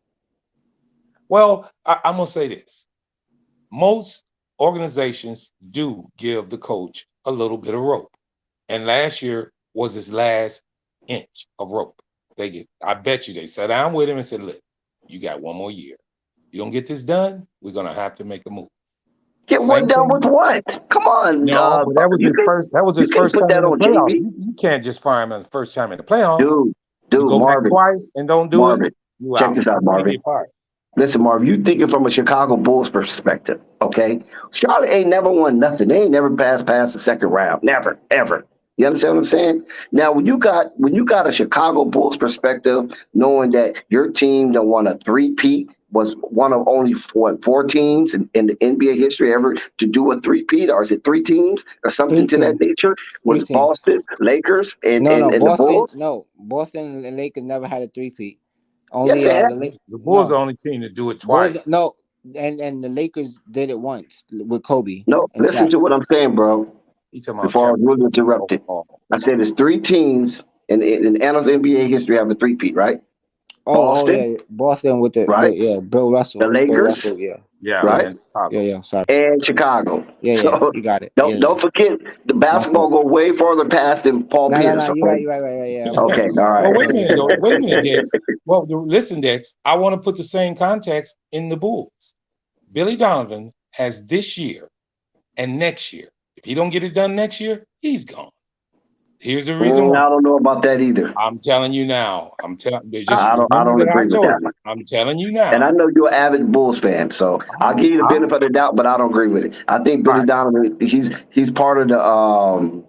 S5: Well, I'm gonna say this. Most organizations do give the coach a little bit of rope, and last year was his last inch of rope. I bet you they sat down with him and said, "Look, you got one more year. You don't get this done, we're gonna have to make a move."
S8: Get one
S5: Same
S8: done
S5: thing.
S8: with what? Come on.
S5: No, but that was his first. That was
S8: You
S5: his
S8: can't
S5: first
S8: put
S5: time
S8: that
S5: in the
S8: on
S5: playoffs.
S8: JB.
S5: You can't just fire him in the first time in the playoffs.
S8: Dude,
S5: You go back
S8: Marvin.
S5: twice and don't do
S8: Marvin,
S5: it. You
S8: check
S5: out.
S8: this out,
S5: You
S8: Marvin.
S5: get fired.
S8: Listen, Marv, you thinking from a Chicago Bulls perspective, okay? Charlotte ain't never won nothing. They ain't never past the second round. Never, ever. You understand what I'm saying? Now, when you got a Chicago Bulls perspective, knowing that your team that won a three-peat, was one of only four teams in the NBA history ever to do a three-peat, or is it three teams or something to that nature?
S7: Three
S8: Was
S7: teams.
S8: Boston, Lakers, and
S7: No,
S8: the
S7: Boston.
S8: Bulls?
S7: No, Boston and Lakers never had a three-peat.
S8: Yes,
S7: Only
S8: they have.
S5: The Bulls are
S7: no,
S5: the only team to do it
S7: Bulls,
S5: twice.
S7: no, and the Lakers did it once with Kobe
S8: No,
S7: and
S8: listen
S7: Shaq.
S8: to what I'm saying, bro.
S5: He's talking about
S8: Before I was really
S5: championships
S8: interrupted.
S5: overall.
S8: I said there's three teams in annals NBA history have a three-peat, right?
S7: Oh
S8: Boston,
S7: yeah, Boston with
S8: right?
S7: Bill Russell.
S8: The
S7: Bill
S8: Lakers,
S7: Russell, yeah,
S5: Yeah,
S8: right?
S5: and Chicago.
S7: yeah. Sorry,
S8: And Chicago.
S7: yeah.
S8: So
S7: You got it.
S8: don't forget the
S7: My
S8: basketball
S7: fault.
S8: go way farther past than Paul
S7: No.
S8: Pierce.
S7: You're
S8: Okay.
S7: right. Yeah.
S8: Okay. All right.
S5: Well, wait a minute, though. Wait a minute, Dex. Well, listen, Dex. I want to put the same context in the Bulls. Billy Donovan has this year and next year. If he don't get it done next year, he's gone. Here's the reason why.
S8: I don't know about that either.
S5: I'm telling you now. Just
S8: I don't
S5: remember that
S8: agree
S5: I
S8: with
S5: told
S8: that
S5: you.
S8: one.
S5: I'm telling you now.
S8: And I know you're an avid Bulls fan, so I'll give you the benefit of the doubt, but I don't agree with it. I think Billy Donovan, he's part of the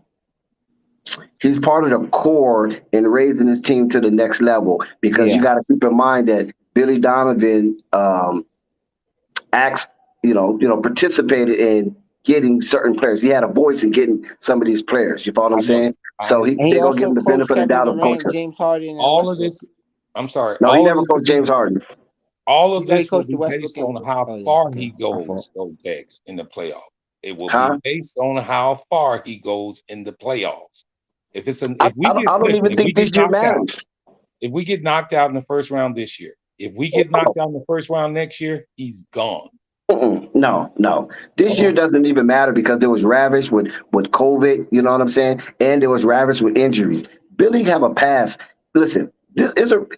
S8: he's part of the core in raising his team to the next level, because you got to keep in mind that Billy Donovan participated in getting certain players. He had a voice in getting some of these players. You follow what I'm saying? So they're going to give him the benefit of the doubt of coaching.
S7: James Harden, and
S5: all
S7: Westbrook.
S5: of this. I'm sorry.
S8: No, he
S5: all
S8: never
S5: of this
S8: coached James Harden.
S5: All of this will
S7: coached
S5: be
S7: Westbrook
S5: based on
S7: and-
S5: how
S7: oh, yeah,
S5: far
S7: okay.
S5: he goes, though, Dex, in the playoffs. It will
S8: Huh?
S5: be based on how far he goes in the playoffs. If it's
S8: I don't even think this year matters.
S5: If we get knocked out in the first round this year, if we get knocked out in the first round next year, he's gone.
S8: No. This year doesn't even matter because it was ravaged with COVID, you know what I'm saying? And it was ravaged with injuries. Billy have a pass. Listen,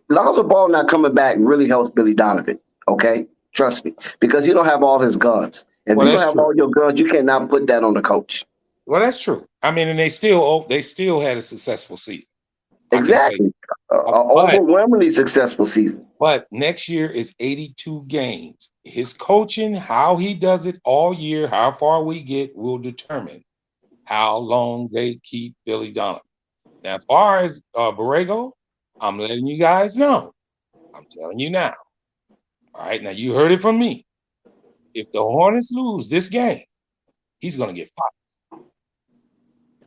S8: Lonzo Ball not coming back really helps Billy Donovan, okay? Trust me. Because you don't have all his guns. If you don't have all your guns, you cannot put that on the coach.
S5: Well, that's true. I mean, and they still had a successful season.
S8: Exactly. Overwhelmingly successful season.
S5: But next year is 82 games. His coaching, how he does it all year, how far we get, will determine how long they keep Billy Donovan. Now, as far as Borrego, I'm letting you guys know. I'm telling you now. All right, now you heard it from me. If the Hornets lose this game, he's going to get fired.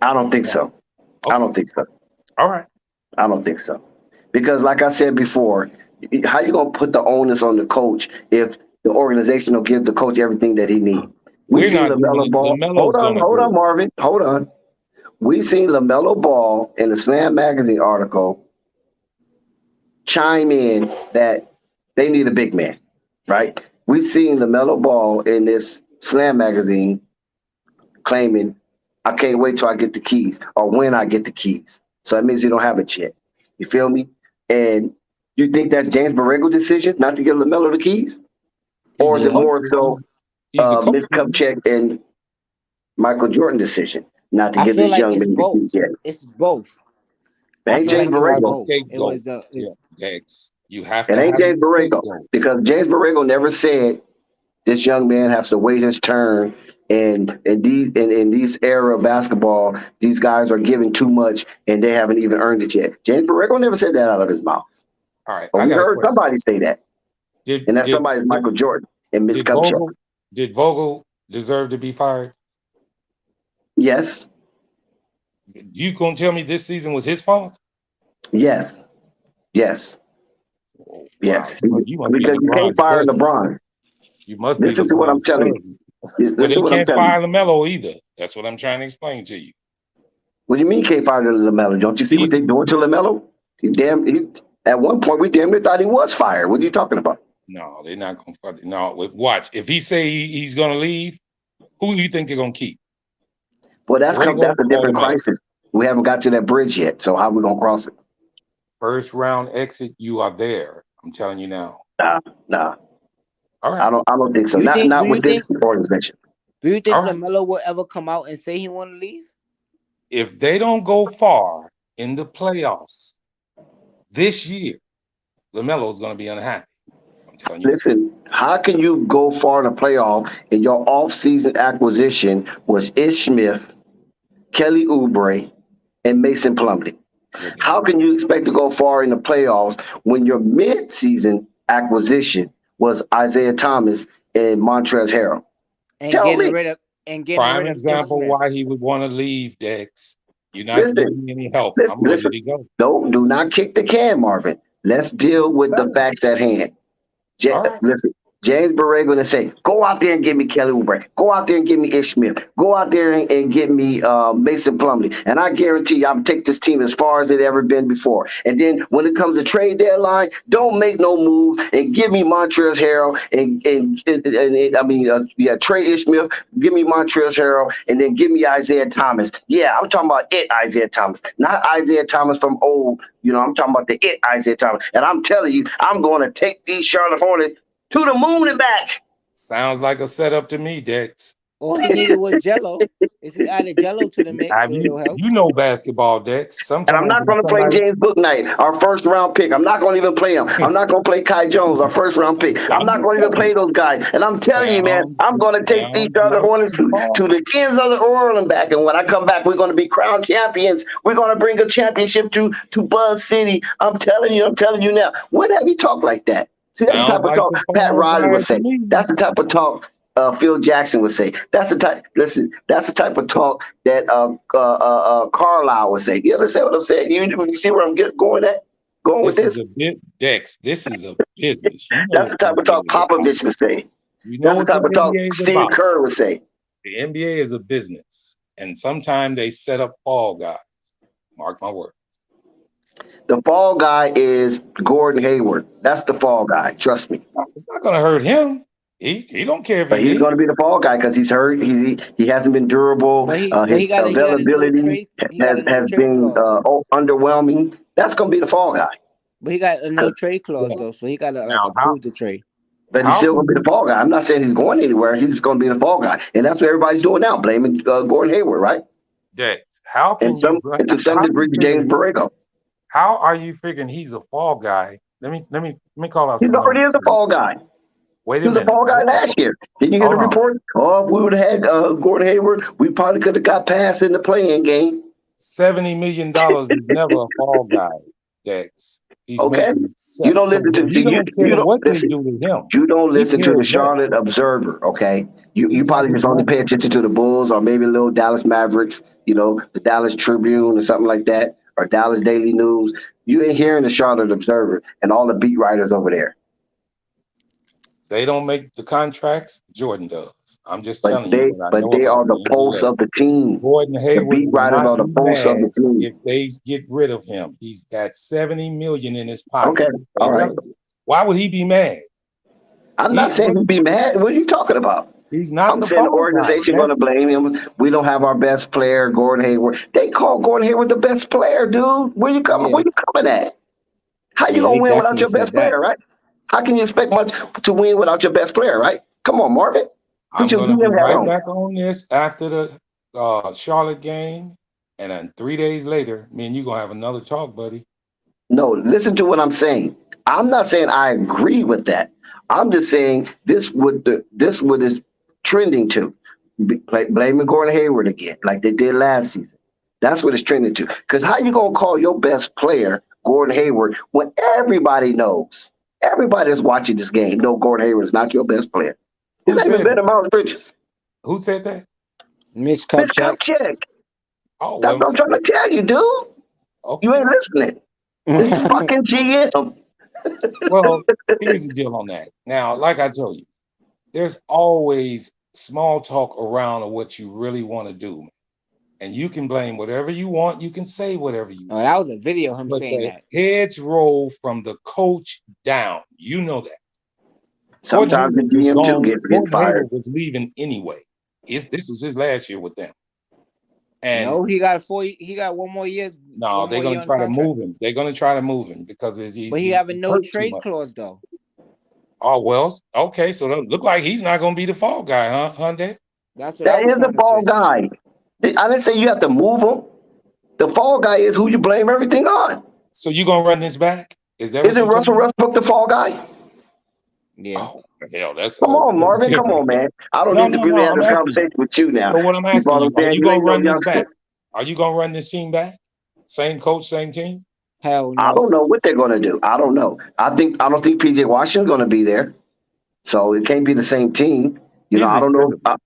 S8: I don't think so.
S5: Okay.
S8: I don't think so.
S5: All right.
S8: I don't think so. Because like I said before, how you going to put the onus on the coach if the organization will give the coach everything that he needs? We
S5: We're
S8: seen
S5: not doing
S8: LaMelo
S5: it.
S8: Ball.
S5: LaMelo's
S8: Hold
S5: gonna
S8: on,
S5: do it.
S8: Marvin. Hold on. We seen LaMelo Ball in the Slam Magazine article chime in that they need a big man, right? We seen LaMelo Ball in this Slam Magazine claiming, I can't wait till I get the keys or when I get the keys. So that means you don't have it yet. You feel me? And you think that's James Borrego's decision not to give LaMelo the keys? Or is it more so
S5: He's the coach.
S8: Mitch Kupchak and Michael Jordan decision not to
S7: I
S8: give
S7: feel
S8: this
S7: like
S8: young
S7: it's
S8: man the
S7: both.
S8: keys yet?
S7: It's both.
S8: It
S7: I
S8: ain't
S7: feel
S8: James
S7: like it was
S8: Borrego.
S7: both. It
S5: Scapegoat.
S7: was the.
S5: Yeah, Dex. You have
S8: It
S5: to
S8: ain't
S5: have
S8: James
S5: a
S8: Borrego
S5: scapegoat.
S8: because James Borrego never said this young man has to wait his turn. And in these era of basketball, these guys are giving too much and they haven't even earned it yet. James Borrego never said that out of his mouth.
S5: All right,
S8: But
S5: I
S8: we
S5: got a
S8: heard
S5: question.
S8: somebody say that.
S5: Did
S8: And that
S5: did
S8: somebody's
S5: did,
S8: Michael Jordan and Mitch
S5: did
S8: Kupchak.
S5: Vogel deserve to be fired?
S8: Yes.
S5: You gonna tell me this season was his fault?
S8: Yes. Yes.
S5: Wow,
S8: Yes.
S5: you must be
S8: Because you can't
S5: LeBron's
S8: fire
S5: cousin.
S8: LeBron.
S5: You must be
S8: Listen to what I'm
S5: LeBron's
S8: telling you.
S5: cousin. But
S8: Listen
S5: they
S8: to what I'm
S5: can't
S8: telling you.
S5: fire LaMelo either. That's what I'm trying to explain to you.
S8: What do you mean can't fire LaMelo? Don't you see what
S5: He's
S8: they doing to LaMelo? At one point, we damn near thought he was fired. What are you talking about?
S5: no, they're not gonna fire. No, watch. If he say he's gonna leave, who do you think they're gonna keep?
S8: Well, that's a
S5: Borrego or
S8: different
S5: LaMelo?
S8: crisis. We haven't got to that bridge yet. So how we gonna cross it?
S5: First round exit, you are there. I'm telling you now.
S8: Nah.
S5: All right.
S8: I don't think so.
S7: You think?
S8: Not
S7: Do you
S8: with this
S7: think?
S8: organization.
S7: Do you think
S5: All right.
S7: LaMelo will ever come out and say he want to leave?
S5: If they don't go far in the playoffs this year, LaMelo is gonna be unhappy. I'm telling you.
S8: Listen, how can you go far in the playoff and your off-season acquisition was Ish Smith, Kelly Oubre, and Mason Plumlee? How can you expect to go far in the playoffs when your mid-season acquisition was Isaiah Thomas and Montrezl Harrell?
S7: And
S8: Tell
S7: getting
S8: me.
S7: rid of Ish
S5: Prime example
S7: Smith.
S5: why he would want to leave, Dex. You're not giving me any help. I'm ready to go.
S8: Do not kick the can, Marvin. Let's deal with the facts at hand.
S5: All right.
S8: Listen, James Borrego gonna say, go out there and get me Kelly Oubre. Go out there and get me Ish Smith. Go out there and get me Mason Plumlee. And I guarantee you, I'll take this team as far as it ever been before. And then when it comes to trade deadline, don't make no move and give me Montrezl Harrell and trade Ish Smith. Give me Montrezl Harrell and then give me Isaiah Thomas. Yeah, I'm talking about Isaiah Thomas, not Isaiah Thomas from old. I'm talking about the Isaiah Thomas. And I'm telling you, I'm going to take these Charlotte Hornets to the moon and back.
S5: Sounds like a setup to me, Dex.
S7: All he needed was Jello. If you added Jello to the mix, it'll help.
S5: You know basketball, Dex. Sometimes
S8: And I'm not going to play James Bouknight, our first round pick. I'm not going to even play him. I'm not going to play Kai Jones, our first round pick. I'm not going to even play those guys. And I'm telling you, man, I'm going to take these Charlotte Hornets to the ends of the world and back. And when I come back, we're going to be crowned champions. We're going to bring a championship to Buzz City. I'm telling you now. When have you talked like that? See, that's the type of talk Pat Riley would say. That's the type of talk Phil Jackson would say. That's the type. Listen, that's the type of talk that Carlisle would say. You understand what I'm saying? You see where I'm going at? Going with this?
S5: Dex, this is a business.
S8: That's the type of talk Popovich would say. That's the type of talk Steve Kerr would say.
S5: The NBA is a business, and sometimes they set up fall guys. Mark my word.
S8: The fall guy is Gordon Hayward. That's the fall guy. Trust me.
S5: It's not going to hurt him. He don't care if
S8: he's going to be the fall guy because he's hurt. He hasn't been durable. His availability has been underwhelming. That's going to be the fall guy.
S7: But he got a no trade clause though, so he got to approve the trade.
S8: But he's still going to be the fall guy. I'm not saying he's going anywhere. He's just going to be the fall guy, and that's what everybody's doing now, blaming Gordon Hayward, right?
S5: Dex, how can
S8: to some degree, James Borrego.
S5: How are you figuring he's a fall guy? Let me call out
S8: He
S5: some
S8: already
S5: numbers.
S8: is a fall guy.
S5: Wait
S8: He
S5: a
S8: was a
S5: minute.
S8: fall guy last year. Didn't you get a
S5: Hold on.
S8: report? Oh, if we would have had Gordon Hayward, we probably could have got past in the playing game.
S5: $70 million is never a fall guy, Dex. He's
S8: Okay.
S5: making
S8: You don't
S5: so
S8: listen to
S5: he don't
S8: you
S5: care
S8: don't
S5: what they
S8: listen.
S5: do to him.
S8: You don't
S5: He
S8: listen to the
S5: cares less.
S8: Charlotte Observer, okay? You
S5: got
S8: probably
S5: his
S8: just only
S5: money.
S8: pay attention to the Bulls or maybe a little Dallas Mavericks, the Dallas Tribune or something like that, or Dallas Daily News. You ain't hearing the Charlotte Observer and all the beat writers over there.
S5: They don't make the contracts. Jordan does. I'm just
S8: But
S5: telling
S8: they
S5: you what I know
S8: they
S5: about
S8: are
S5: the
S8: the pulse
S5: NBA.
S8: of the team.
S5: Gordon
S8: The
S5: Hayward
S8: beat
S5: will
S8: writers
S5: not
S8: are the
S5: be
S8: pulse of
S5: mad
S8: the team.
S5: if they get rid of him. He's got $70 million in his pocket.
S8: Okay, all right.
S5: Why would he be mad?
S8: I'm not saying he'd be mad. What are you talking about?
S5: He's not
S8: I'm
S5: the
S8: saying the
S5: fall guy.
S8: organization going to blame him. We don't have our best player, Gordon Hayward. They call Gordon Hayward the best player, dude. Where you coming?
S7: Yeah.
S8: Where you coming at? How you
S7: Yeah,
S8: gonna
S7: they
S8: win without
S7: definitely
S8: your
S7: said
S8: best
S7: that.
S8: player, right? How can you expect much to win without your best player, right? Come on, Marvin.
S5: I'm
S8: Put your
S5: going to be
S8: GM hat
S5: right
S8: on.
S5: back on this after the Charlotte game. And then 3 days later, me and you going to have another talk, buddy.
S8: No, listen to what I'm saying. I'm not saying I agree with that. I'm just saying this what is trending to. Blaming Gordon Hayward again, like they did last season. That's what it's trending to. Because how you gonna call your best player Gordon Hayward when everybody knows, everybody that's watching this game know Gordon Hayward is not your best player. He's not even better than Miles Bridges.
S5: Who said that?
S7: Mitch
S8: Mitch
S7: Kupchak.
S8: Kupchak.
S5: Oh,
S8: That's what I'm trying to tell you, dude.
S5: okay.
S8: You ain't listening. It's fucking GM.
S5: Well, here's the deal on that. Now, like I told you, there's always small talk around of what you really want to do. And you can blame whatever you want. You can say whatever you want.
S7: Oh, that was a video of him
S5: But
S7: saying
S5: the
S7: that.
S5: heads roll from the coach down. You know that.
S8: Sometimes the GM too get fired.
S5: Hayward was leaving anyway. This was his last year with them. And
S7: no, he got one more year.
S5: no, they're going to try to move him. They're going to try to move him because
S7: but he have a no trade clause though.
S5: Oh well, okay. So it look like he's not going to be the fall guy, huh, Hyundai?
S7: That's what
S8: That is the fall guy. I didn't say you have to move him. The fall guy is who you blame everything on.
S5: So you gonna run this back? Isn't
S8: Russell Westbrook the fall guy?
S7: Yeah.
S5: Oh, hell, that's
S8: come on, Marvin. Come on, man. I don't need to really have this conversation with you now.
S5: So what I'm asking you, are you gonna run this back? Are you gonna run this team back? Same coach, same team?
S7: Hell no.
S8: I don't know what they're gonna do. I don't know. I don't think PJ Washington's gonna be there. So it can't be the same team. I don't know.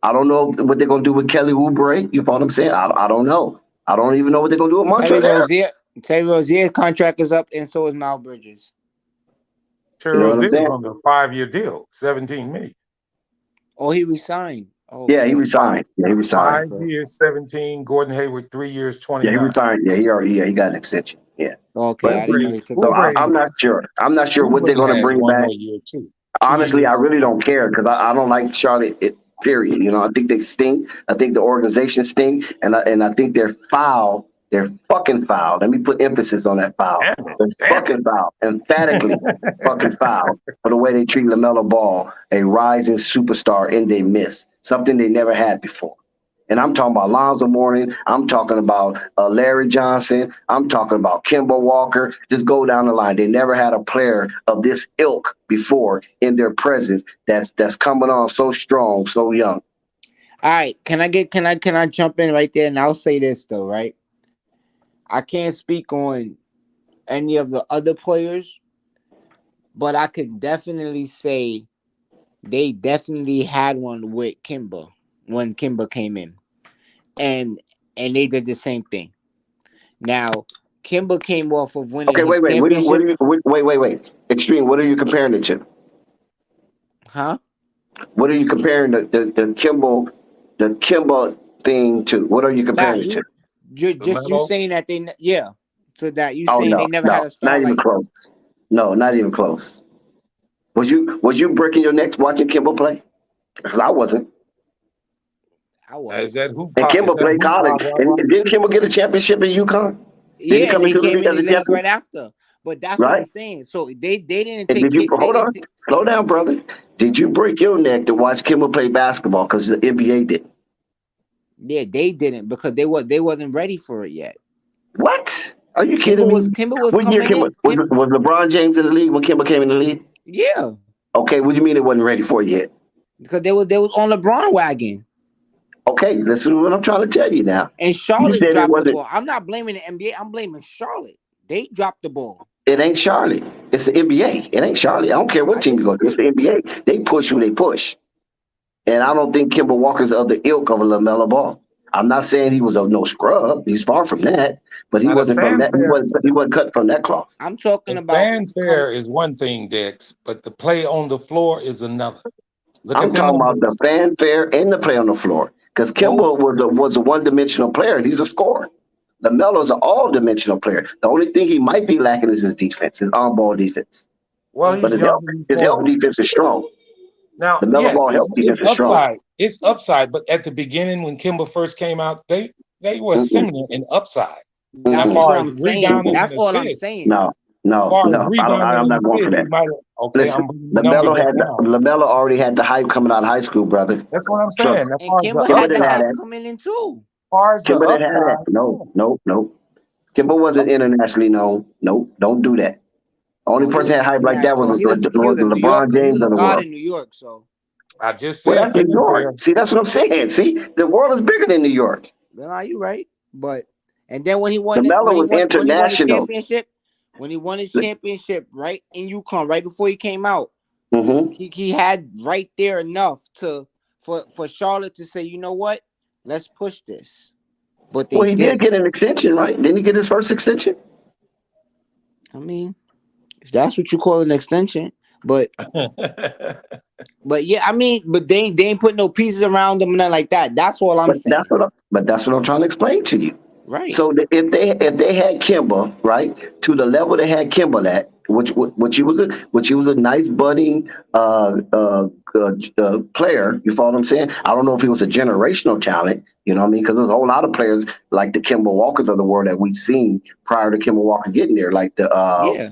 S8: I don't know what they're gonna do with Kelly Oubre. You know what I'm saying? I don't know. I don't even know what they're gonna do with Montrezl.
S7: Terry Rozier's contract is up, and so is Mal Bridges.
S5: Terry Rozier's on a 5-year deal, $17 million.
S7: Oh, he resigned. Oh,
S8: yeah, he resigned.
S5: 5 years, 17. Gordon Hayward, 3 years, 29.
S8: Yeah, he resigned. Yeah, he got an extension. Yeah.
S7: Okay, I didn't know he took.
S8: So I'm not sure. I'm not sure what they're going to bring back. Honestly, I really don't care because I don't like Charlotte. Period. I think they stink. I think the organization stink, and I think they're foul. They're fucking foul. Let me put emphasis on that foul. They're fucking foul. Emphatically fucking foul for the way they treat Lamelo Ball, a rising superstar, and they miss something they never had before. And I'm talking about Lonzo Mourning. I'm talking about Larry Johnson. I'm talking about Kemba Walker. Just go down the line. They never had a player of this ilk before in their presence that's coming on so strong, so young.
S7: All right, can I jump in right there? And I'll say this though, right? I can't speak on any of the other players, but I could definitely say they definitely had one with Kemba when Kemba came in. And they did the same thing. Now, Kemba came off of winning his championship.
S8: Wait. Extreme, what are you comparing it to?
S7: Huh?
S8: What are you comparing the Kemba thing to? What are you comparing it to?
S7: Just you saying that so that you saying they never had a star.
S8: Not even close. No, not even close. Was you breaking your neck watching Kemba play? Because I wasn't.
S7: I was.
S8: And Kemba played college. And didn't Kemba get a championship at UConn?
S7: Yeah, he came in the league right after. But that's what I'm saying. So they didn't take.
S8: Hold on, slow down, brother. Did you break your neck to watch Kemba play basketball? Because the NBA did.
S7: Yeah, they didn't because they wasn't ready for it yet.
S8: What? Are you kidding me?
S7: Kimba was
S8: What year
S7: coming
S8: Kimba
S7: in.
S8: was LeBron James in the league when Kimba came in the league?
S7: Yeah,
S8: Okay, what do you mean it wasn't ready for it yet?
S7: because they was on LeBron wagon.
S8: Okay, listen to what I'm trying to tell you now.
S7: And
S8: You
S7: Charlotte
S8: said it
S7: dropped the
S8: wasn't.
S7: ball. I'm not blaming the NBA. I'm blaming Charlotte. They dropped the ball.
S8: It ain't Charlotte. It's the NBA. It ain't Charlotte. I don't care what
S7: I
S8: team you go to. It's the
S7: disagree.
S8: NBA. They push who they push. And I don't think Kimber Walker's of the ilk of a LaMelo Ball. I'm not saying he was no scrub. He's far from that. But he
S5: Now the
S8: wasn't from that.
S5: fanfare,
S8: He wasn't cut from that cloth.
S7: I'm talking
S5: the
S7: about
S5: fanfare is one thing, Dex, but the play on the floor is another. Look
S8: I'm
S5: at the
S8: talking about the
S5: numbers.
S8: fanfare and the play on the floor. Because
S7: no.
S8: Kimber was a one-dimensional player, and he's a scorer. LaMelo's an all-dimensional player. The only thing he might be lacking is his defense, his on-ball defense.
S5: Well,
S8: But
S5: he's young and
S8: his help
S5: forward.
S8: defense is strong.
S5: Now,
S8: The Melo
S5: yes,
S8: Ball help
S5: it's
S8: defense is strong.
S5: upside. It's upside, but at the beginning when Kimba first came out, they were
S8: Mm-mm,
S5: similar in upside. Now, as
S7: That's
S8: mm-mm,
S7: what
S5: far as
S7: I'm saying.
S5: rebounding
S8: mm-mm.
S5: and
S7: That's all I'm
S5: assists,
S7: saying.
S8: No,
S5: as far as rebounding
S8: I'm
S5: and
S8: not going for
S5: assists, he
S8: that.
S5: might have. Okay,
S8: Listen,
S5: I'm bringing the numbers up now.
S8: LaMelo already had the hype coming out of high school, brother.
S5: That's what I'm
S8: Trust.
S5: saying. As
S7: And
S5: far as the
S7: Kimba
S8: Kimber
S7: had the
S8: didn't have
S5: upside,
S7: hype
S8: that.
S7: coming in too.
S5: as far as the
S8: Kimber didn't have that.
S5: upside,
S8: No,
S5: yeah.
S8: no, no. Kimber wasn't internationally known. No, don't do that. The only
S7: Well, he
S8: person
S7: was
S8: that had hype like that
S7: international.
S8: was
S7: He was a New
S8: LeBron
S7: Yorker. He was
S8: James
S7: a
S8: of the
S7: god
S8: world.
S7: in New York. So,
S5: I just
S8: Well,
S5: said
S8: that's New York.
S5: fanfare.
S8: See, that's what I'm saying. See, the world is bigger than New York.
S7: well, you right. But and then when he won it,
S8: LaMelo was
S7: when he won the
S8: international.
S7: championship, when he won his championship, right in UConn, right before he came out,
S8: Mm-hmm.
S7: he had right there enough for Charlotte to say, you know what, let's push this. But they
S8: Well, he did
S7: didn't.
S8: get an extension, right? Didn't he get his first extension?
S7: I mean, if that's what you call an extension, but yeah, I mean, but they ain't put no pieces around them, nothing like that. That's all I'm saying.
S8: But that's what I'm trying to explain to you.
S7: Right.
S8: So if they had Kimba right to the level they had Kimba at, which he was a nice budding player. You follow what I'm saying? I don't know if he was a generational talent. You know what I mean? Because there's a whole lot of players like the Kimba Walkers of the world that we've seen prior to Kimba Walker getting there, like the
S7: Yeah.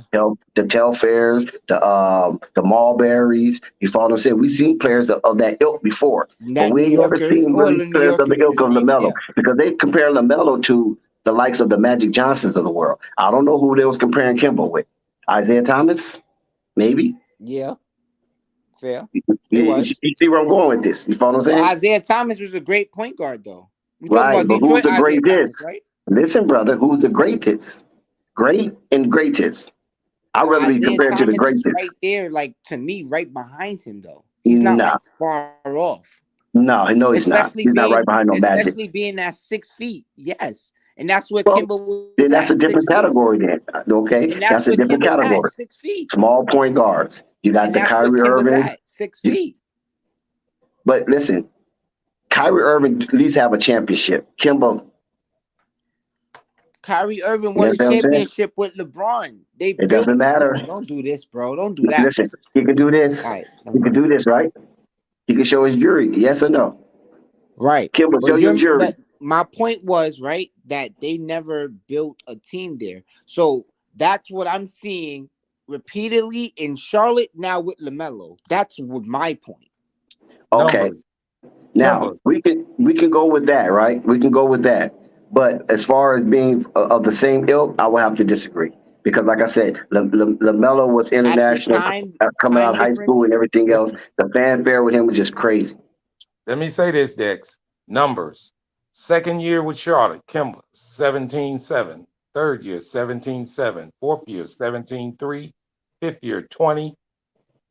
S8: the Telfairs, the Mulberries. You follow what I'm saying? We've seen players of that ilk before, but
S7: That
S8: we
S7: New
S8: ain't never
S7: Yorkers,
S8: seen
S7: all
S8: really
S7: the New
S8: players of the
S7: Yorkers
S8: ilk
S7: just
S8: of
S7: named,
S8: LaMelo
S7: yeah.
S8: because they compare LaMelo to the likes of the Magic Johnsons of the world. I don't know who they was comparing Kimba with. Isaiah Thomas, maybe.
S7: Yeah, fair.
S8: You,
S7: It
S8: you
S7: was.
S8: see where I'm going with this? You follow what I'm
S7: But
S8: saying?
S7: Isaiah Thomas was a great point guard, though. We talking
S8: Right,
S7: about
S8: but who's
S7: Detroit
S8: the
S7: Isaiah Thomas,
S8: greatest?
S7: right?
S8: Listen, brother, who's the greatest? Great and greatest. I'd
S7: But
S8: rather be
S7: Isaiah
S8: compared to the
S7: Thomas is
S8: greatest.
S7: right there, like to me, right behind him, though. He's not
S8: Nah,
S7: like far off.
S8: no, he's not.
S7: Especially
S8: He's not right
S7: being,
S8: behind no Magic.
S7: especially being at 6 feet. Yes, and that's where
S8: Well,
S7: Kimba
S8: then
S7: was
S8: that's a
S7: at, six
S8: different
S7: feet.
S8: category then. Okay,
S7: And that's
S8: that's a
S7: where
S8: different
S7: Kimba's at,
S8: category.
S7: 6 feet.
S8: Small point guards. You got
S7: And
S8: the
S7: that's where
S8: Kyrie
S7: Kimba's
S8: Irving.
S7: at, 6 feet.
S8: But listen, Kyrie Irving at least have a championship. Kimba,
S7: Kyrie Irving
S8: you
S7: won a
S8: understand what I'm saying?
S7: championship with LeBron. They
S8: It
S7: built.
S8: doesn't
S7: Come
S8: matter.
S7: on, don't do this, bro. Don't do that.
S8: Listen, he can do this.
S7: All right, never
S8: He can
S7: mind.
S8: do this, right? He can show his jury. Yes or no?
S7: Right.
S8: Kimba, show your jury.
S7: But my point was, right, that they never built a team there. So that's what I'm seeing repeatedly in Charlotte now with LaMelo. That's what my point.
S8: Okay.
S5: Numbers.
S8: Now
S5: Numbers.
S8: we can go with that, right? We can go with that. But as far as being of the same ilk, I will have to disagree because, like I said, Lamelo was
S7: At the
S8: international coming out
S7: time
S8: of high school
S7: difference,
S8: and everything else.
S7: listen,
S8: The fanfare with him was just crazy.
S5: Let me say this, Dex. Numbers. Second year with Charlotte, Kimba, 17-7. Third year, 17-7. Fourth year, 17-3. Fifth year, 20.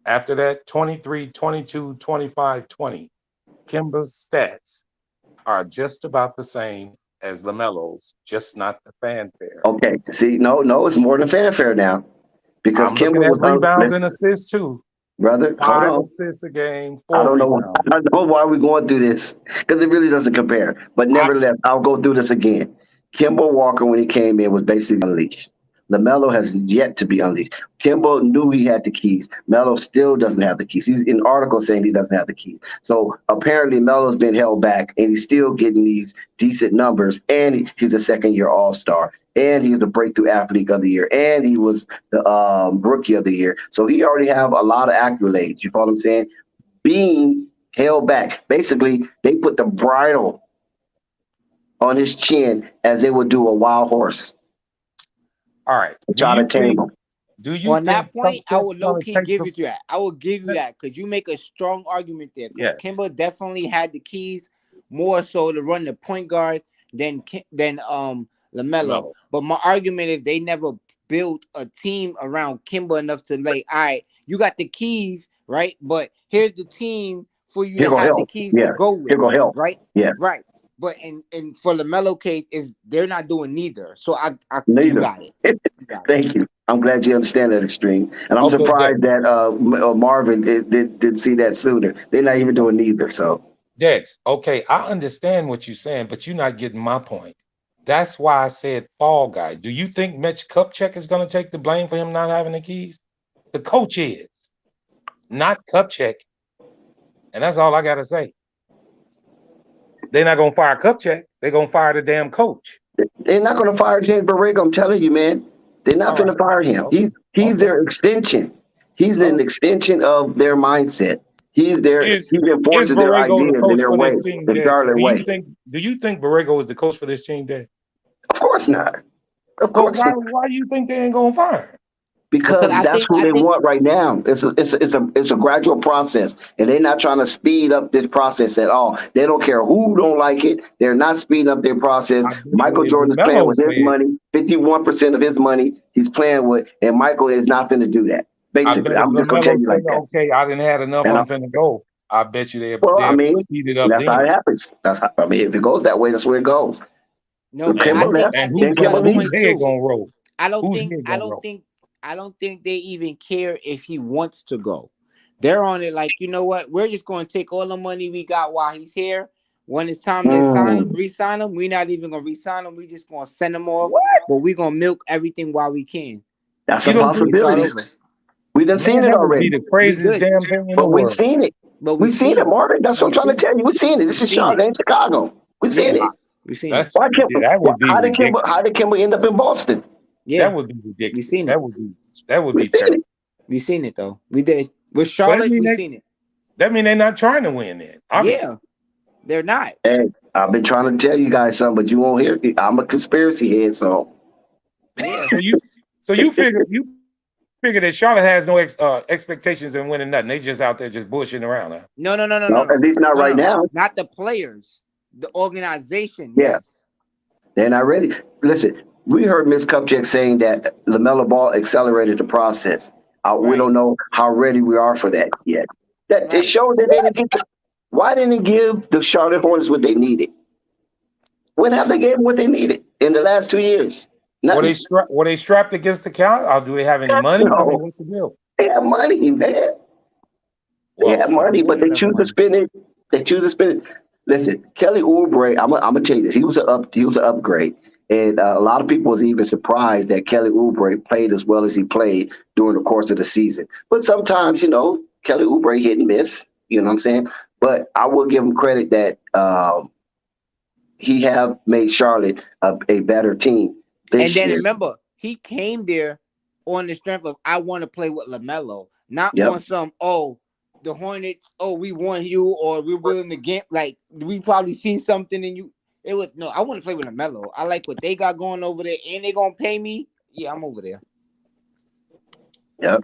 S5: After that, 23, 22, 25, 20. Kimba's stats are just about the same as LaMelo's, just not the fanfare.
S8: Okay, see, no, it's more than fanfare now because
S5: I'm looking
S8: Kimba
S5: at
S8: was
S5: rebounds and assists too.
S8: brother. Hold
S5: 5
S8: on.
S5: assists a game,
S8: I
S5: 4
S8: don't know.
S5: rebounds.
S8: I don't know why we're going through this because it really doesn't compare. But
S5: I,
S8: nevertheless, I'll go through this again. Kimbo Walker, when he came in, was basically unleashed. LaMelo has yet to be unleashed. Kimbo knew he had the keys. Melo still doesn't have the keys. He's in articles saying he doesn't have the keys. So apparently Melo's been held back, and he's still getting these decent numbers. And he's a second-year All-Star, and he's the Breakthrough Athlete of the Year, and he was the Rookie of the Year. So he already have a lot of accolades. You follow what I'm saying? Being held back. Basically, they put the bridle on his chin as they would do a wild horse.
S5: All right.
S8: Try to tame them.
S5: Do you
S7: On that
S5: think
S7: point, I
S5: Cupcak's
S7: would low
S5: gonna
S7: key
S5: take
S7: give
S5: the?
S7: it to that. I will give you that because you make a strong argument there. Because
S5: Yeah.
S7: Kimba definitely had the keys more so to run the point guard than Lamelo.
S5: No.
S7: But my argument is they never built a team around Kimba enough to like, all right, you got the keys, right? But here's the team for you
S8: Here
S7: to
S8: go
S7: have the
S8: help.
S7: keys to
S8: Yeah.
S7: go with,
S8: Here go help.
S7: right?
S8: Yeah.
S7: Right. But and for Lamelo case is they're not doing neither. So I you
S8: Neither.
S7: got it. You got it.
S8: Thank you. I'm glad you understand that extreme, and I'm
S5: Okay,
S8: surprised that Marvin didn't see that sooner. They're not even doing neither. So
S5: Dex, okay, I understand what you're saying, but you're not getting my point. That's why I said fall guy. Do you think Mitch Kupchak is going to take the blame for him not having the keys? The coach is, not Kupchak. And that's all I got to say. They're not going to fire Kupchak. They're going to fire the damn coach.
S8: they're not going to fire James Borrego. I'm telling you, man. They're not
S5: All
S8: going
S5: right.
S8: to fire him.
S5: Okay.
S8: He's
S5: Okay.
S8: their extension. He's
S5: All
S8: an
S5: right.
S8: extension of their mindset. He's
S5: Is
S8: enforcing their
S5: Borrego the
S8: ideas in
S5: coach
S8: their
S5: for
S8: way,
S5: this team,
S8: the
S5: Dex?
S8: Charlotte way.
S5: Do you think Borrego is the coach for this team, Dex?
S8: Of course not. Of
S5: Well,
S8: course not.
S5: why do you think they ain't going to fire him?
S8: Because
S7: I
S8: that's
S7: think
S8: who they want right now. It's a gradual process, and they're not trying to speed up this process at all. They don't care who don't like it. They're not speeding up their process.
S5: I bet
S8: Michael
S5: you
S8: Jordan is playing
S5: Lamelo
S8: with his
S5: said,
S8: money, 51% of his money he's playing with, and Michael is not going to do that.
S5: I
S8: Basically,
S5: bet if
S8: I'm just going to tell
S5: Lamelo
S8: you
S5: said,
S8: like that.
S5: okay, I didn't have enough,
S8: And
S5: I'm finna go. I bet you
S8: well, I
S5: they'll
S8: mean,
S5: speed it up
S8: that's how it
S5: then.
S8: happens. I mean, if it goes that way, that's where it goes.
S7: no, but
S8: Kimba left,
S5: And
S8: then Kimba
S5: whose
S8: leaves.
S5: head gonna roll?
S7: I don't
S5: Whose
S7: think
S5: head
S7: I
S5: gonna
S7: don't
S5: roll?
S7: think I don't think they even care if he wants to go. They're on it like, you know what? We're just going to take all the money we got while he's here. When it's time to sign him, re-sign him, we're not even going to re-sign him. We're just going to send him off.
S5: What?
S7: But we're going to milk everything while we can.
S8: That's
S5: You
S8: a
S5: don't think,
S7: Start
S8: possibility.
S7: over.
S8: We done seen
S5: man,
S8: it
S5: that would be
S8: already.
S5: the
S7: We
S5: craziest
S7: good.
S5: damn thing in the
S8: But we've
S5: world.
S8: seen it.
S7: But
S8: We've seen it, Marvin. That's what I'm trying to tell you. We've seen it. This
S7: We
S8: is
S7: seen
S8: Charlotte,
S7: it.
S8: ain't Chicago. We've seen
S7: Yeah.
S8: it.
S7: We've seen it.
S5: That's
S8: Why Kimba?
S5: that would be
S8: How did
S5: ridiculous.
S8: Kimba end up in Boston?
S7: Yeah.
S5: That would be
S7: We
S5: ridiculous.
S7: seen it.
S5: That would
S8: We
S5: be
S8: seen
S5: terrible.
S8: it.
S7: We seen it, though. We did. With
S5: So that
S7: Charlotte,
S5: mean
S7: we seen it.
S5: that mean they're not trying to win then. Obviously.
S7: Yeah. They're not.
S8: Hey, I've been trying to tell you guys something, but you won't hear me. I'm a conspiracy head, so
S7: Yeah.
S5: So you figure that Charlotte has no expectations in winning nothing. They just out there just bullshitting around, huh?
S7: No.
S8: at least not right now.
S7: Not the players. The organization,
S8: Yeah.
S7: yes.
S8: They're not ready. Listen, we heard Ms. Kupchak saying that LaMelo Ball accelerated the process. We
S7: Right.
S8: don't know how ready we are for that yet. That it
S7: Right.
S8: shows that they didn't get. Why didn't it give the Charlotte Hornets what they needed? When have they given what they needed in the last 2 years?
S5: Were
S8: Nothing.
S5: they strapped against the count? Or do they have any money? I
S8: No.
S5: mean, what's the deal?
S8: They have money, man. They
S5: Well,
S8: have money, but they
S7: enough
S8: choose to
S7: money.
S8: spend it. They choose to spend it. Listen, Kelly Oubre, I'm gonna tell you this. He was an upgrade, and a lot of people was even surprised that Kelly Oubre played as well as he played during the course of the season. But sometimes, Kelly Oubre hit and miss. You know what I'm saying? But I will give him credit that he have made Charlotte a better team this
S7: And then
S8: year.
S7: remember, he came there on the strength of I want to play with LaMelo, not
S8: Yep.
S7: on some the Hornets. We want you, or we're willing to get like we probably seen something in you. It was no, I want to play with LaMelo. I like what they got going over there, and they gonna pay me. Yeah, I'm over there.
S8: Yep.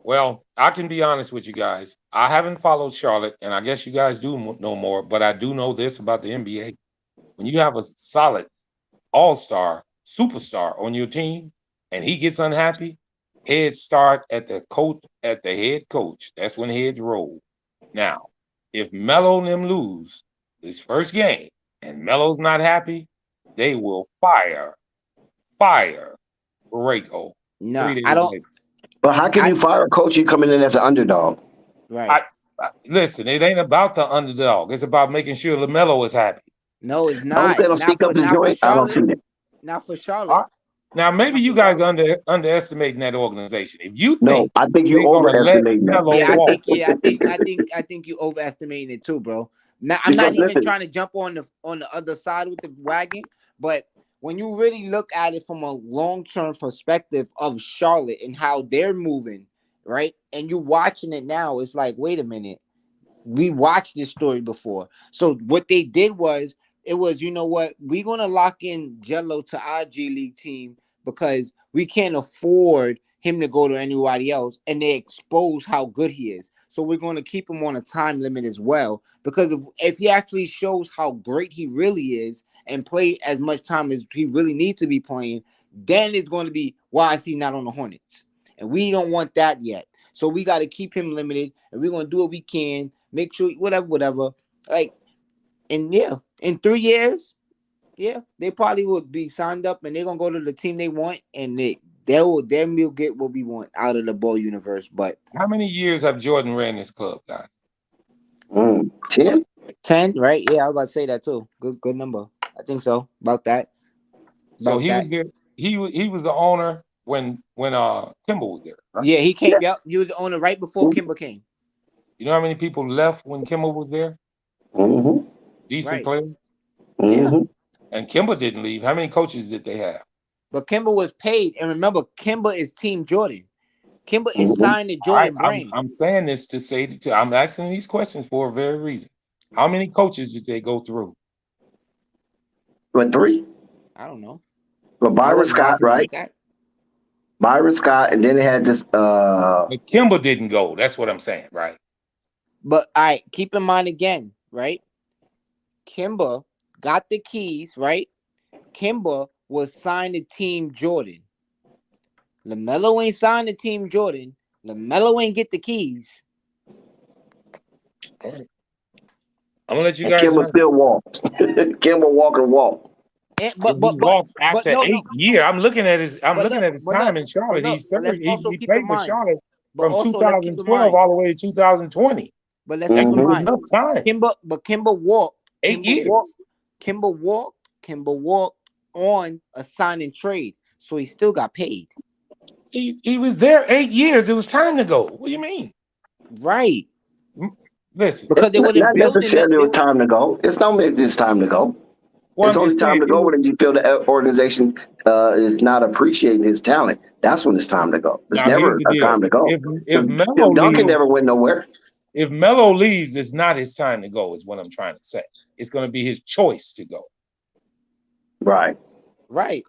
S5: Well, I can be honest with you guys. I haven't followed Charlotte, and I guess you guys do know more, but I do know this about the NBA. When you have a solid all-star, superstar on your team, and he gets unhappy, heads start at the head coach. That's when heads roll. Now, if Melo and them lose this first game, and Melo's not happy, they will fire Borrego.
S7: No, I don't.
S8: But how can you fire a coach you coming in as an underdog?
S7: Right.
S5: Listen, it ain't about the underdog. It's about making sure LaMelo is happy.
S7: No, it's
S8: Don't
S7: not.
S8: they don't
S7: Not
S8: stick up
S7: for,
S8: the
S7: not for
S8: joint? I don't see
S7: Charlotte.
S8: that.
S7: Not for Charlotte.
S5: Now, maybe you guys are underestimating that organization. If you
S8: No,
S5: think
S8: I think you
S5: they're gonna let
S8: overestimate that.
S5: Melo
S7: Yeah,
S5: walk,
S7: I think you overestimating it too, bro. Now, I'm not even trying to jump on the other side with the wagon, but when you really look at it from a long-term perspective of Charlotte and how they're moving, right? And you watching it now, it's like, wait a minute, we watched this story before. So what they did was, you know what, we're gonna lock in Jello to our G League team because we can't afford him to go to anybody else, and they expose how good he is. So we're going to keep him on a time limit as well, because if he actually shows how great he really is and play as much time as he really needs to be playing, then it's going to be, why is he not on the Hornets? And we don't want that yet. So we got to keep him limited, and we're going to do what we can, make sure, whatever. Like, and yeah, in 3 years, yeah, they probably would be signed up, and they're going to go to the team they want, and they'll get what we want out of the ball universe. But
S5: how many years have Jordan ran this club, guys?
S8: 10?
S7: 10, right? Yeah, I was about to say that too. Good number. I think so. About that.
S5: So he was there. He was the owner when Kimba was there, right?
S7: Yeah, he came. Yep, he was the owner right before Kimba came.
S5: You know how many people left when Kimba was there?
S8: Mm-hmm.
S5: Decent players.
S7: Yeah.
S5: And Kimba didn't leave. How many coaches did they have?
S7: But Kimba was paid, and remember, Kimba is Team Jordan. Kimba is signed to Jordan Brand.
S5: I'm saying this to say that I'm asking these questions for a very reason. How many coaches did they go through?
S8: What, 3?
S7: I don't know.
S8: But Byron Scott, right?
S7: Like
S8: Byron Scott, and then they had this.
S5: But Kimba didn't go. That's what I'm saying, right?
S7: But all right, keep in mind again, right? Kimba got the keys, right? Kimba was signed to Team Jordan. Lamelo ain't signed to Team Jordan. Lamelo ain't get the keys.
S5: All right. I'm gonna let you guys.
S8: Kimba still walked. Kimba walk.
S5: But walked after 8 years. I'm looking at his time in Charlotte. He played for Charlotte from 2012 all the way to 2020.
S7: But let's keep in mind,
S5: enough time.
S7: Kimba walked
S5: 8 years.
S7: Kimba walked on a sign and trade, so he still got paid.
S5: He was there 8 years. It was time to go. What do you mean?
S7: Right.
S5: Listen,
S7: because they wasn't
S8: not necessarily it was time to go. It's not maybe it's time to go.
S5: Well,
S8: it's only time to go when you feel the organization is not appreciating his talent. That's when it's time to go. It's never a time to go.
S5: If Melo
S8: Duncan
S5: leaves,
S8: never went nowhere.
S5: If Melo leaves, it's not his time to go. Is what I'm trying to say. It's going to be his choice to go.
S8: Right.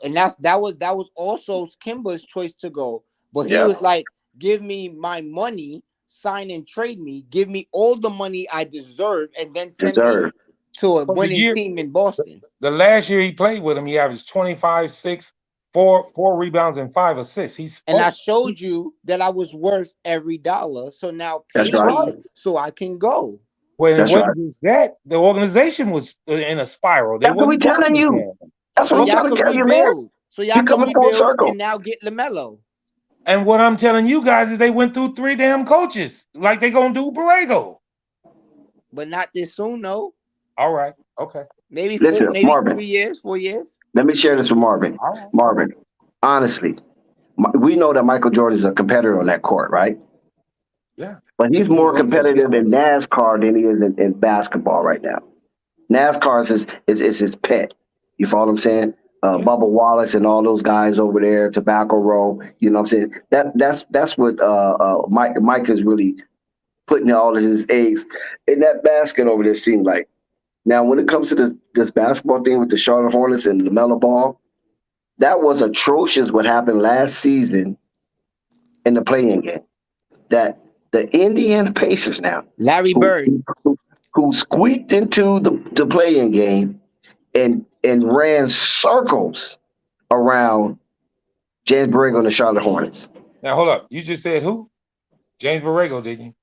S7: And that was also Kimba's choice to go. But he was like, give me my money, sign and trade me, give me all the money I deserve, and then send me to a winning team in Boston.
S5: The last year he played with him, he averaged 25, 6, 4 rebounds, and 5 assists.
S7: And I showed you that I was worth every dollar. So now pay me so I can go.
S5: Well, it wasn't just that. The organization was in a spiral.
S8: That's what we're telling you. That's what I'm trying to tell you, man.
S7: So y'all can rebuild and now get Lamelo.
S5: And what I'm telling you guys is they went through 3 damn coaches, like they gonna do Borrego.
S7: But not this soon, though.
S5: All right. Okay.
S7: Maybe
S8: Marvin,
S7: 3 years, 4 years.
S8: Let me share this with Marvin.
S5: Right.
S8: Marvin, honestly, we know that Michael Jordan is a competitor on that court, right?
S5: Yeah.
S8: But he's more competitive in NASCAR than he is in basketball right now. NASCAR is his pet. You follow what I'm saying? Bubba Wallace and all those guys over there, Tobacco Roll. You know what I'm saying? That's what Mike is really putting all of his eggs in that basket over there. Seems like. Now, when it comes to this basketball thing with the Charlotte Hornets and LaMelo Ball, that was atrocious. What happened last season in the play-in game? That the Indiana Pacers now,
S7: Larry Bird,
S8: who squeaked into the play-in game and ran circles around James Borrego and the Charlotte Hornets.
S5: Now, hold up. You just said who? James Borrego, didn't you?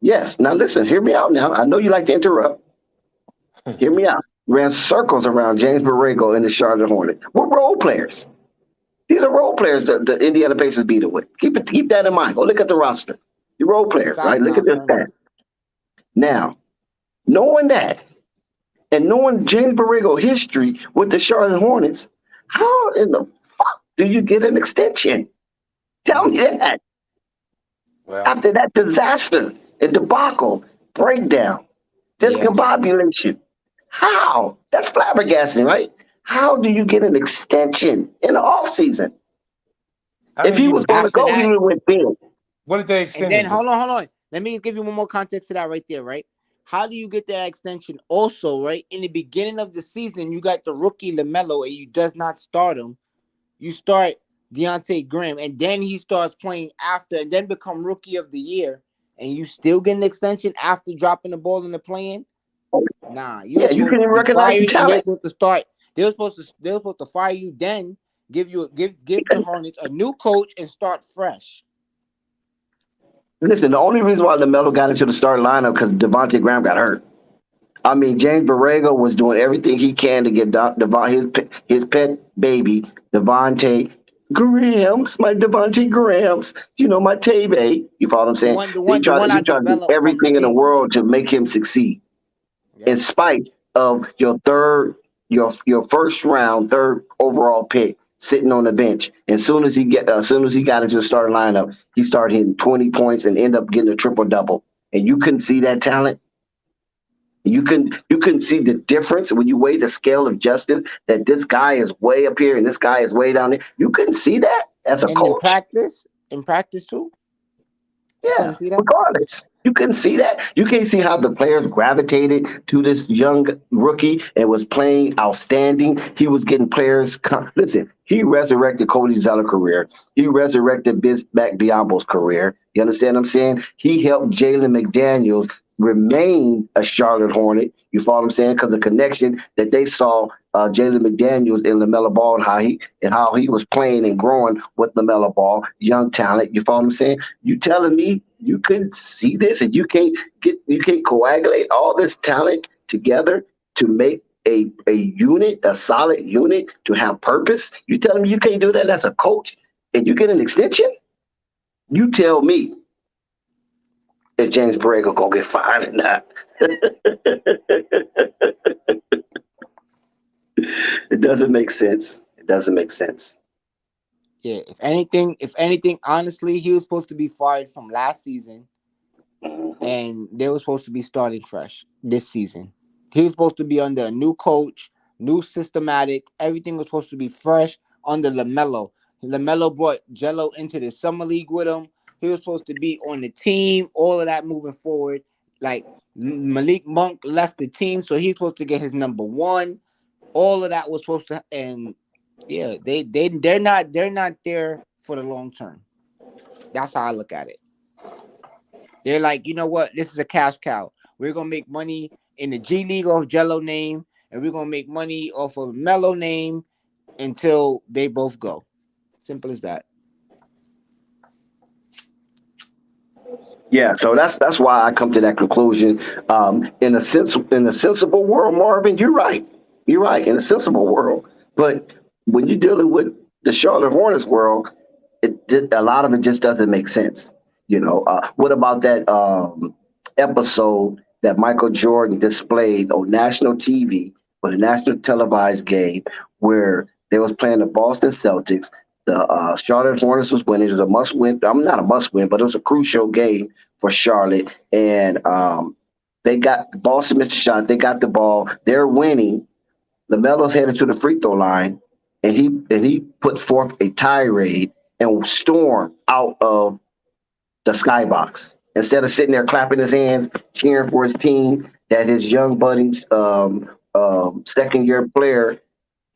S8: Yes. Now, listen, hear me out now. I know you like to interrupt. Hear me out. Ran circles around James Borrego and the Charlotte Hornets. We're role players. These are role players that the Indiana Pacers beat it with. Keep that in mind. Go look at the roster. You're role players, right? Look at this stat. Now, knowing that, and knowing James Borrego history with the Charlotte Hornets, how in the fuck do you get an extension? Tell me that. Well, after that disaster and debacle, breakdown, discombobulation, how? That's flabbergasting, right? How do you get an extension in the offseason? If he was going to go, he would have went big.
S5: What did they extend?
S7: And then hold on. Let me give you one more context to that right there, right? How do you get that extension? Also, right, in the beginning of the season, you got the rookie LaMelo, and you does not start him. You start Deontay Graham, and then he starts playing after, and then become rookie of the year, and you still get an extension after dropping the ball in the play-in? Nah, you're
S8: Yeah, you
S7: supposed
S8: can
S7: to
S8: even
S7: be
S8: recognize the
S7: fired, and they're
S8: talent.
S7: supposed to start. They were supposed to fire you, then give the Hornets a new coach and start fresh.
S8: Listen, the only reason why Lamelo got into the starting lineup because Devontae Graham got hurt. I mean, James Borrego was doing everything he can to get his pet baby, Devontae Grahams, my Devontae Grahams, my Tave. You follow what I'm
S7: The
S8: saying?
S7: one, the
S8: He
S7: one, the
S8: tried,
S7: one
S8: he
S7: I
S8: tried to do
S7: developed from the
S8: everything in the
S7: team.
S8: world to make him succeed, in
S7: Yep.
S8: spite of your first round, third overall pick sitting on the bench. As soon as he got into the starting lineup, he started hitting 20 points and ended up getting a triple double. And you couldn't see that talent. You can see the difference when you weigh the scale of justice that this guy is way up here and this guy is way down there. You couldn't see that as a
S7: And
S8: coach.
S7: in practice too, you
S8: Yeah,
S7: couldn't see that.
S8: regardless. You couldn't see that. You can't see how the players gravitated to this young rookie and was playing outstanding. He was getting players. Listen, he resurrected Cody Zeller career. He resurrected Bismack Biyombo's career. You understand what I'm saying? He helped Jalen McDaniels remain a Charlotte Hornet. You follow what I'm saying? Because the connection that they saw Jalen McDaniels and LaMelo Ball and how he was playing and growing with LaMelo Ball, young talent. You follow what I'm saying? You telling me you couldn't see this and you can't coagulate all this talent together to make a unit, a solid unit to have purpose? You telling me you can't do that as a coach and you get an extension? You tell me if James Borrego gonna get fired or not. It doesn't make sense. It doesn't make sense.
S7: Yeah, if anything, honestly, he was supposed to be fired from last season,
S8: Mhm.
S7: and they were supposed to be starting fresh this season. He was supposed to be under a new coach, new systematic. Everything was supposed to be fresh under Lamelo. Lamelo brought Jello into the summer league with him. He was supposed to be on the team. All of that moving forward. Like Malik Monk left the team, so he's supposed to get his number one. All of that was supposed to, and yeah, they're not there for the long term. That's how I look at it. They're like, you know what? This is a cash cow. We're gonna make money in the G League off Jello name, and we're gonna make money off of Mello name until they both go. Simple as that.
S8: Yeah, so that's why I come to that conclusion. In a sensible world, Marvin, you're right. You're right in a sensible world. But when you're dealing with the Charlotte Hornets world, a lot of it just doesn't make sense. What about that episode that Michael Jordan displayed on national TV for the national televised game where they was playing the Boston Celtics? The Charlotte Hornets was winning. It was a must win. I'm not a must win, but it was a crucial game for Charlotte. And they got Boston missed a shot. They got the ball. They're winning. LaMelo's headed to the free throw line, and he put forth a tirade and stormed out of the skybox. Instead of sitting there clapping his hands, cheering for his team, that his young budding second year player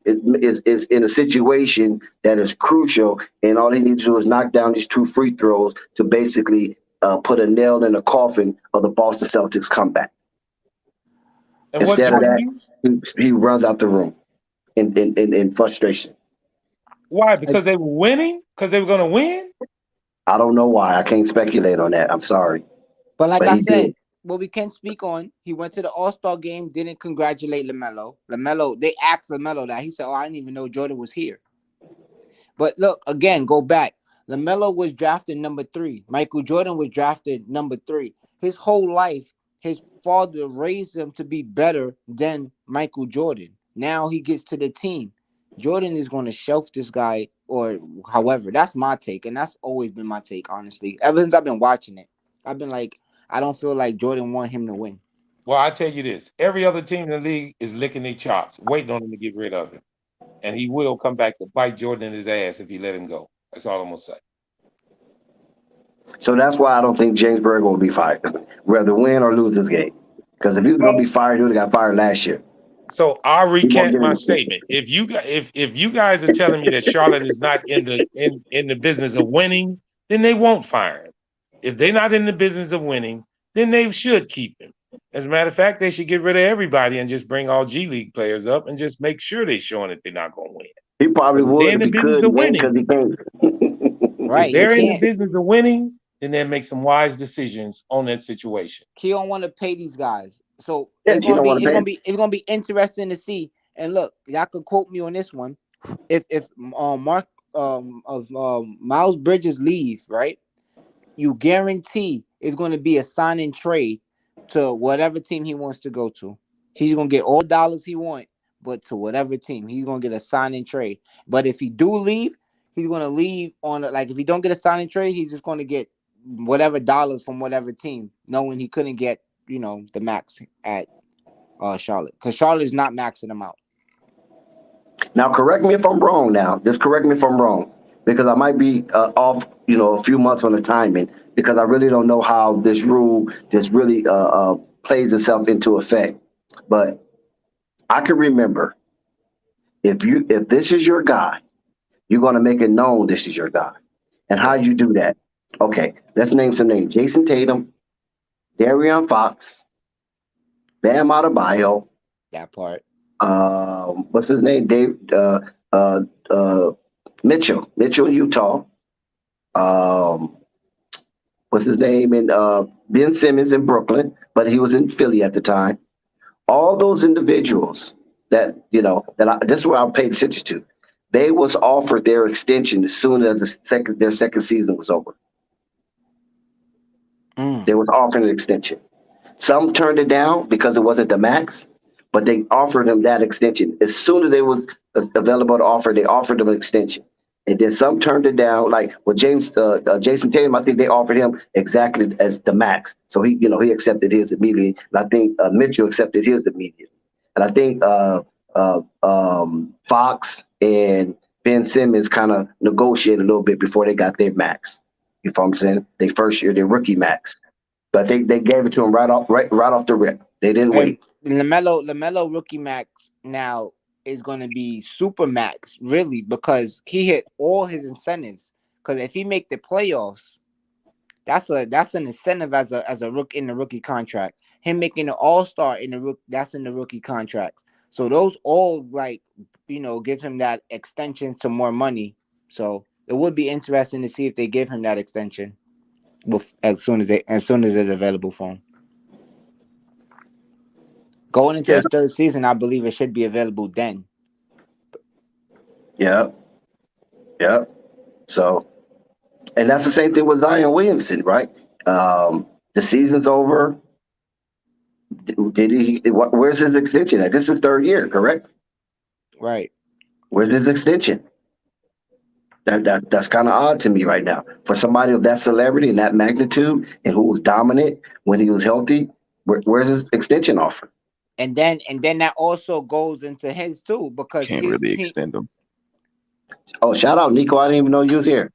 S8: is in a situation that is crucial, and all he needs to do is knock down these two free throws to basically put a nail in the coffin of the Boston Celtics comeback.
S5: And what
S8: Instead of
S5: Jordan
S8: that,
S5: do?
S8: he runs out the room in frustration.
S5: Why? Because they were winning? Because they were going to win?
S8: I don't know why. I can't speculate on that. I'm sorry,
S7: But like
S8: but
S7: I
S8: he did.
S7: said, what we can speak on, he went to the All-Star game, didn't congratulate Lamelo. They asked Lamelo that. He said, "Oh, I didn't even know Jordan was here." But look, again, go back. LaMelo was drafted number 3. Michael Jordan was drafted number 3. His whole life, his father raised him to be better than Michael Jordan. Now he gets to the team. Jordan is going to shelf this guy, or however. That's my take, and that's always been my take, honestly. Ever since I've been watching it, I've been like, I don't feel like Jordan want him to win.
S5: Well, I tell you this. Every other team in the league is licking their chops, waiting on him to get rid of him. And he will come back to bite Jordan in his ass if he let him go. That's all I'm going to say.
S8: So that's why I don't think James Borrego will be fired, whether win or lose this game. Because if he was going to be fired, he would have got fired last year.
S5: So I'll
S8: He won't
S5: recant
S8: get
S5: my
S8: it.
S5: statement. If you guys are telling me that Charlotte is not in the business of winning, then they won't fire him. If they're not in the business of winning, then they should keep him. As a matter of fact, they should get rid of everybody and just bring all G League players up and just make sure they're showing that they're not going to win.
S8: He probably
S5: But if they're
S8: would
S5: in
S8: if
S5: the
S8: he
S5: business
S8: could
S5: of
S8: win because
S5: winning,
S8: he can't.
S5: if
S7: Right. He
S5: they're in the
S7: can't.
S5: business of winning, then they make some wise decisions on that situation.
S7: He don't want to pay these guys. So
S8: Yeah,
S7: it's
S8: you
S7: gonna
S8: don't
S7: be
S8: want to
S7: it's
S8: pay.
S7: gonna be it's gonna be interesting to see. And look, y'all could quote me on this one. If Mark of Miles Bridges leave, right? You guarantee it's gonna be a sign and trade to whatever team he wants to go to. He's gonna get all dollars he want, but to whatever team he's gonna get a sign and trade. But if he do leave, he's gonna leave on like if he don't get a sign and trade, he's just gonna get whatever dollars from whatever team, knowing he couldn't get the max at Charlotte because Charlotte is not maxing him out.
S8: Now, correct me if I'm wrong. Now, just correct me if I'm wrong, because I might be off, a few months on the timing, because I really don't know how this rule just really plays itself into effect. But I can remember if this is your guy, you're going to make it known this is your guy. And how you do that? Okay, let's name some names: Jason Tatum, Darion Fox, Bam Adebayo.
S7: That part.
S8: What's his name? Dave Mitchell, Utah. What's his name? And Ben Simmons in Brooklyn, but he was in Philly at the time. All those individuals that this is what I paid attention to. They was offered their extension as soon as their second season was over. They was offered an extension. Some turned it down because it wasn't the max, but they offered them that extension. As soon as they was available to offer, they offered them an extension. And then some turned it down, like with Jason Tatum. I think they offered him exactly as the max. So he accepted his immediately. And I think Mitchell accepted his immediately. And I think Fox and Ben Simmons kind of negotiated a little bit before they got their max. You know what I'm saying? They first year, their rookie max. But they gave it to him right off the rip. They didn't wait.
S7: Lamelo rookie max now is going to be super max, really, because he hit all his incentives. Because if he make the playoffs, that's an incentive as a rookie in the rookie contract. Him making the All-Star that's in the rookie contracts. So those all gives him that extension to more money. So it would be interesting to see if they give him that extension as soon as it's available for him. Going into his third season, I believe it should be available then.
S8: Yep. So, and that's the same thing with Zion Williamson, right? The season's over. Did he? Where's his extension at? This is third year, correct?
S7: Right.
S8: Where's his extension? That's kind of odd to me right now. For somebody of that celebrity and that magnitude and who was dominant when he was healthy, where's his extension offer?
S7: And then that also goes into his too, because
S9: can't really extend them.
S8: Oh, shout out Nico! I didn't even know you was here.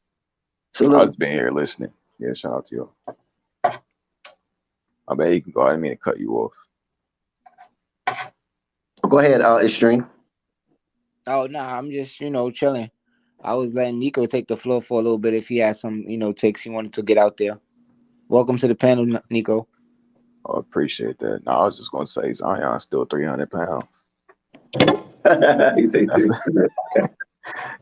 S9: So I was been here listening. Yeah, shout out to you. I bet you can go. I didn't mean to cut you off.
S8: Go ahead, Extreme.
S7: Oh no, I'm just chilling. I was letting Nico take the floor for a little bit if he had some takes he wanted to get out there. Welcome to the panel, Nico.
S9: I appreciate that. No, I was just going to say Zion's still 300 pounds.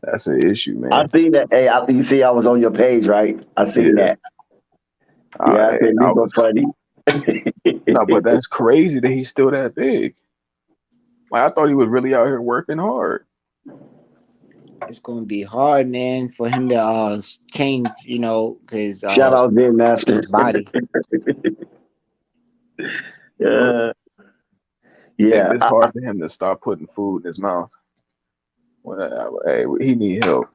S9: That's an issue, man.
S8: I seen that. Hey, you see I was on your page, right? I seen that. Yeah, I said Nico's funny.
S9: No, but that's crazy that he's still that big. Like, I thought he was really out here working hard.
S7: It's going to be hard, man, for him to change, because
S8: shout out Zen Master
S7: body.
S8: Yeah,
S9: it's hard for him to stop putting food in his mouth. Well, hey, he need help.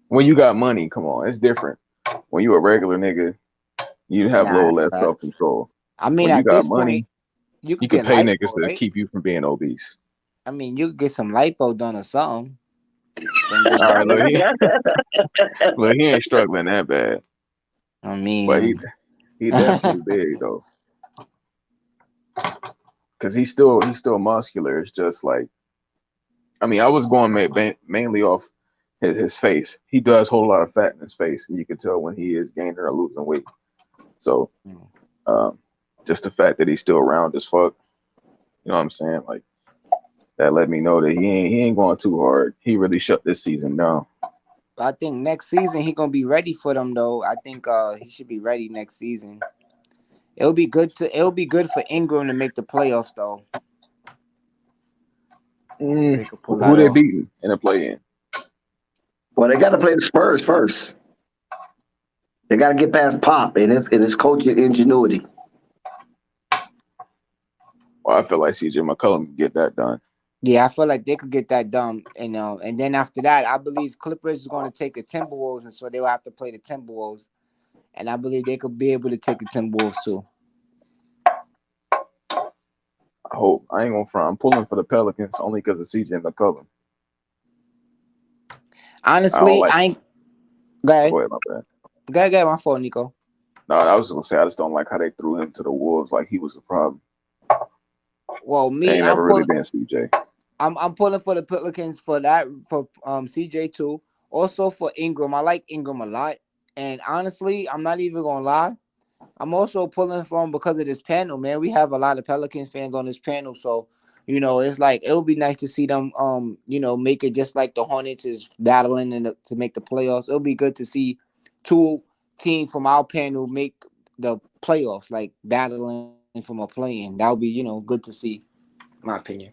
S9: When you got money, come on, it's different. When you a regular nigga, you have a little less self-control.
S7: I mean,
S9: when
S7: at
S9: you got
S7: this
S9: money,
S7: point,
S9: you can pay niggas to keep you from being obese.
S7: I mean, you could get some lipo done or something.
S9: All right, look, he ain't struggling that bad.
S7: I mean,
S9: but he definitely big though. because he's still muscular. It's just like, I mean, I was going mainly off his face. He does hold a lot of fat in his face, and you can tell when he is gaining or losing weight. So, just the fact that he's still round as fuck, you know what I'm saying? Like, that let me know that he ain't going too hard. He really shut this season down.
S7: I think next season he gonna be ready for them though. I think he should be ready next season. It'll be good for Ingram to make the playoffs though. They could pull
S9: Who
S7: that
S9: they
S7: off.
S9: beating in the play-in?
S8: Well, they got to play the Spurs first. They got to get past Pop and his coaching ingenuity.
S9: Well, I feel like CJ McCollum can get that done.
S7: Yeah, I feel like they could get that done, and then after that, I believe Clippers is going to take the Timberwolves, and so they will have to play the Timberwolves, and I believe they could be able to take the Timberwolves too.
S9: I hope. I ain't gonna front. I'm pulling for the Pelicans only because of CJ McCollum.
S7: Honestly, I ain't. Go ahead.
S9: Go ahead, my bad.
S7: Go ahead, my fault, Nico.
S9: No, I was gonna say I just don't like how they threw him to the Wolves like he was a problem.
S7: Well, me,
S9: ain't never really been CJ.
S7: I'm pulling for the Pelicans for CJ too. Also for Ingram, I like Ingram a lot, and honestly, I'm not even gonna lie. I'm also pulling for him because of this panel, man. We have a lot of Pelicans fans on this panel, so it's like it'll be nice to see them, make it just like the Hornets is battling to make the playoffs. It'll be good to see two teams from our panel make the playoffs, like battling from a play-in. That would be, good to see, in my opinion.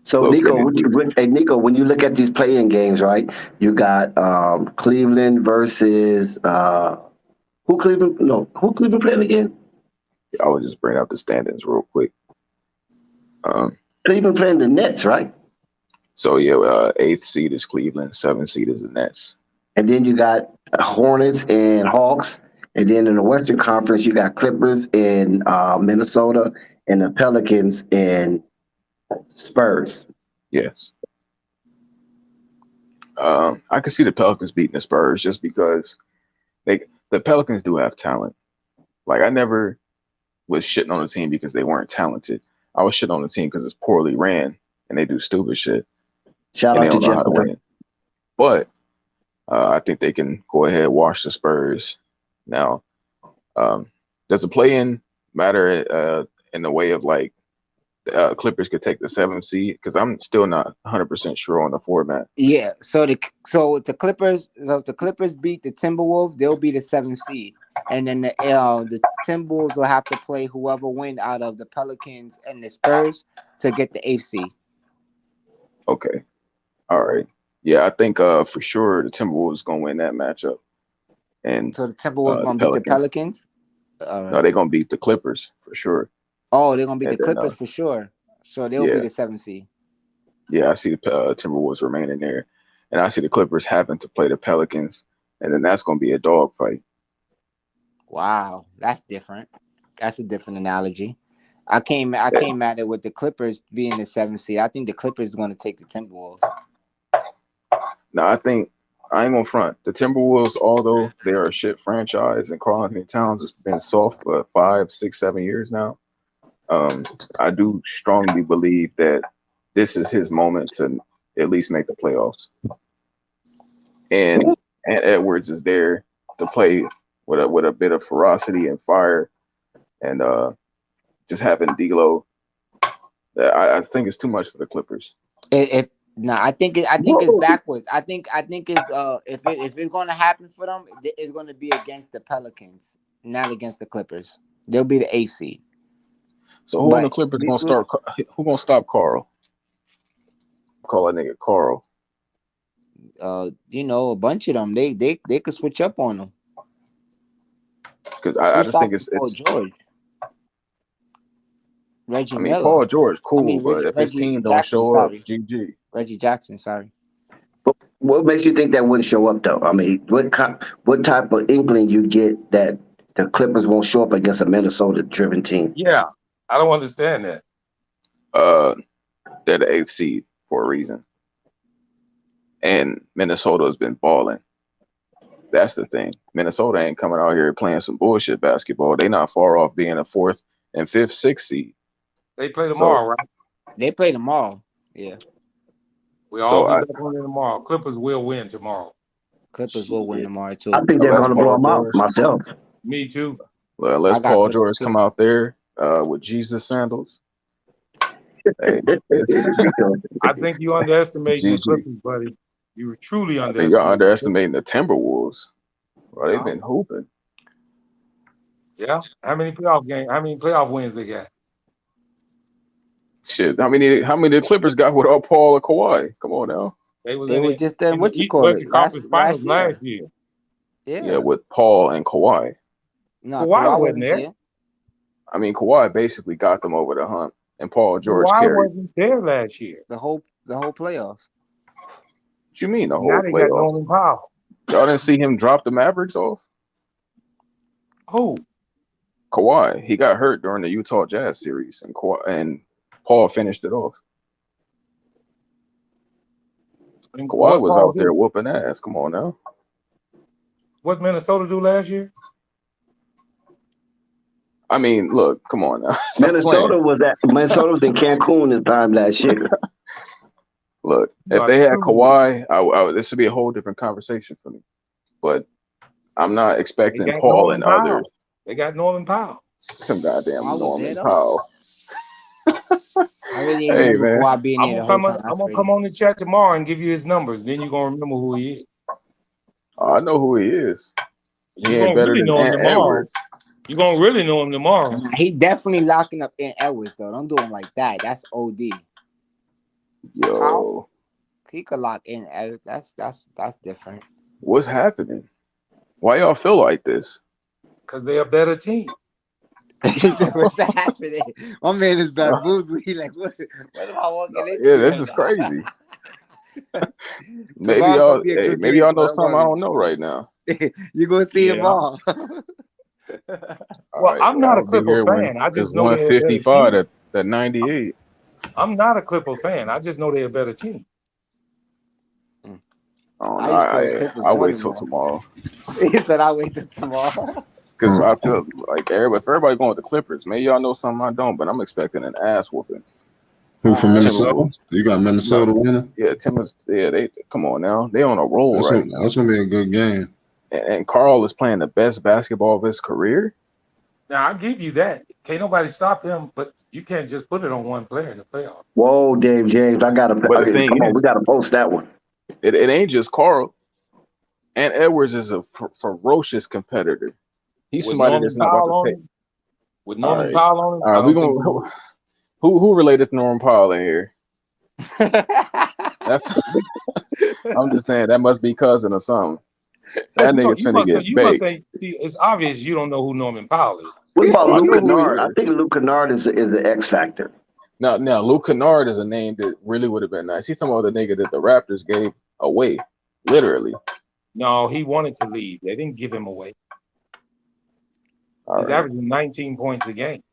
S8: So Nico, when you look at these play-in games, right? You got Cleveland versus who Cleveland playing again?
S9: I was just bringing up the standings real quick.
S8: Cleveland playing the Nets, right?
S9: So yeah, 8th seed is Cleveland, 7th seed is the Nets.
S8: And then you got Hornets and Hawks. And then in the Western Conference, you got Clippers in Minnesota and the Pelicans and Spurs.
S9: Yes. I can see the Pelicans beating the Spurs just because the Pelicans do have talent. Like, I never was shitting on the team because they weren't talented. I was shitting on the team because it's poorly ran and they do stupid shit.
S8: Shout out to Jessica.
S9: But I think they can go ahead and wash the Spurs. Now, does the play-in matter in the way of like Clippers could take the 7th seed? Because I'm still not 100% sure on the format.
S7: Yeah, so if the Clippers beat the Timberwolves, they'll be the 7th seed, and then the Timberwolves will have to play whoever win out of the Pelicans and the Spurs to get the 8th seed.
S9: Okay, all right. Yeah, I think for sure the Timberwolves gonna win that matchup, and
S7: so the Timberwolves gonna beat the Pelicans.
S9: No, they're gonna beat the Clippers for sure.
S7: Oh, they're gonna beat the Clippers for sure. So they'll be the 7th seed.
S9: Yeah, I see the Timberwolves remaining there, and I see the Clippers having to play the Pelicans, and then that's gonna be a dogfight.
S7: Wow, that's different. That's a different analogy. I came at it with the Clippers being the 7th seed. I think the Clippers are going to take the Timberwolves.
S9: No, I think I ain't gonna front. The Timberwolves, although they are a shit franchise, and Karl Anthony Towns has been soft for 5, 6, 7 years now. I do strongly believe that this is his moment to at least make the playoffs. And Edwards is there to play with a bit of ferocity and fire, and just having D'Lo. I think it's too much for the Clippers.
S7: I think it's backwards. I think it's if it's going to happen for them, it's going to be against the Pelicans, not against the Clippers. They'll be the 8th seed.
S9: So who on the Clippers gonna start? Who gonna stop Karl? Call that nigga Karl.
S7: A bunch of them. They could switch up on them.
S9: Because I just think it's
S7: George. Reggie
S9: Miller.
S7: Miller.
S9: Paul George, cool, but if his team don't show up, GG.
S7: Reggie Jackson, sorry.
S8: What makes you think that wouldn't show up though? I mean, what type of inkling you get that the Clippers won't show up against a Minnesota-driven team?
S5: Yeah, I don't understand that.
S9: They're the 8th seed for a reason, and Minnesota has been balling. That's the thing. Minnesota ain't coming out here playing some bullshit basketball. They not far off being a 4th and 5th, 6th seed.
S5: They play tomorrow, right?
S7: They play tomorrow. Yeah.
S5: We all be back on it tomorrow. Clippers will win tomorrow.
S7: Clippers will win tomorrow too.
S8: I think they're going to blow them out myself.
S5: Me too.
S9: Well, unless Paul George come out there with Jesus sandals. Hey,
S5: I think you underestimating the Clippers, buddy. You truly underestimating.
S9: You're underestimating the Timberwolves. Bro, they've been hooping.
S5: Yeah. How many playoff wins they got?
S9: Shit. How many the Clippers got without Paul or Kawhi? Come on now.
S5: They were
S7: just in what you call it
S5: last year.
S9: Yeah, with Paul and Kawhi.
S7: No, Kawhi wasn't there.
S9: I mean, Kawhi basically got them over the hump, and Paul George
S5: Kawhi
S9: carried.
S5: wasn't there last year.
S7: The whole playoffs.
S9: What you mean the whole
S5: now they
S9: playoffs?
S5: got Norman Powell.
S9: Y'all didn't see him drop the Mavericks off?
S5: Who?
S9: Kawhi. He got hurt during the Utah Jazz series, and Paul finished it off. And Kawhi was out there whooping ass. Come on now.
S5: What Minnesota do last year?
S9: I mean, look, come on now.
S8: Minnesota was in Cancun this time last year.
S9: Look, if they had Kawhi, this would be a whole different conversation for me. But I'm not expecting Paul and others.
S5: They got Norman Powell.
S9: Some goddamn Norman Powell.
S7: I really ain't remember Kawhi being there.
S5: I'm gonna come on the chat tomorrow and give you his numbers. Then you're gonna remember who he is.
S9: I know who he is. He
S5: ain't better
S9: than Ant Edwards.
S5: You're gonna really know him tomorrow.
S7: He definitely locking up Ant Edwards though. Don't do him like that. That's OD.
S9: Yo,
S7: how? He could lock in Edwards. That's different.
S9: What's happening? Why y'all feel like this?
S5: Because they're a better team.
S7: What's happening? My man is bamboozled. He like, what am I walking into?
S9: Yeah, this is crazy. maybe y'all know something I don't know right now.
S7: You're gonna see him all.
S5: Well, I'm not a Clipper fan. I just know
S9: 155 at 98.
S5: I'm not a Clipper fan. I just know they're a better team.
S9: I'll wait till tomorrow.
S7: He said, "I'll wait till tomorrow."
S9: Because I feel like everybody going with the Clippers. Maybe y'all know something I don't, but I'm expecting an ass whooping.
S2: Who from Minnesota? You got Minnesota winning?
S9: Yeah, they come on now. They on a roll now.
S2: That's gonna be a good game.
S9: And Carl is playing the best basketball of his career.
S5: Now, I'll give you that. Can't nobody stop him, but you can't just put it on one player in the playoffs.
S8: Whoa, Dave James, we got to post that one.
S9: It ain't just Carl. Ant Edwards is a ferocious competitor. He's somebody that's not about to take.
S5: With Norman Powell on it?
S9: All right, we gonna who related to Norman Powell in here? That's. I'm just saying that must be cousin or something. That nigga's finna get baked.
S5: It's obvious you don't know who Norman Powell is.
S8: What about Luke Kennard? I think Luke Kennard is the X factor.
S9: Now Luke Kennard is a name that really would have been nice. He's talking about the nigga that the Raptors gave away, literally.
S5: No, he wanted to leave. They didn't give him away. He's averaging 19 points a game.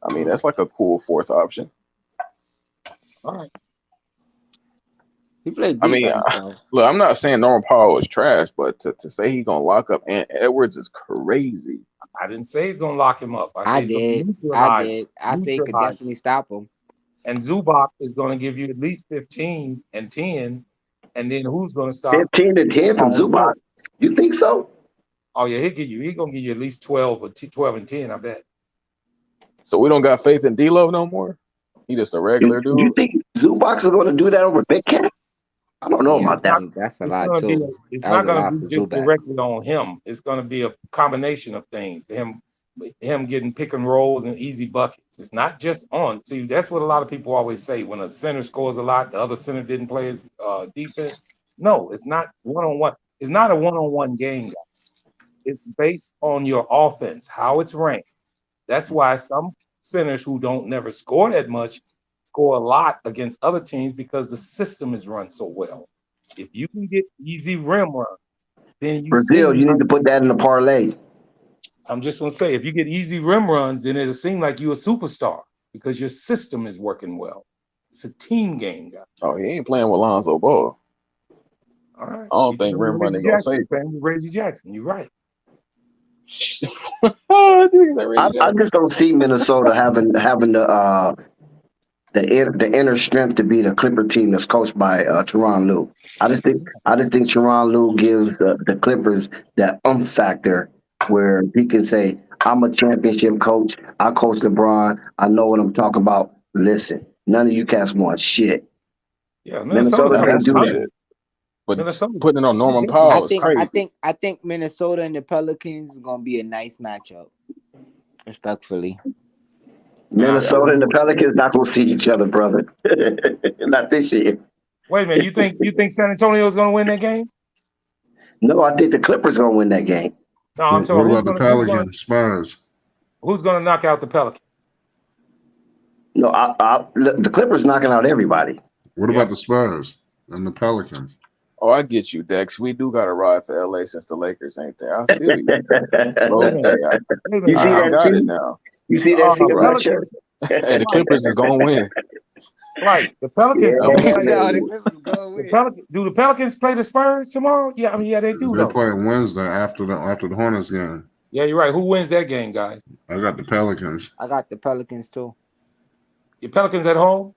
S9: I mean, that's like a cool fourth option.
S5: All right.
S7: He played
S9: look, I'm not saying Norman Powell is trash, but to say he's gonna lock up Ant Edwards is crazy.
S5: I didn't say he's gonna lock him up.
S7: I did. I say he could definitely stop him.
S5: And Zubac is gonna give you at least 15 and 10, and then who's gonna stop?
S8: 15 and 10 from Zubac. You think so?
S5: Oh yeah, he's gonna give you at least 12 and 10. I bet.
S9: So we don't got faith in D-Love no more. He just a regular dude.
S8: You think Zubac is gonna do that over Big Cat? I don't know about that.
S7: That's a lot too.
S5: It's not going to be just directly on him. It's going to be a combination of things. Him getting pick and rolls and easy buckets. It's not just on. See, that's what a lot of people always say. When a center scores a lot, the other center didn't play his defense. No, it's not one-on-one. It's not a one-on-one game, guys. It's based on your offense, how it's ranked. That's why some centers who don't never score that much score a lot against other teams because the system is run so well. If you can get easy rim runs, then you
S8: need to put that in the parlay.
S5: I'm just gonna say, if you get easy rim runs, then it'll seem like you're a superstar because your system is working well. It's a team game, guys.
S9: Oh, he ain't playing with Lonzo Ball.
S5: All right.
S9: I don't think rim running gonna save.
S5: Reggie Jackson. You're right.
S8: I just don't see Minnesota having the inner strength to be the Clipper team that's coached by Tyronn Lue. I just think Tyronn Lue gives the Clippers that factor where he can say, "I'm a championship coach. I coach LeBron. I know what I'm talking about. Listen, none of you cats want shit."
S5: Yeah,
S8: Minnesota can't do that.
S9: But putting it on Norman Powell is crazy.
S7: I think Minnesota and the Pelicans are gonna be a nice matchup. Respectfully.
S8: Minnesota and the Pelicans not gonna see each other, brother. Not this year.
S5: Wait a minute, you think San Antonio is gonna win that game?
S8: No, I think the Clippers gonna win that game.
S5: No, I'm
S2: talking. What about the Pelicans, Spurs?
S5: Who's gonna knock out the Pelicans?
S8: No, the Clippers knocking out everybody.
S2: What about the Spurs and the Pelicans?
S9: Oh, I get you, Dex. We do got to ride for LA since the Lakers ain't there. I feel you.
S8: You see
S9: I
S8: that?
S9: got it now.
S8: You see that?
S5: Pelicans.
S9: Hey, the Clippers is gonna win.
S5: Right, the Pelicans.
S8: Yeah.
S5: Do the Pelicans play the Spurs tomorrow? Yeah, I mean, yeah, they do.
S2: They're playing Wednesday after the Hornets game.
S5: Yeah, you're right. Who wins that game, guys?
S2: I got the Pelicans.
S7: I got the Pelicans too.
S5: Your Pelicans at home?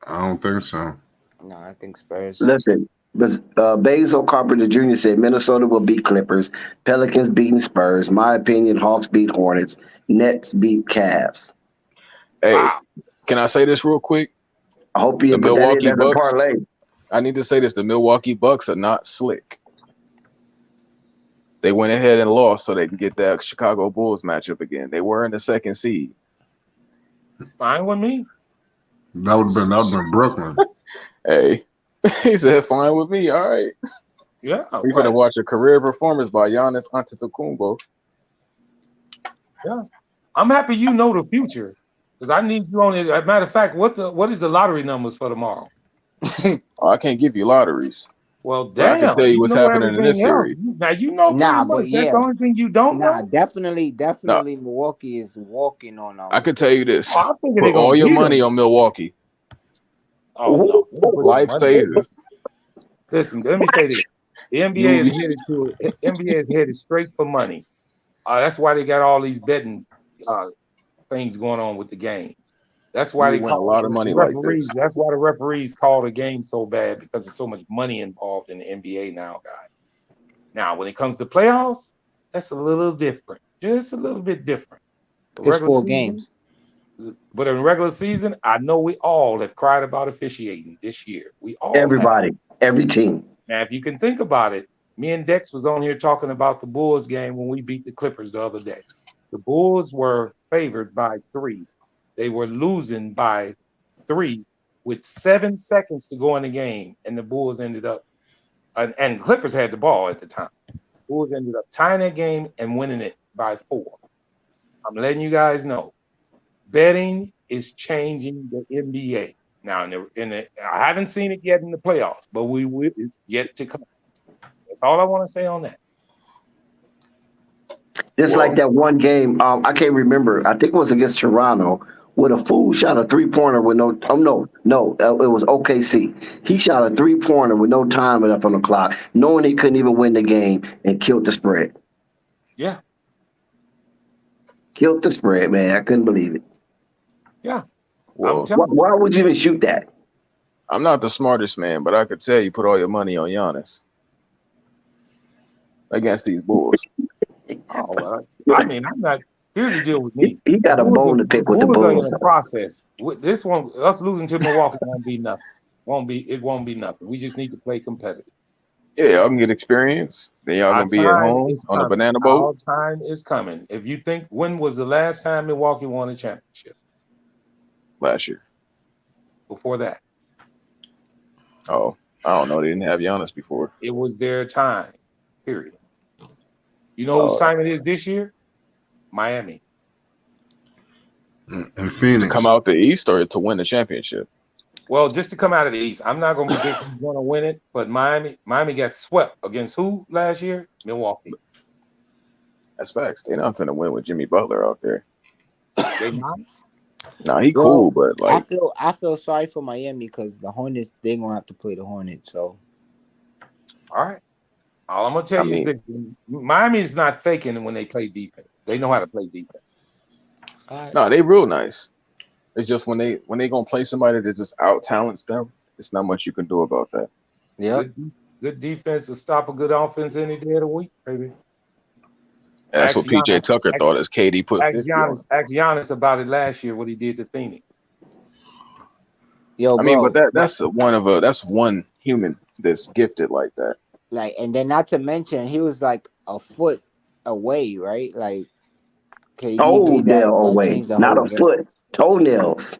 S2: I don't think so.
S7: No, I think Spurs.
S8: Listen, Basil Carpenter Jr. said Minnesota will beat Clippers, Pelicans beating Spurs. My opinion, Hawks beat Hornets, Nets beat Cavs.
S9: Hey, can I say this real quick?
S8: I hope you put that in as a parlay.
S9: I need to say this: the Milwaukee Bucks are not slick. They went ahead and lost so they can get that Chicago Bulls matchup again. They were in the second seed.
S5: Fine with me.
S2: That would have been Brooklyn.
S9: Hey, he said, "Fine with me." All right.
S5: Yeah,
S9: we're gonna watch a career performance by Giannis Antetokounmpo.
S5: Yeah, I'm happy you know the future because I need you on it. As a matter of fact, what is the lottery numbers for tomorrow?
S9: I can't give you lotteries.
S5: Well, damn.
S9: I can tell you what's happening in this series.
S5: Now you know.
S7: But yeah,
S5: that's the only thing you don't know.
S7: Definitely. Milwaukee is walking on.
S9: I can tell you this:
S5: put
S9: all your money on Milwaukee.
S5: Oh, no.
S9: Life savers.
S5: Listen, let me say this: the NBA is headed straight for money. That's why they got all these betting things going on with the game. That's why they
S9: win a lot of money like this.
S5: That's why the referees call the game so bad because there's so much money involved in the NBA now, guys. Now, when it comes to playoffs, that's a little different. Just a little bit different.
S7: It's 4 games.
S5: But in regular season, I know we all have cried about officiating this year. We all
S8: everybody, every team.
S5: Now, if you can think about it, me and Dex was on here talking about the Bulls game when we beat the Clippers the other day. The Bulls were favored by 3. They were losing by 3 with 7 seconds to go in the game, and the Bulls ended up, and Clippers had the ball at the time. Bulls ended up tying that game and winning it by 4. I'm letting you guys know, betting is changing the NBA. Now, I haven't seen it yet in the playoffs, but it's yet to come. That's all I want to say on that.
S8: Just like that one game, I can't remember. I think it was against Toronto, where a fool shot a 3-pointer with no. It was OKC. He shot a 3-pointer with no time left on the clock, knowing he couldn't even win the game, and killed the spread.
S5: Yeah,
S8: killed the spread, man. I couldn't believe it.
S5: Yeah.
S8: Well, why would you even shoot that?
S9: I'm not the smartest man, but I could tell you put all your money on Giannis against these Bulls.
S5: Oh, I mean, I'm not. Here's the deal with me.
S8: He got a bone to pick with the Bulls.
S5: In the process, this one, us losing to Milwaukee won't be nothing. It won't be nothing. We just need to play competitive.
S9: Yeah, y'all can get experience. Then y'all gonna be at home on a banana boat.
S5: Our time is coming. If you think, when was the last time Milwaukee won a championship?
S9: Last year.
S5: Before that.
S9: Oh, I don't know. They didn't have Giannis before.
S5: It was their time. Period. You know whose time it is this year? Miami.
S2: And Phoenix.
S9: To come out the East or to win the championship?
S5: Well, just to come out of the East. I'm not going to predict who's going to win it, but Miami got swept against who last year? Milwaukee.
S9: That's facts. They're not going to win with Jimmy Butler out there.
S5: They not?
S9: Nah, he cool, but like
S7: I feel sorry for Miami because the Hornets, they're going to have to play the Hornets, so.
S5: All right. All I'm gonna tell you is that Miami is not faking when they play defense. They know how to play defense.
S9: No, they real nice. It's just when they gonna play somebody that just out talents them, it's not much you can do about that.
S7: Yep.
S5: Good defense to stop a good offense any day of the week, baby.
S9: That's what PJ Tucker thought as KD put 50 on.
S5: Ask Giannis about it last year, what he did to Phoenix.
S7: Yo,
S9: I mean,
S7: bro,
S9: but that's one human that's gifted like that.
S7: like, and then not to mention, he was like a foot away, right? Like, KD made that
S8: away,
S7: changed the
S8: not
S7: whole
S8: a
S7: game.
S8: foot. Toenails.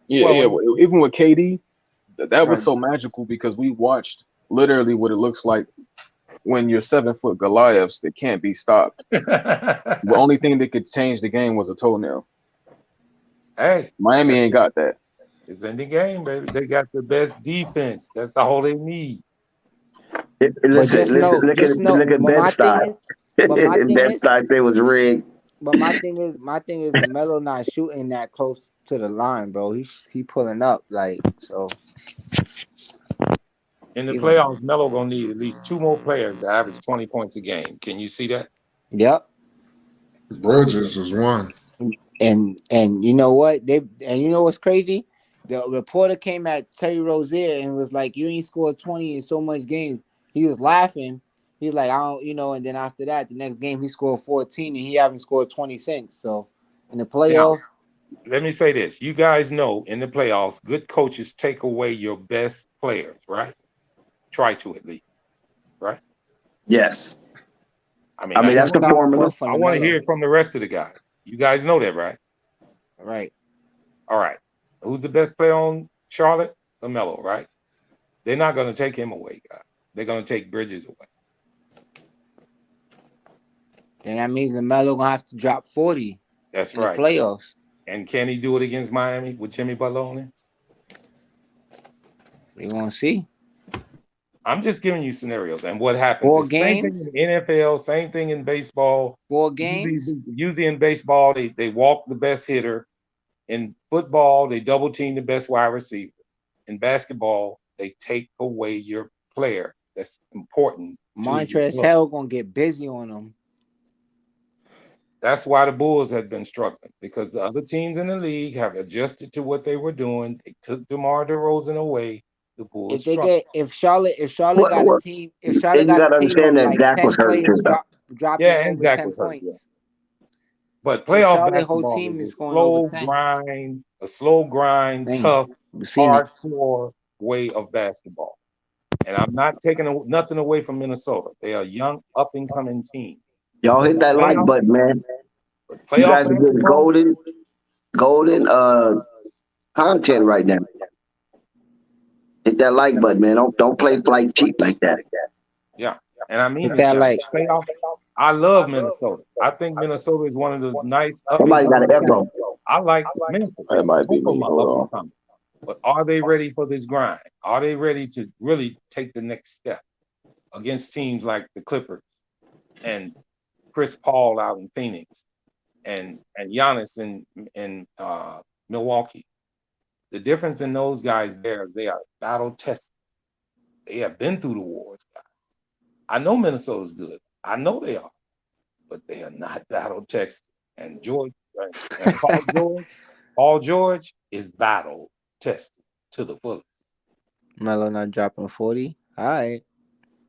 S9: Yeah, even with KD, that was so magical because we watched literally what it looks like when you're 7 foot Goliaths that can't be stopped. The only thing that could change the game was a toenail.
S5: Hey,
S9: Miami ain't got that.
S5: It's in the game, baby. They got the best defense. That's all they need.
S8: Look at Bed-Stuy. Bed-Stuy say was rigged.
S7: But my thing is Lamelo not shooting that close to the line, bro. He pulling up like so.
S5: In the playoffs, Melo gonna need at least 2 more players to average 20 points a game. Can you see that?
S7: Yep.
S2: Bridges is one.
S7: And you know what? You know what's crazy? The reporter came at Terry Rozier and was like, "You ain't scored 20 in so much games." He was laughing. He's like, "I don't," and then after that, the next game he scored 14 and he haven't scored 20 since. So in the playoffs,
S5: now, let me say this: you guys know in the playoffs, good coaches take away your best players, right? Try to at least, right?
S8: Yes.
S5: I mean
S8: that's the formula.
S5: I want to hear it from the rest of the guys. You guys know that, right?
S7: Right.
S5: All right. Who's the best player on Charlotte? Lamelo, right? They're not going to take him away, guys. They're going to take Bridges away.
S7: And that means Lamelo gonna have to drop 40.
S5: That's
S7: in
S5: right.
S7: The playoffs.
S5: And can he do it against Miami with Jimmy Butler on it?
S7: We gonna see.
S5: I'm just giving you scenarios and what happens.
S7: 4
S5: games. Same
S7: games.
S5: thing in the NFL, same thing in baseball.
S7: 4 games.
S5: Usually in baseball, they walk the best hitter. In football, they double team the best wide receiver. In basketball, they take away your player. That's important.
S7: Montrezl Harrell gonna get busy on them.
S5: That's why the Bulls have been struggling, because the other teams in the league have adjusted to what they were doing. They took DeMar DeRozan away. The Bulls.
S7: If Charlotte got a team, of like 10 players dropping over 10 points.
S5: But playoff basketball is a slow grind, tough, hardcore way of basketball. And I'm not taking nothing away from Minnesota. They are a young, up-and-coming team.
S8: Y'all hit that like button, man. You guys are getting golden content right now. Hit that like button, man. Don't play flight cheap like that.
S5: Yeah, and I mean
S7: that like
S5: playoff. I love Minnesota. I think Minnesota is one of the nice.
S8: Somebody got an echo.
S5: I like Minnesota.
S9: That might be me. Hold on.
S5: But are they ready for this grind? Are they ready to really take the next step against teams like the Clippers and Chris Paul out in Phoenix and Giannis in Milwaukee? The difference in those guys there is they are battle tested. They have been through the wars, guys. I know Minnesota's good. I know they are, but they are not battle tested. And Paul George is battle tested to the fullest.
S7: Melo not dropping 40. All right.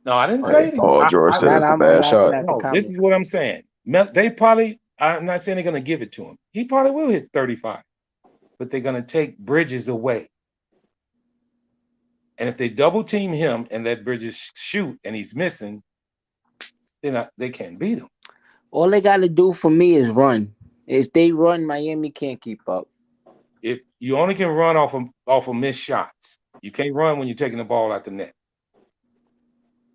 S5: No, I didn't say
S9: Paul George said it's a bad shot.
S5: No, this is what I'm saying. They probably, I'm not saying they're going to give it to him. He probably will hit 35, but they're going to take Bridges away. And if they double team him and let Bridges shoot and he's missing, they can't beat him.
S7: All they got to do for me is run. If they run, Miami can't keep up.
S5: If you only can run off of missed shots, you can't run when you're taking the ball out the net.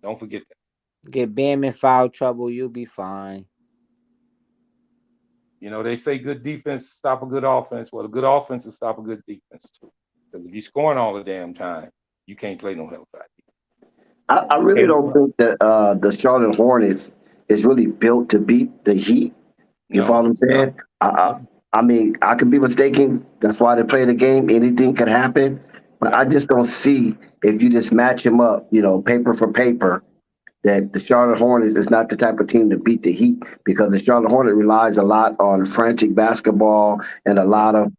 S5: Don't forget that.
S7: Get Bam in foul trouble, you'll be fine.
S5: They say good defense stop a good offense. Well, a good offense will stop a good defense too. Because if you're scoring all the damn time, you can't play no hellfire.
S8: I really don't think that the Charlotte Hornets is really built to beat the Heat. You follow what I'm saying? I mean, I could be mistaken. That's why they play the game. Anything could happen. But I just don't see if you just match him up, paper for paper, that the Charlotte Hornets is not the type of team to beat the Heat because the Charlotte Hornet relies a lot on frantic basketball and a lot of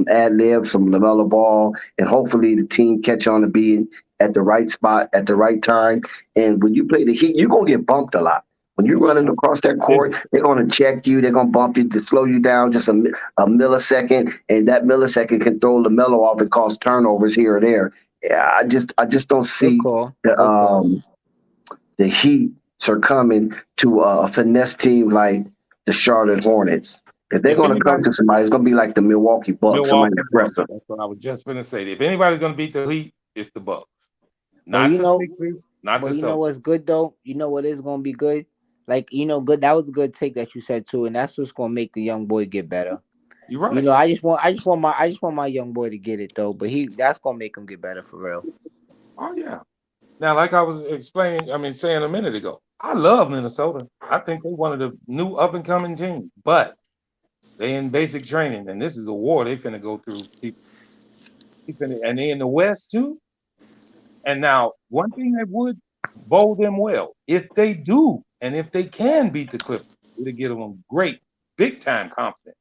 S8: ad libs from Lamelo Ball, and hopefully the team catch on to being at the right spot at the right time. And when you play the Heat, you're gonna get bumped a lot. When you're running across that court, they're going to check you. They're going to bump you to slow you down just a millisecond, and that millisecond can throw Lamelo off and cause turnovers here or there. Yeah, I just don't
S7: Good
S8: see
S7: call.
S8: the
S7: Good call.
S8: the Heat succumbing to a finesse team like the Charlotte Hornets. If they're
S5: If
S8: going to come
S5: anybody,
S8: to somebody, it's going to be like the Milwaukee Bucks, somebody
S5: Milwaukee Bucks.
S8: aggressive.
S5: That's what I was just gonna say. If anybody's gonna beat the Heat, it's the Bucks,
S7: But
S5: not the Sixers, not the
S7: you know
S5: Celtics.
S7: what's good though? You know what is gonna be good? Like, good. That was a good take that you said too, and that's what's gonna make the young boy get better.
S5: You're right.
S7: I just want my young boy to get it though. But that's gonna make him get better for real.
S5: Oh yeah. Now, like I was saying a minute ago, I love Minnesota. I think they're one of the new up and coming teams, but they in basic training, and this is a war they finna go through. And they in the West too. And now, one thing that would bode them well, if they do, and if they can beat the Clippers, it'll give them great, big time confidence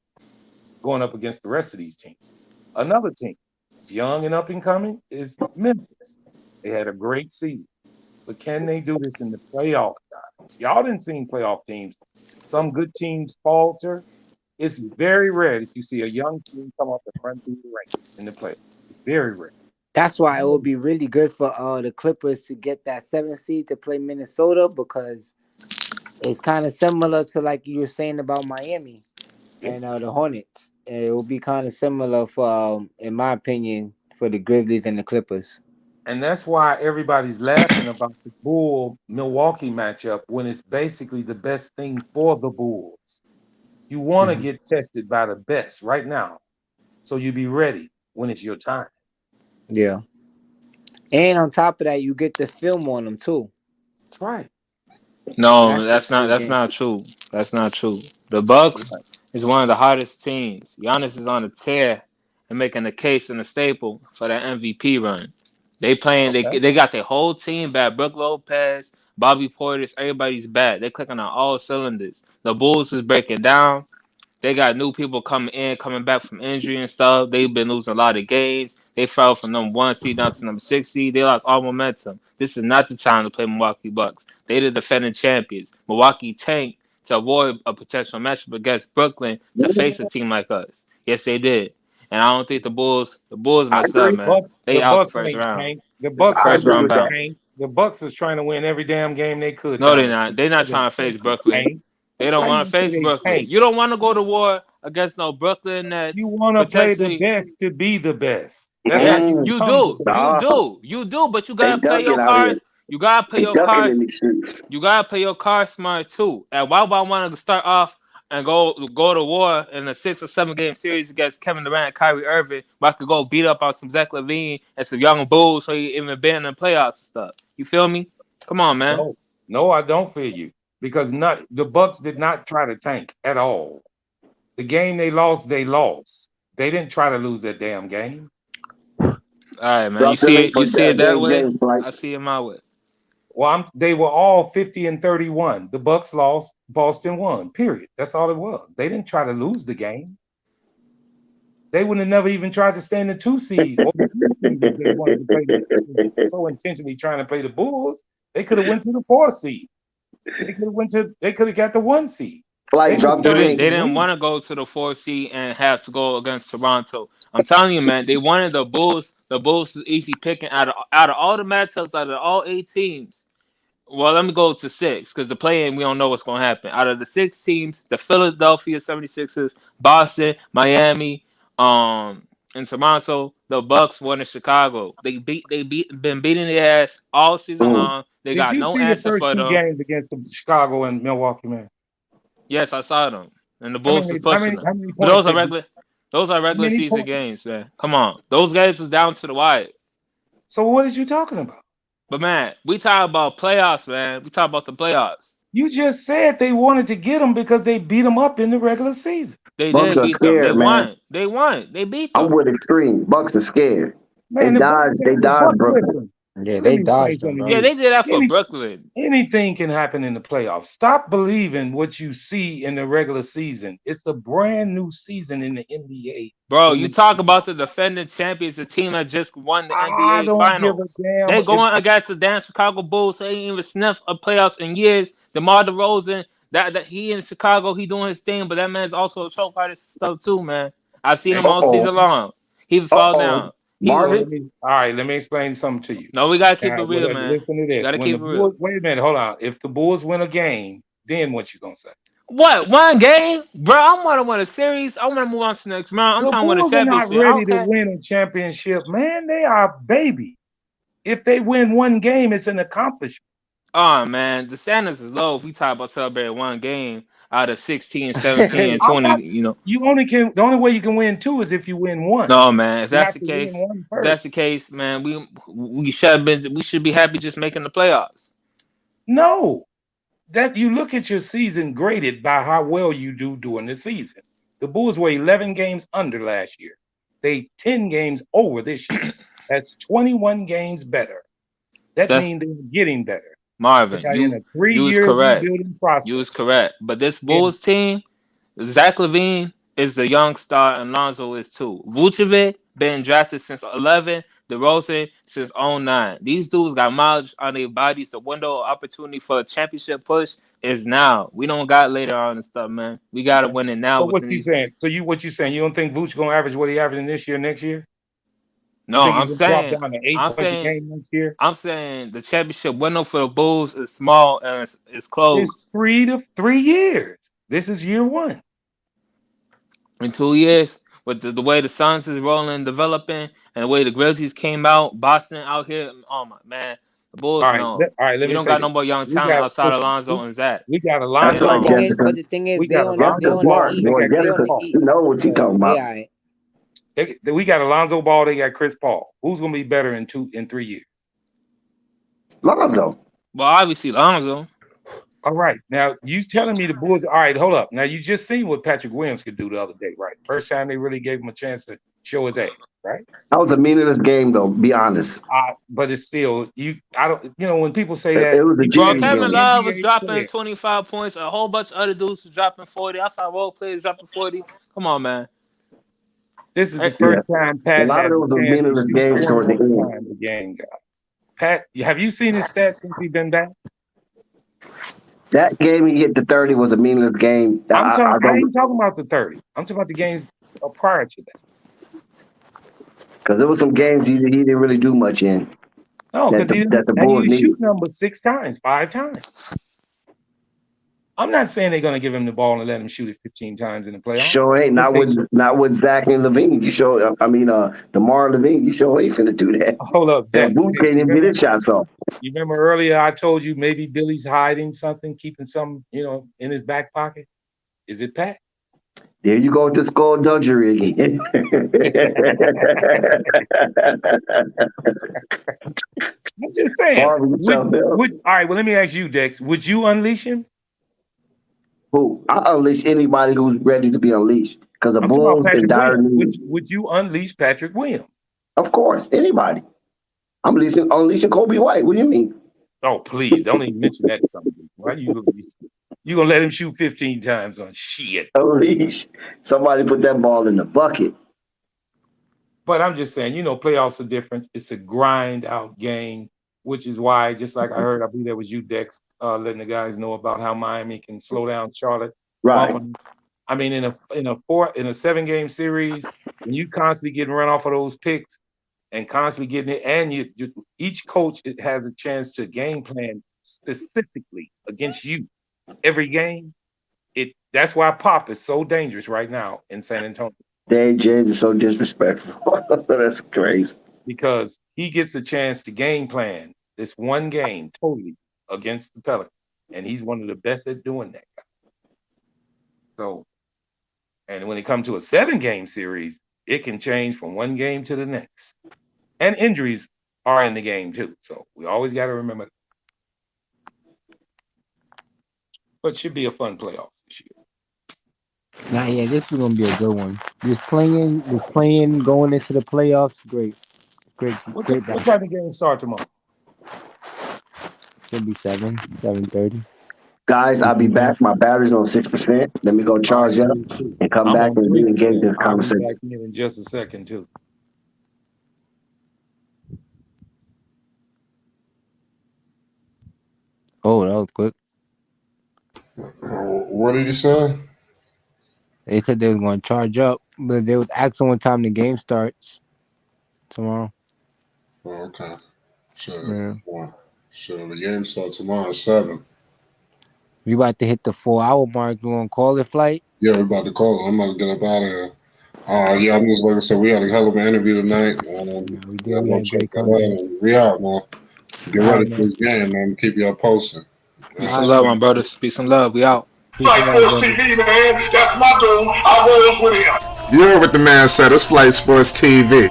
S5: going up against the rest of these teams. Another team that's young and up and coming is Memphis. They had a great season. But can they do this in the playoff, guys? Y'all didn't see playoff teams. Some good teams falter. It's very rare that you see a young team come off the front through the ranks in the playoffs. It's very rare.
S7: That's why it would be really good for the Clippers to get that 7th seed to play Minnesota, because it's kind of similar to like you were saying about Miami and the Hornets. It will be kind of similar for, in my opinion, for the Grizzlies and the Clippers.
S5: And that's why everybody's laughing about the Bull Milwaukee matchup when it's basically the best thing for the Bulls. You want to get tested by the best right now, so you be ready when it's your time.
S7: Yeah. And on top of that, you get the film on them too.
S5: That's right.
S10: No, that's not true. That's not true. The Bucks
S5: Right.
S10: is one of the hottest teams. Giannis is on a tear and making a case and a staple for that MVP run. They playing.
S5: Okay.
S10: They got their whole team back. Brook Lopez, Bobby Portis, everybody's back. They're clicking on all cylinders. The Bulls is breaking down. They got new people coming back from injury and stuff. They've been losing a lot of games. They fell from number 1 seed down to number 6 seed. They lost all momentum. This is not the time to play Milwaukee Bucks. They the defending champions. Milwaukee tanked to avoid a potential matchup against Brooklyn to face a team like us. Yes, they did. And I don't think the Bulls messed up, man. They out the first round.
S5: The Bucks
S10: first round bounce.
S5: The Bucks was trying to win every damn game they could.
S10: No, they're not. They're not trying to face Brooklyn. They don't want to face Brooklyn. You don't want to go to war against no Brooklyn Nets.
S5: You want to play the best to be the best.
S10: Yes, you do. But you gotta play your cards. You gotta play your cards. You gotta play your cards smart too. And why would I want to start off and go to war in a 6 or 7 game series against Kevin Durant and Kyrie Irving, but I could go beat up on some Zach LaVine and some young Bulls so you even been in the playoffs and stuff. You feel me? Come on, man.
S5: No, I don't feel you. Because the Bucks did not try to tank at all. The game they lost. They didn't try to lose that damn game.
S10: All right, man. You see it that way? I see it my way.
S5: Well, they were all 50-31. The Bucks lost. Boston won. Period. That's all it was. They didn't try to lose the game. They would have never even tried to stay in the 2 seed or the 3 seed if they wanted to play. So intentionally trying to play the Bulls, they could have went to the 4 seed. They could have got the 1 seed.
S10: They didn't want to go to the 4 seed and have to go against Toronto. I'm telling you, man, they wanted the Bulls. The Bulls is easy picking out of all the matchups, out of all 8 teams. Well, let me go to 6 because the play-in, we don't know what's going to happen. Out of the 6 teams, the Philadelphia 76ers, Boston, Miami, and Toronto, the Bucks won in Chicago. Been beating their ass all season long. They got no answer for them.
S5: Did you see the first 2 games against the Chicago and Milwaukee, man?
S10: Yes, I saw them. And the Bulls is pushing them. Those are regular season games, man. Come on. Those games is down to the wire.
S5: So what is you talking about?
S10: But, man, we talk about playoffs, man. We talk about the playoffs.
S5: You just said they wanted to get them because they beat them up in the regular season.
S10: They did beat them. They won. They beat them.
S8: I'm with Extreme. Bucks are scared.
S5: Man,
S8: They
S5: the Bucks
S8: dodged.
S5: got
S8: They
S5: the Bucks.
S8: dodged Brooklyn.
S5: Listen,
S7: Yeah,
S5: let
S7: they
S5: me explain
S7: dodged them,
S5: something
S7: bro.
S5: to
S10: Yeah,
S5: you.
S10: they did that for Brooklyn.
S5: Anything can happen in the playoffs. Stop believing what you see in the regular season. It's a brand new season in the NBA.
S10: Bro,
S5: When
S10: you
S5: the,
S10: talk about the defending champions, the team that just won the
S5: I
S10: NBA
S5: don't give a
S10: Finals.
S5: damn
S10: They
S5: if
S10: going against the damn Chicago Bulls. They ain't even sniffed a playoffs in years. DeMar DeRozan, that he in Chicago, he doing his thing, but that man's also a choke artist and stuff too, man. I've seen him all
S8: Uh-oh.
S10: season long. He fall down. He
S5: so
S8: Marvin?
S5: all right, let me explain something to you.
S10: no, we gotta keep
S5: Now,
S10: it real, man.
S5: listen to this.
S10: Gotta
S5: When
S10: keep
S5: the
S10: it real.
S5: Bulls, wait a minute, hold on. If the Bulls win a game, then what you gonna say?
S10: What? One game? Bro, I want to win a series. I want to move on to the next round. I'm
S5: The
S10: trying to win a
S5: Bulls are not
S10: championship. I
S5: ready
S10: don't
S5: to
S10: care.
S5: win a championship, man. They are baby. If they win one game, it's an accomplishment.
S10: Oh man, the standards is low if we talk about celebrating one game out of 16, 17, and
S5: I'm
S10: 20,
S5: not.
S10: you know.
S5: You only can. The only way you can win two is if you win one.
S10: No man, if
S5: You
S10: that's
S5: have
S10: the
S5: to win
S10: case,
S5: one
S10: if that's the
S5: first.
S10: case, man, we should be happy just making the playoffs.
S5: No, that you look at your season graded by how well you do during the season. The Bulls were 11 games under last year. They 10 games over this year. That's 21 games better. That
S10: That's
S5: means they're getting better. They
S10: Marvin.
S5: are in a
S10: You was
S5: 3-year
S10: correct.
S5: rebuilding
S10: You was
S5: process.
S10: correct. But this
S5: And
S10: Bulls team, Zach LaVine is the young star and Lonzo is too. Vucevic been drafted since 11. DeRozan since '09. These dudes got mileage on their bodies. The window of opportunity for a championship push is now. We don't got later on and stuff, man. We got to win it now
S5: so what
S10: within
S5: you
S10: these.
S5: saying? What you saying? You don't think Vooch gonna average what he averaging this year, next year? You
S10: No,
S5: think he's gonna drop down to 8 points a
S10: saying,
S5: game next year?
S10: I'm saying the championship window for the Bulls is small and it's
S5: It's
S10: closed.
S5: 3 years. This is year one.
S10: In 2 years, with the way the Suns is rolling and developing, and the way the Grizzlies came out, Boston out here. Oh my man, the Bulls no.
S5: All right. Let
S10: We
S5: me
S10: don't
S5: say
S10: got
S5: this.
S10: no more young
S5: We
S10: talent
S5: got
S10: outside of
S5: listen.
S10: Lonzo and Zach.
S5: We got
S8: That's
S5: Alonzo
S8: right,
S5: Ball.
S7: But
S8: Jessica.
S7: the thing is,
S5: We
S7: they
S5: got
S7: on they
S5: Alonzo
S8: Jessica
S7: on the
S5: Ball.
S8: smart.
S5: They
S7: East.
S8: Boy,
S5: got
S7: They
S5: Chris
S7: on
S8: Jessica,
S7: the
S5: Paul.
S8: you
S7: East.
S8: know what you
S7: So
S8: talking
S7: they
S8: about.
S7: all right.
S5: We got Alonzo Ball. They got Chris Paul. Who's gonna be better in 3 years?
S8: Lonzo.
S10: Well, obviously Lonzo.
S5: All right. Now you telling me the Bulls? All right, hold up. Now you just seen what Patrick Williams could do the other day, right? First time they really gave him a chance to show his ass, right?
S8: That was a meaningless game, though. Be honest.
S5: But it's still you. I don't. When people say
S8: It
S5: that,
S8: was a
S5: you
S10: Bro,
S5: can't
S8: jam
S5: be an
S10: Kevin
S8: game.
S10: Love was
S5: NBA
S10: dropping
S5: player.
S10: 25 points. A whole bunch of other dudes was dropping 40. I saw role players dropping 40. Come on, man.
S5: This is the
S10: Hey,
S8: Yeah.
S5: first time
S8: A
S5: Pat
S8: lot of
S5: has
S8: it
S5: a
S8: was a
S5: chance to
S8: meaningless
S5: shoot
S8: game
S5: 40
S8: toward the
S5: more
S8: end.
S5: times a game, guys. Pat, have you seen his stats since he's been back?
S8: That game he hit the 30 was a meaningless game. I
S5: I
S8: don't
S5: ain't talking about the 30. I'm talking about the games prior to that.
S8: because there was some games he didn't really do much in
S5: No, because
S8: that the
S5: he
S8: Bulls
S5: didn't
S8: needed.
S5: shoot number 6 times, 5 times. I'm not saying they're gonna give him the ball and let him shoot it 15 times in the playoffs.
S8: Sure ain't
S5: But
S8: not with Zach and Levine. You show DeMar Levine. You sure ain't finna do that.
S5: hold up,
S8: Hell,
S5: Dex.
S8: Boots can't even get his shots off.
S5: You remember earlier I told you maybe Billy's hiding something, keeping something, in his back pocket. Is it Pat?
S8: There you go with the skullduggery again.
S5: I'm just saying.
S8: Marvin, something else.
S5: All right, well, let me ask you, Dex. Would you unleash him?
S8: Who? I unleash anybody who's ready to be unleashed. Because the
S5: I'm talking about
S8: Bulls in
S5: Patrick
S8: dire
S5: Williams.
S8: need.
S5: Would you unleash Patrick Williams?
S8: Of course, anybody. I'm unleashing Kobe White. What do you mean?
S5: Oh, please, don't even mention that something. Why you gonna let him shoot 15 times on shit?
S8: Unleash. Somebody put that ball in the bucket.
S5: But I'm just saying, playoffs are different. It's a grind out game, which is why, just like I heard, I believe that was you, Dex, letting the guys know about how Miami can slow down Charlotte.
S8: Right.
S5: I mean, in a 7-game series, when you constantly getting run off of those picks and constantly getting it, and each coach has a chance to game plan specifically against you every game. That's why Pop is so dangerous right now in San Antonio.
S8: Dave James is so disrespectful. That's crazy.
S5: Because he gets a chance to game plan this one game totally against the Pelicans, and he's one of the best at doing that. So, and when it comes to a 7-game series, it can change from one game to the next, and injuries are in the game too. So we always got to remember that. But it should be a fun playoff this year.
S7: Nah, yeah, this is gonna be a good one. Just playing, going into the playoffs, great. Great,
S5: What
S7: great
S5: time
S7: basketball.
S5: the game start tomorrow?
S7: Should be 7:30.
S8: Guys, I'll be back. My battery's on 6%. Let me go charge
S5: Mine
S8: up
S5: is too.
S8: and come
S5: I'm
S8: back
S5: on
S8: and
S5: 3%.
S8: re-engage this
S5: I'll be
S8: conversation.
S5: back in just a second too.
S7: Oh, that was quick.
S2: What did you say?
S7: They said they was going to charge up, but they was asking what time the game starts tomorrow.
S2: Oh, okay. Sure.
S7: Yeah.
S2: Sure. The game starts tomorrow at 7.
S7: We about to hit the 4-hour mark. You want to call it flight?
S2: Yeah, we're about to call it. I'm about to get up out of here. Yeah, I'm just like I said, we had a hell of an interview tonight.
S7: Yeah, we did.
S2: Yeah,
S7: We
S2: go
S7: had
S2: check
S7: great
S2: that out.
S7: content.
S2: And we out, man. Get
S7: All
S2: ready
S7: right,
S2: for
S7: man.
S2: this game, man. Keep y'all posted.
S10: Peace
S7: All
S10: and
S7: right,
S10: love,
S7: man.
S10: my brothers. Peace and love. We out.
S1: Flight Sports TV, man. That's my dude. I rolls with him.
S2: You heard what the man said. It's Flight Sports TV.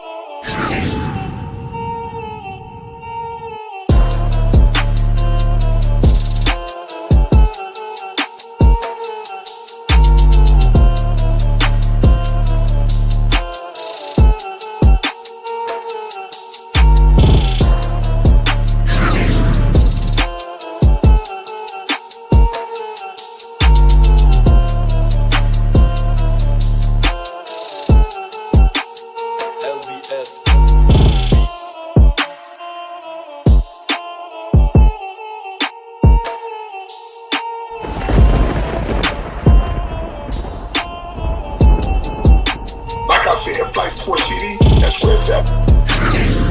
S1: Like I said, Flight Sports TV, that's where it's at.